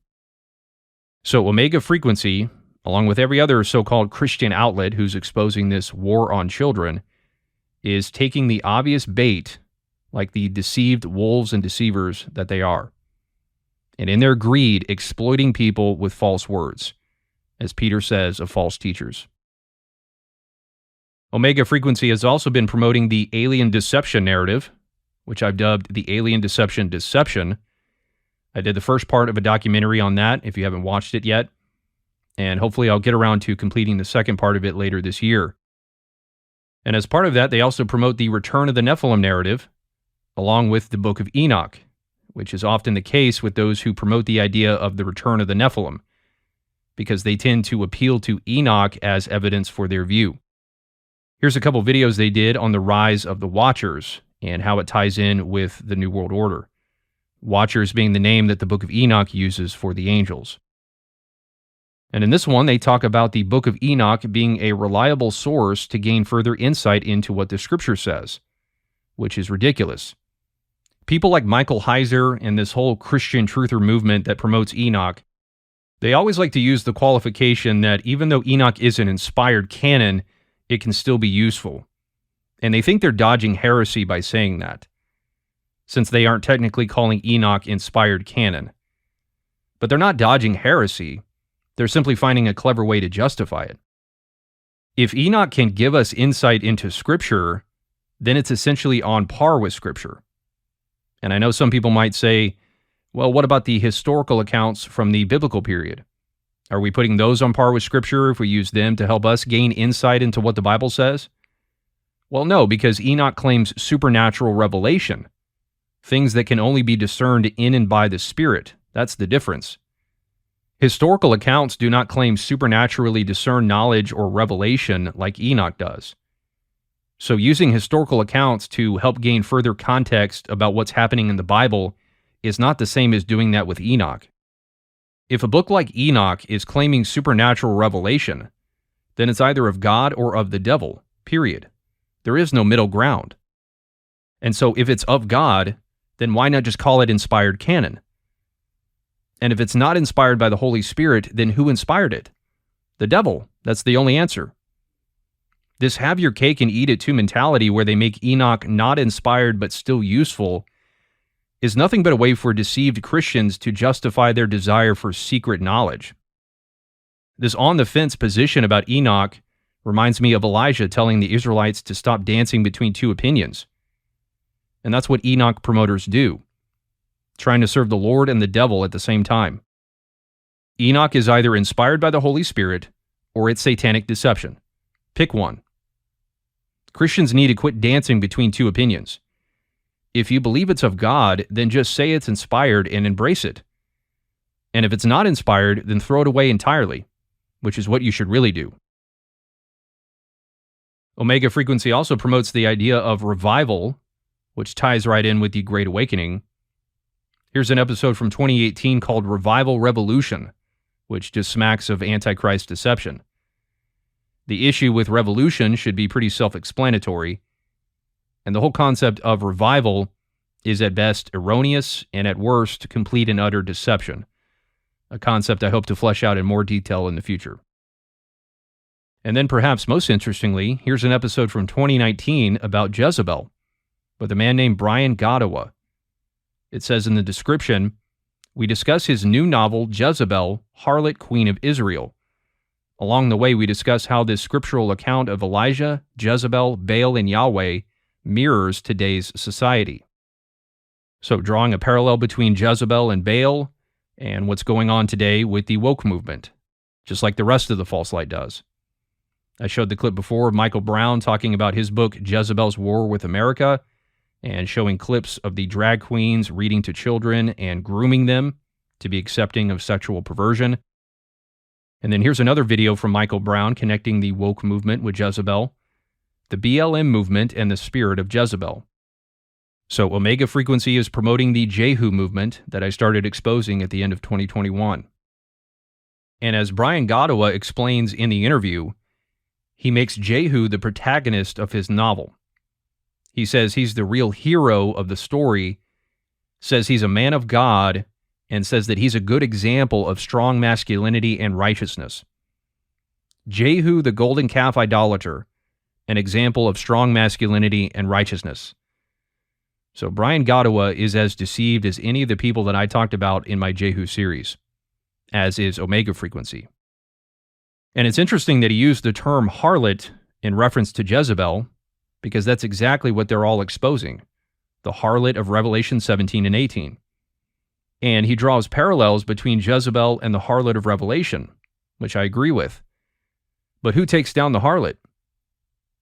So Omega Frequency, along with every other so-called Christian outlet who's exposing this war on children, is taking the obvious bait like the deceived wolves and deceivers that they are. And in their greed, exploiting people with false words, as Peter says of false teachers. Omega Frequency has also been promoting the alien deception narrative, which I've dubbed the alien deception deception. I did the first part of a documentary on that, if you haven't watched it yet, and hopefully I'll get around to completing the second part of it later this year. And as part of that, they also promote the return of the Nephilim narrative, along with the Book of Enoch, which is often the case with those who promote the idea of the return of the Nephilim, because they tend to appeal to Enoch as evidence for their view. Here's a couple videos they did on the rise of the Watchers and how it ties in with the New World Order. Watchers being the name that the Book of Enoch uses for the angels. And in this one, they talk about the Book of Enoch being a reliable source to gain further insight into what the Scripture says, which is ridiculous. People like Michael Heiser and this whole Christian truther movement that promotes Enoch, they always like to use the qualification that even though Enoch is an inspired canon, it can still be useful. And they think they're dodging heresy by saying that, since they aren't technically calling Enoch inspired canon. But they're not dodging heresy. They're simply finding a clever way to justify it. If Enoch can give us insight into Scripture, then it's essentially on par with Scripture. And I know some people might say, well, what about the historical accounts from the biblical period? Are we putting those on par with Scripture if we use them to help us gain insight into what the Bible says? Well, no, because Enoch claims supernatural revelation, things that can only be discerned in and by the Spirit. That's the difference. Historical accounts do not claim supernaturally discerned knowledge or revelation like Enoch does. So using historical accounts to help gain further context about what's happening in the Bible is not the same as doing that with Enoch. If a book like Enoch is claiming supernatural revelation, then it's either of God or of the devil, period. There is no middle ground. And so if it's of God, then why not just call it inspired canon? And if it's not inspired by the Holy Spirit, then who inspired it? The devil. That's the only answer. This have your cake and eat it too mentality where they make Enoch not inspired but still useful is nothing but a way for deceived Christians to justify their desire for secret knowledge. This on-the-fence position about Enoch reminds me of Elijah telling the Israelites to stop dancing between two opinions. And that's what Enoch promoters do, trying to serve the Lord and the devil at the same time. Enoch is either inspired by the Holy Spirit or it's satanic deception. Pick one. Christians need to quit dancing between two opinions. If you believe it's of God, then just say it's inspired and embrace it. And if it's not inspired, then throw it away entirely, which is what you should really do. Omega Frequency also promotes the idea of revival, which ties right in with the Great Awakening. Here's an episode from 2018 called Revival Revolution, which just smacks of Antichrist deception. The issue with revolution should be pretty self-explanatory, and the whole concept of revival is at best erroneous and at worst complete and utter deception, a concept I hope to flesh out in more detail in the future. And then perhaps most interestingly, here's an episode from 2019 about Jezebel with a man named Brian Godawa. It says in the description, we discuss his new novel, Jezebel, Harlot Queen of Israel. Along the way, we discuss how this scriptural account of Elijah, Jezebel, Baal, and Yahweh mirrors today's society. So drawing a parallel between Jezebel and Baal and what's going on today with the woke movement, just like the rest of the false light does. I showed the clip before of Michael Brown talking about his book, Jezebel's War with America, and showing clips of the drag queens reading to children and grooming them to be accepting of sexual perversion. And then here's another video from Michael Brown connecting the woke movement with Jezebel, the BLM movement, and the spirit of Jezebel. So Omega Frequency is promoting the Jehu movement that I started exposing at the end of 2021. And as Brian Godawa explains in the interview, he makes Jehu the protagonist of his novel. He says he's the real hero of the story, says he's a man of God, and says that he's a good example of strong masculinity and righteousness. Jehu, the golden calf idolater, an example of strong masculinity and righteousness. So Brian Godawa is as deceived as any of the people that I talked about in my Jehu series, as is Omega Frequency. And it's interesting that he used the term harlot in reference to Jezebel, because that's exactly what they're all exposing, the harlot of Revelation 17 and 18. And he draws parallels between Jezebel and the harlot of Revelation, which I agree with. But who takes down the harlot?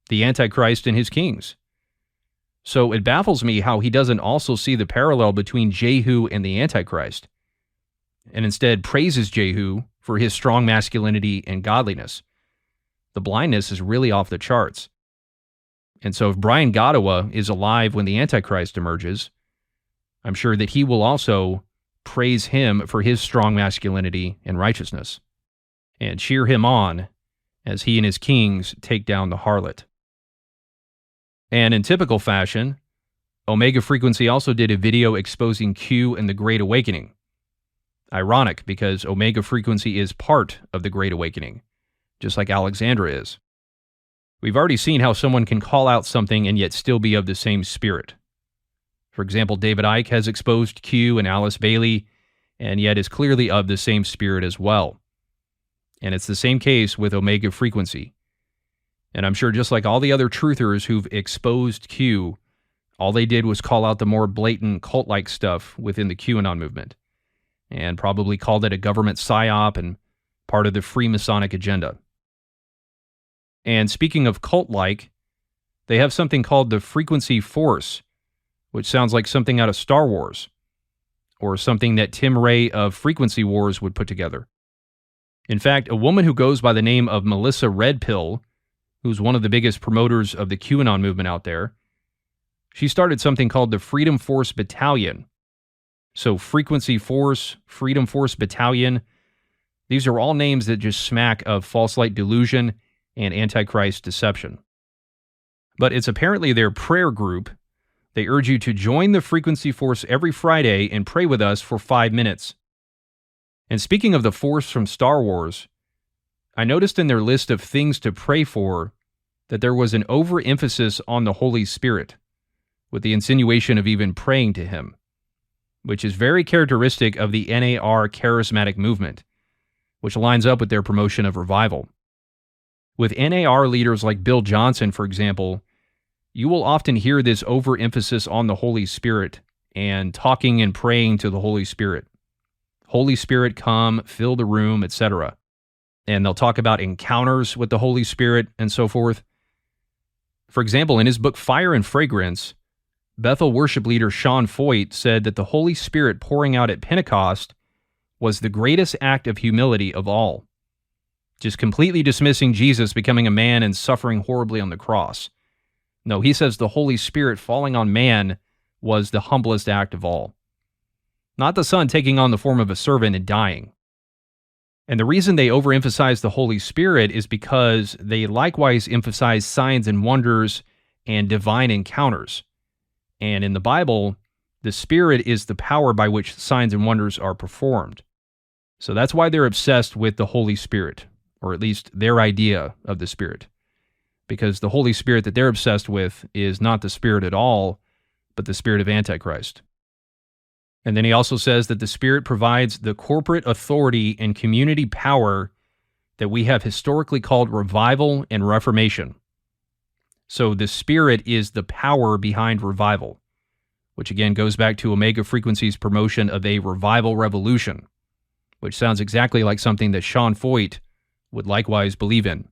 The Antichrist and his kings. So it baffles me how he doesn't also see the parallel between Jehu and the Antichrist, and instead praises Jehu for his strong masculinity and godliness. The blindness is really off the charts. And so if Brian Godawa is alive when the Antichrist emerges, I'm sure that he will also praise him for his strong masculinity and righteousness, and cheer him on as he and his kings take down the harlot. And in typical fashion, Omega Frequency also did a video exposing Q and the Great Awakening. Ironic, because Omega Frequency is part of the Great Awakening, just like Alexandra is. We've already seen how someone can call out something and yet still be of the same spirit. For example, David Icke has exposed Q and Alice Bailey, and yet is clearly of the same spirit as well. And it's the same case with Omega Frequency. And I'm sure just like all the other truthers who've exposed Q, all they did was call out the more blatant cult-like stuff within the QAnon movement, and probably called it a government psyop and part of the Freemasonic agenda. And speaking of cult-like, they have something called the Frequency Force, which sounds like something out of Star Wars, or something that Tim Ray of Frequency Wars would put together. In fact, a woman who goes by the name of Melissa Redpill, who's one of the biggest promoters of the QAnon movement out there, she started something called the Freedom Force Battalion. So Frequency Force, Freedom Force Battalion, these are all names that just smack of false light delusion and Antichrist deception. But it's apparently their prayer group. They urge you to join the Frequency Force every Friday and pray with us for 5 minutes. And speaking of the Force from Star Wars, I noticed in their list of things to pray for that there was an overemphasis on the Holy Spirit, with the insinuation of even praying to him, which is very characteristic of the NAR charismatic movement, which lines up with their promotion of revival. With NAR leaders like Bill Johnson, for example, you will often hear this overemphasis on the Holy Spirit and talking and praying to the Holy Spirit. Holy Spirit, come, fill the room, etc. And they'll talk about encounters with the Holy Spirit and so forth. For example, in his book Fire and Fragrance, Bethel worship leader Sean Foyt said that the Holy Spirit pouring out at Pentecost was the greatest act of humility of all, just completely dismissing Jesus becoming a man and suffering horribly on the cross. No, he says the Holy Spirit falling on man was the humblest act of all. Not the Son taking on the form of a servant and dying. And the reason they overemphasize the Holy Spirit is because they likewise emphasize signs and wonders and divine encounters. And in the Bible, the Spirit is the power by which signs and wonders are performed. So that's why they're obsessed with the Holy Spirit, or at least their idea of the Spirit. Because the Holy Spirit that they're obsessed with is not the Spirit at all, but the spirit of Antichrist. And then he also says that the Spirit provides the corporate authority and community power that we have historically called revival and reformation. So the Spirit is the power behind revival, which again goes back to Omega Frequency's promotion of a revival revolution, which sounds exactly like something that Sean Foyt would likewise believe in.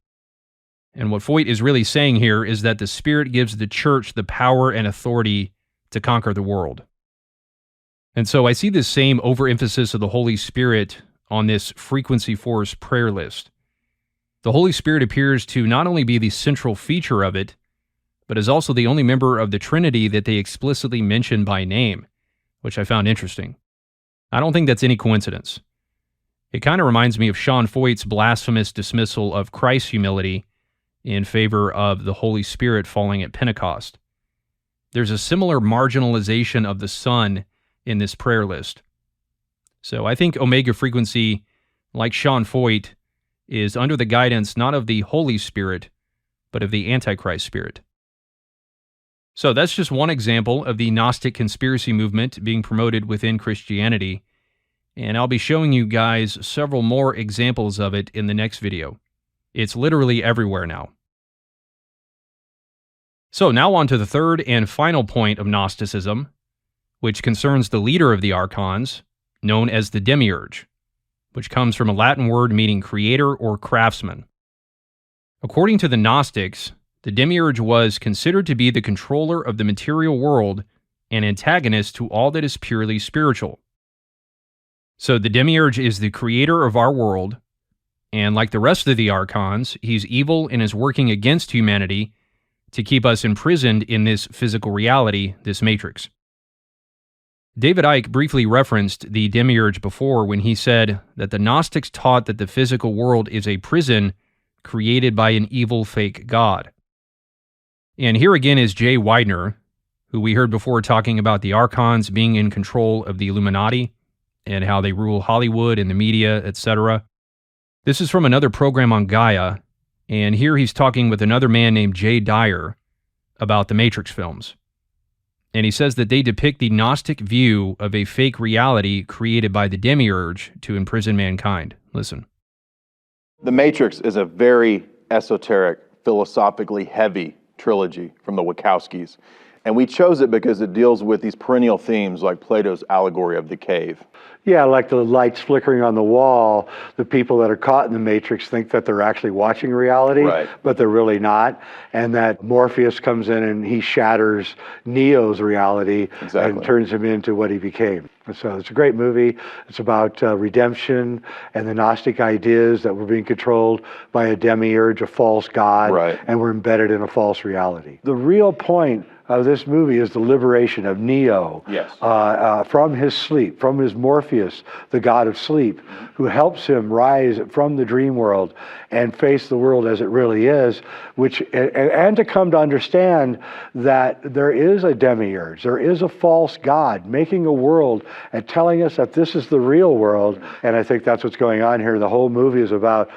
And what Foyt is really saying here is that the Spirit gives the church the power and authority to conquer the world. And so I see this same overemphasis of the Holy Spirit on this frequency force prayer list. The Holy Spirit appears to not only be the central feature of it, but is also the only member of the Trinity that they explicitly mention by name, which I found interesting. I don't think that's any coincidence. It kind of reminds me of Sean Foyt's blasphemous dismissal of Christ's humility in favor of the Holy Spirit falling at Pentecost. There's a similar marginalization of the Son in this prayer list. So I think Omega Frequency, like Sean Foyt, is under the guidance not of the Holy Spirit, but of the Antichrist Spirit. So that's just one example of the Gnostic conspiracy movement being promoted within Christianity, and I'll be showing you guys several more examples of it in the next video. It's literally everywhere now. So now on to the third and final point of Gnosticism, which concerns the leader of the Archons, known as the Demiurge, which comes from a Latin word meaning creator or craftsman. According to the Gnostics, the Demiurge was considered to be the controller of the material world and antagonist to all that is purely spiritual. So the Demiurge is the creator of our world, and like the rest of the Archons, he's evil and is working against humanity to keep us imprisoned in this physical reality, this matrix. David Icke briefly referenced the Demiurge before when he said that the Gnostics taught that the physical world is a prison created by an evil fake god. And here again is Jay Weidner, who we heard before talking about the Archons being in control of the Illuminati and how they rule Hollywood and the media, etc. This is from another program on Gaia, and here he's talking with another man named Jay Dyer about the Matrix films. And he says that they depict the Gnostic view of a fake reality created by the Demiurge to imprison mankind. Listen. The Matrix is a very esoteric, philosophically heavy trilogy from the Wachowskis. And we chose it because it deals with these perennial themes like Plato's Allegory of the Cave. Yeah, like the lights flickering on the wall, the people that are caught in the Matrix think that they're actually watching reality, but they're really not. And that Morpheus comes in and he shatters Neo's reality and turns him into what he became. So it's a great movie. It's about redemption and the Gnostic ideas that we're being controlled by a demiurge, a false god, and we're embedded in a false reality. The real point of this movie is the liberation of Neo from his sleep, from his Morpheus, the god of sleep, who helps him rise from the dream world and face the world as it really is, and to come to understand that there is a demiurge, there is a false god making a world and telling us that this is the real world. And I think that's what's going on here. The whole movie is about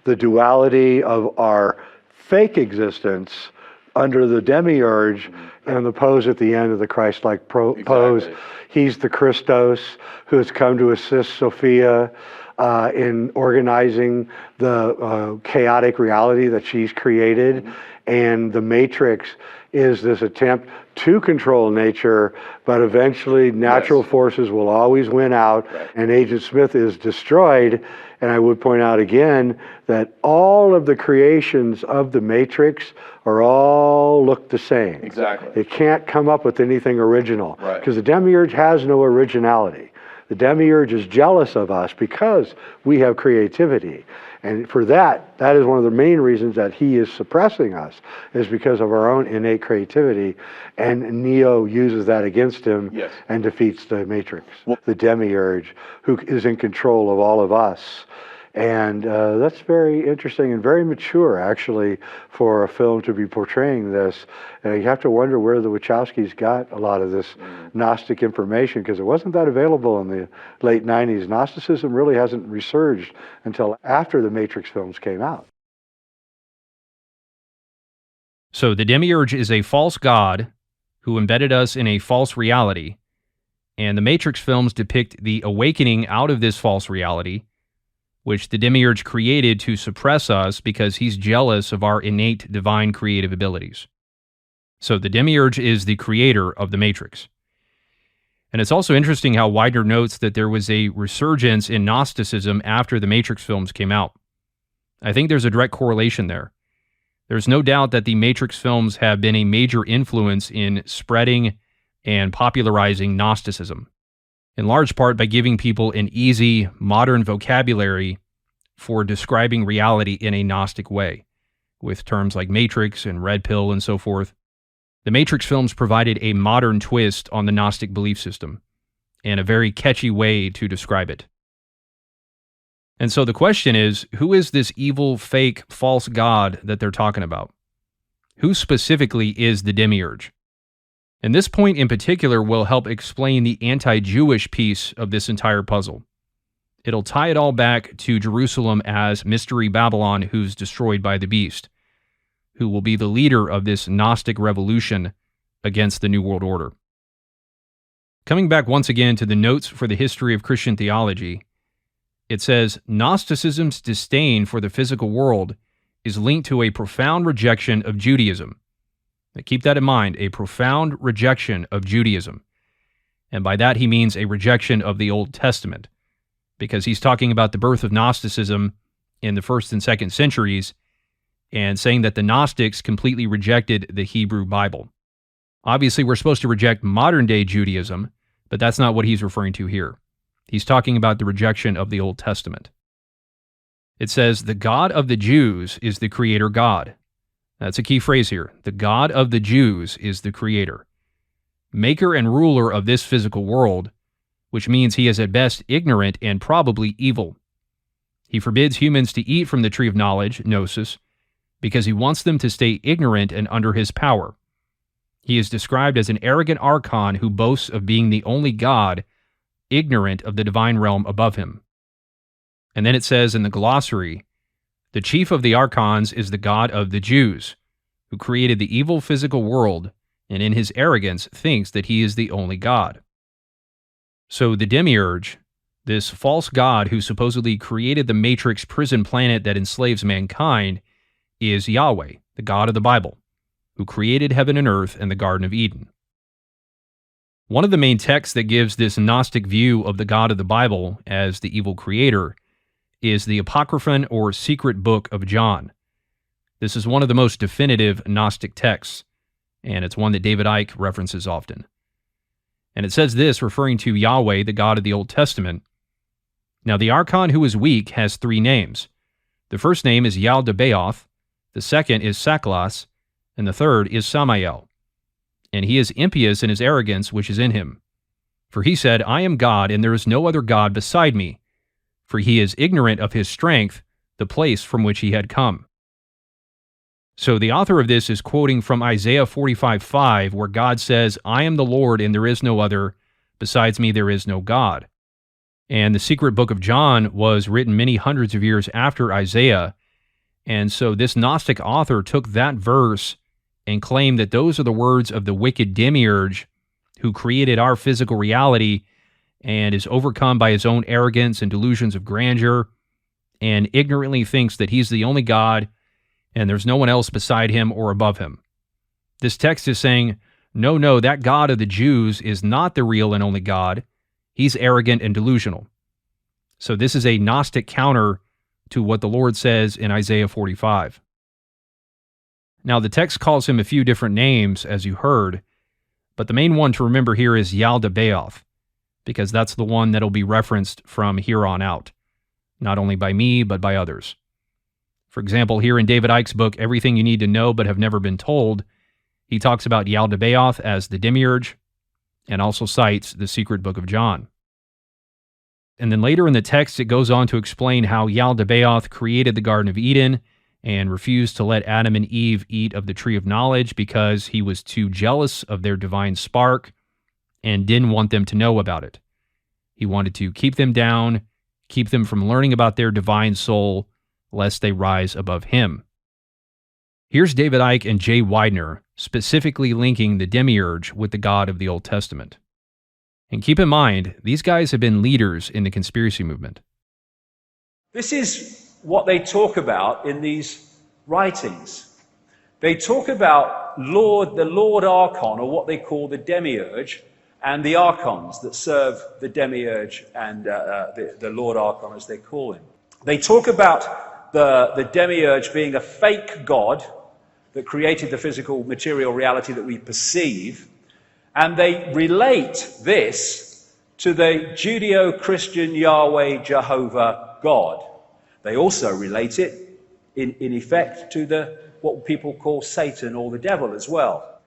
the duality of our fake existence under the demiurge and the pose at the end of the Christ-like pose. He's the Christos who has come to assist Sophia in organizing the chaotic reality that she's created. And the Matrix is this attempt to control nature, but eventually natural forces will always win out, and Agent Smith is destroyed. And I would point out again that all of the creations of the Matrix all look the same. It can't come up with anything original, because the demiurge has no originality. The demiurge is jealous of us because we have creativity. And for that is one of the main reasons that he is suppressing us, is because of our own innate creativity. And Neo uses that against him and defeats the Matrix, the demiurge, who is in control of all of us. And that's very interesting and very mature, actually, for a film to be portraying this. And you have to wonder where the Wachowskis got a lot of this Gnostic information, because it wasn't that available in the late 90s. Gnosticism really hasn't resurged until after the Matrix films came out. So the Demiurge is a false god who embedded us in a false reality, and the Matrix films depict the awakening out of this false reality, which the Demiurge created to suppress us because he's jealous of our innate divine creative abilities. So the Demiurge is the creator of the Matrix. And it's also interesting how Weidner notes that there was a resurgence in Gnosticism after the Matrix films came out. I think there's a direct correlation there. There's no doubt that the Matrix films have been a major influence in spreading and popularizing Gnosticism, in large part by giving people an easy, modern vocabulary for describing reality in a Gnostic way, with terms like Matrix and Red Pill and so forth. The Matrix films provided a modern twist on the Gnostic belief system, and a very catchy way to describe it. And so the question is, who is this evil, fake, false god that they're talking about? Who specifically is the demiurge? And this point in particular will help explain the anti-Jewish piece of this entire puzzle. It'll tie it all back to Jerusalem as Mystery Babylon, who's destroyed by the beast, who will be the leader of this Gnostic revolution against the New World Order. Coming back once again to the notes for the history of Christian theology, it says, Gnosticism's disdain for the physical world is linked to a profound rejection of Judaism. Now keep that in mind, a profound rejection of Judaism. And by that he means a rejection of the Old Testament, because he's talking about the birth of Gnosticism in the 1st and 2nd centuries, and saying that the Gnostics completely rejected the Hebrew Bible. Obviously, we're supposed to reject modern-day Judaism, but that's not what he's referring to here. He's talking about the rejection of the Old Testament. It says, the God of the Jews is the creator God. That's a key phrase here. The God of the Jews is the creator, maker and ruler of this physical world, which means he is at best ignorant and probably evil. He forbids humans to eat from the tree of knowledge, gnosis, because he wants them to stay ignorant and under his power. He is described as an arrogant archon who boasts of being the only God, ignorant of the divine realm above him. And then it says in the glossary, the chief of the archons is the God of the Jews, who created the evil physical world, and in his arrogance thinks that he is the only God. So the demiurge, this false god who supposedly created the Matrix prison planet that enslaves mankind, is Yahweh, the God of the Bible, who created heaven and earth and the Garden of Eden. One of the main texts that gives this Gnostic view of the God of the Bible as the evil creator is the Apocryphon or Secret Book of John. This is one of the most definitive Gnostic texts, and it's one that David Icke references often. And it says this, referring to Yahweh, the God of the Old Testament. Now the Archon who is weak has 3 names. The first name is Yaldabaoth, the second is Saklas, and the third is Samael. And he is impious in his arrogance which is in him. For he said, I am God, and there is no other God beside me. For he is ignorant of his strength, the place from which he had come. So the author of this is quoting from Isaiah 45:5, where God says, I am the Lord, and there is no other. Besides me there is no God. And the Secret Book of John was written many hundreds of years after Isaiah. And so this Gnostic author took that verse and claimed that those are the words of the wicked demiurge who created our physical reality and is overcome by his own arrogance and delusions of grandeur and ignorantly thinks that he's the only God and there's no one else beside him or above him. This text is saying, no, that God of the Jews is not the real and only God. He's arrogant and delusional. So this is a Gnostic counter to what the Lord says in Isaiah 45. Now, the text calls him a few different names, as you heard, but the main one to remember here is Yaldabaoth, because that's the one that'll be referenced from here on out, not only by me, but by others. For example, here in David Icke's book, Everything You Need to Know But Have Never Been Told, he talks about Yaldabaoth as the demiurge, and also cites the Secret Book of John. And then later in the text, it goes on to explain how Yaldabaoth created the Garden of Eden and refused to let Adam and Eve eat of the tree of knowledge because he was too jealous of their divine spark and didn't want them to know about it. He wanted to keep them down, keep them from learning about their divine soul, lest they rise above him. Here's David Icke and Jay Weidner specifically linking the demiurge with the God of the Old Testament. And keep in mind, these guys have been leaders in the conspiracy movement. This is what they talk about in these writings. They talk about the Lord Archon, or what they call the demiurge, and the Archons that serve the demiurge and the Lord Archon, as they call him. They talk about the demiurge being a fake god that created the physical material reality that we perceive, and they relate this to the Judeo-Christian Yahweh Jehovah God. They also relate it, in effect, to what people call Satan or the devil as well.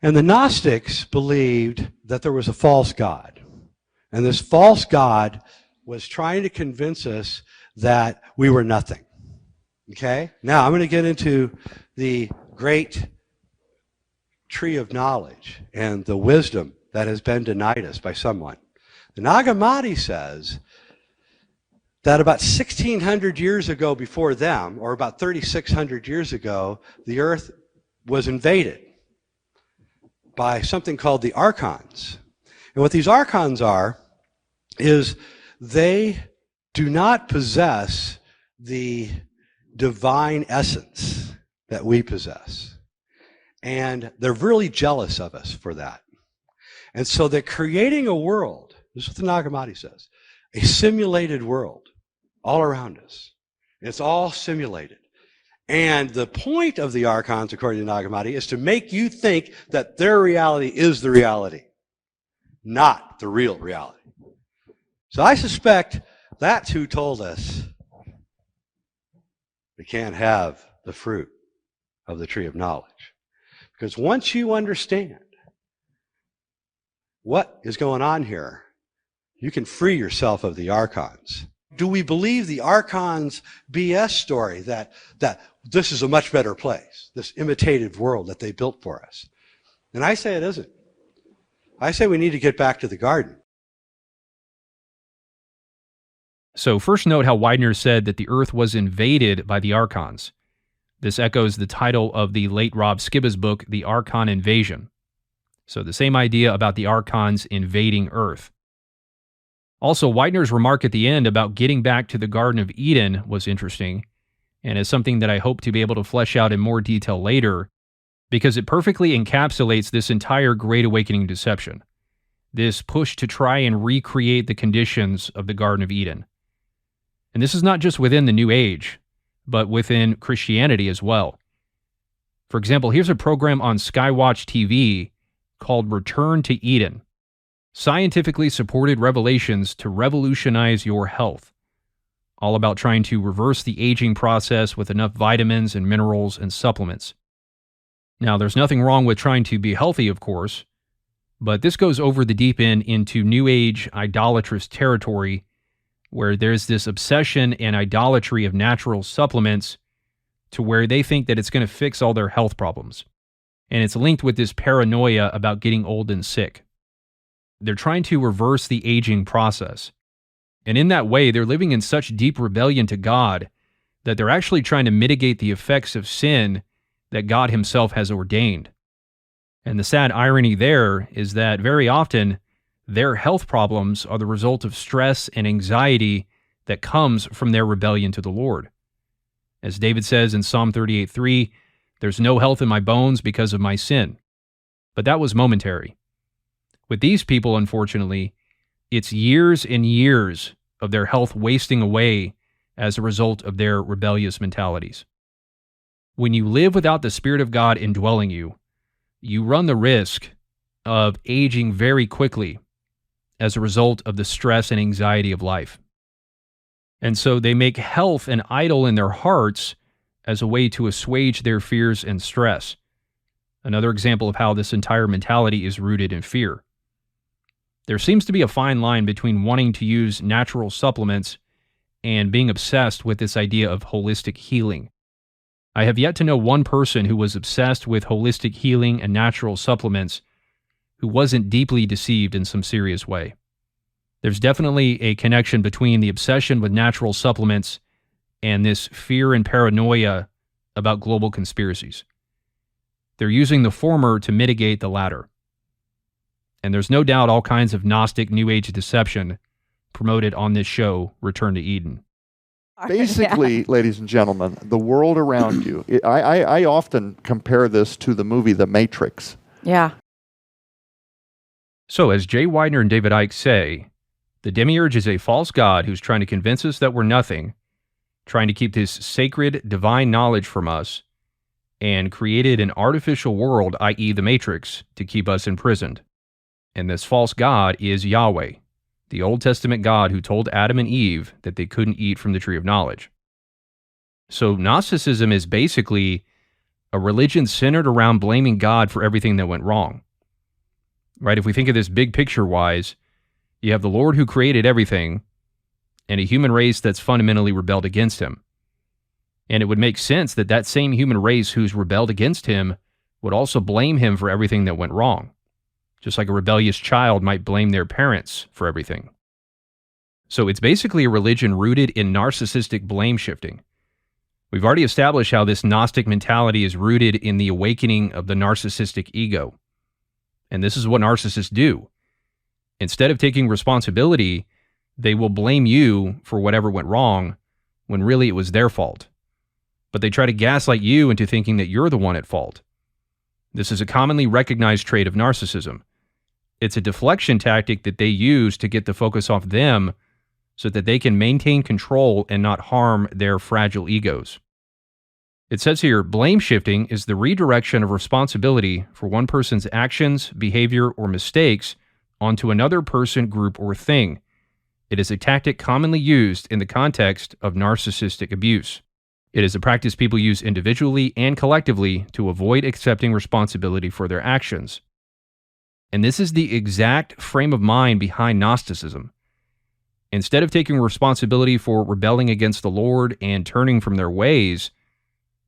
And the Gnostics believed that there was a false god. And this false god was trying to convince us that we were nothing. Okay? Now, I'm going to get into the great tree of knowledge and the wisdom that has been denied us by someone. The Nag Hammadi says that about 1,600 years ago before them, or about 3,600 years ago, the earth was invaded by something called the Archons. And what these Archons are is they do not possess the divine essence that we possess. And they're really jealous of us for that. And so they're creating a world, this is what the Nag Hammadi says, a simulated world all around us. It's all simulated. And the point of the Archons, according to Nag Hammadi, is to make you think that their reality is the reality, not the real reality. So I suspect that's who told us we can't have the fruit of the tree of knowledge. Because once you understand what is going on here, you can free yourself of the Archons. Do we believe the Archons' BS story that this is a much better place, this imitative world that they built for us? And I say it isn't. I say we need to get back to the garden. So first note how Weidner said that the earth was invaded by the Archons. This echoes the title of the late Rob Skibba's book, The Archon Invasion. So the same idea about the Archons invading Earth. Also, Weidner's remark at the end about getting back to the Garden of Eden was interesting, and is something that I hope to be able to flesh out in more detail later, because it perfectly encapsulates this entire Great Awakening deception, this push to try and recreate the conditions of the Garden of Eden. And this is not just within the New Age, but within Christianity as well. For example, here's a program on Skywatch TV called Return to Eden. Scientifically supported revelations to revolutionize your health. All about trying to reverse the aging process with enough vitamins and minerals and supplements. Now, there's nothing wrong with trying to be healthy, of course, but this goes over the deep end into New Age idolatrous territory where there's this obsession and idolatry of natural supplements to where they think that it's going to fix all their health problems. And it's linked with this paranoia about getting old and sick. They're trying to reverse the aging process. And in that way, they're living in such deep rebellion to God that they're actually trying to mitigate the effects of sin that God himself has ordained. And the sad irony there is that very often, their health problems are the result of stress and anxiety that comes from their rebellion to the Lord. As David says in Psalm 38:3, "There's no health in my bones because of my sin." But that was momentary. With these people, unfortunately, it's years and years of their health wasting away as a result of their rebellious mentalities. When you live without the Spirit of God indwelling you, you run the risk of aging very quickly as a result of the stress and anxiety of life. And so they make health an idol in their hearts as a way to assuage their fears and stress. Another example of how this entire mentality is rooted in fear. There seems to be a fine line between wanting to use natural supplements and being obsessed with this idea of holistic healing. I have yet to know one person who was obsessed with holistic healing and natural supplements who wasn't deeply deceived in some serious way. There's definitely a connection between the obsession with natural supplements and this fear and paranoia about global conspiracies. They're using the former to mitigate the latter. And there's no doubt all kinds of Gnostic New Age deception promoted on this show, Return to Eden. Basically, ladies and gentlemen, the world around you, I often compare this to the movie The Matrix. Yeah. So, as Jay Weidner and David Icke say, the demiurge is a false god who's trying to convince us that we're nothing, trying to keep this sacred, divine knowledge from us, and created an artificial world, i.e. the Matrix, to keep us imprisoned. And this false god is Yahweh, the Old Testament God who told Adam and Eve that they couldn't eat from the tree of knowledge. So Gnosticism is basically a religion centered around blaming God for everything that went wrong. Right? If we think of this big picture-wise, you have the Lord who created everything and a human race that's fundamentally rebelled against him. And it would make sense that that same human race who's rebelled against him would also blame him for everything that went wrong, just like a rebellious child might blame their parents for everything. So it's basically a religion rooted in narcissistic blame-shifting. We've already established how this Gnostic mentality is rooted in the awakening of the narcissistic ego. And this is what narcissists do. Instead of taking responsibility, they will blame you for whatever went wrong when really it was their fault. But they try to gaslight you into thinking that you're the one at fault. This is a commonly recognized trait of narcissism. It's a deflection tactic that they use to get the focus off them so that they can maintain control and not harm their fragile egos. It says here, blame shifting is the redirection of responsibility for one person's actions, behavior, or mistakes onto another person, group, or thing. It is a tactic commonly used in the context of narcissistic abuse. It is a practice people use individually and collectively to avoid accepting responsibility for their actions. And this is the exact frame of mind behind Gnosticism. Instead of taking responsibility for rebelling against the Lord and turning from their ways,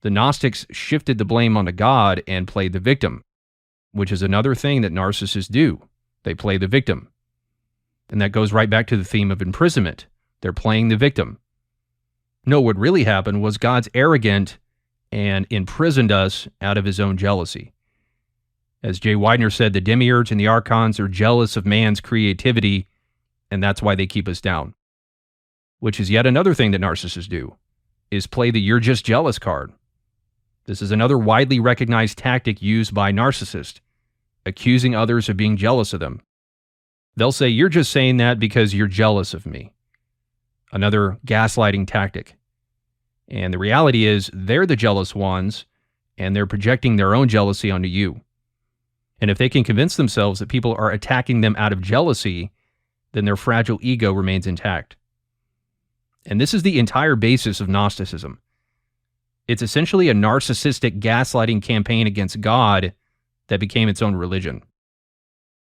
the Gnostics shifted the blame onto God and played the victim, which is another thing that narcissists do. They play the victim. And that goes right back to the theme of imprisonment. They're playing the victim. No, what really happened was God's arrogant and imprisoned us out of his own jealousy. As J. Weidner said, the demiurge and the Archons are jealous of man's creativity, and that's why they keep us down. Which is yet another thing that narcissists do, is play the "you're just jealous" card. This is another widely recognized tactic used by narcissists, accusing others of being jealous of them. They'll say, "You're just saying that because you're jealous of me." Another gaslighting tactic. And the reality is, they're the jealous ones, and they're projecting their own jealousy onto you. And if they can convince themselves that people are attacking them out of jealousy, then their fragile ego remains intact. And this is the entire basis of Gnosticism. It's essentially a narcissistic gaslighting campaign against God that became its own religion.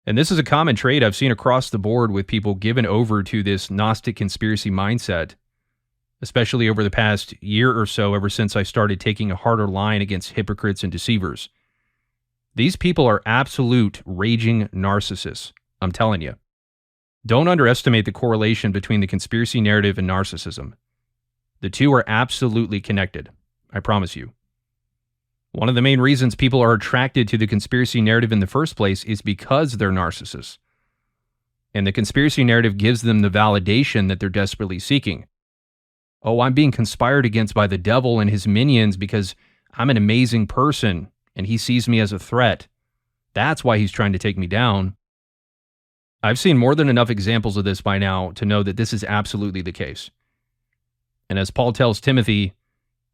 And this is a common trait I've seen across the board with people given over to this Gnostic conspiracy mindset, especially over the past year or so, ever since I started taking a harder line against hypocrites and deceivers. These people are absolute raging narcissists, I'm telling you. Don't underestimate the correlation between the conspiracy narrative and narcissism. The two are absolutely connected, I promise you. One of the main reasons people are attracted to the conspiracy narrative in the first place is because they're narcissists. And the conspiracy narrative gives them the validation that they're desperately seeking. Oh, I'm being conspired against by the devil and his minions because I'm an amazing person and he sees me as a threat. That's why he's trying to take me down. I've seen more than enough examples of this by now to know that this is absolutely the case. And as Paul tells Timothy,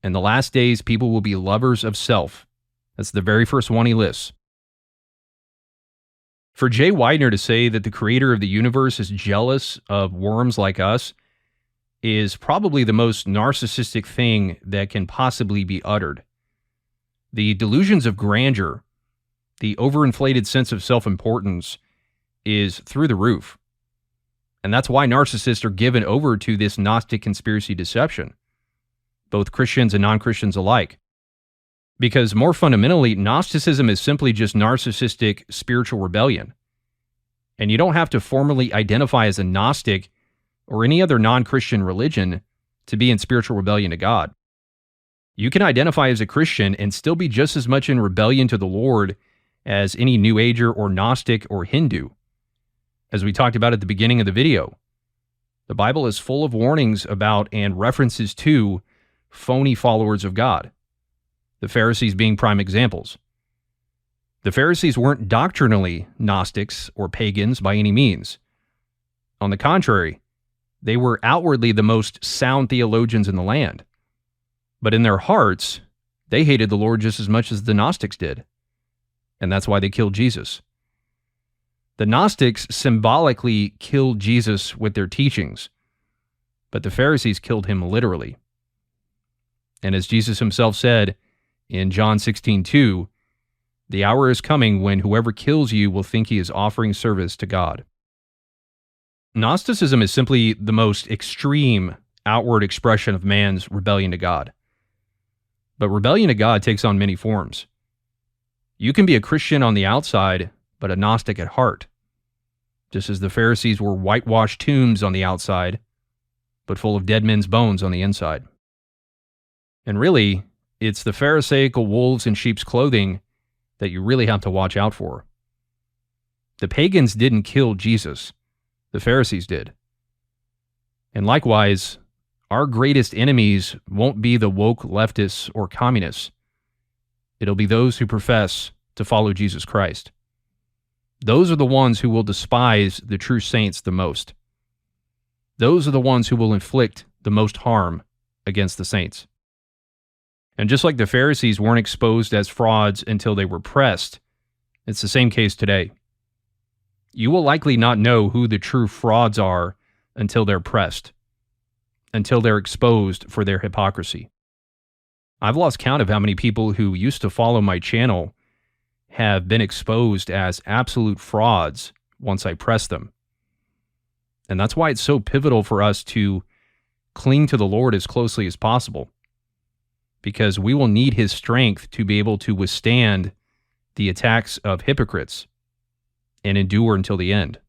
in the last days, people will be lovers of self. That's the very first one he lists. For J. Weidner to say that the creator of the universe is jealous of worms like us is probably the most narcissistic thing that can possibly be uttered. The delusions of grandeur, the overinflated sense of self-importance is through the roof. And that's why narcissists are given over to this Gnostic conspiracy deception, both Christians and non-Christians alike. Because more fundamentally, Gnosticism is simply just narcissistic spiritual rebellion. And you don't have to formally identify as a Gnostic or any other non-Christian religion to be in spiritual rebellion to God. You can identify as a Christian and still be just as much in rebellion to the Lord as any New Ager or Gnostic or Hindu. As we talked about at the beginning of the video, the Bible is full of warnings about and references to phony followers of God, the Pharisees being prime examples. The Pharisees weren't doctrinally Gnostics or pagans by any means. On the contrary, they were outwardly the most sound theologians in the land. But in their hearts, They hated the Lord just as much as the Gnostics did. And that's why they killed Jesus. The Gnostics symbolically killed Jesus with their teachings, but the Pharisees killed him literally. And as Jesus himself said in John 16:2, the hour is coming when whoever kills you will think he is offering service to God. Gnosticism is simply the most extreme outward expression of man's rebellion to God. But rebellion to God takes on many forms. You can be a Christian on the outside, but a Gnostic at heart, just as the Pharisees were whitewashed tombs on the outside, but full of dead men's bones on the inside. And really, it's the Pharisaical wolves in sheep's clothing that you really have to watch out for. The pagans didn't kill Jesus. The Pharisees did. And likewise, our greatest enemies won't be the woke leftists or communists. It'll be those who profess to follow Jesus Christ. Those are the ones who will despise the true saints the most. Those are the ones who will inflict the most harm against the saints. And just like the Pharisees weren't exposed as frauds until they were pressed, it's the same case today. You will likely not know who the true frauds are until they're pressed, until they're exposed for their hypocrisy. I've lost count of how many people who used to follow my channel have been exposed as absolute frauds once I press them. And that's why it's so pivotal for us to cling to the Lord as closely as possible, because we will need his strength to be able to withstand the attacks of hypocrites and endure until the end.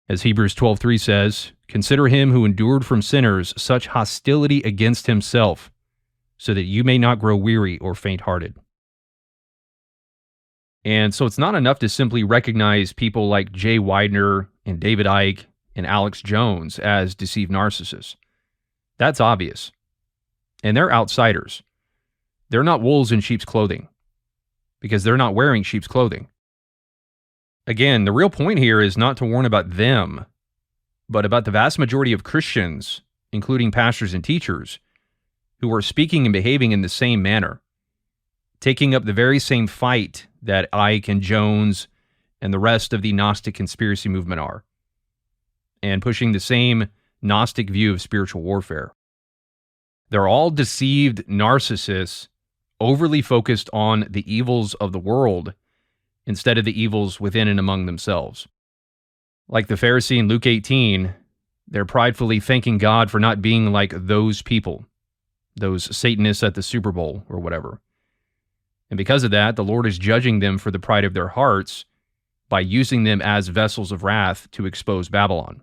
As Hebrews 12:3 says, "Consider him who endured from sinners such hostility against himself, so that you may not grow weary or faint-hearted." And so it's not enough to simply recognize people like Jay Weidner and David Icke and Alex Jones as deceived narcissists. That's obvious. And they're outsiders. They're not wolves in sheep's clothing, because they're not wearing sheep's clothing. Again, the real point here is not to warn about them, but about the vast majority of Christians, including pastors and teachers, who are speaking and behaving in the same manner, taking up the very same fight that Icke and Jones and the rest of the Gnostic conspiracy movement are, and pushing the same Gnostic view of spiritual warfare. They're all deceived narcissists, overly focused on the evils of the world instead of the evils within and among themselves. Like the Pharisee in Luke 18, they're pridefully thanking God for not being like those people, those Satanists at the Super Bowl or whatever. And because of that, the Lord is judging them for the pride of their hearts by using them as vessels of wrath to expose Babylon.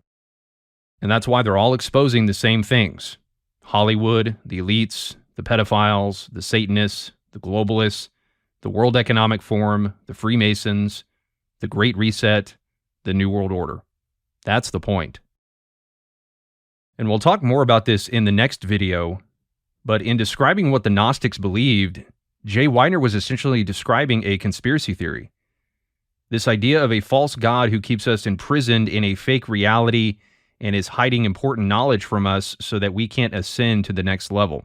And that's why they're all exposing the same things: Hollywood, the elites, the pedophiles, the Satanists, the globalists, the World Economic Forum, the Freemasons, the Great Reset, the New World Order. That's the point. And we'll talk more about this in the next video, but in describing what the Gnostics believed, Jay Weidner was essentially describing a conspiracy theory. This idea of a false God who keeps us imprisoned in a fake reality and is hiding important knowledge from us so that we can't ascend to the next level.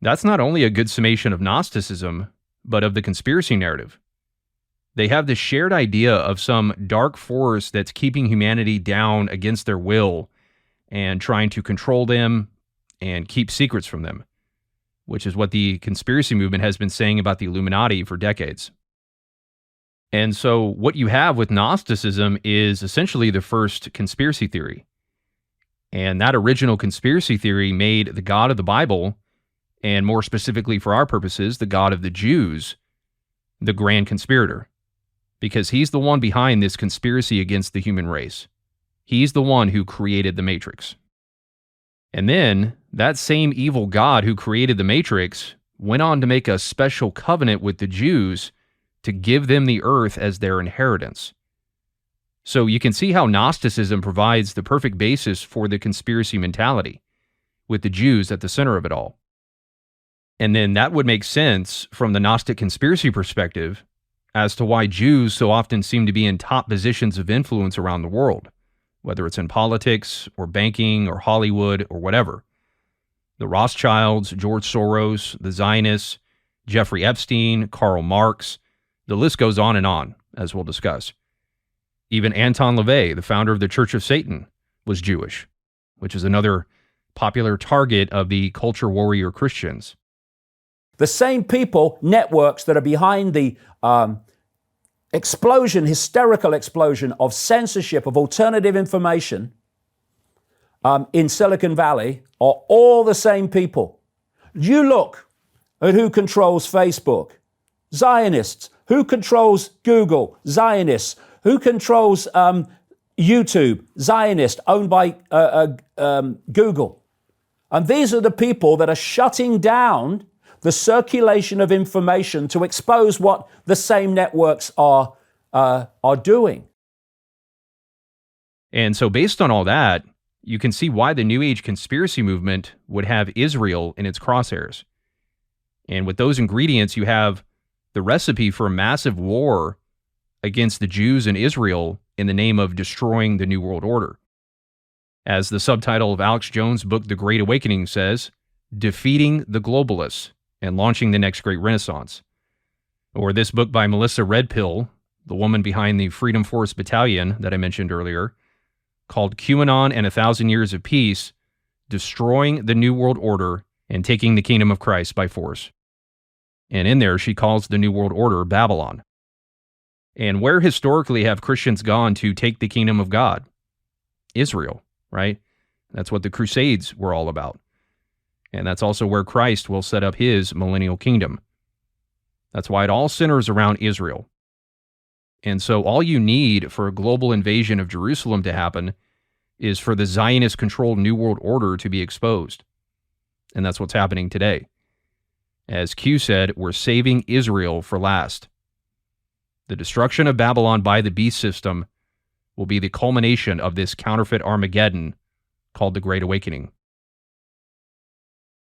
That's not only a good summation of Gnosticism, but of the conspiracy narrative. They have this shared idea of some dark force that's keeping humanity down against their will and trying to control them and keep secrets from them, which is what the conspiracy movement has been saying about the Illuminati for decades. And so what you have with Gnosticism is essentially the first conspiracy theory. And that original conspiracy theory made the God of the Bible, and more specifically for our purposes, the God of the Jews, the grand conspirator, because he's the one behind this conspiracy against the human race. He's the one who created the Matrix. And then that same evil God who created the Matrix went on to make a special covenant with the Jews to give them the earth as their inheritance. So you can see how Gnosticism provides the perfect basis for the conspiracy mentality, with the Jews at the center of it all. And then that would make sense from the Gnostic conspiracy perspective as to why Jews so often seem to be in top positions of influence around the world, whether it's in politics or banking or Hollywood or whatever. The Rothschilds, George Soros, the Zionists, Jeffrey Epstein, Karl Marx. The list goes on, as we'll discuss. Even Anton LaVey, the founder of the Church of Satan, was Jewish, which is another popular target of the culture warrior Christians. The same people, networks that are behind the hysterical explosion of censorship of alternative information in Silicon Valley are all the same people. You look at who controls Facebook. Zionists. Who controls Google? Zionists. Who controls YouTube? Zionist, owned by Google. And these are the people that are shutting down the circulation of information to expose what the same networks are doing. And so based on all that, you can see why the New Age conspiracy movement would have Israel in its crosshairs. And with those ingredients, you have the recipe for a massive war against the Jews in Israel in the name of destroying the New World Order. As the subtitle of Alex Jones' book, The Great Awakening, says, defeating the globalists and launching the next great renaissance. Or this book by Melissa Redpill, the woman behind the Freedom Force Battalion that I mentioned earlier, called QAnon and 1,000 Years of Peace, Destroying the New World Order and Taking the Kingdom of Christ by Force. And in there, she calls the New World Order Babylon. And where historically have Christians gone to take the kingdom of God? Israel, right? That's what the Crusades were all about. And that's also where Christ will set up his millennial kingdom. That's why it all centers around Israel. And so all you need for a global invasion of Jerusalem to happen is for the Zionist-controlled New World Order to be exposed. And that's what's happening today. As Q said, we're saving Israel for last. The destruction of Babylon by the beast system will be the culmination of this counterfeit Armageddon called the Great Awakening.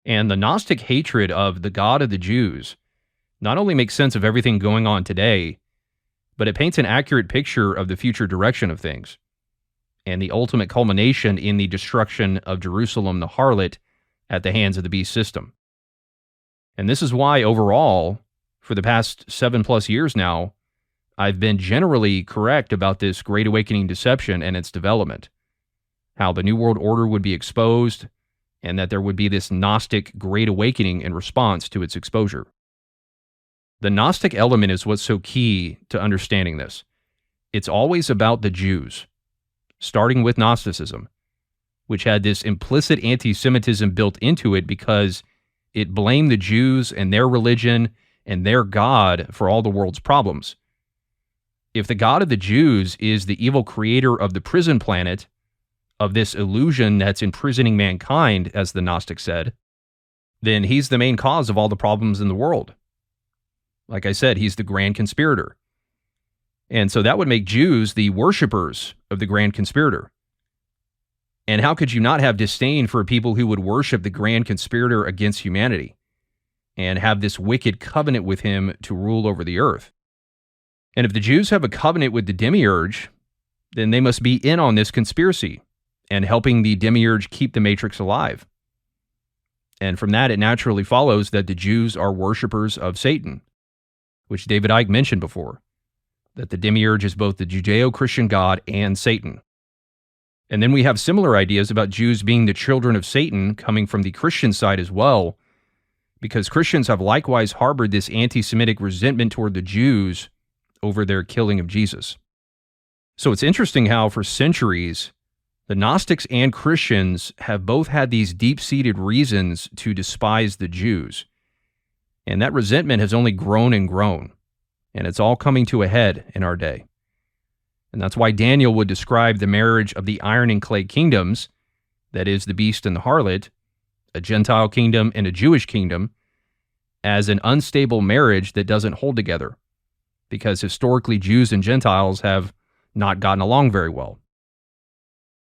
And the Gnostic hatred of the God of the Jews not only makes sense of everything going on today, but it paints an accurate picture of the future direction of things and the ultimate culmination in the destruction of Jerusalem, the harlot, at the hands of the beast system. And this is why overall, for the past 7+ years now, I've been generally correct about this Great Awakening deception and its development. How the New World Order would be exposed, and that there would be this Gnostic Great Awakening in response to its exposure. The Gnostic element is what's so key to understanding this. It's always about the Jews, starting with Gnosticism, which had this implicit anti-Semitism built into it because it blamed the Jews and their religion and their God for all the world's problems. If the God of the Jews is the evil creator of the prison planet, of this illusion that's imprisoning mankind, as the Gnostic said, then he's the main cause of all the problems in the world. Like I said, he's the grand conspirator. And so that would make Jews the worshipers of the grand conspirator. And how could you not have disdain for people who would worship the grand conspirator against humanity and have this wicked covenant with him to rule over the earth? And if the Jews have a covenant with the demiurge, then they must be in on this conspiracy and helping the demiurge keep the matrix alive. And from that, it naturally follows that the Jews are worshipers of Satan, which David Icke mentioned before, that the demiurge is both the Judeo-Christian God and Satan. And then we have similar ideas about Jews being the children of Satan coming from the Christian side as well, because Christians have likewise harbored this anti-Semitic resentment toward the Jews over their killing of Jesus. So it's interesting how for centuries, the Gnostics and Christians have both had these deep-seated reasons to despise the Jews. And that resentment has only grown and grown, and it's all coming to a head in our day. And that's why Daniel would describe the marriage of the iron and clay kingdoms, that is, the beast and the harlot, a Gentile kingdom and a Jewish kingdom, as an unstable marriage that doesn't hold together, because historically Jews and Gentiles have not gotten along very well.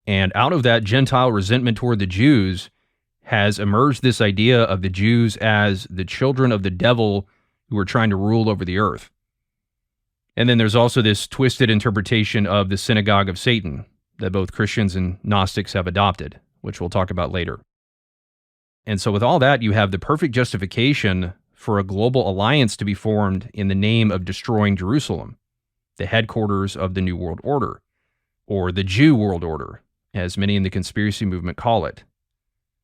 And out of that Gentile resentment toward the Jews has emerged this idea of the Jews as the children of the devil who are trying to rule over the earth. And then there's also this twisted interpretation of the synagogue of Satan that both Christians and Gnostics have adopted, which we'll talk about later. And so with all that, you have the perfect justification for a global alliance to be formed in the name of destroying Jerusalem, the headquarters of the New World Order, or the Jew World Order, as many in the conspiracy movement call it,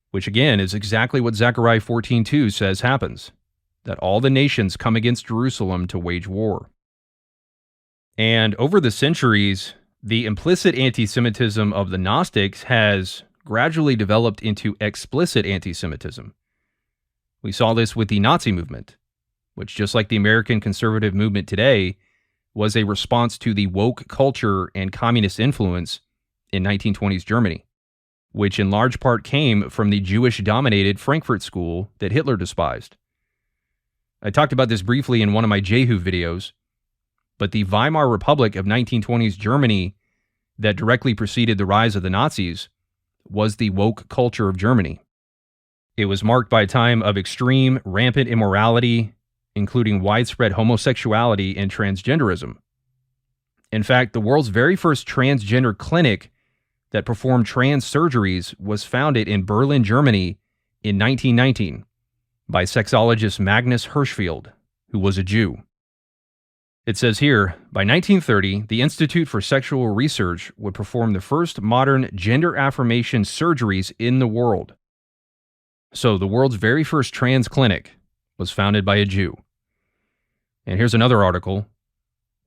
which again is exactly what Zechariah 14:2 says happens, that all the nations come against Jerusalem to wage war. And over the centuries, the implicit anti-Semitism of the Gnostics has gradually developed into explicit anti-Semitism. We saw this with the Nazi movement, which, just like the American conservative movement today, was a response to the woke culture and communist influence in 1920s Germany, which in large part came from the Jewish-dominated Frankfurt School that Hitler despised. I talked about this briefly in one of my Jehu videos, but the Weimar Republic of 1920s Germany that directly preceded the rise of the Nazis was the woke culture of Germany. It was marked by a time of extreme, rampant immorality, including widespread homosexuality and transgenderism. In fact, the world's very first transgender clinic that performed trans surgeries was founded in Berlin, Germany in 1919 by sexologist Magnus Hirschfeld, who was a Jew. It says here, by 1930, the Institute for Sexual Research would perform the first modern gender affirmation surgeries in the world. So the world's very first trans clinic was founded by a Jew. And here's another article.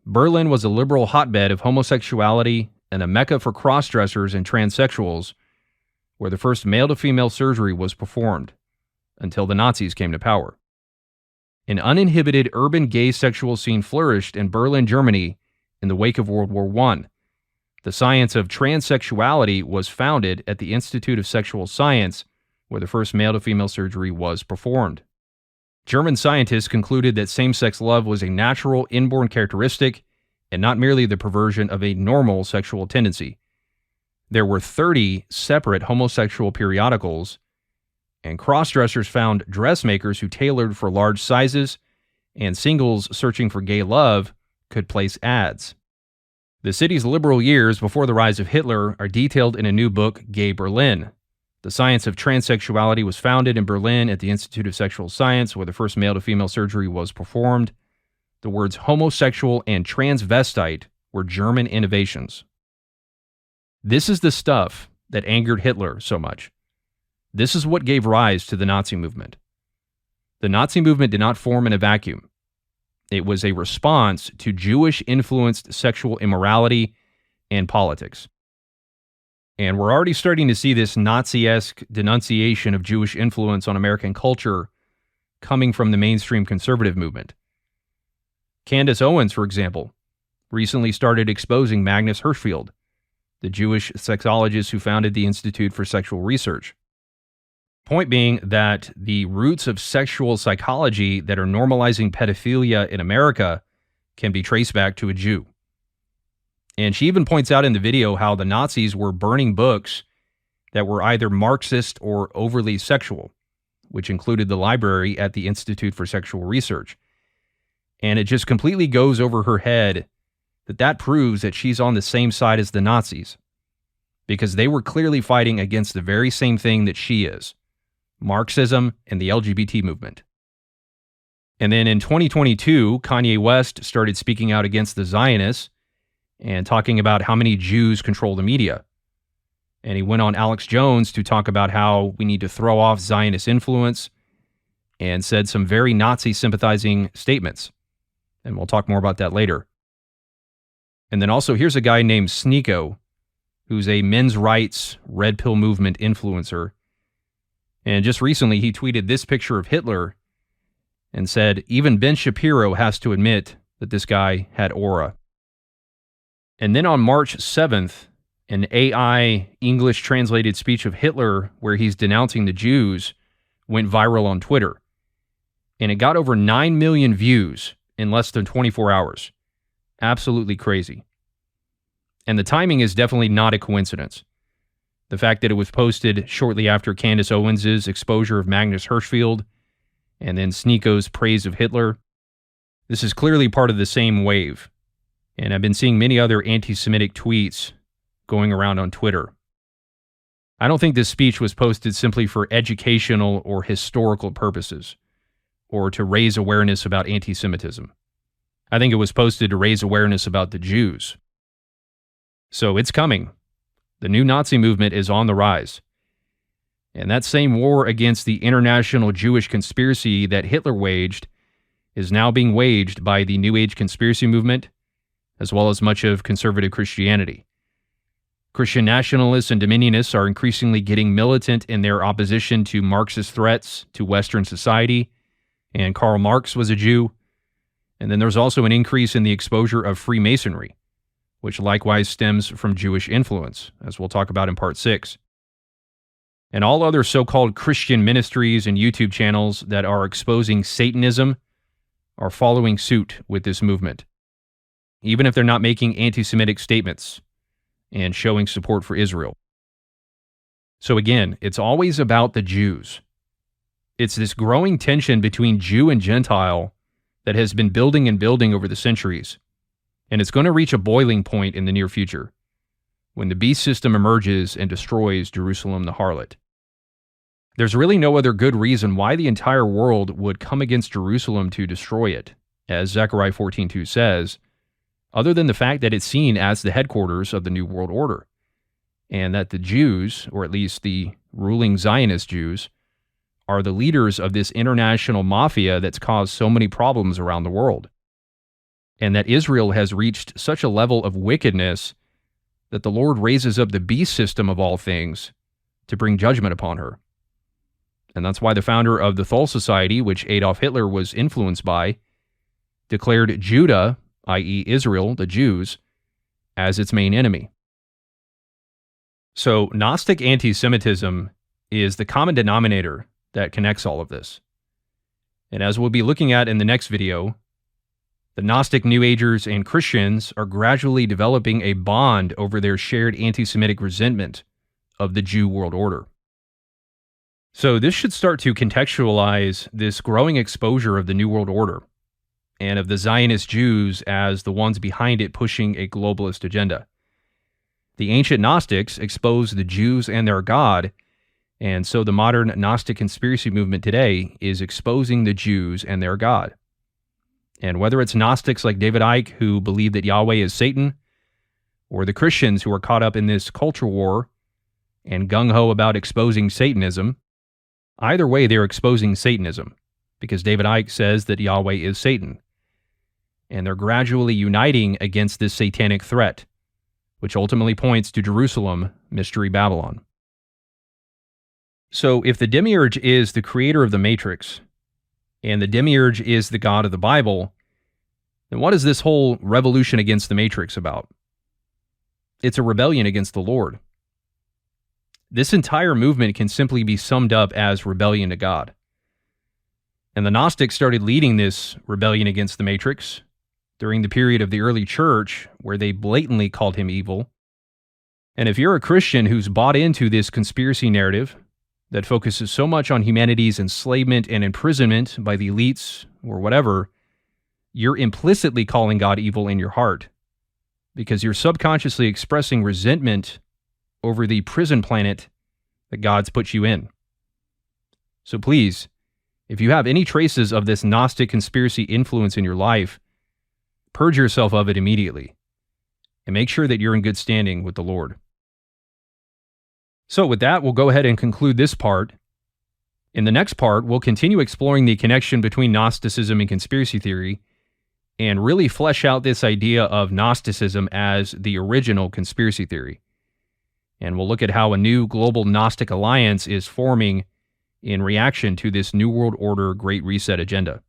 Berlin was a liberal hotbed of homosexuality and a mecca for cross-dressers and transsexuals, where the first male-to-female surgery was performed, until the Nazis came to power. An uninhibited urban gay sexual scene flourished in Berlin, Germany in the wake of World War I. The science of transsexuality was founded at the Institute of Sexual Science, where the first male-to-female surgery was performed. German scientists concluded that same-sex love was a natural, inborn characteristic and not merely the perversion of a normal sexual tendency. There were 30 separate homosexual periodicals, and cross-dressers found dressmakers who tailored for large sizes, and singles searching for gay love could place ads. The city's liberal years before the rise of Hitler are detailed in a new book, Gay Berlin. The science of transsexuality was founded in Berlin at the Institute of Sexual Science, where the first male-to-female surgery was performed. The words homosexual and transvestite were German innovations. This is the stuff that angered Hitler so much. This is what gave rise to the Nazi movement. The Nazi movement did not form in a vacuum. It was a response to Jewish-influenced sexual immorality and politics. And we're already starting to see this Nazi-esque denunciation of Jewish influence on American culture coming from the mainstream conservative movement. Candace Owens, for example, recently started exposing Magnus Hirschfeld, the Jewish sexologist who founded the Institute for Sexual Research. Point being that the roots of sexual psychology that are normalizing pedophilia in America can be traced back to a Jew. And she even points out in the video how the Nazis were burning books that were either Marxist or overly sexual, which included the library at the Institute for Sexual Research. And it just completely goes over her head that proves that she's on the same side as the Nazis, because they were clearly fighting against the very same thing that she is, Marxism and the LGBT movement. And then in 2022, Kanye West started speaking out against the Zionists and talking about how many Jews control the media. And he went on Alex Jones to talk about how we need to throw off Zionist influence and said some very Nazi-sympathizing statements. And we'll talk more about that later. And then also here's a guy named Sneeko, who's a men's rights red pill movement influencer. And just recently he tweeted this picture of Hitler and said, even Ben Shapiro has to admit that this guy had aura. And then on March 7th, an AI English translated speech of Hitler where he's denouncing the Jews went viral on Twitter. And it got over 9 million views in less than 24 hours. Absolutely crazy. And the timing is definitely not a coincidence. The fact that it was posted shortly after Candace Owens' exposure of Magnus Hirschfeld and then Sneeko's praise of Hitler. This is clearly part of the same wave. And I've been seeing many other anti-Semitic tweets going around on Twitter. I don't think this speech was posted simply for educational or historical purposes. or to raise awareness about anti-Semitism. I think it was posted to raise awareness about the Jews. So it's coming. The new Nazi movement is on the rise. And that same war against the international Jewish conspiracy that Hitler waged is now being waged by the New Age conspiracy movement, as well as much of conservative Christianity. Christian nationalists and dominionists are increasingly getting militant in their opposition to Marxist threats to Western society, and Karl Marx was a Jew. And then there's also an increase in the exposure of Freemasonry, which likewise stems from Jewish influence, as we'll talk about in part 6. And all other so-called Christian ministries and YouTube channels that are exposing Satanism are following suit with this movement, even if they're not making anti-Semitic statements and showing support for Israel. So again, it's always about the Jews. It's this growing tension between Jew and Gentile that has been building and building over the centuries, and it's going to reach a boiling point in the near future, when the beast system emerges and destroys Jerusalem the harlot. There's really no other good reason why the entire world would come against Jerusalem to destroy it, as Zechariah 14:2 says, other than the fact that it's seen as the headquarters of the New World Order, and that the Jews, or at least the ruling Zionist Jews, are the leaders of this international mafia that's caused so many problems around the world, and that Israel has reached such a level of wickedness that the Lord raises up the beast system of all things to bring judgment upon her. And that's why the founder of the Thule Society, which Adolf Hitler was influenced by, declared Judah, i.e. Israel, the Jews, as its main enemy. So Gnostic Antisemitism is the common denominator that connects all of this. And as we'll be looking at in the next video, the Gnostic New Agers and Christians are gradually developing a bond over their shared anti-Semitic resentment of the Jew world order. So this should start to contextualize this growing exposure of the New World Order and of the Zionist Jews as the ones behind it pushing a globalist agenda. The ancient Gnostics exposed the Jews and their God, and so the modern Gnostic conspiracy movement today is exposing the Jews and their God. And whether it's Gnostics like David Icke, who believe that Yahweh is Satan, or the Christians who are caught up in this culture war and gung-ho about exposing Satanism, either way they're exposing Satanism, because David Icke says that Yahweh is Satan. And they're gradually uniting against this satanic threat, which ultimately points to Jerusalem, Mystery Babylon. So if the Demiurge is the creator of the Matrix, and the Demiurge is the God of the Bible, then what is this whole revolution against the Matrix about? It's a rebellion against the Lord. This entire movement can simply be summed up as rebellion to God. And the Gnostics started leading this rebellion against the Matrix during the period of the early church, where they blatantly called him evil. And if you're a Christian who's bought into this conspiracy narrative that focuses so much on humanity's enslavement and imprisonment by the elites or whatever, you're implicitly calling God evil in your heart, because you're subconsciously expressing resentment over the prison planet that God's put you in. So please, if you have any traces of this Gnostic conspiracy influence in your life, purge yourself of it immediately, and make sure that you're in good standing with the Lord. So with that, we'll go ahead and conclude this part. In the next part, we'll continue exploring the connection between Gnosticism and conspiracy theory, and really flesh out this idea of Gnosticism as the original conspiracy theory. And we'll look at how a new global Gnostic alliance is forming in reaction to this New World Order Great Reset agenda.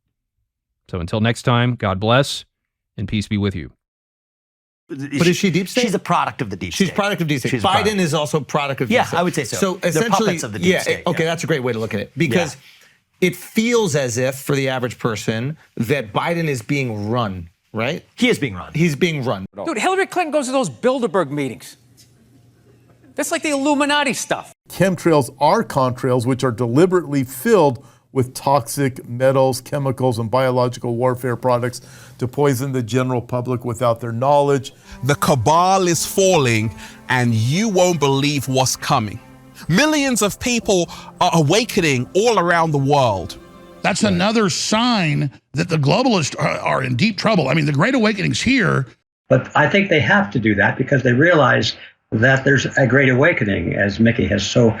So until next time, God bless, and peace be with you. But is she deep state? She's a product of the deep state. She's product of deep state. She's Biden is also product of deep state. Yeah, I would say so. So They're essentially, puppets of the deep state. Okay, that's a great way to look at it, because it feels as if, for the average person, that Biden is being run, right? He is being run. He's being run. Dude, Hillary Clinton goes to those Bilderberg meetings. That's like the Illuminati stuff. Chemtrails are contrails, which are deliberately filled with toxic metals, chemicals, and biological warfare products to poison the general public without their knowledge. The cabal is falling, and you won't believe what's coming. Millions of people are awakening all around the world. That's another sign that the globalists are in deep trouble. I mean, the Great Awakening's here. But I think they have to do that because they realize that there's a Great Awakening, as Mickey has so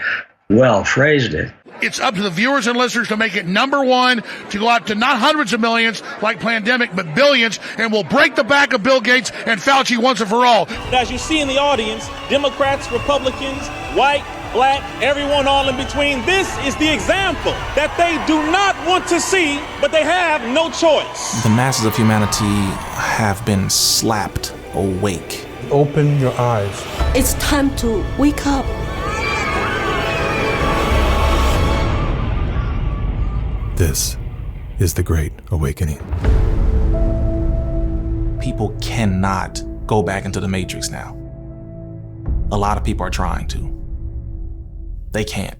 well phrased it. It's up to the viewers and listeners to make it number one, to go out to not hundreds of millions like Pandemic, but billions, and we'll break the back of Bill Gates and Fauci once and for all. As you see in the audience, Democrats, Republicans, white, black, everyone all in between, this is the example that they do not want to see, but they have no choice. The masses of humanity have been slapped awake. Open your eyes. It's time to wake up. This is the Great Awakening. People cannot go back into the Matrix now. A lot of people are trying to. They can't.